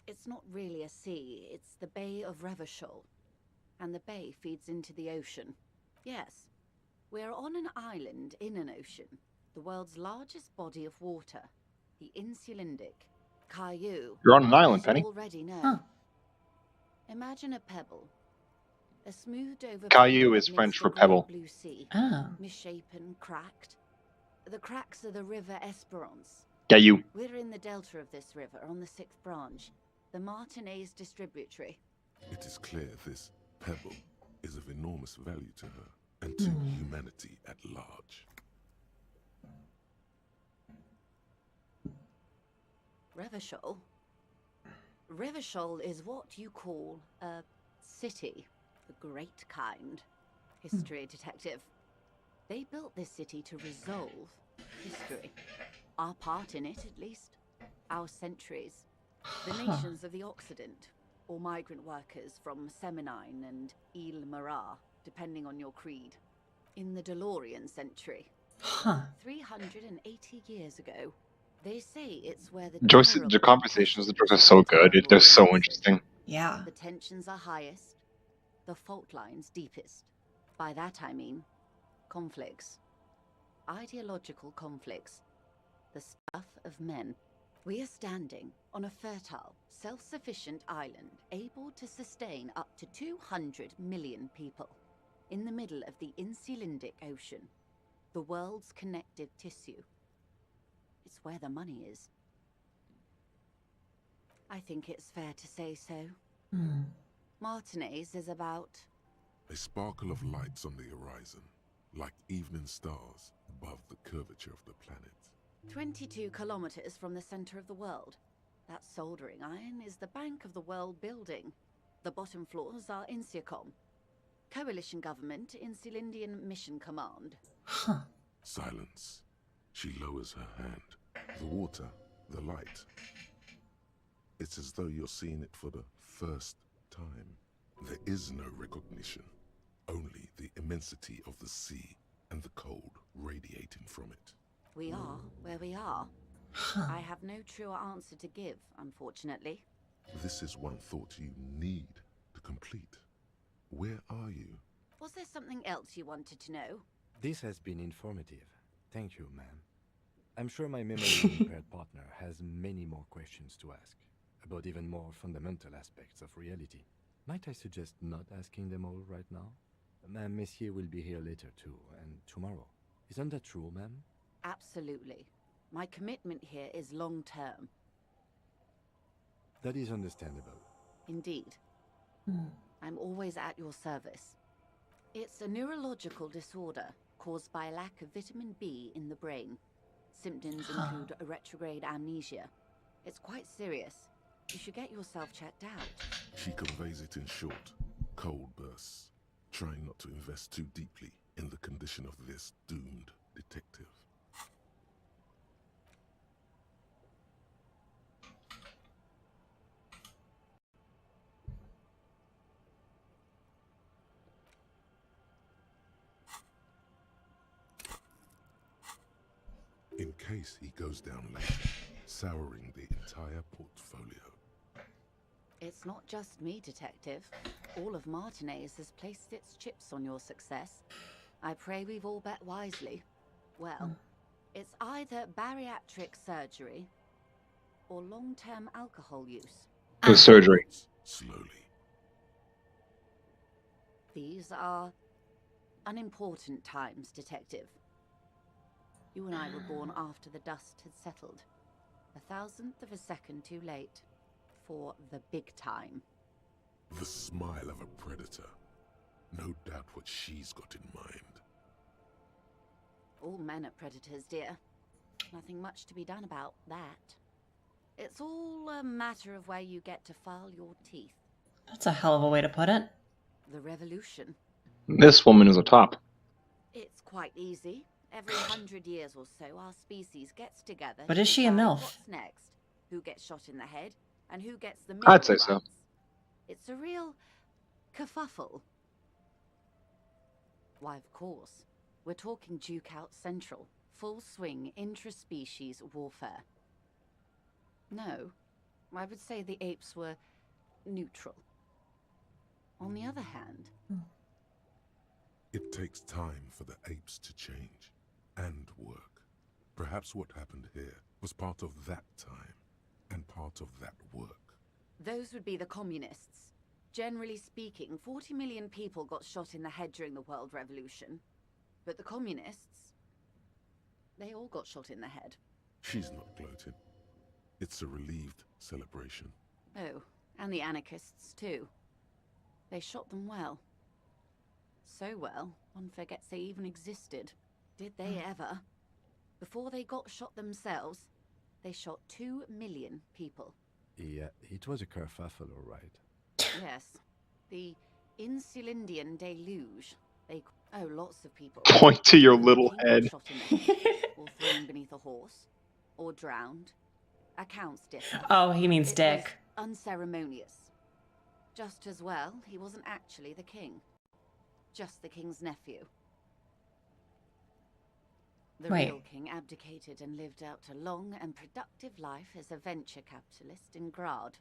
It's not really a sea, it's the Bay of Revachol. And the bay feeds into the ocean. Yes, we're on an island in an ocean. The world's largest body of water. The Insulindic. Caillou. You're on an island, Penny. Already know. Imagine a pebble. A smoothed over Caillou pebble is amidst French the for great pebble. Blue sea. Oh. Misshapen, cracked. The cracks are the River Esperance. Caillou. We're in the delta of this river, on the 6th branch, the Martinez distributary. It is clear this pebble is of enormous value to her and to humanity at large. Revachol? Revachol is what you call a city, the great kind. History detective. They built this city to resolve history. Our part in it, at least. Our centuries. The nations of the Occident, or migrant workers from Seminine and Ile Marat, depending on your creed. In the DeLorean century. 380 years ago. They say it's where The conversations, the jokes are so good. They're so interesting. Yeah. The tensions are highest, the fault lines deepest. By that I mean conflicts. Ideological conflicts. The stuff of men. We are standing on a fertile, self-sufficient island able to sustain up to 200 million people. In the middle of the Insulindic Ocean. The world's connective tissue. It's where the money is. I think it's fair to say so. Martinez is about... A sparkle of lights on the horizon, like evening stars above the curvature of the planet. 22 kilometers from the center of the world. That soldering iron is the bank of the world building. The bottom floors are Insiacom. Coalition government, Insulindian Mission Command. Silence. She lowers her hand. The water, the light. It's as though you're seeing it for the first time. There is no recognition. Only the immensity of the sea and the cold radiating from it. We are where we are. I have no truer answer to give, unfortunately. This is one thought you need to complete. Where are you? Was there something else you wanted to know? This has been informative. Thank you, ma'am. I'm sure my memory-impaired partner has many more questions to ask, about even more fundamental aspects of reality. Might I suggest not asking them all right now? Ma'am, Messier will be here later too, and tomorrow. Isn't that true, ma'am? Absolutely. My commitment here is long-term. That is understandable. Indeed. I'm always at your service. It's a neurological disorder caused by a lack of vitamin B in the brain. Symptoms include a retrograde amnesia. It's quite serious. You should get yourself checked out. She conveys it in short, cold bursts, trying not to invest too deeply in the condition of this doomed detective. In case he goes down later, souring the entire portfolio. It's not just me, Detective. All of Martinez has placed its chips on your success. I pray we've all bet wisely. Well, it's either bariatric surgery or long-term alcohol use. The surgery. Slowly. These are unimportant times, Detective. You and I were born after the dust had settled. 1,000th of a second too late. For the big time. The smile of a predator. No doubt what she's got in mind. All men are predators, dear. Nothing much to be done about that. It's all a matter of where you get to file your teeth. That's a hell of a way to put it. The revolution. This woman is a top. It's quite easy. Every 100 years or so, our species gets together. But to is she a decide MILF? What's next? Who gets shot in the head, and who gets the I'd say mineral so. rights. It's a real kerfuffle. Why, of course. We're talking Duke Out Central. Full swing intraspecies warfare. No, I would say the apes were neutral. On the other hand... It takes time for the apes to change and work. Perhaps what happened here was part of that time and part of that work. Those would be the communists. Generally speaking, 40 million people got shot in the head during the World Revolution. But the communists, they all got shot in the head. She's not gloating. It's a relieved celebration. Oh, and the anarchists too. They shot them well. So well, one forgets they even existed. Did they ever? Before they got shot themselves, they shot 2 million people. Yeah, it was a kerfuffle, all right. Yes. The Insulindian deluge. Oh, lots of people. Point to your little head. Shot in the head, or thrown beneath a horse, or drowned. Accounts differ. Oh, he means It dick. was unceremonious. Just as well, he wasn't actually the king. Just the king's nephew. The Wait. real king abdicated and lived out a long and productive life as a venture capitalist in Grad.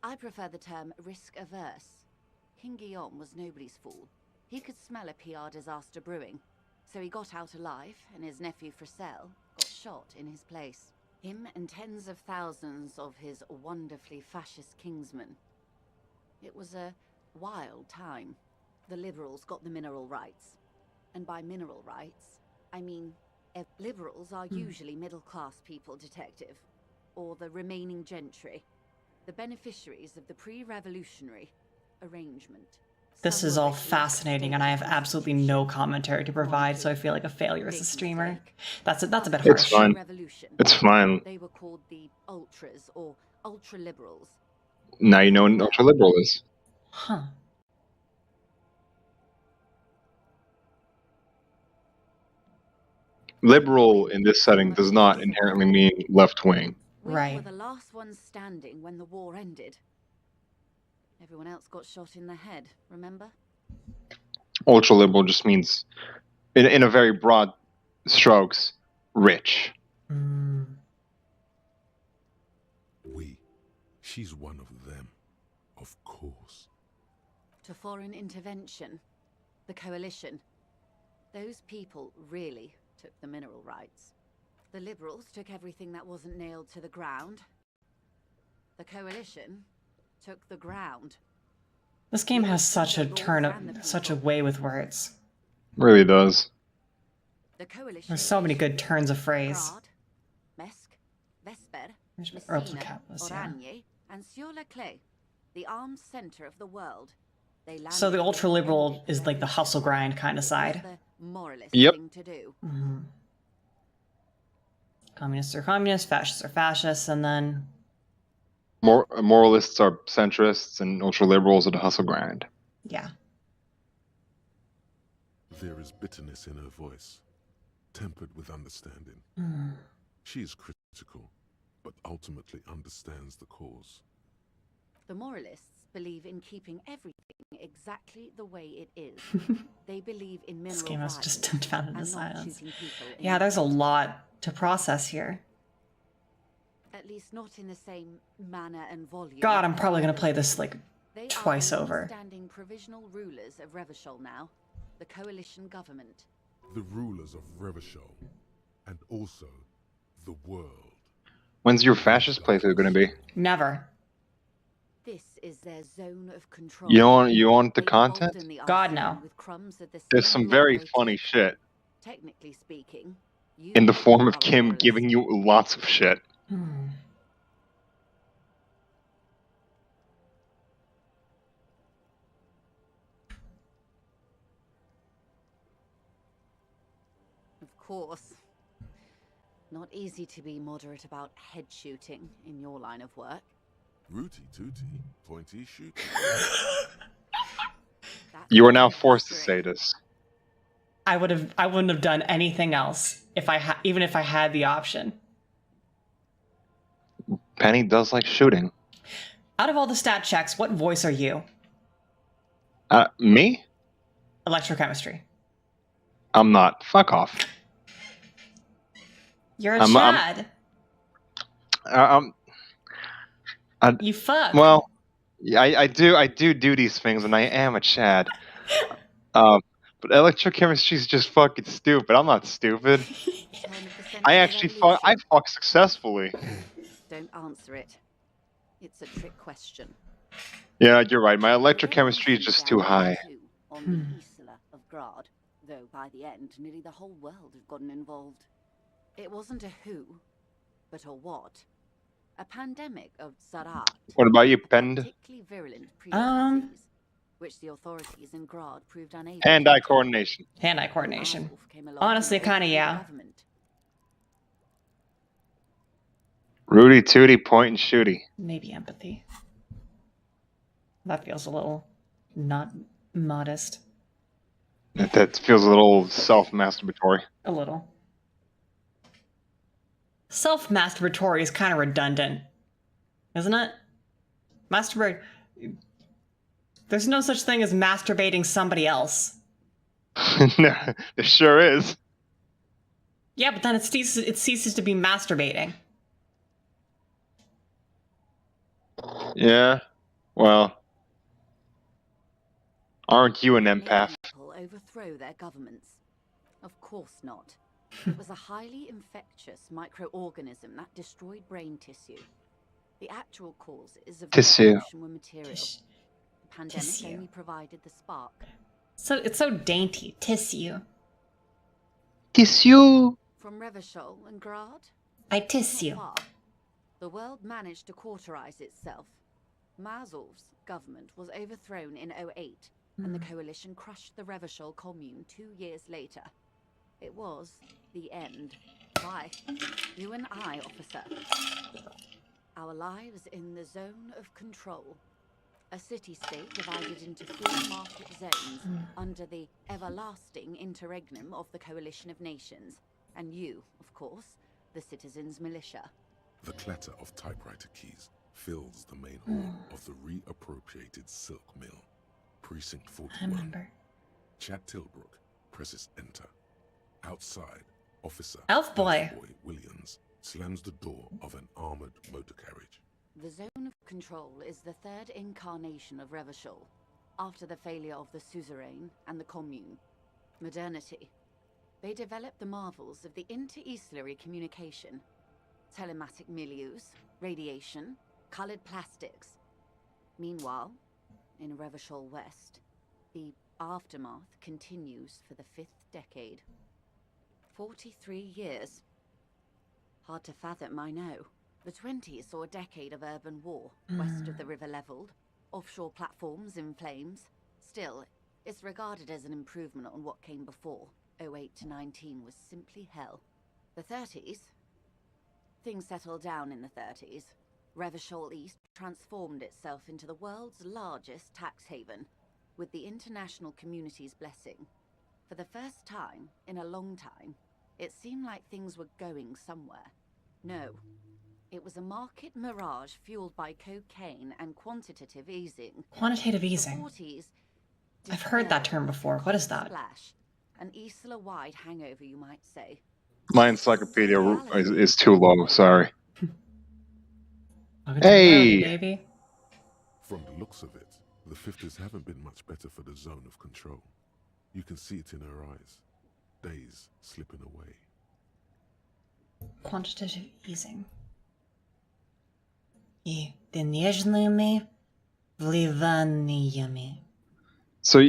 I prefer the term risk-averse. King Guillaume was nobody's fool. He could smell a PR disaster brewing, so he got out alive, and his nephew Fricelle got shot in his place. Him and tens of thousands of his wonderfully fascist kingsmen. It was a wild time. The liberals got the mineral rights. And by mineral rights, I mean, liberals are usually middle-class people, detective. Or the remaining gentry. The beneficiaries of the pre-revolutionary arrangement. This is all fascinating, and I have absolutely no commentary to provide, so I feel like a failure as a streamer. That's a bit harsh. It's fine. It's fine. They were called the ultras or ultra-liberals. Now you know what an ultra-liberal is. Huh. Liberal in this setting does not inherently mean left-wing. We were the last ones standing when the war ended. Everyone else got shot in the head, remember? Ultra-liberal just means, in a very broad strokes, rich. She's one of them, of course. To foreign intervention, the coalition. Those people really took the mineral rights. The liberals took everything that wasn't nailed to the ground. The coalition took the ground. This game has such a way with words. Really does. The coalition. There's so many good turns of phrase. Grad, Mesk, Vesper, Where's my Messina, Replicatus, yeah. Oranje, and Sur-le-Clay, the armed center of the world. They So the ultra-liberal is like the hustle grind kind of side. Moralist Yep. thing to do. Communists are communists, fascists are fascists, and then... Moralists are centrists, and ultra-liberals are the hustle grind. Yeah. There is bitterness in her voice, tempered with understanding. She is critical, but ultimately understands the cause. The moralists believe in keeping everything exactly the way it is. They believe in mineral This game has rights just dumbfounded the and not silence. shooting people in Yeah, the there's a head. lot to process here. At least not in the same manner and volume. God, I'm as probably the gonna play others this do. like They twice are the over. standing provisional rulers of Revachol now, the coalition government. The rulers of Revachol, and also the world. When's your fascist playthrough going to be? Never. This is their zone of control. You want the They content? embolden the God, arsenal no. with crumbs of the There's same some blood very they funny kick. shit Technically speaking, you in the form are of a Kim moralist. giving you lots of shit. Of course. Not easy to be moderate about head shooting in your line of work. Rooty tooty, pointy shooty. You are now forced to say this. I wouldn't have done anything else even if I had the option. Penny does like shooting. Out of all the stat checks, what voice are you? Me? Electrochemistry. I'm not. Fuck off. You're a Chad. You fuck. Well, I do these things, and I am a Chad. But electrochemistry is just fucking stupid. I'm not stupid. I fuck successfully. Don't answer it. It's a trick question. Yeah, you're right. My electrochemistry is just too high. On the Isla of Grad, though by the end, nearly the whole world had gotten involved. It wasn't a who, but a what. A pandemic of Zarat. What about you, Pend? Particularly virulent disease, which the authorities in Grad proved unable. Hand-eye coordination. Hand-eye coordination. Honestly, kind of, yeah. Rudy tooty, point and shooty. Maybe empathy. That feels a little not modest. That feels a little self-masturbatory. A little. Self-masturbatory is kind of redundant, isn't it? There's no such thing as masturbating somebody else. No, there sure is. Yeah, but then it ceases to be masturbating. Yeah, well, aren't you an empath? People overthrow their governments. Of course not. It was a highly infectious microorganism that destroyed brain tissue. The actual cause is of Tissue. With material. The pandemic only provided the spark. So it's so dainty. Tissue. Tissue. From Revachol and Grad. I tissue. The world managed to cauterize itself. Mazov's government was overthrown in 2008, and the coalition crushed the Revachol commune 2 years later. It was the end. Why? You and I, officer. Our lives in the zone of control. A city-state divided into 3 market zones under the everlasting interregnum of the coalition of nations. And you, of course, the citizens' militia. The clatter of typewriter keys fills the main hall of the reappropriated silk mill. Precinct 41. I remember. Chad Tilbrook presses enter. Outside, Officer Elf Boy Williams slams the door of an armored motor carriage. The zone of control is the 3rd incarnation of Revachol, after the failure of the suzerain and the commune. Modernity. They developed the marvels of the inter-eastlery communication. Telematic milieus, radiation, colored plastics. Meanwhile, in Revachol West, the aftermath continues for the 5th decade. 43 years. Hard to fathom, I know. The 20s saw a decade of urban war, west of the river leveled, offshore platforms in flames. Still, it's regarded as an improvement on what came before. 08 to 19 was simply hell. The 30s? Things settled down in the 30s. Revachol East transformed itself into the world's largest tax haven, with the international community's blessing. For the first time in a long time, it seemed like things were going somewhere. No. It was a market mirage fueled by cocaine and quantitative easing. Quantitative easing. I've heard that term before. What is that? Splash. An Isla-wide hangover, you might say. My encyclopedia is too low, sorry. Hey! Baby. From the looks of it, the 50s haven't been much better for the zone of control. You can see it in her eyes. Days slipping away. Quantitative easing. И денежными вливаниями. So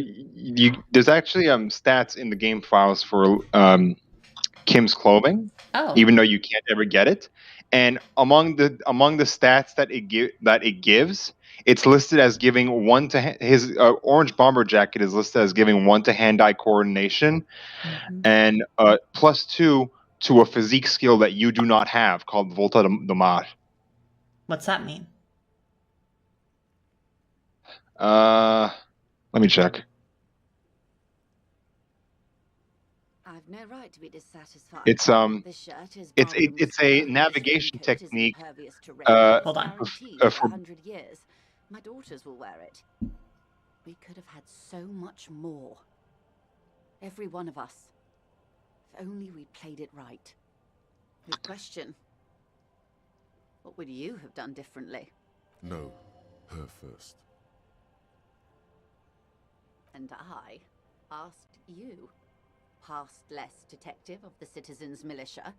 there's actually stats in the game files for Kim's clothing, even though you can't ever get it. And among the stats that it gives, it's listed as giving 1 to his orange bomber jacket is listed as giving 1 to hand-eye coordination, and +2 to a physique skill that you do not have called Volta do Mar. What's that mean? Let me check. I've no right to be dissatisfied. It's This shirt is it's a navigation technique. Hold on. For 100 years. My daughters will wear it. We could have had so much more. Every one of us. If only we'd played it right. Good question. What would you have done differently? No, her first. And I asked you, past less detective of the Citizens Militia,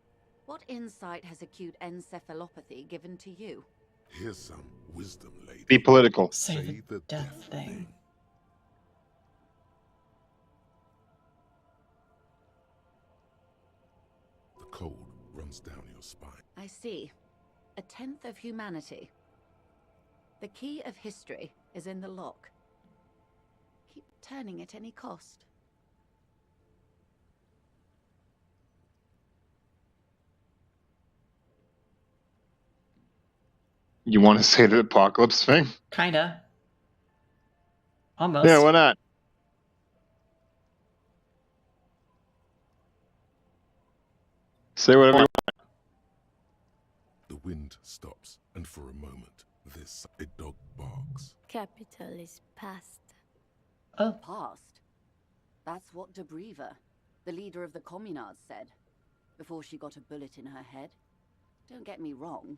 what insight has acute encephalopathy given to you? Here's some wisdom, lady. Be political. Say the death thing. The cold runs down your spine. I see. A tenth of humanity. The key of history is in the lock. Keep turning at any cost. You want to say the apocalypse thing? Kinda. Almost. Yeah, why not? Say whatever you want. The wind stops, and for a moment, a dog barks. Capital is past. Oh. Past? That's what De Breva, the leader of the Communards, said, before she got a bullet in her head. Don't get me wrong.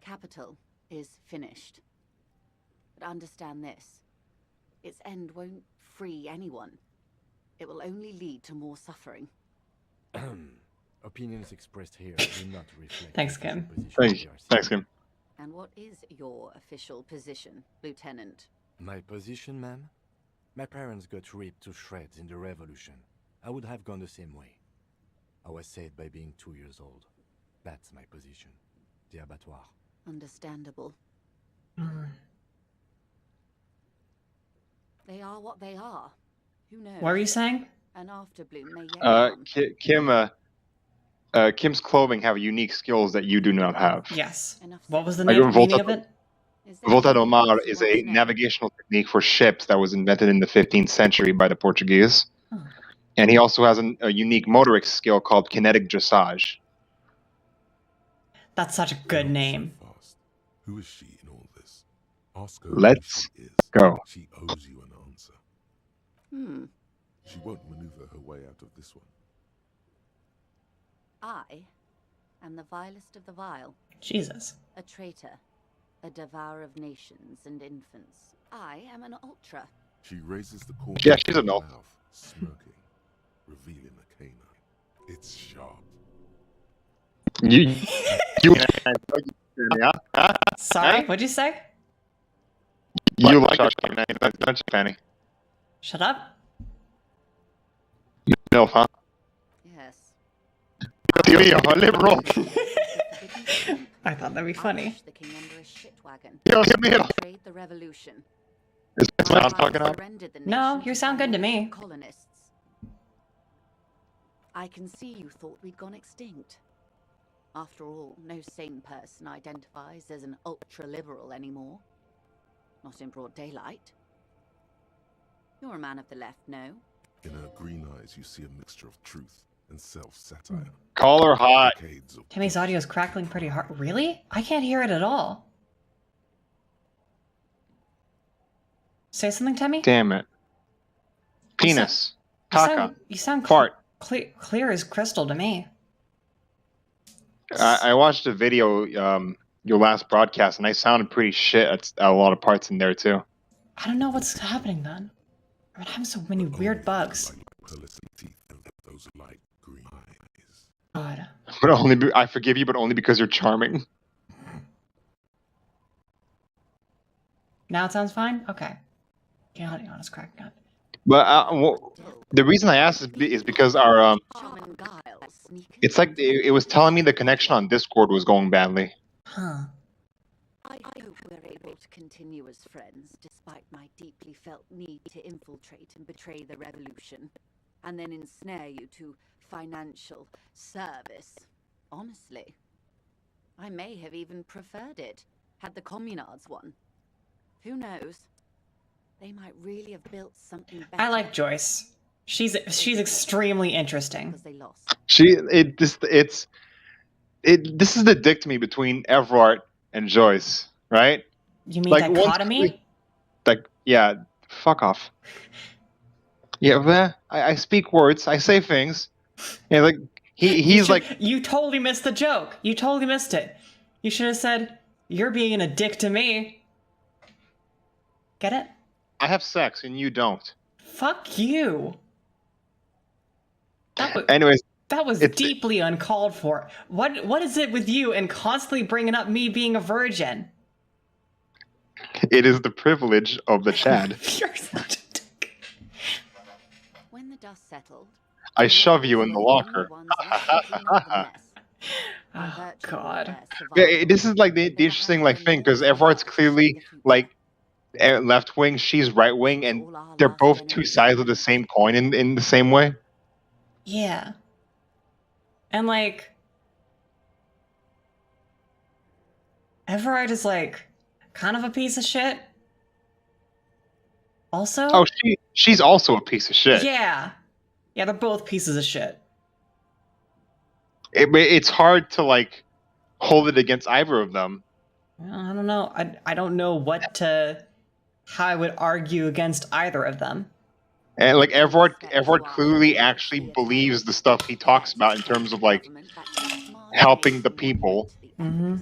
Capital is finished. But understand this. Its end won't free anyone. It will only lead to more suffering. Opinions expressed here do not reflect. Thanks, Kim. Thanks, Kim. And what is your official position, Lieutenant? My position, ma'am? My parents got ripped to shreds in the Revolution. I would have gone the same way. I was saved by being 2 years old. That's my position. The abattoir. Understandable. Mm. They are what they are. Who knows? What were you saying? An afterbloom may yet come. Kim's clothing have unique skills that you do not have. Yes. What was the meaning of it? Volta do Mar is a navigational technique for ships that was invented in the 15th century by the Portuguese. Huh. And he also has a unique motoric skill called kinetic dressage. That's such a good name. Who is she in all this? Ask her Let's who she is. go. She owes you an answer. She won't maneuver her way out of this one. I am the vilest of the vile. Jesus. A traitor. A devourer of nations and infants. I am an ultra. She raises the corner Yeah, she's of an her elf. mouth, smirking, revealing a canine. It's sharp. You Sorry, what'd you say? You like a canine, don't you, Fanny? Shut up. No, huh? Yes. You're a liberal. I thought that'd be funny. The king under a shit wagon. Yo, give me a... Betrayed the revolution. Is this what I'm talking about? No, you sound good to me. Colonists. I can see you thought we'd gone extinct. After all, no sane person identifies as an ultra-liberal anymore. Not in broad daylight. You're a man of the left, no? In her green eyes, you see a mixture of truth and self-satire. Call her hot. Timmy's audio is crackling pretty hard. Really? I can't hear it at all. Say something, Timmy? Damn it. Penis. Caca. You sound fart. Clear as crystal to me. I watched a video, your last broadcast, and I sounded pretty shit at a lot of parts in there, too. I don't know what's happening then. I'm having so many weird bugs. Those light green eyes. God. But I forgive you, but only because you're charming. Now it sounds fine? Okay. Can't hold it on, it's cracking up. But the reason I asked is because our it's like it was telling me the connection on Discord was going badly. Huh. I hope we're able to continue as friends, despite my deeply felt need to infiltrate and betray the revolution. and then ensnare you to financial service. Honestly, I may have even preferred it, had the communards won. Who knows? They might really have built something better. I like Joyce. She's extremely interesting. Because they lost. This is the dichotomy between Everard and Joyce, right? You mean Like dichotomy? Yeah, fuck off. Yeah, well, I speak words, I say things. Yeah, like he's like, you totally missed the joke. You totally missed it. You should have said, "You're being a dick to me." Get it? I have sex and you don't. Fuck you. Anyways, that was deeply uncalled for. What is it with you and constantly bringing up me being a virgin? It is the privilege of the Chad. You're such a dick. When the dust settled, I shove you in the locker. Oh God. Yeah, this is like the interesting thing because Everard's clearly like left wing, she's right wing, and they're both two sides of the same coin in the same way. Yeah. And like Everard is like kind of a piece of shit. Also? Oh, she's also a piece of shit. Yeah. Yeah, they're both pieces of shit. It's hard to like hold it against either of them. I don't know. I don't know how I would argue against either of them. And like Everard clearly actually believes the stuff he talks about in terms of like helping the people. Mm-hmm.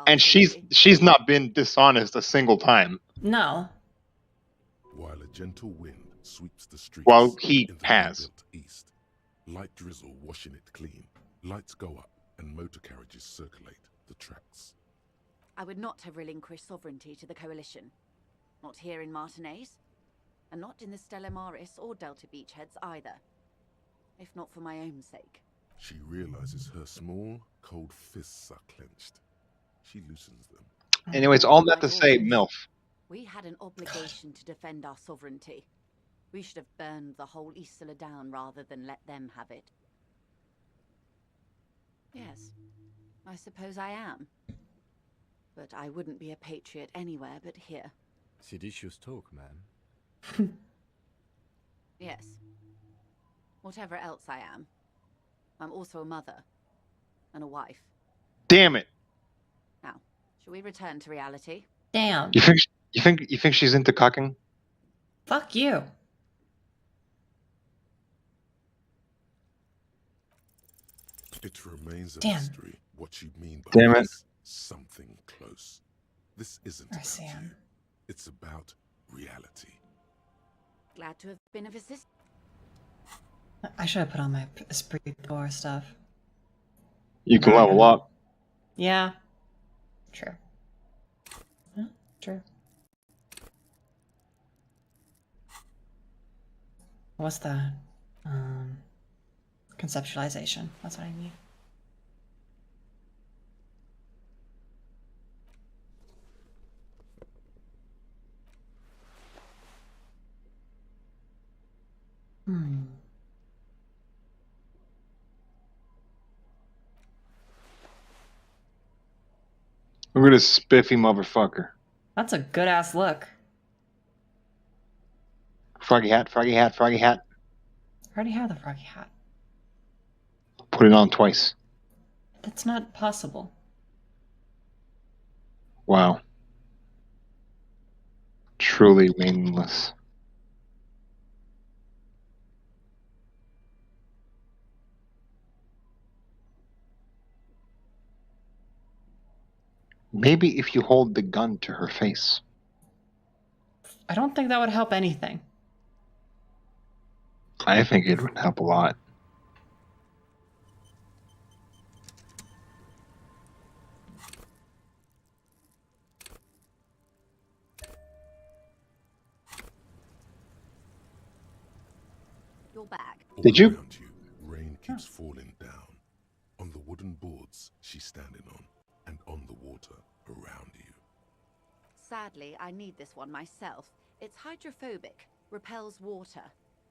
And she's not been dishonest a single time. No. While a gentle wind sweeps the streets. Well, he has. East, light drizzle washing it clean. Lights go up and motor carriages circulate the tracks. I would not have relinquished sovereignty to the Coalition. Not here in Martinez, and not in the Stella Maris or Delta Beachheads either. If not for my own sake. She realizes her small, cold fists are clenched. She loosens them. Anyways, all that to say, MILF. We had an obligation to defend our sovereignty. We should have burned the whole Isla down rather than let them have it. Yes, I suppose I am. But I wouldn't be a patriot anywhere but here. Seditious talk, man. Yes. Whatever else I am, I'm also a mother and a wife. Damn it! Now, shall we return to reality? Damn. You think she's into cucking? Fuck you. It remains a Damn. mystery what you mean by Damn it. this something close. This isn't about you. It's about reality. Glad to have been of assistance. I should have put on my Esprit Corps stuff. You can level up. Yeah. True. Huh? True. What's that? Conceptualization. That's what I need. Look at this spiffy motherfucker. That's a good ass look. Froggy hat, froggy hat, froggy hat. I already have the froggy hat. Put it on twice. That's not possible. Wow. Truly meaningless. Maybe if you hold the gun to her face. I don't think that would help anything. I think it would help a lot. Your bag. Did you? Around you, rain keeps falling down. On the wooden boards she's standing on, and on the water around you. Sadly, I need this one myself. It's hydrophobic, repels water,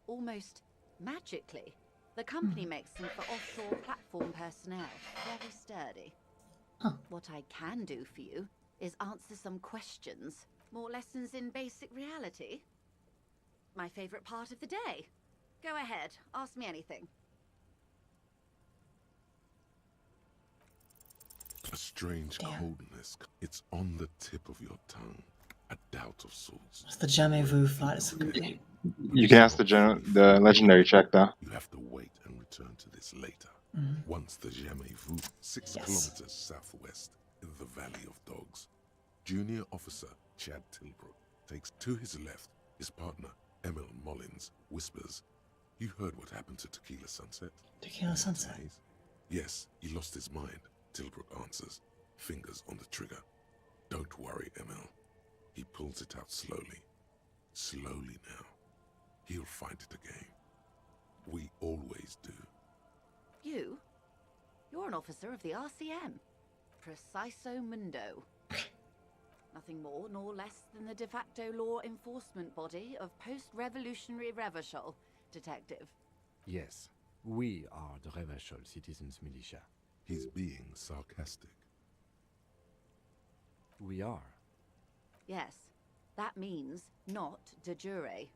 almost Magically. The company makes them for offshore platform personnel. Very sturdy. What I can do for you is answer some questions. More lessons in basic reality. My favorite part of the day. Go ahead, ask me anything. A strange coldness. It's on the tip of your tongue. A doubt of sorts. What's the jamais vu flies? You can ask the legendary check though. You have to wait and return to this later. Mhm. Once the jamais vu, 6 kilometers southwest in the Valley of Dogs. Junior Officer Chad Tilbrook takes to his left. His partner, Emil Mullins, whispers, "You heard what happened to Tequila Sunset?" Tequila Sunset. "Yes, he lost his mind," Tilbrook answers, fingers on the trigger. "Don't worry, Emil." He pulls it out slowly. Slowly now. He'll find it again. We always do. You? You're an officer of the RCM. Preciso Mundo. Nothing more nor less than the de facto law enforcement body of post-revolutionary Revachol, Detective. Yes, we are the Revachol Citizens Militia. He's being sarcastic. We are. Yes, that means not de jure.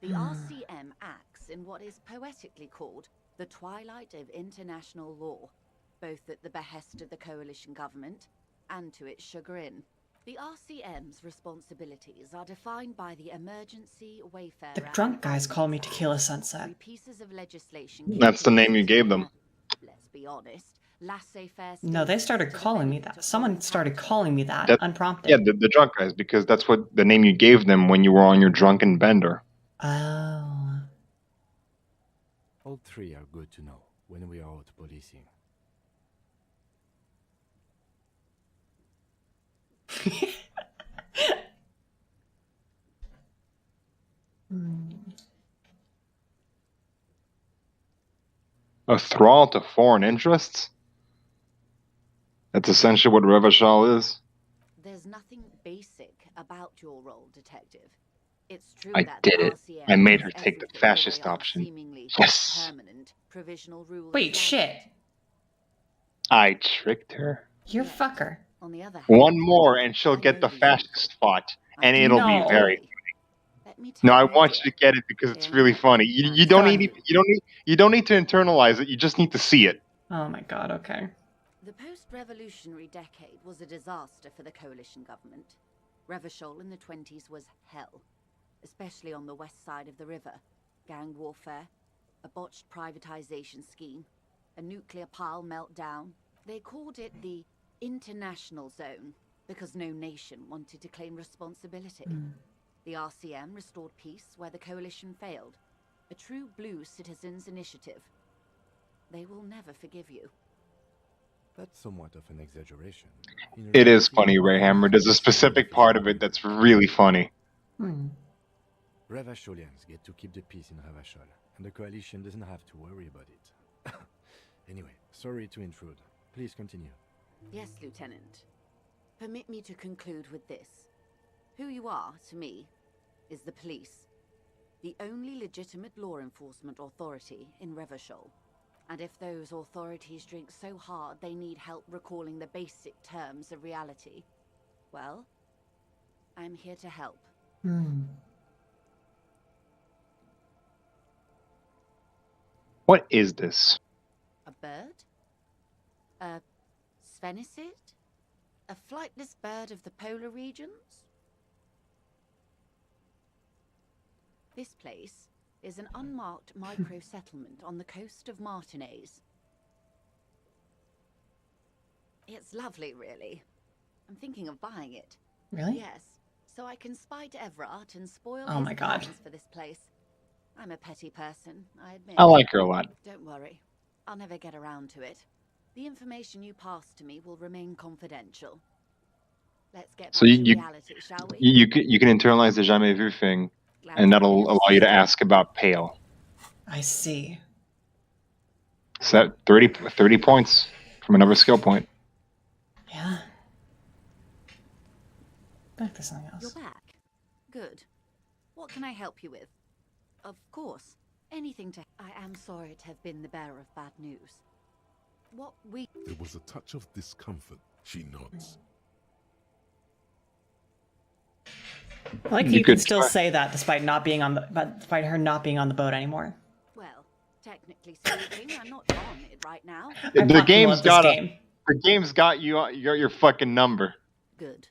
The RCM acts in what is poetically called the twilight of international law, both at the behest of the coalition government and to its chagrin. The RCM's responsibilities are defined by the Emergency Wayfarer The drunk guys call me Tequila Sunset. Three pieces of legislation. That's the name you gave them. Let's be honest. Laissez-faire. No, they started calling me that. Someone started calling me that unprompted. Yeah, the drunk guys, because that's what the name you gave them when you were on your drunken bender. Oh. All three are good to know when we are out policing. A thrall to foreign interests? That's essentially what Revachol is. There's nothing basic about your role, Detective. It's true I that did the it. RCM I made her does take the everything fascist way of option. seemingly Yes. permanent provisional rule. Wait, shit. I tricked her. You fucker. On the other hand, One more and she'll get the fascist spot. And it'll be very No, I want you to get it because it's really funny. You don't need you don't need to internalize it. You just need to see it. Oh my god, okay. the post-revolutionary decade was a disaster for the coalition government. Revachol in the 20s was hell, especially on the west side of the river. Gang warfare, a botched privatization scheme, a nuclear pile meltdown. They called it the International Zone because no nation wanted to claim responsibility. The RCM restored peace where the coalition failed. A true blue citizens' initiative. They will never forgive you. That's somewhat of an exaggeration. It is funny, Rayhammer. There's a specific part of it that's really funny. Revacholians get to keep the peace in Revachol, and the coalition doesn't have to worry about it. Anyway, sorry to intrude. Please continue. Yes, Lieutenant. Permit me to conclude with this. Who you are, to me, is the police. The only legitimate law enforcement authority in Revachol. And if those authorities drink so hard they need help recalling the basic terms of reality, well, I'm here to help. What is this? A bird? A Svenicid? A flightless bird of the polar regions? This place is an unmarked micro-settlement on the coast of Martinaise. It's lovely, really. I'm thinking of buying it. Really? Yes, so I can spy to Everard and spoil Oh my his God. plans for this place. I'm a petty person, I admit. I like her a lot. Don't worry. I'll never get around to it. The information you pass to me will remain confidential. Let's get back So to you reality, shall we? you can internalize the jamais vu thing, and that'll allow you to ask about Pale. I see. So 30 points from another skill point. Yeah. Back to something else. You're back. Good. What can I help you with? Of course. Anything to... I am sorry to have been the bearer of bad news. What we... There was a touch of discomfort. She nods. I like you can still say that despite not being on the, despite her not being on the boat anymore. Well, technically speaking, I'm not on it right now. The game's got the game's got you your fucking number. Good.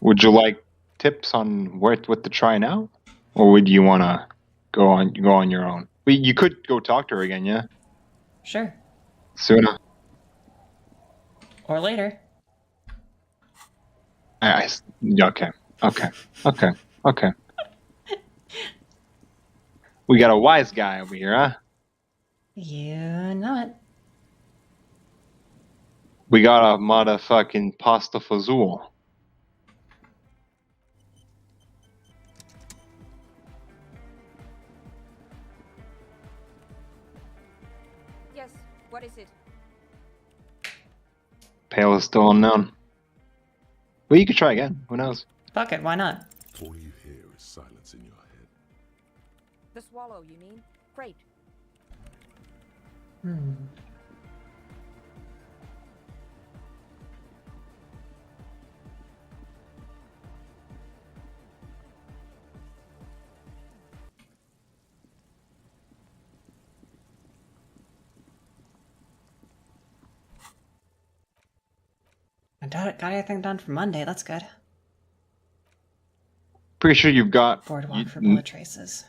Would you like tips on what to try now, or would you want to go on your own? You could go talk to her again, yeah. Sure. Sooner. Or later. Okay. We got a wise guy over here, huh? You know it. We got a motherfucking pasta fazool. Yes, what is it? Pale is still unknown. Well, you could try again. Who knows? Fuck it, why not? All you hear is silence in your head. The swallow, you mean? Great. I got everything done for Monday. That's good. Pretty sure you've got Boardwalk for bullet traces.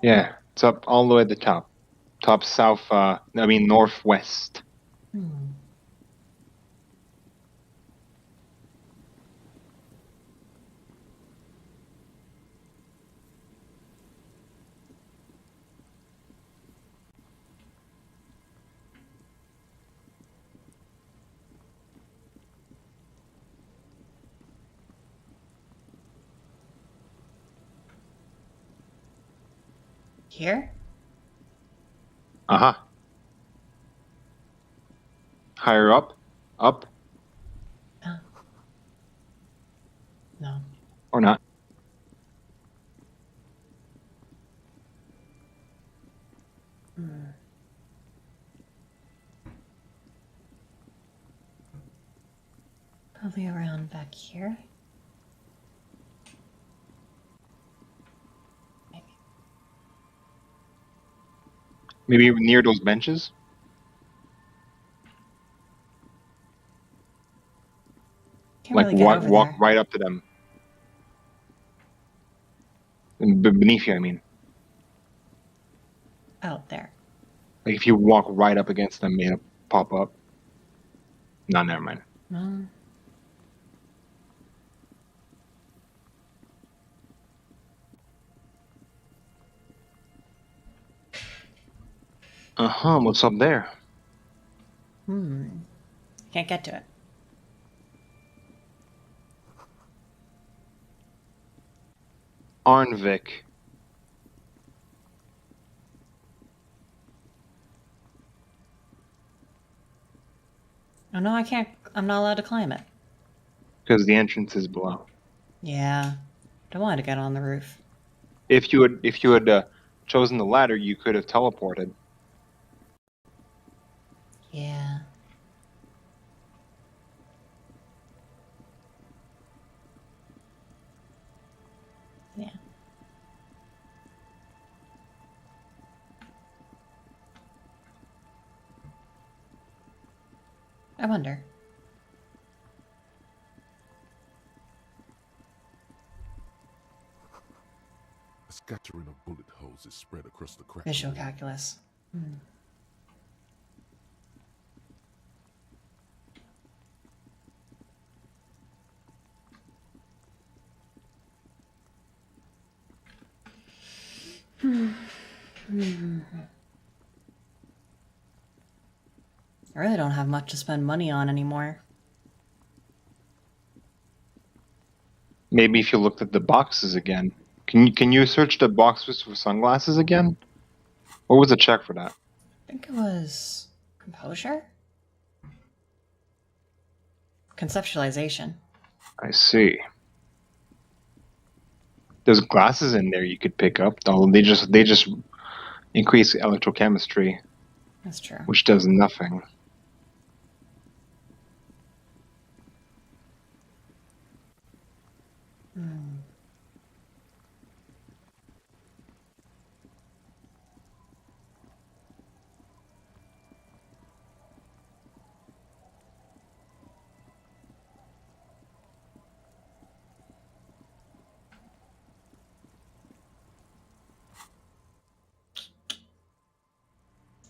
Yeah, it's up all the way at the top. Top south, northwest. Here? Uh-huh. Higher up? Up? No. Or not? Probably around back here. Maybe near those benches? Can't really get over walk there. right up to them. Beneath you, I mean. Out there. Like if you walk right up against them, it'll pop up. No, never mind. No. Uh-huh, what's up there? Can't get to it. Arnvik. Oh no, I can't. I'm not allowed to climb it. Because the entrance is below. Yeah. Don't want to get on the roof. If you had chosen the ladder, you could have teleported. Yeah. Yeah. I wonder. A scattering of bullet holes is spread across the crack. Visual calculus. I really don't have much to spend money on anymore. Maybe if you looked at the boxes again. Can you search the boxes for sunglasses again? What was the check for that? I think it was composure? Conceptualization. I see. There's glasses in there you could pick up. Although they just increase electrochemistry. That's true. Which does nothing. Hmm.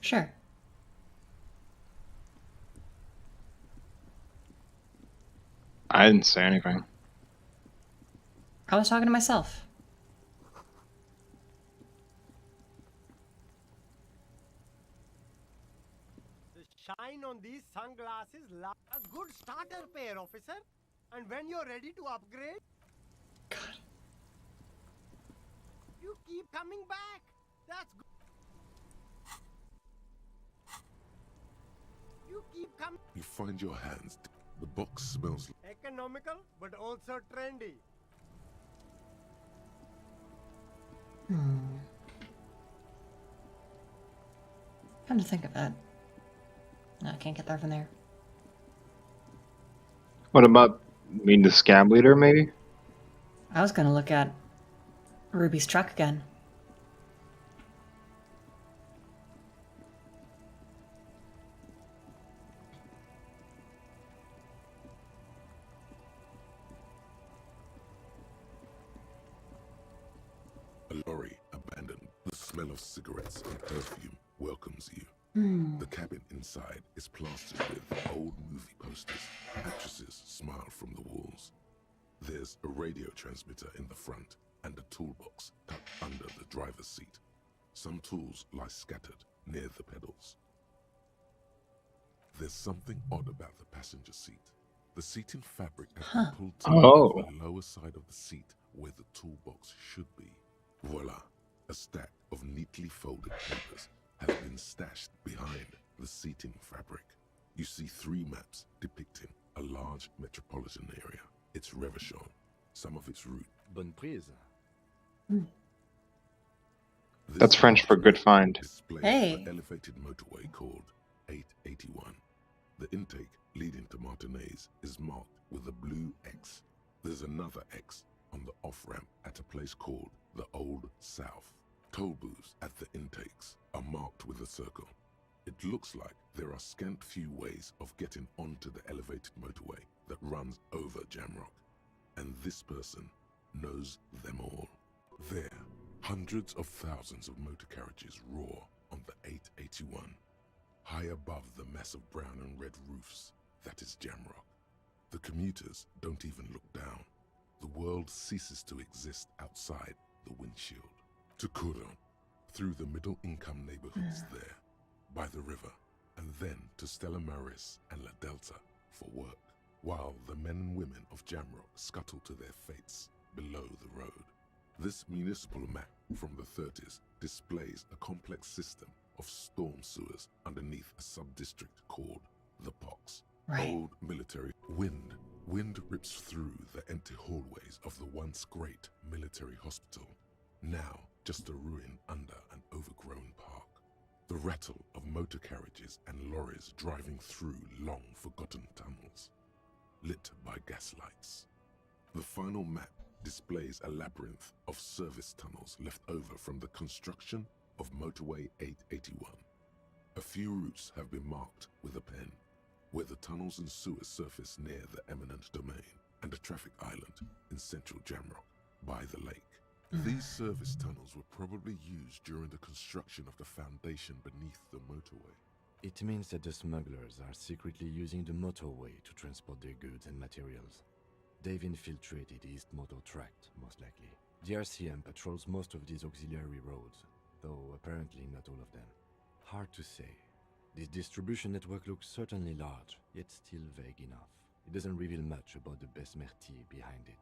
Sure. I didn't say anything. I was talking to myself. The shine on these sunglasses like a good starter pair, officer. And when you're ready to upgrade, God. You keep coming back. That's good. You keep coming. You find your hands. The box smells Economical, but also trendy. Come to think of it. No, I can't get there from there. What about, the scab leader, maybe? I was gonna look at Ruby's truck again. a lorry abandoned. The smell of cigarettes and perfume welcomes you. The cabin inside is plastered with old movie posters. Actresses smile from the walls. There's a radio transmitter in the front and a toolbox tucked under the driver's seat. Some tools lie scattered near the pedals. There's something odd about the passenger seat. The seating fabric has been pulled to the lower side of the seat where the toolbox should be. Voila! A stack of neatly folded papers has been stashed behind the seating fabric. You see 3 maps depicting a large metropolitan area. It's Revacholian, some of its route. Bonne prise. That's French for good find. Hey. The elevated motorway called 881. The intake leading to Martinez is marked with a blue X. There's another X on the off-ramp at a place called the Old South. Toll booths at the intakes are marked with a circle. It looks like there are scant few ways of getting onto the elevated motorway that runs over Jamrock. And this person knows them all. There, hundreds of thousands of motor carriages roar on the 881. High above the mass of brown and red roofs, that is Jamrock. The commuters don't even look down. The world ceases to exist outside the windshield. To Couron, through the middle-income neighborhoods there, by the river, and then to Stella Maris and La Delta for work, while the men and women of Jamrock scuttle to their fates below the road. This municipal map from the 30s displays a complex system of storm sewers underneath a sub-district called the Pox. Right. Old military wind rips through the empty hallways of the once great military hospital, now just a ruin under an overgrown park. The rattle of motor carriages and lorries driving through long forgotten tunnels, lit by gaslights. The final map displays a labyrinth of service tunnels left over from the construction of Motorway 881. A few routes have been marked with a pen, where the tunnels and sewers surface near the eminent domain, and a traffic island in central Jamrock, by the lake. These service tunnels were probably used during the construction of the foundation beneath the motorway. It means that the smugglers are secretly using the motorway to transport their goods and materials. They've infiltrated East Motor Tract, most likely. The RCM patrols most of these auxiliary roads, though apparently not all of them. Hard to say. This distribution network looks certainly large, yet still vague enough. It doesn't reveal much about the Besmerti behind it.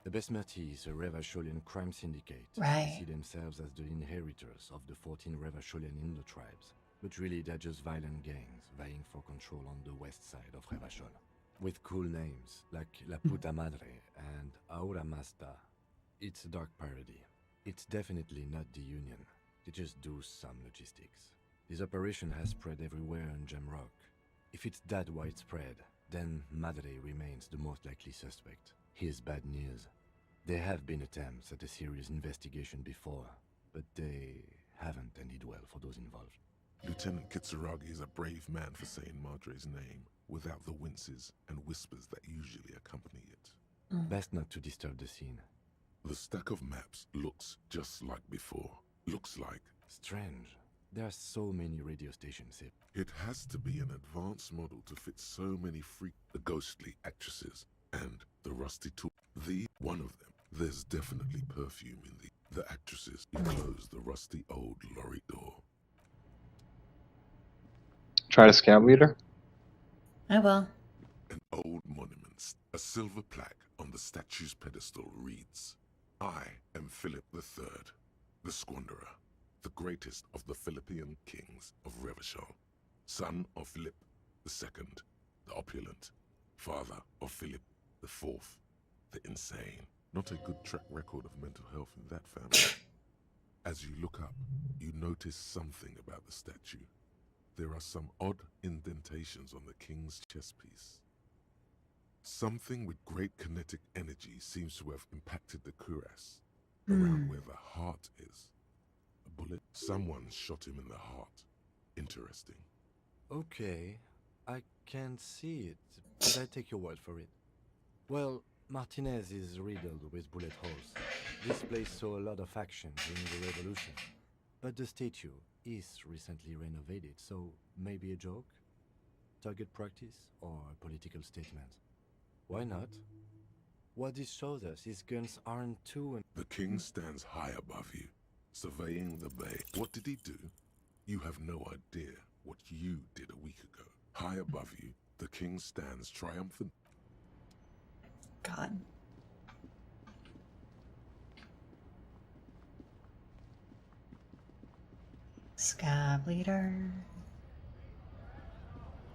The Besmerti is a Revacholian crime syndicate. Right. They see themselves as the inheritors of the 14 Revacholian Indo-tribes. But really they're just violent gangs vying for control on the west side of Revachol. With cool names like La Puta Madre and Aura Masta. It's a dark parody. It's definitely not the Union. They just do some logistics. This operation has spread everywhere in Jamrock. If it's that widespread, then Madre remains the most likely suspect. Here's bad news. There have been attempts at a serious investigation before, but they haven't ended well for those involved. Lieutenant Kitsuragi is a brave man for saying Madre's name without the winces and whispers that usually accompany it. Best not to disturb the scene. The stack of maps looks just like before. Looks like... Strange. There are so many radio stations here. It has to be an advanced model to fit so many the ghostly actresses and the rusty tool. One of them. There's definitely perfume in the actresses. You close the rusty old lorry door. Try to scab leader? I will. An old monument. A silver plaque on the statue's pedestal reads, I am Philip III, the Squanderer, the greatest of the Philippian kings of Revachol, son of Philip II, the opulent, father of Philip IV, the insane. Not a good track record of mental health in that family. As you look up, you notice something about the statue. There are some odd indentations on the king's chest piece. Something with great kinetic energy seems to have impacted the cuirass, around where the heart is. A bullet? Someone shot him in the heart. Interesting. Okay, I can see it, but I take your word for it. Well, Martinez is riddled with bullet holes. This place saw a lot of action during the revolution, but the statue is recently renovated, so maybe a joke? Target practice or a political statement? Why not? What this shows us is guns aren't too... The king stands high above you, surveying the bay. What did he do? You have no idea what you did a week ago. High above you, the king stands triumphant. God. Scab leader.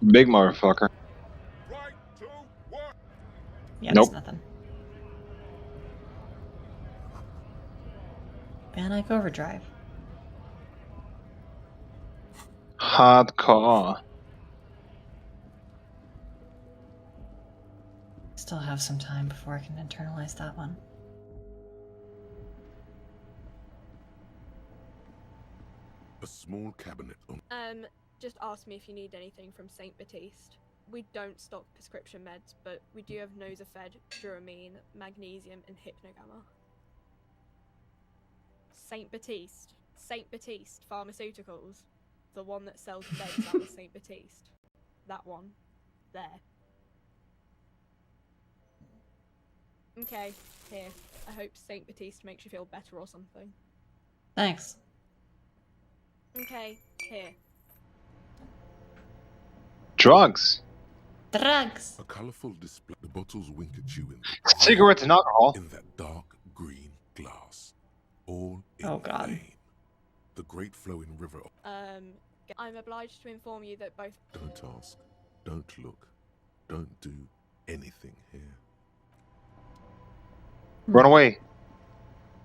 Big motherfucker. Yeah, nope. There's nothing. Panic overdrive. Hardcore. Still have some time before I can internalize that one. A small cabinet on... Just ask me if you need anything from St. Baptiste. We don't stock prescription meds, but we do have Nosafed, Duramine, Magnesium, and Hypnogamma. St. Baptiste. St. Baptiste Pharmaceuticals. The one that sells meds out of St. Baptiste. That one. There. Okay, here. I hope St. Baptiste makes you feel better or something. Thanks. Okay, here. Drugs. Drugs. A colorful display. The bottles wink at you in cigarettes and alcohol. In that dark green glass. All in oh God. vain. The great flowing river. I'm obliged to inform you that both... Don't ask. Don't look. Don't do anything here. Run away.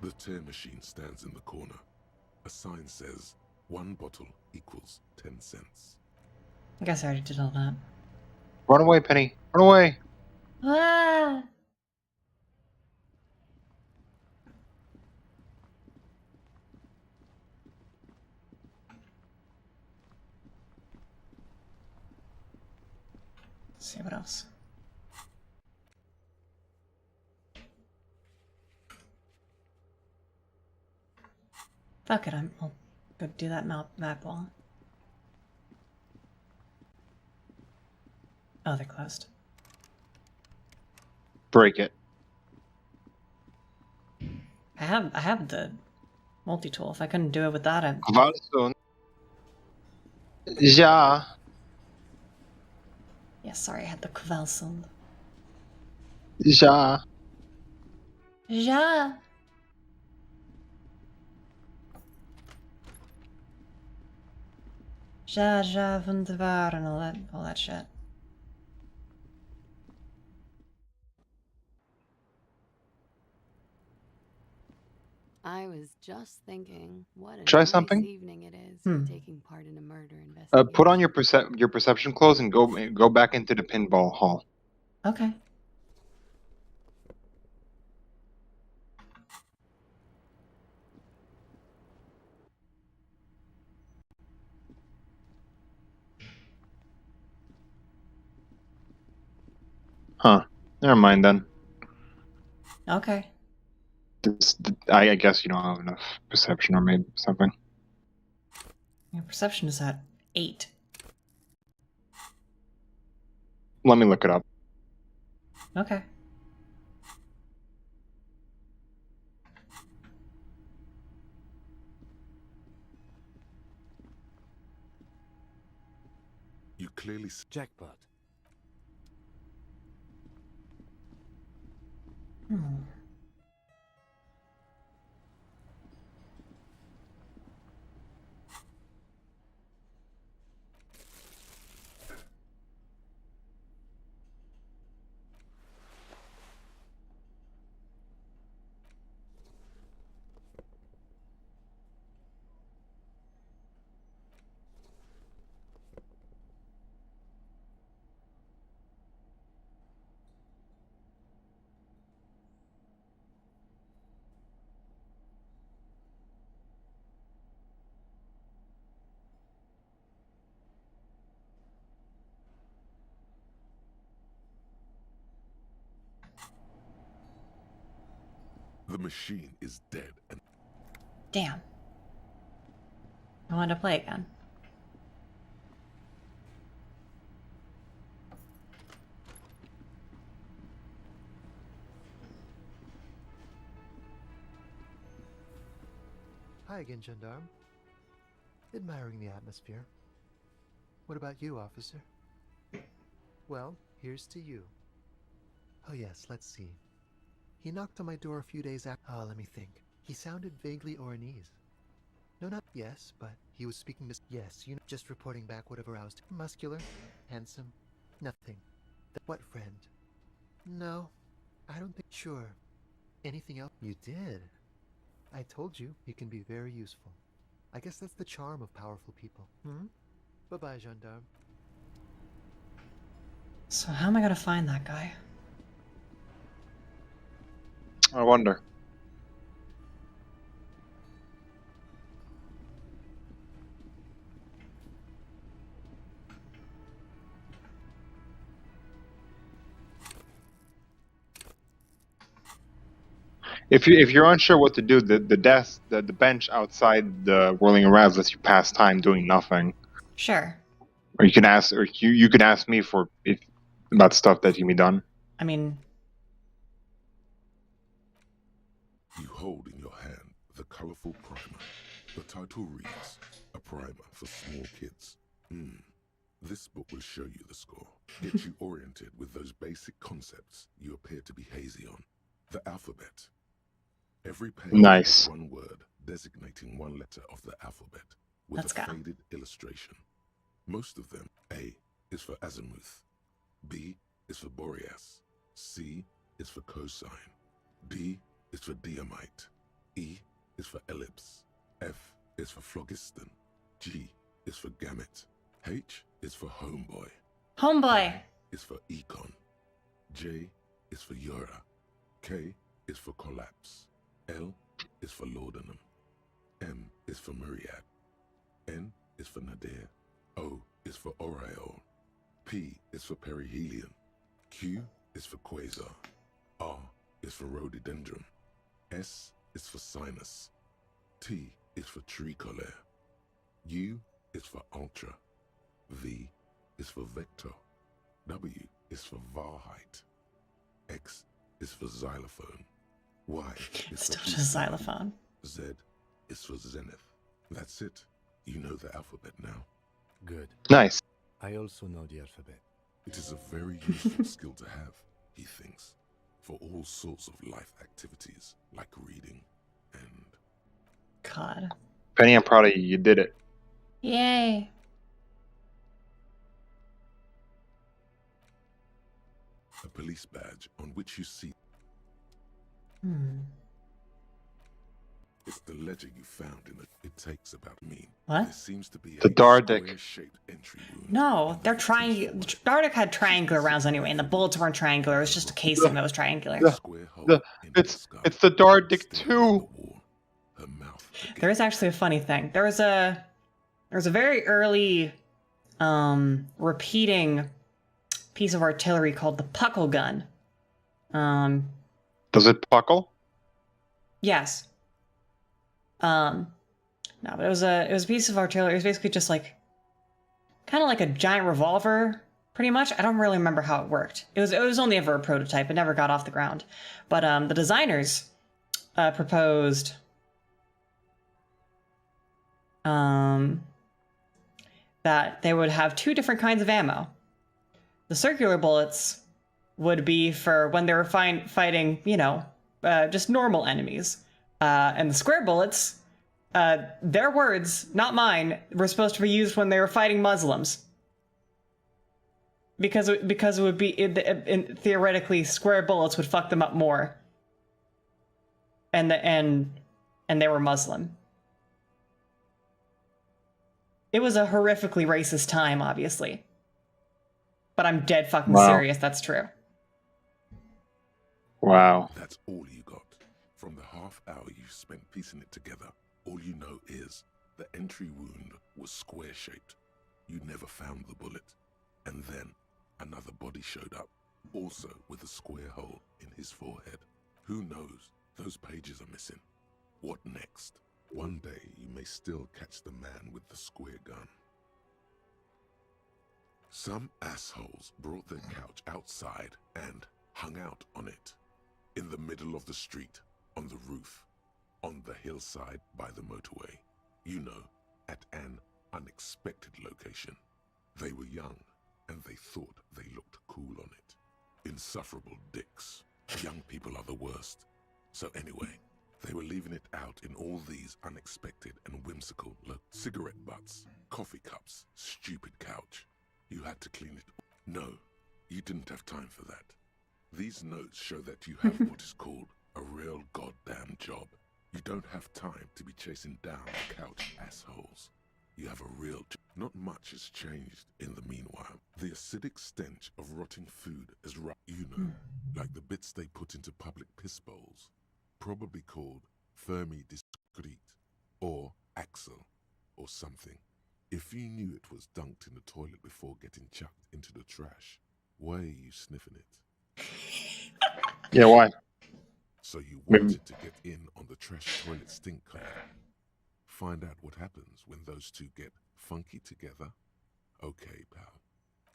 The tear machine stands in the corner. A sign says, 1 bottle equals 10 cents. I guess I already did all that. Run away, Penny. Run away. Ah! Let's see what else. Fuck it, I'll go do that map wall. Oh, they're closed. Break it. I have the multi-tool. If I couldn't do it with that, I'd... Kvalson. Ja. Yeah, sorry, I had the Kvalson. Ja. Ja. Ja, wunderbar, and all that shit. I was just thinking, what a Try nice something. evening it is for taking part in a murder investigation. Put on your perception clothes and go back into the pinball hall. Okay. Huh. Never mind then. Okay. I guess you don't have enough perception or maybe something. Your perception is at 8. Let me look it up. Okay. You clearly jackpot. The machine is dead and Damn. I wanted to play again. Hi again, gendarme. Admiring the atmosphere. What about you, officer? Well, here's to you. Oh yes, let's see. He knocked on my door a few days after. Oh, let me think. He sounded vaguely Oranese. No, not yes, but he was speaking to. Yes, you know, just reporting back whatever I was. Muscular, handsome, nothing. What friend? No, I don't think. Sure. Anything else? You did. I told you he can be very useful. I guess that's the charm of powerful people. Bye-bye, gendarme. So how am I gonna find that guy? I wonder. If you're unsure what to do, the desk, the bench outside the Whirling Arouse lets you pass time doing nothing. Sure. Or you can ask, or you can ask me for about stuff that can be done. I mean, you hold in your hand the colorful primer. The title reads, "A Primer for Small Kids." This book will show you the score. Get you oriented with those basic concepts you appear to be hazy on. The alphabet. Every page Nice. has one word designating one letter of the alphabet with Let's a go. faded illustration. Most of them. A is for azimuth. B is for Boreas. C is for cosine. D is for diamite. E is for ellipse. F is for phlogiston. G is for gamete. H is for homeboy. Homeboy. I is for econ. J is for youre. K is for collapse. L is for laudanum. M is for myriad. N is for nadir. O is for aureole. P is for perihelion. Q is for quasar. R is for rhododendron. S is for sinus. T is for tricolor. U is for ultra. V is for vector. W is for Wahrheit. X is for xylophone. Y is Still for just xylophone. Z is for zenith. That's it. You know the alphabet now. Good. Nice. I also know the alphabet. It is a very useful skill to have, he thinks, for all sorts of life activities like reading and... God. Penny, I'm proud of you. You did it. Yay. a police badge on which you see It's the ledger you found in it. It takes about me. What? There seems to be The Dardic. square-shaped entry wound. No, they're triangular. Dardic had triangular rounds anyway, and the bullets weren't triangular. It was just a casing that was triangular. It's the Dardic 2. There is actually a funny thing. There was a very early repeating piece of artillery called the puckle gun. Does it puckle? Yes. No, but it was a piece of artillery. It was basically just like kind of like a giant revolver, pretty much. I don't really remember how it worked. It was only ever a prototype. It never got off the ground. But the designers proposed that they would have two different kinds of ammo. The circular bullets would be for when they were fighting, just normal enemies. And the square bullets, their words, not mine, were supposed to be used when they were fighting Muslims. Because it would be, theoretically, square bullets would fuck them up more. And they were Muslim. It was a horrifically racist time, obviously. But I'm dead fucking serious, that's true. Wow. That's all you got. From the half hour you spent piecing it together, all you know is the entry wound was square-shaped. You never found the bullet. And then another body showed up, also with a square hole in his forehead. Who knows? Those pages are missing. What next? One day you may still catch the man with the square gun. Some assholes brought their couch outside and hung out on it. In the middle of the street, on the roof, on the hillside by the motorway. You know, at an unexpected location. They were young, and they thought they looked cool on it. Insufferable dicks. Young people are the worst. So anyway, they were leaving it out in all these unexpected and whimsical cigarette butts, coffee cups, stupid couch. You had to clean it. No, you didn't have time for that. These notes show that you have what is called a real goddamn job. You don't have time to be chasing down the couch assholes. You have a real job. Not much has changed in the meanwhile. The acidic stench of rotting food is like the bits they put into public piss bowls. Probably called Fermi Discrete, or Axel, or something. If you knew it was dunked in the toilet before getting chucked into the trash, why are you sniffing it? Yeah, why? So you wanted to get in on the trash toilet stink cloud. Find out what happens when those two get funky together? Okay, pal.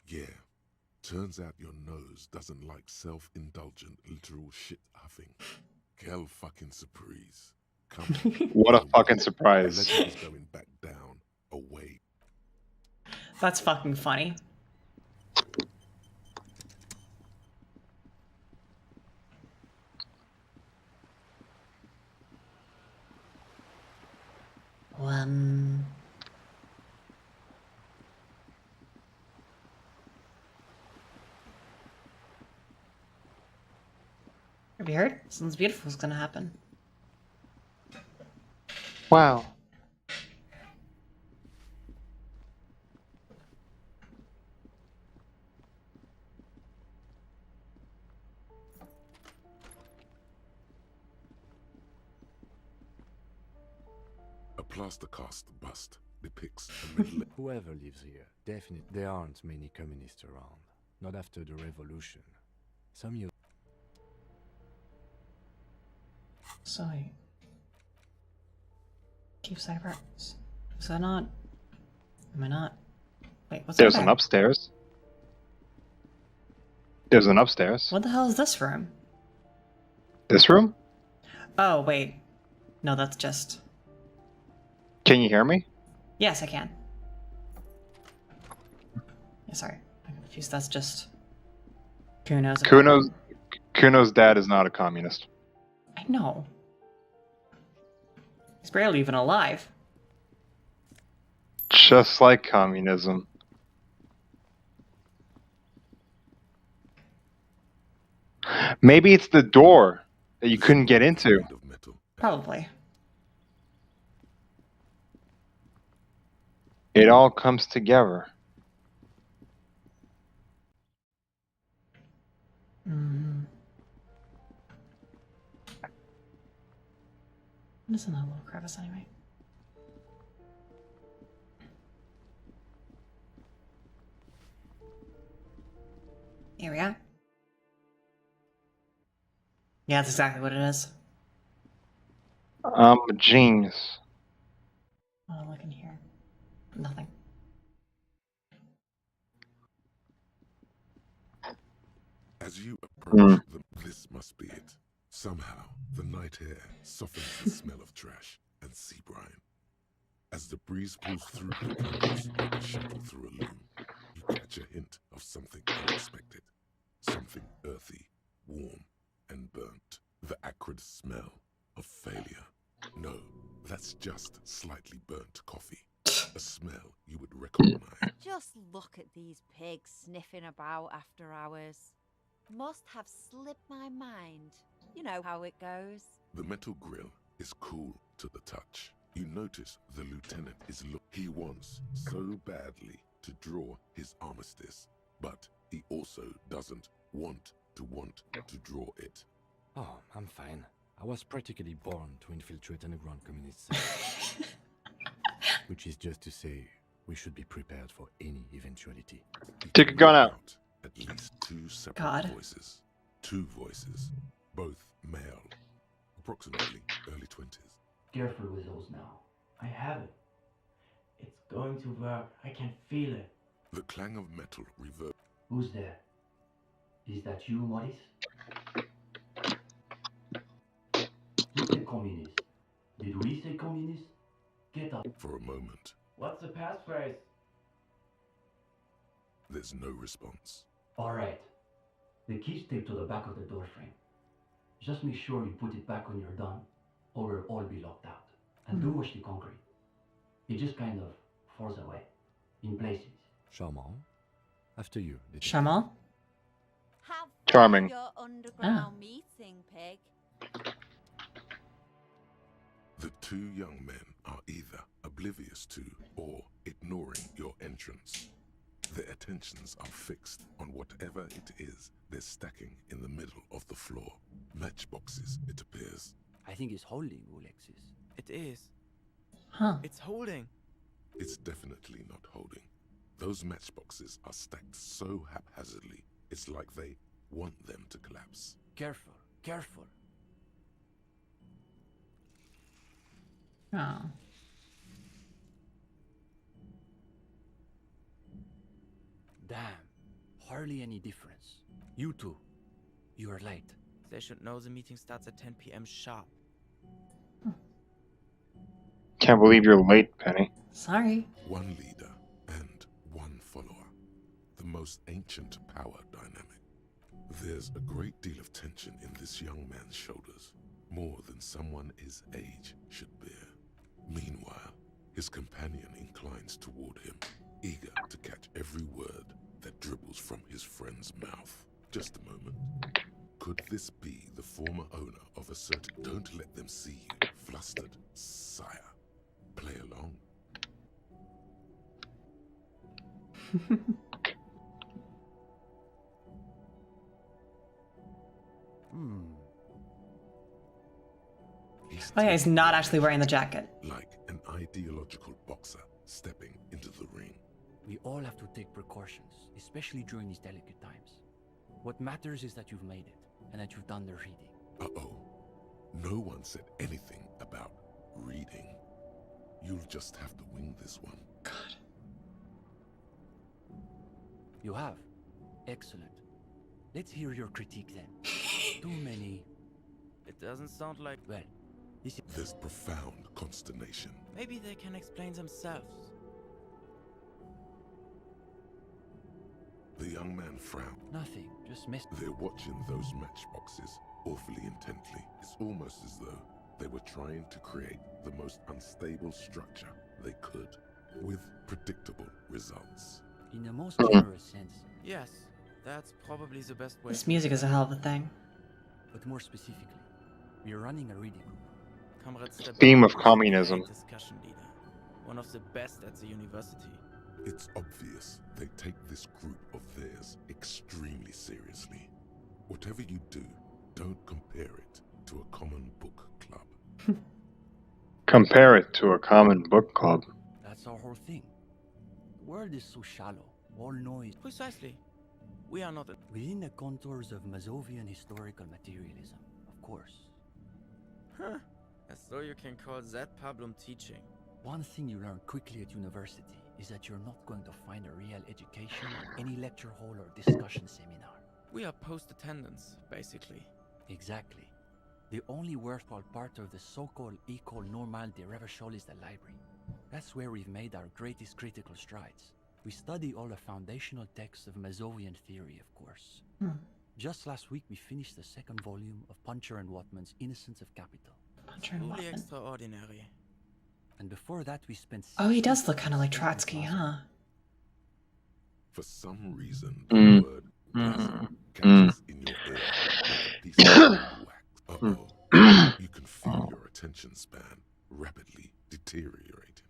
Yeah. Turns out your nose doesn't like self-indulgent literal shit huffing. Quelle fucking surprise. Come on. What a fucking surprise. The legend is going back down, away. That's fucking funny. Have you heard? Something beautiful is gonna happen. Wow. A plaster cast bust depicts a middle. Whoever lives here, definitely there aren't many communists around. Not after the revolution. Some you. Sorry. Keep cyber. Is that not? Am I not? Wait, what's There's up an there? upstairs. There's an upstairs. What the hell is this room? This room? Oh, wait. No, that's just... Can you hear me? Yes, I can. Yeah, sorry. I'm confused. That's just... Kuno's... Kuno's dad is not a communist. I know. He's barely even alive. Just like communism. Maybe it's the door that you couldn't get into. Probably. It all comes together. Mm-hmm. What is in that little crevice anyway? Here we go. Yeah, that's exactly what it is. Genius. Oh, look in here. Nothing. As you approach this must be it. Somehow, the night air softens the smell of trash and sea brine. As the breeze pulls through the branches like a shuttle through a loom, you catch a hint of something unexpected. Something earthy, warm, and burnt. The acrid smell of failure. No, that's just slightly burnt coffee. A smell you would recognize. Just look at these pigs sniffing about after hours. Must have slipped my mind. You know how it goes. The metal grill is cool to the touch. You notice the lieutenant is he wants so badly to draw his armistice, but he also doesn't want to draw it. Oh, I'm fine. I was practically born to infiltrate underground communist cells. Which is just to say, we should be prepared for any eventuality. Take a gun out. At least two separate voices. Two voices, both male, approximately early 20s. Careful with those now. I have it. It's going to work. I can feel it. The clang of metal reverberates. Who's there? Is that you, Maurice? Who said communist? Did we say communist? Get up. For a moment, What's the passphrase? there's no response. Alright. The key's taped to the back of the door frame. Just make sure you put it back when you're done, or we'll all be locked out. And do watch the concrete. It just kind of falls away, in places. Charmant. After you. Charmant? Have Charming. your underground meeting, pig. The two young men are either oblivious to or ignoring your entrance. Their attentions are fixed on whatever it is they're stacking in the middle of the floor. Matchboxes, it appears. I think it's holding, Alexis. It is. Huh. It's holding. It's definitely not holding. Those matchboxes are stacked so haphazardly, it's like they want them to collapse. Careful, careful. Oh. Damn, hardly any difference. You two, you are late. They should know the meeting starts at 10 p.m. sharp. Can't believe you're late, Penny. Sorry. One leader and one follower. The most ancient power dynamic. There's a great deal of tension in this young man's shoulders, more than someone his age should bear. Meanwhile, his companion inclines toward him, eager to catch every word that dribbles from his friend's mouth. Just a moment. Could this be the former owner of a certain... Don't let them see you, flustered sire. Play along. Oh yeah, he's not actually wearing the jacket. Like an ideological boxer stepping into the ring. We all have to take precautions, especially during these delicate times. What matters is that you've made it, and that you've done the reading. Uh-oh. No one said anything about reading. You'll just have to wing this one. God. You have. Excellent. Let's hear your critique then. Too many... It doesn't sound like... Well, this is... There's profound consternation. Maybe they can explain themselves. The young man frowned. Nothing, just mess... They're watching those matchboxes awfully intently. It's almost as though they were trying to create the most unstable structure they could, with predictable results. In the most generous sense. Yes, that's probably the best way. This music is a hell of a thing. But more specifically, we are running a reading group. Theme of communism. Discussion leader. one of the best at the university. It's obvious they take this group of theirs extremely seriously. Whatever you do, don't compare it to a common book club. Compare it to a common book club. That's our whole thing. The world is so shallow, all noise. Precisely. We are not within the contours of Mazovian historical materialism, of course. Huh. As though you can call that Parabellum teaching. One thing you learn quickly at university is that you're not going to find a real education in any lecture hall or discussion seminar. We are post-attendance, basically. Exactly. The only worthwhile part of the so-called École Normale de Revachol is the library. That's where we've made our greatest critical strides. We study all the foundational texts of Mazovian theory, of course. Just last week we finished the second volume of Puncher and Watman's Innocence of Capital. Puncher and Truly Watman. extraordinary. And before that we spent... Oh, he does look kind of like Trotsky, huh? For some reason, the word catches in your ear like a piece of wax. Uh-oh. You can feel your attention span rapidly deteriorating.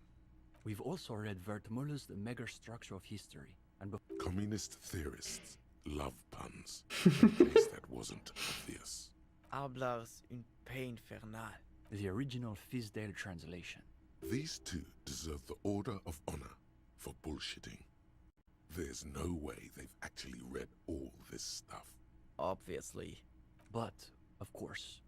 We've also read Wertmüller's The Megastructure of History, and communist theorists love puns, in case that wasn't obvious. Arblar's une pain infernale. The original Fisdale translation. These two deserve the Order of Honor for bullshitting. There's no way they've actually read all this stuff. Obviously. But, of course,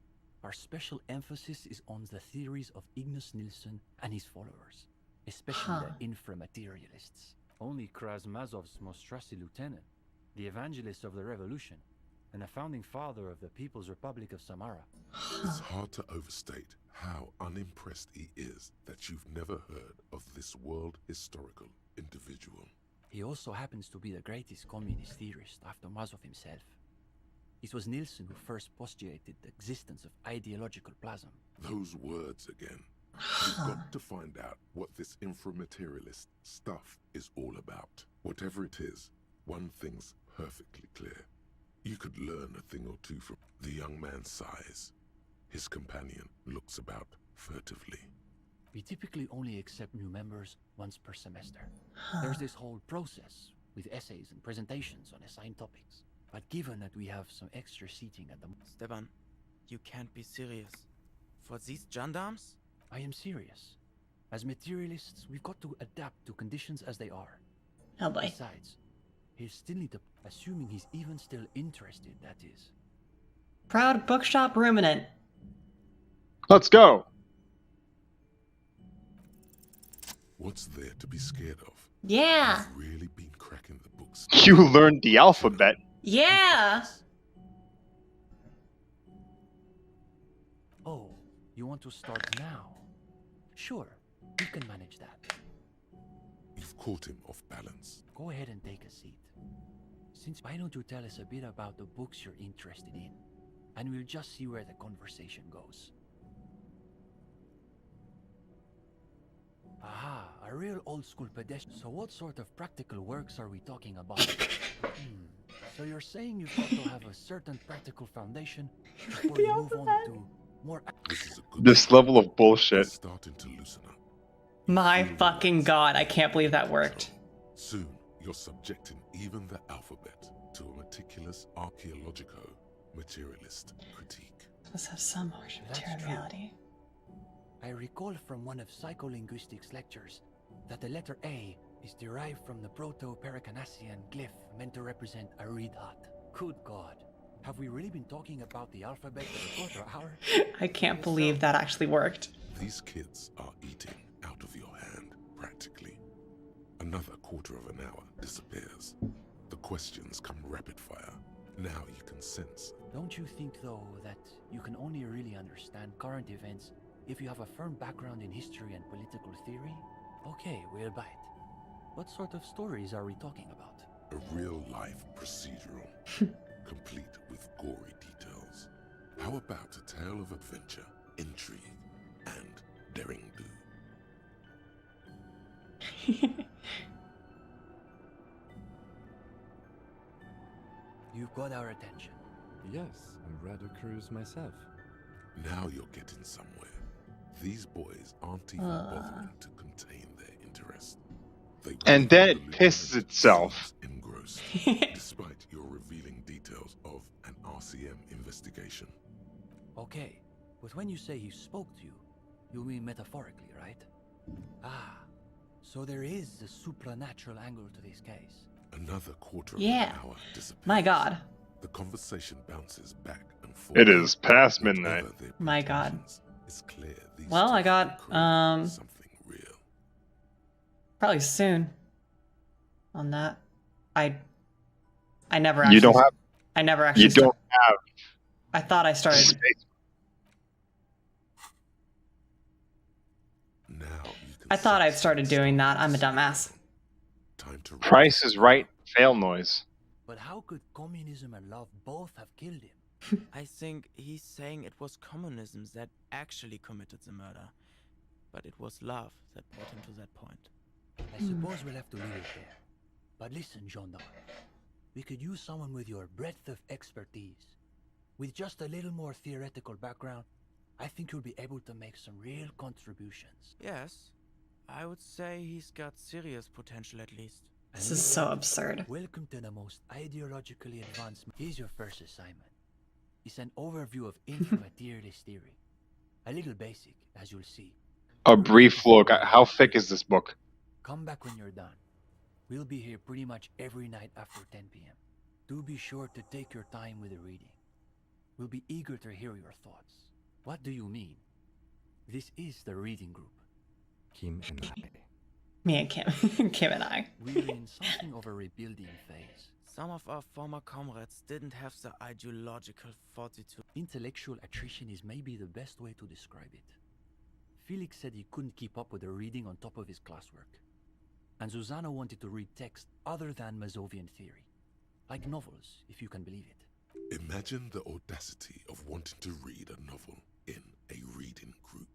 our special emphasis is on the theories of Ignaz Nilsson and his followers. Especially the inframaterialists. Only Krasmazov's most trusted lieutenant, the evangelist of the revolution, and the founding father of the People's Republic of Samara. It's hard to overstate how unimpressed he is that you've never heard of this world historical individual. He also happens to be the greatest communist theorist after Mazov himself. It was Nilsson who first postulated the existence of ideological plasm. Those words again. You've got to find out what this inframaterialist stuff is all about. Whatever it is, one thing's perfectly clear. You could learn a thing or two from the young man's size. His companion looks about furtively. We typically only accept new members once per semester. There's this whole process with essays and presentations on assigned topics. But given that we have some extra seating at the... Stepan, you can't be serious. For these gendarmes? I am serious. As materialists, we've got to adapt to conditions as they are. Oh boy. Besides, he'll still need to... Assuming he's even still interested, that is. Proud bookshop ruminant. Let's go. What's there to be scared of? Yeah. You've really been cracking the books. You learned the alphabet. Yeah. Oh, you want to start now? Sure, we can manage that. You've caught him off balance. Go ahead and take a seat. Why don't you tell us a bit about the books you're interested in? And we'll just see where the conversation goes. Aha, a real old-school pedestrian. So what sort of practical works are we talking about? So you're saying you've got to have a certain practical foundation before you move on to more... This level of bullshit. Starting to loosen up. My fucking god, I can't believe that worked. Soon, you're subjecting even the alphabet to a meticulous archaeologico-materialist critique. Let's have some materiality. I recall from one of psycholinguistics lectures that the letter A is derived from the Proto-Pericanassian glyph meant to represent a reed hut. Good God, have we really been talking about the alphabet for a quarter hour? I can't believe that actually worked. These kids are eating out of your hand, practically. Another quarter of an hour disappears. The questions come rapid fire. Now you can sense. Don't you think, though, that you can only really understand current events if you have a firm background in history and political theory? Okay, we'll bite. What sort of stories are we talking about? A real-life procedural, complete with gory details. How about a tale of adventure, intrigue, and daring-do? You've got our attention. Yes, I'm rather curious myself. Now you're getting somewhere. These boys aren't even bothering to contain their interest. They And then it pisses itself. engrossed, despite your revealing details of an RCM investigation. Okay, but when you say he spoke to you, you mean metaphorically, right? Ah, so there is a supernatural angle to this case. Another quarter of Yeah. an hour disappears. My God. The conversation bounces back and forth. It is past midnight. My God. It's clear these Well, two I got something real. probably soon on that. I never actually. You don't have. I never actually. You don't have. I thought I started. I thought I'd started doing that. I'm a dumbass. Price is Right. Fail noise. But how could communism and love both have killed him? I think he's saying it was communism that actually committed the murder. But it was love that brought him to that point. I suppose we'll have to leave it there. But listen, gendarme. We could use someone with your breadth of expertise. With just a little more theoretical background, I think you'll be able to make some real contributions. Yes, I would say he's got serious potential at least. This is so absurd. Welcome to the most ideologically advanced. Here's your first assignment. It's an overview of inframaterialist theory. A little basic, as you'll see. A brief look. How thick is this book? Come back when you're done. We'll be here pretty much every night after 10 p.m. Do be sure to take your time with the reading. We'll be eager to hear your thoughts. What do you mean? This is the reading group. Kim and I. Me and Kim. Kim and I. We're in something of a rebuilding phase. Some of our former comrades didn't have the ideological fortitude. Intellectual attrition is maybe the best way to describe it. Felix said he couldn't keep up with the reading on top of his classwork. And Susanna wanted to read text other than Mazovian theory. Like novels, if you can believe it. Imagine the audacity of wanting to read a novel in a reading group.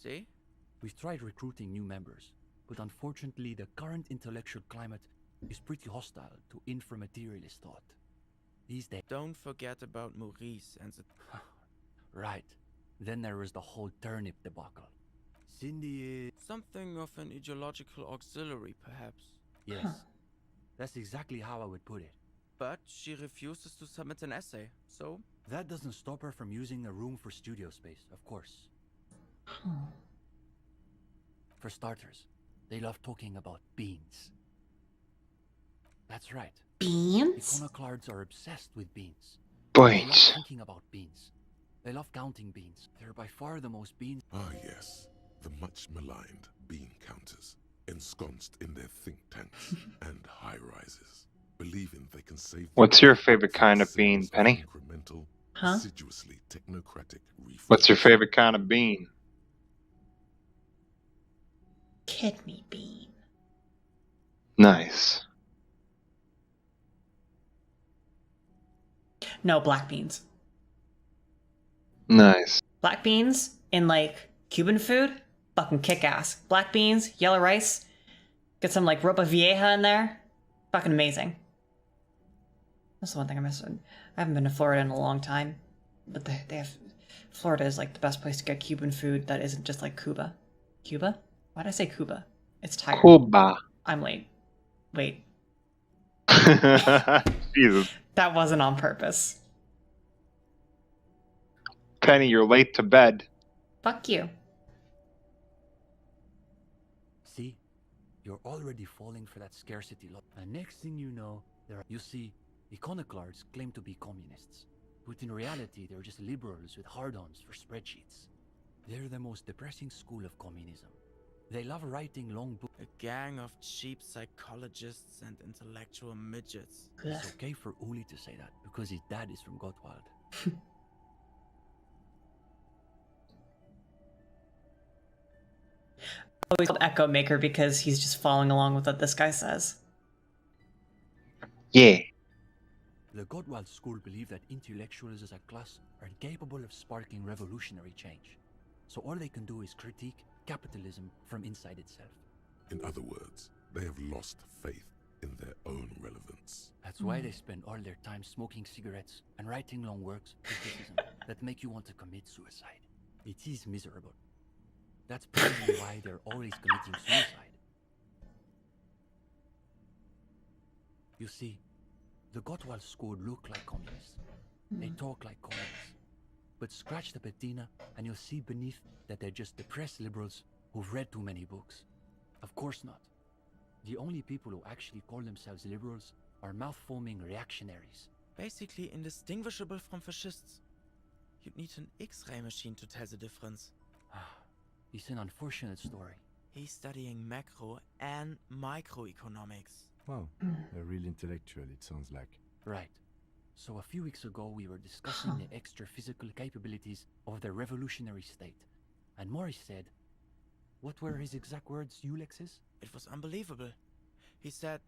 See? We've tried recruiting new members, but unfortunately the current intellectual climate is pretty hostile to inframaterialist thought. These days... Don't forget about Maurice and the... Right. Then there was the whole turnip debacle. Cindy is... Something of an ideological auxiliary, perhaps. Yes. Huh. That's exactly how I would put it. But she refuses to submit an essay, so... That doesn't stop her from using a room for studio space, of course. For starters, they love talking about beans. That's right. Beans? Iconoclasts are obsessed with beans. Beans. They love thinking about beans. They love counting beans. They're by far the most beans. Ah, yes. The much maligned bean counters, ensconced in their think tanks and high rises, believing they can save. What's your favorite kind of bean, Penny? Huh? Assiduously technocratic. What's your favorite kind of bean? Kidney bean. Nice. No, black beans. Nice. Black beans in like Cuban food, fucking kick ass. Black beans, yellow rice, get some like ropa vieja in there, fucking amazing. That's the one thing I miss. I haven't been to Florida in a long time, but they have. Florida is like the best place to get Cuban food that isn't just like Cuba. Cuba? Why did I say Cuba? It's tired. Cuba. I'm late. Wait. Jesus. That wasn't on purpose. Penny, you're late to bed. Fuck you. See? You're already falling for that scarcity law. And next thing you know, you see, iconoclasts claim to be communists. But in reality, they're just liberals with hard-ons for spreadsheets. They're the most depressing school of communism. They love writing long books. A gang of cheap psychologists and intellectual midgets. It's okay for Uli to say that, because his dad is from Gottwald. Oh, he's called Echo Maker because he's just following along with what this guy says. Yeah. The Gottwald school believe that intellectuals as a class are incapable of sparking revolutionary change. So all they can do is critique capitalism from inside itself. In other words, they have lost faith in their own relevance. That's why they spend all their time smoking cigarettes and writing long works of criticism that make you want to commit suicide. It is miserable. That's probably why they're always committing suicide. You see, the Gottwald school look like communists. They talk like communists. But scratch the patina and you'll see beneath that they're just depressed liberals who've read too many books. Of course not. The only people who actually call themselves liberals are mouth-foaming reactionaries. Basically indistinguishable from fascists. You'd need an X-ray machine to tell the difference. It's an unfortunate story. He's studying macro and microeconomics. Wow, a real intellectual, it sounds like. Right. So a few weeks ago we were discussing the extra physical capabilities of the revolutionary state. And Morris said, what were his exact words, Ulex's? It was unbelievable. He said,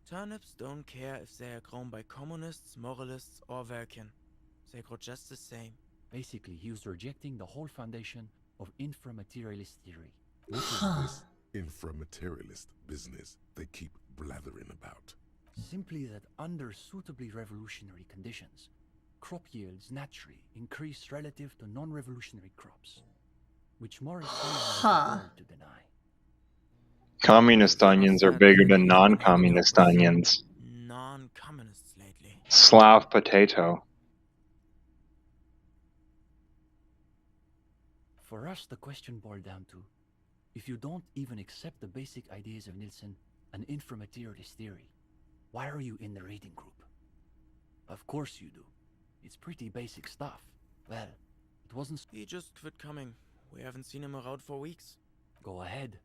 turnips don't care if they are grown by communists, moralists, or Vulcan. They grow just the same. Basically, he was rejecting the whole foundation of inframaterialist theory. What is this inframaterialist business they keep blathering about? Simply that under suitably revolutionary conditions, crop yields naturally increase relative to non-revolutionary crops, which Morris says to deny. Communist onions are bigger than non-communist onions. Non-communists lately. Slav potato. For us, the question boiled down to, if you don't even accept the basic ideas of Nielsen and inframaterialist theory, why are you in the reading group? Of course you do. It's pretty basic stuff. Well, it wasn't... He just quit coming. We haven't seen him around for weeks. Go ahead.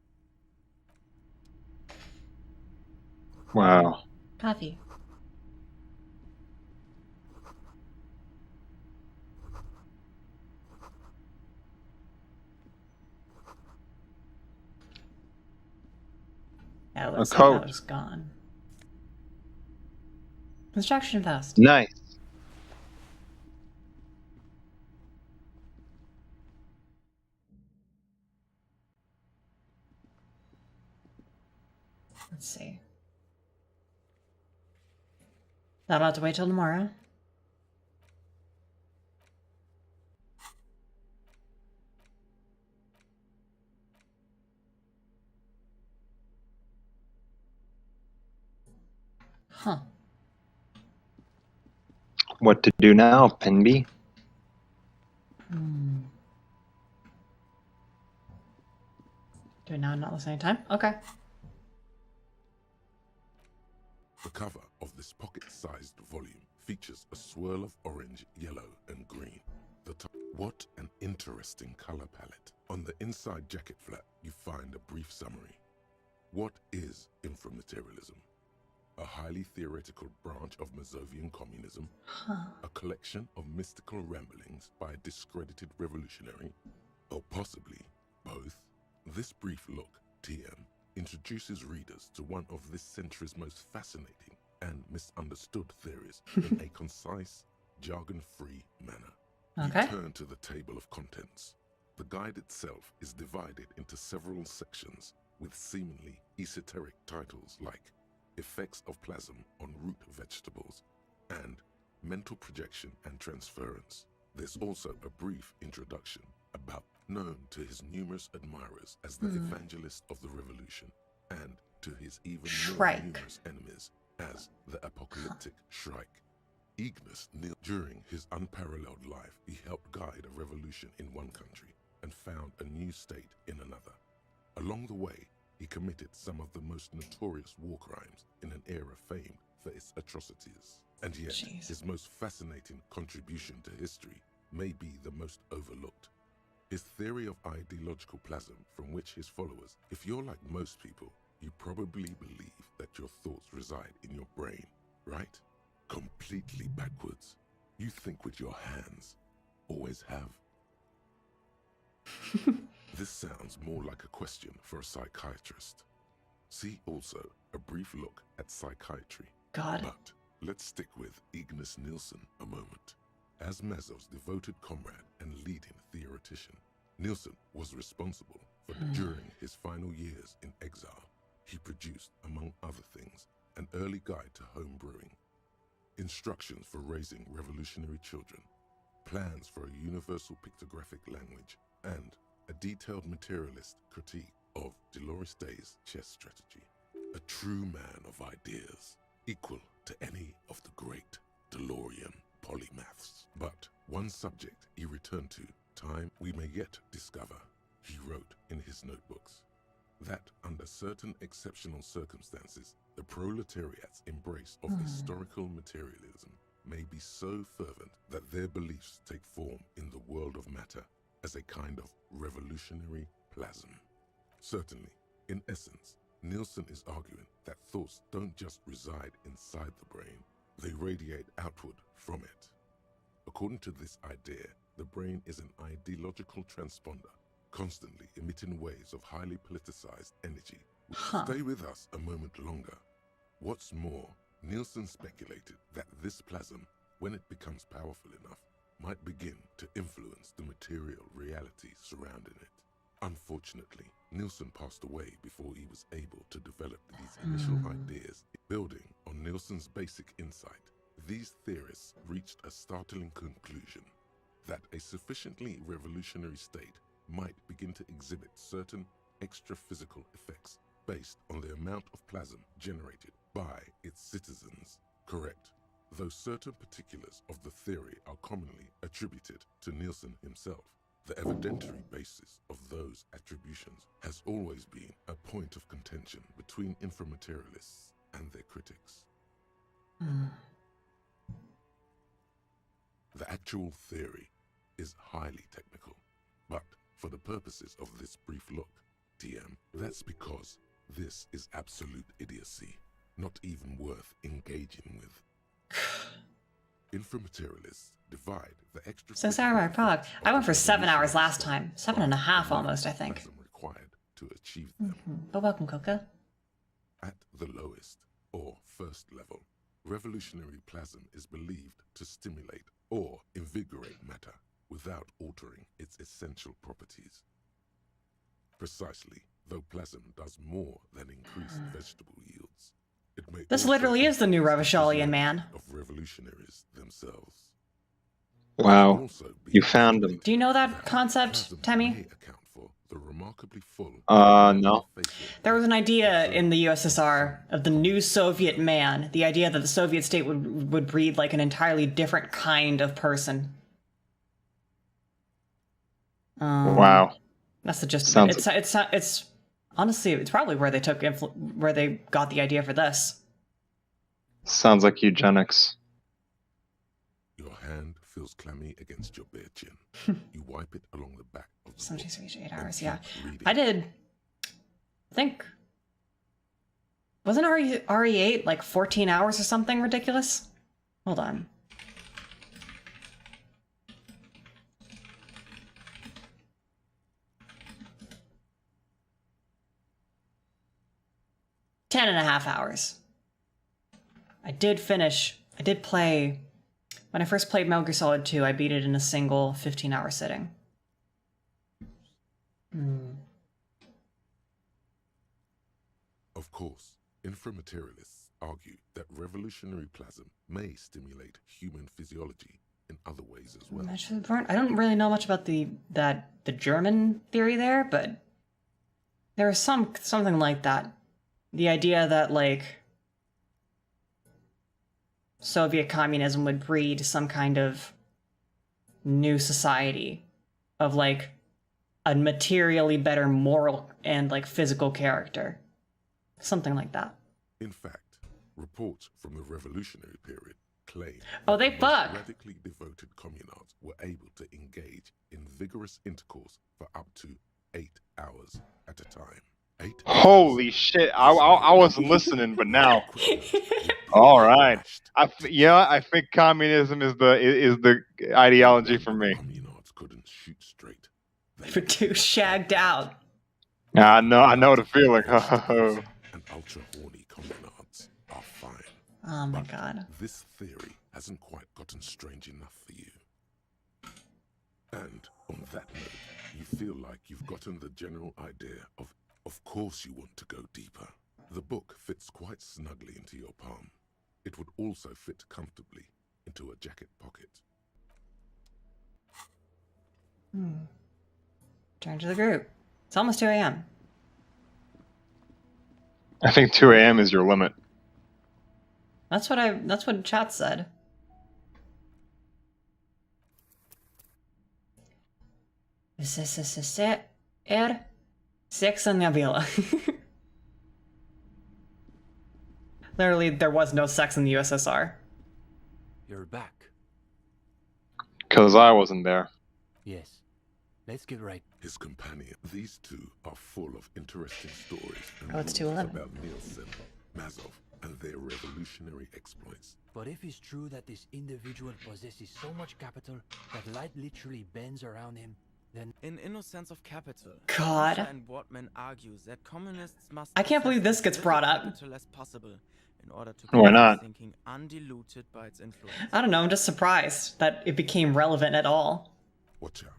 Wow. Coffee. Yeah, it looks like that was gone. Construction vest. Nice. Let's see. That'll have to wait till tomorrow. Huh. What to do now, Penby? Do it now, not the same time? Okay. The cover of this pocket-sized volume features a swirl of orange, yellow, and green. What an interesting color palette. On the inside jacket flap, you find a brief summary. What is inframaterialism? A highly theoretical branch of Mazovian communism? A collection of mystical ramblings by a discredited revolutionary? Or possibly both? This brief look, TM, introduces readers to one of this century's most fascinating and misunderstood theories in a concise, jargon-free manner. Okay. You turn to the table of contents. The guide itself is divided into several sections with seemingly esoteric titles like Effects of Plasm on Root Vegetables and Mental Projection and Transference. There's also a brief introduction about known to his numerous admirers as the evangelist of the revolution and to his even more numerous enemies as the apocalyptic Shrike. Ignis Nil. During his unparalleled life, he helped guide a revolution in one country and found a new state in another. Along the way, he committed some of the most notorious war crimes in an era famed for its atrocities. And yet, his most fascinating contribution to history may be the most overlooked. His theory of ideological plasm, from which his followers, if you're like most people, you probably believe that your thoughts reside in your brain, right? Completely backwards. You think with your hands. Always have. This sounds more like a question for a psychiatrist. See also a brief look at psychiatry. God. But let's stick with Ignis Nielsen a moment. As Mazov's devoted comrade and leading theoretician, Nielsen was responsible for during his final years in exile, he produced, among other things, an early guide to home brewing, instructions for raising revolutionary children, plans for a universal pictographic language, and a detailed materialist critique of Dolores Day's chess strategy. A true man of ideas, equal to any of the great DeLorean polymaths. But one subject he returned to, time we may yet discover, he wrote in his notebooks, that under certain exceptional circumstances, the proletariat's embrace of historical materialism may be so fervent that their beliefs take form in the world of matter as a kind of revolutionary plasm. Certainly, in essence, Nielsen is arguing that thoughts don't just reside inside the brain, they radiate outward from it. According to this idea, the brain is an ideological transponder, constantly emitting waves of highly politicized energy. Stay with us a moment longer. What's more, Nielsen speculated that this plasm, when it becomes powerful enough, might begin to influence the material reality surrounding it. Unfortunately, Nielsen passed away before he was able to develop these initial ideas. Building on Nielsen's basic insight, these theorists reached a startling conclusion that a sufficiently revolutionary state might begin to exhibit certain extra-physical effects based on the amount of plasm generated by its citizens. Correct, though certain particulars of the theory are commonly attributed to Nielsen himself. The evidentiary basis of those attributions has always been a point of contention between inframaterialists and their critics. The actual theory is highly technical, but for the purposes of this brief look, TM, that's because this is absolute idiocy, not even worth engaging with. Inframaterialists divide the extra. So sorry about Prague. I went for 7 hours last time. 7.5 almost, I think. Required to achieve them. But welcome, Coca. At the lowest, or first level, revolutionary plasm is believed to stimulate or invigorate matter without altering its essential properties. Precisely, though plasm does more than increase vegetable yields, it may This literally is the new Revacholian man. Of revolutionaries themselves. Wow, you found him. Do you know that concept, Temmie? The remarkably full. No. There was an idea in the USSR of the new Soviet man, the idea that the Soviet state would breed like an entirely different kind of person. Wow. That's the gist. Sounds It's honestly, it's probably where they took where they got the idea for this. Sounds like eugenics. Your hand feels clammy against your bare chin. You wipe it along the back of the Sometimes reach 8 hours, yeah. I did, I think, wasn't RE8 like 14 hours or something ridiculous? Hold on. Ten and a half hours. I did play, when I first played Metal Gear Solid 2, I beat it in a single 15-hour sitting. Of course, inframaterialists argue that revolutionary plasm may stimulate human physiology in other ways as well. I don't really know much about the German theory there, but there is something like that. The idea that like Soviet communism would breed some kind of new society of like a materially better moral and like physical character. Something like that. In fact, reports from the revolutionary period claim they fuck. radically devoted communards were able to engage in vigorous intercourse for up to 8 hours at a time. Holy shit! I wasn't listening, but now, all right. I think communism is the ideology for me. Communards couldn't shoot straight. They were too shagged out. I know the feeling. And ultra horny communards are fine. Oh my god. This theory hasn't quite gotten strange enough for you. And on that note, you feel like you've gotten the general idea of course you want to go deeper. The book fits quite snugly into your palm. It would also fit comfortably into a jacket pocket. Return to the group. It's almost 2 a.m. I think 2 a.m. is your limit. That's what chat said. Six on Nebula. Literally, there was no sex in the USSR. You're back. Because I wasn't there. Yes. Let's get right. His companion. These two are full of interesting stories and Oh, it's rumors 2:11. about Nielsen, Mazov, and their revolutionary exploits. But if it's true that this individual possesses so much capital that light literally bends around him, then In Innocence of Capital, God. Fisher and Wortman argues that communists must I can't believe possess this gets as brought little up. capital as possible in order to Why keep not? their thinking undiluted by its influence. I don't know, I'm just surprised that it became relevant at all. Watch out.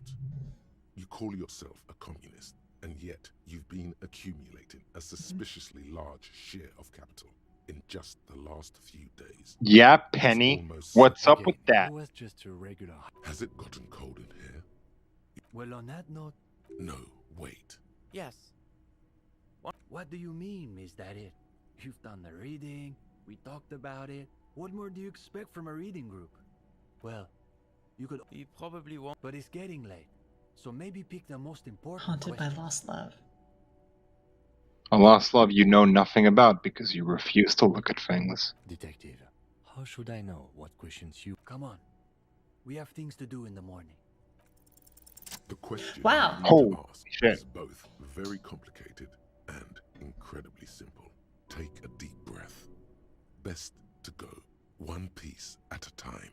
You call yourself a communist, and yet you've been accumulating a suspiciously large share of capital in just the last few days. Yeah, Penny. What's up with that? It was just a regular. Has it gotten cold in here? well, on that note, No, wait. Yes. what do you mean, is that it? You've done the reading, we talked about it. What more do you expect from a reading group? Well, you could. You probably won't. But it's getting late, so maybe pick the most important Haunted by question. lost love. A lost love you know nothing about because you refuse to look at things. Detective, how should I know what questions you... Come on, we have things to do in the morning. The question Wow. you need Holy to ask shit. is both very complicated and incredibly simple. Take a deep breath. Best to go one piece at a time.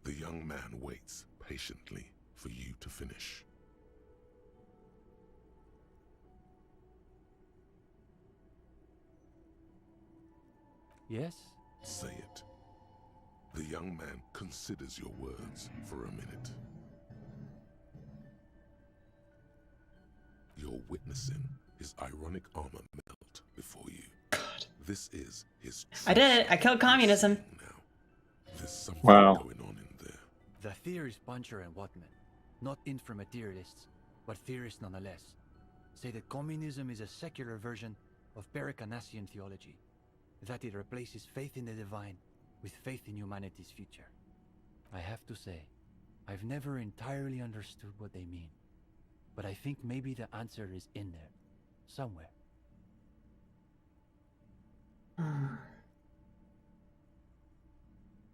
The young man waits patiently for you to finish. Yes? Say it. The young man considers your words for a minute. You're witnessing his ironic armor melt before you. God. This is his... I did it. I killed communism. There's something Wow. going on in there. The theories Puncher and Watman, not inframaterialists, but theorists nonetheless, say that communism is a secular version of Pericanasian theology, that it replaces faith in the divine with faith in humanity's future. I have to say, I've never entirely understood what they mean, but I think maybe the answer is in there, somewhere.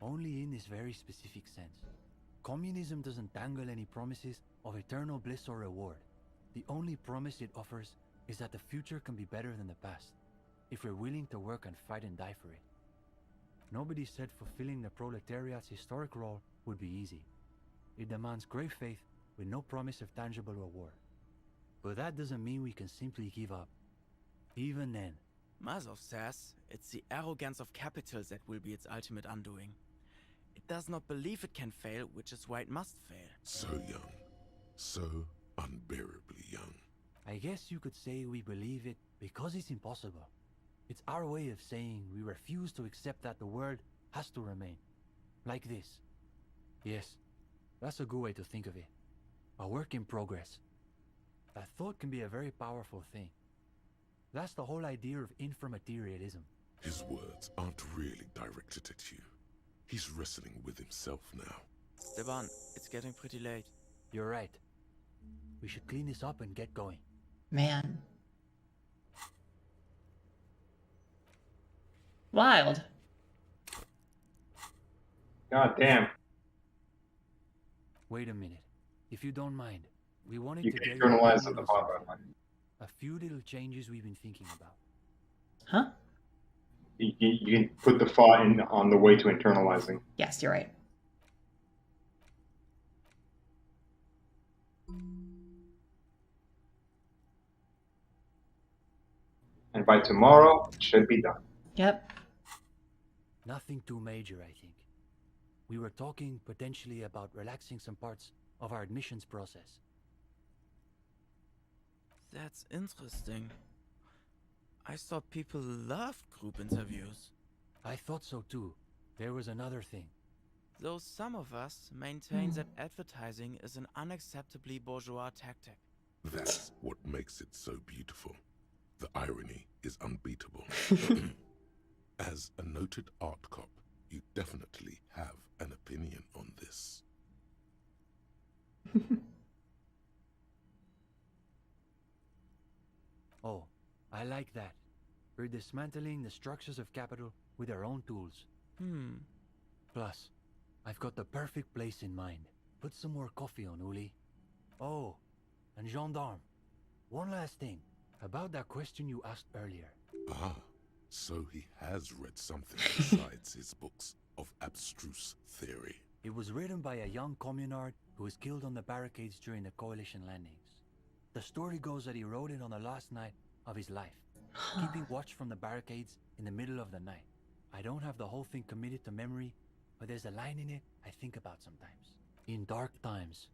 Only in this very specific sense. Communism doesn't dangle any promises of eternal bliss or reward. The only promise it offers is that the future can be better than the past, if we're willing to work and fight and die for it. Nobody said fulfilling the proletariat's historic role would be easy. It demands great faith with no promise of tangible reward. But that doesn't mean we can simply give up. Even then. Mazov says it's the arrogance of capitals that will be its ultimate undoing. It does not believe it can fail, which is why it must fail. So young. So unbearably young. I guess you could say we believe it because it's impossible. It's our way of saying we refuse to accept that the world has to remain. Like this. Yes, that's a good way to think of it. A work in progress. A thought can be a very powerful thing. That's the whole idea of inframaterialism. His words aren't really directed at you. He's wrestling with himself now. Steban, it's getting pretty late. You're right. We should clean this up and get going. Man. Wild. God damn. Wait a minute. If you don't mind, we wanted You to can get your internalize opinion the on thought, something. by the way. A few little changes we've been thinking about. Huh? You can put the thought in on the way to internalizing. Yes, you're right. And by tomorrow, it should be done. Yep. Nothing too major, I think. We were talking potentially about relaxing some parts of our admissions process. That's interesting. I thought people loved group interviews. I thought so too. There was another thing. Though some of us maintain that advertising is an unacceptably bourgeois tactic. That's what makes it so beautiful. The irony is unbeatable. As a noted art cop, you definitely have an opinion on this. Oh, I like that. We're dismantling the structures of capital with our own tools. Plus, I've got the perfect place in mind. Put some more coffee on, Uli. Oh, and gendarme. One last thing. About that question you asked earlier. Ah, so he has read something besides his books of abstruse theory. It was written by a young communard who was killed on the barricades during the Coalition landings. The story goes that he wrote it on the last night of his life, keeping watch from the barricades in the middle of the night. I don't have the whole thing committed to memory, but there's a line in it I think about sometimes. In dark times,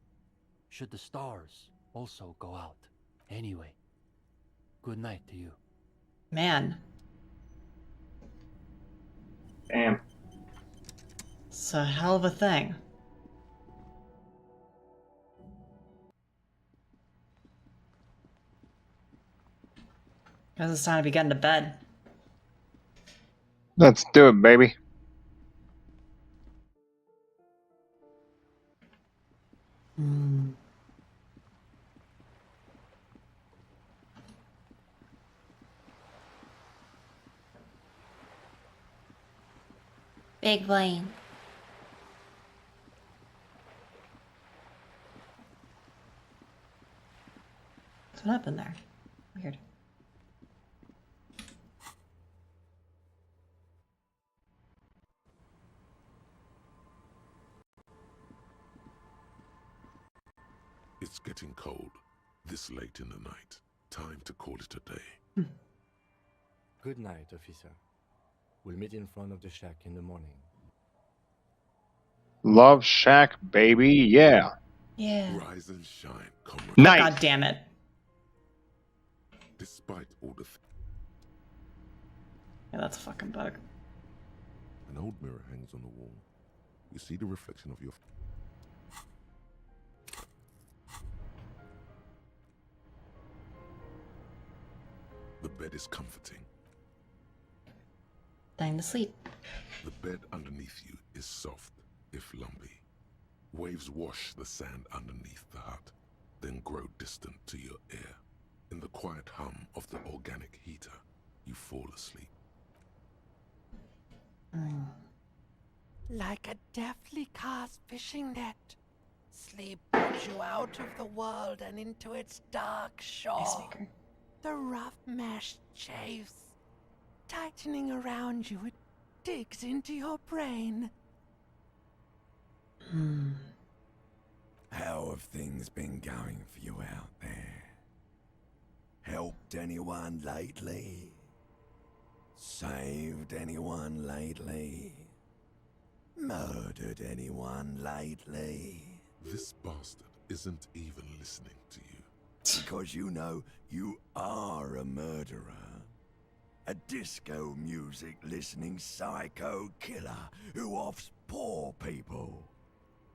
should the stars also go out? Anyway, good night to you. Man. Damn. It's a hell of a thing. Guess it's time to be getting to bed. Let's do it, baby. Big brain. What happened there? Weird. It's getting cold, this late in the night. Time to call it a day. Good night, officer. We'll meet in front of the shack in the morning. Love Shack, baby, yeah. Yeah. Rise and shine, comrade. Nice. God damn it. Despite all the Yeah, that's a fucking bug. An old mirror hangs on the wall. You see the reflection of your... The bed is comforting. Dying to sleep. The bed underneath you is soft, if lumpy. Waves wash the sand underneath the hut, then grow distant to your ear. In the quiet hum of the organic heater, you fall asleep. Like a deftly cast fishing net, sleep pulls you out of the world and into its dark shore. The rough mesh chafes, tightening around you, it digs into your brain. How have things been going for you out there? Helped anyone lately? Saved anyone lately? Murdered anyone lately? This bastard isn't even listening to you. Because you know you are a murderer. A disco music listening psycho killer who offs poor people.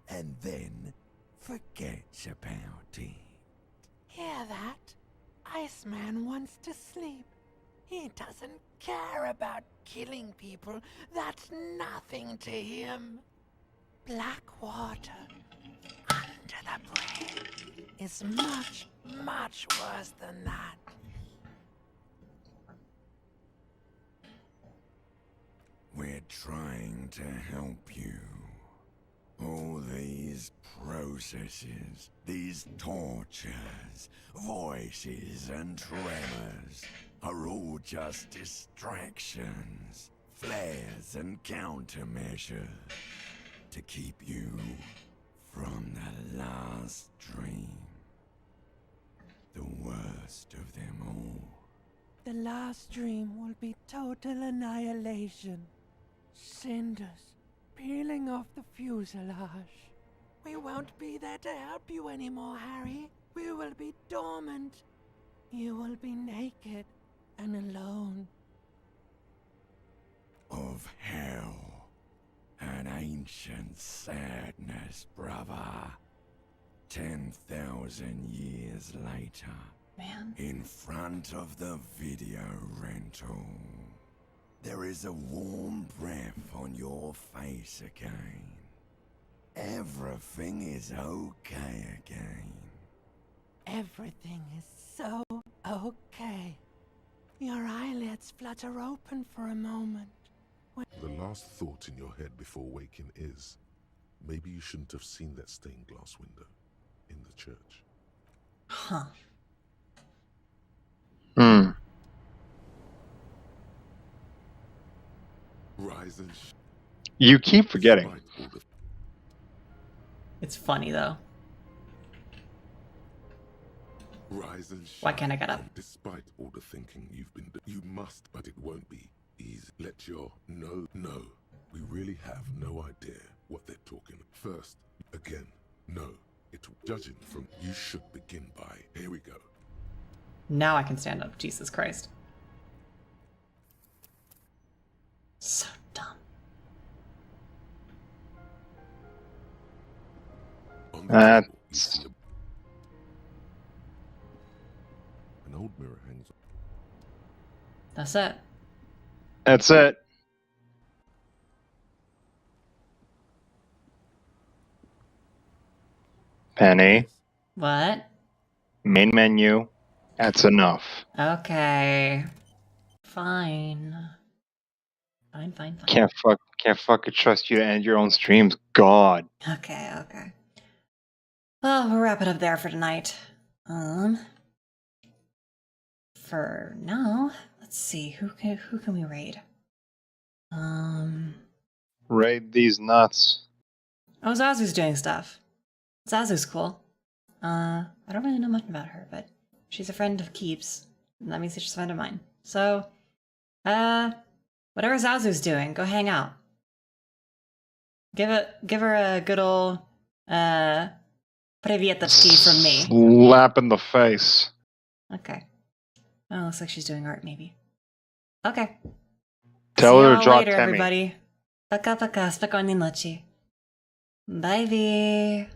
And then forgets about it. Hear that? Iceman wants to sleep. He doesn't care about killing people. That's nothing to him. Black water under the brain is much, much worse than that. We're trying to help you. All these processes, these tortures, voices and tremors are all just distractions, flares and countermeasures to keep you from the last dream. The worst of them all. The last dream will be total annihilation. Cinders peeling off the fuselage. We won't be there to help you anymore, Harry. We will be dormant. You will be naked and alone. Of hell. And ancient sadness, brother. 10,000 years later, man, in front of the video rental, there is a warm breath on your face again. Everything is okay again. Everything is so okay. Your eyelids flutter open for a moment. The last thought in your head before waking is, maybe you shouldn't have seen that stained glass window in the church. Huh. Hmm. Rise and You keep forgetting. It's funny though. Rise and shine. Why can't I get up? Despite all the thinking you've been doing, you must, but it won't be easy. Let your no. We really have no idea what they're talking. First, again, no. It's judging from you should begin by. Here we go. Now I can stand up. Jesus Christ. So dumb. That's... An old mirror hangs on. That's it. That's it. Penny. What? Main menu. That's enough. Okay. Fine. Fine. Can't fucking trust you to end your own streams. God. Okay. Well, we'll wrap it up there for tonight. For now, let's see, who can we raid? Raid these nuts. Oh, Zazu's doing stuff. Zazu's cool. I don't really know much about her, but she's a friend of Keep's. And that means she's a friend of mine. So, whatever Zazu's doing, go hang out. Give her a good old, Privyetachki from me. Slap in the face. Okay. Oh, looks like she's doing art, maybe. Okay. Tell See her to y'all draw later, Temmie. everybody. Пока-пока, спокойной ночи. Bye-bye.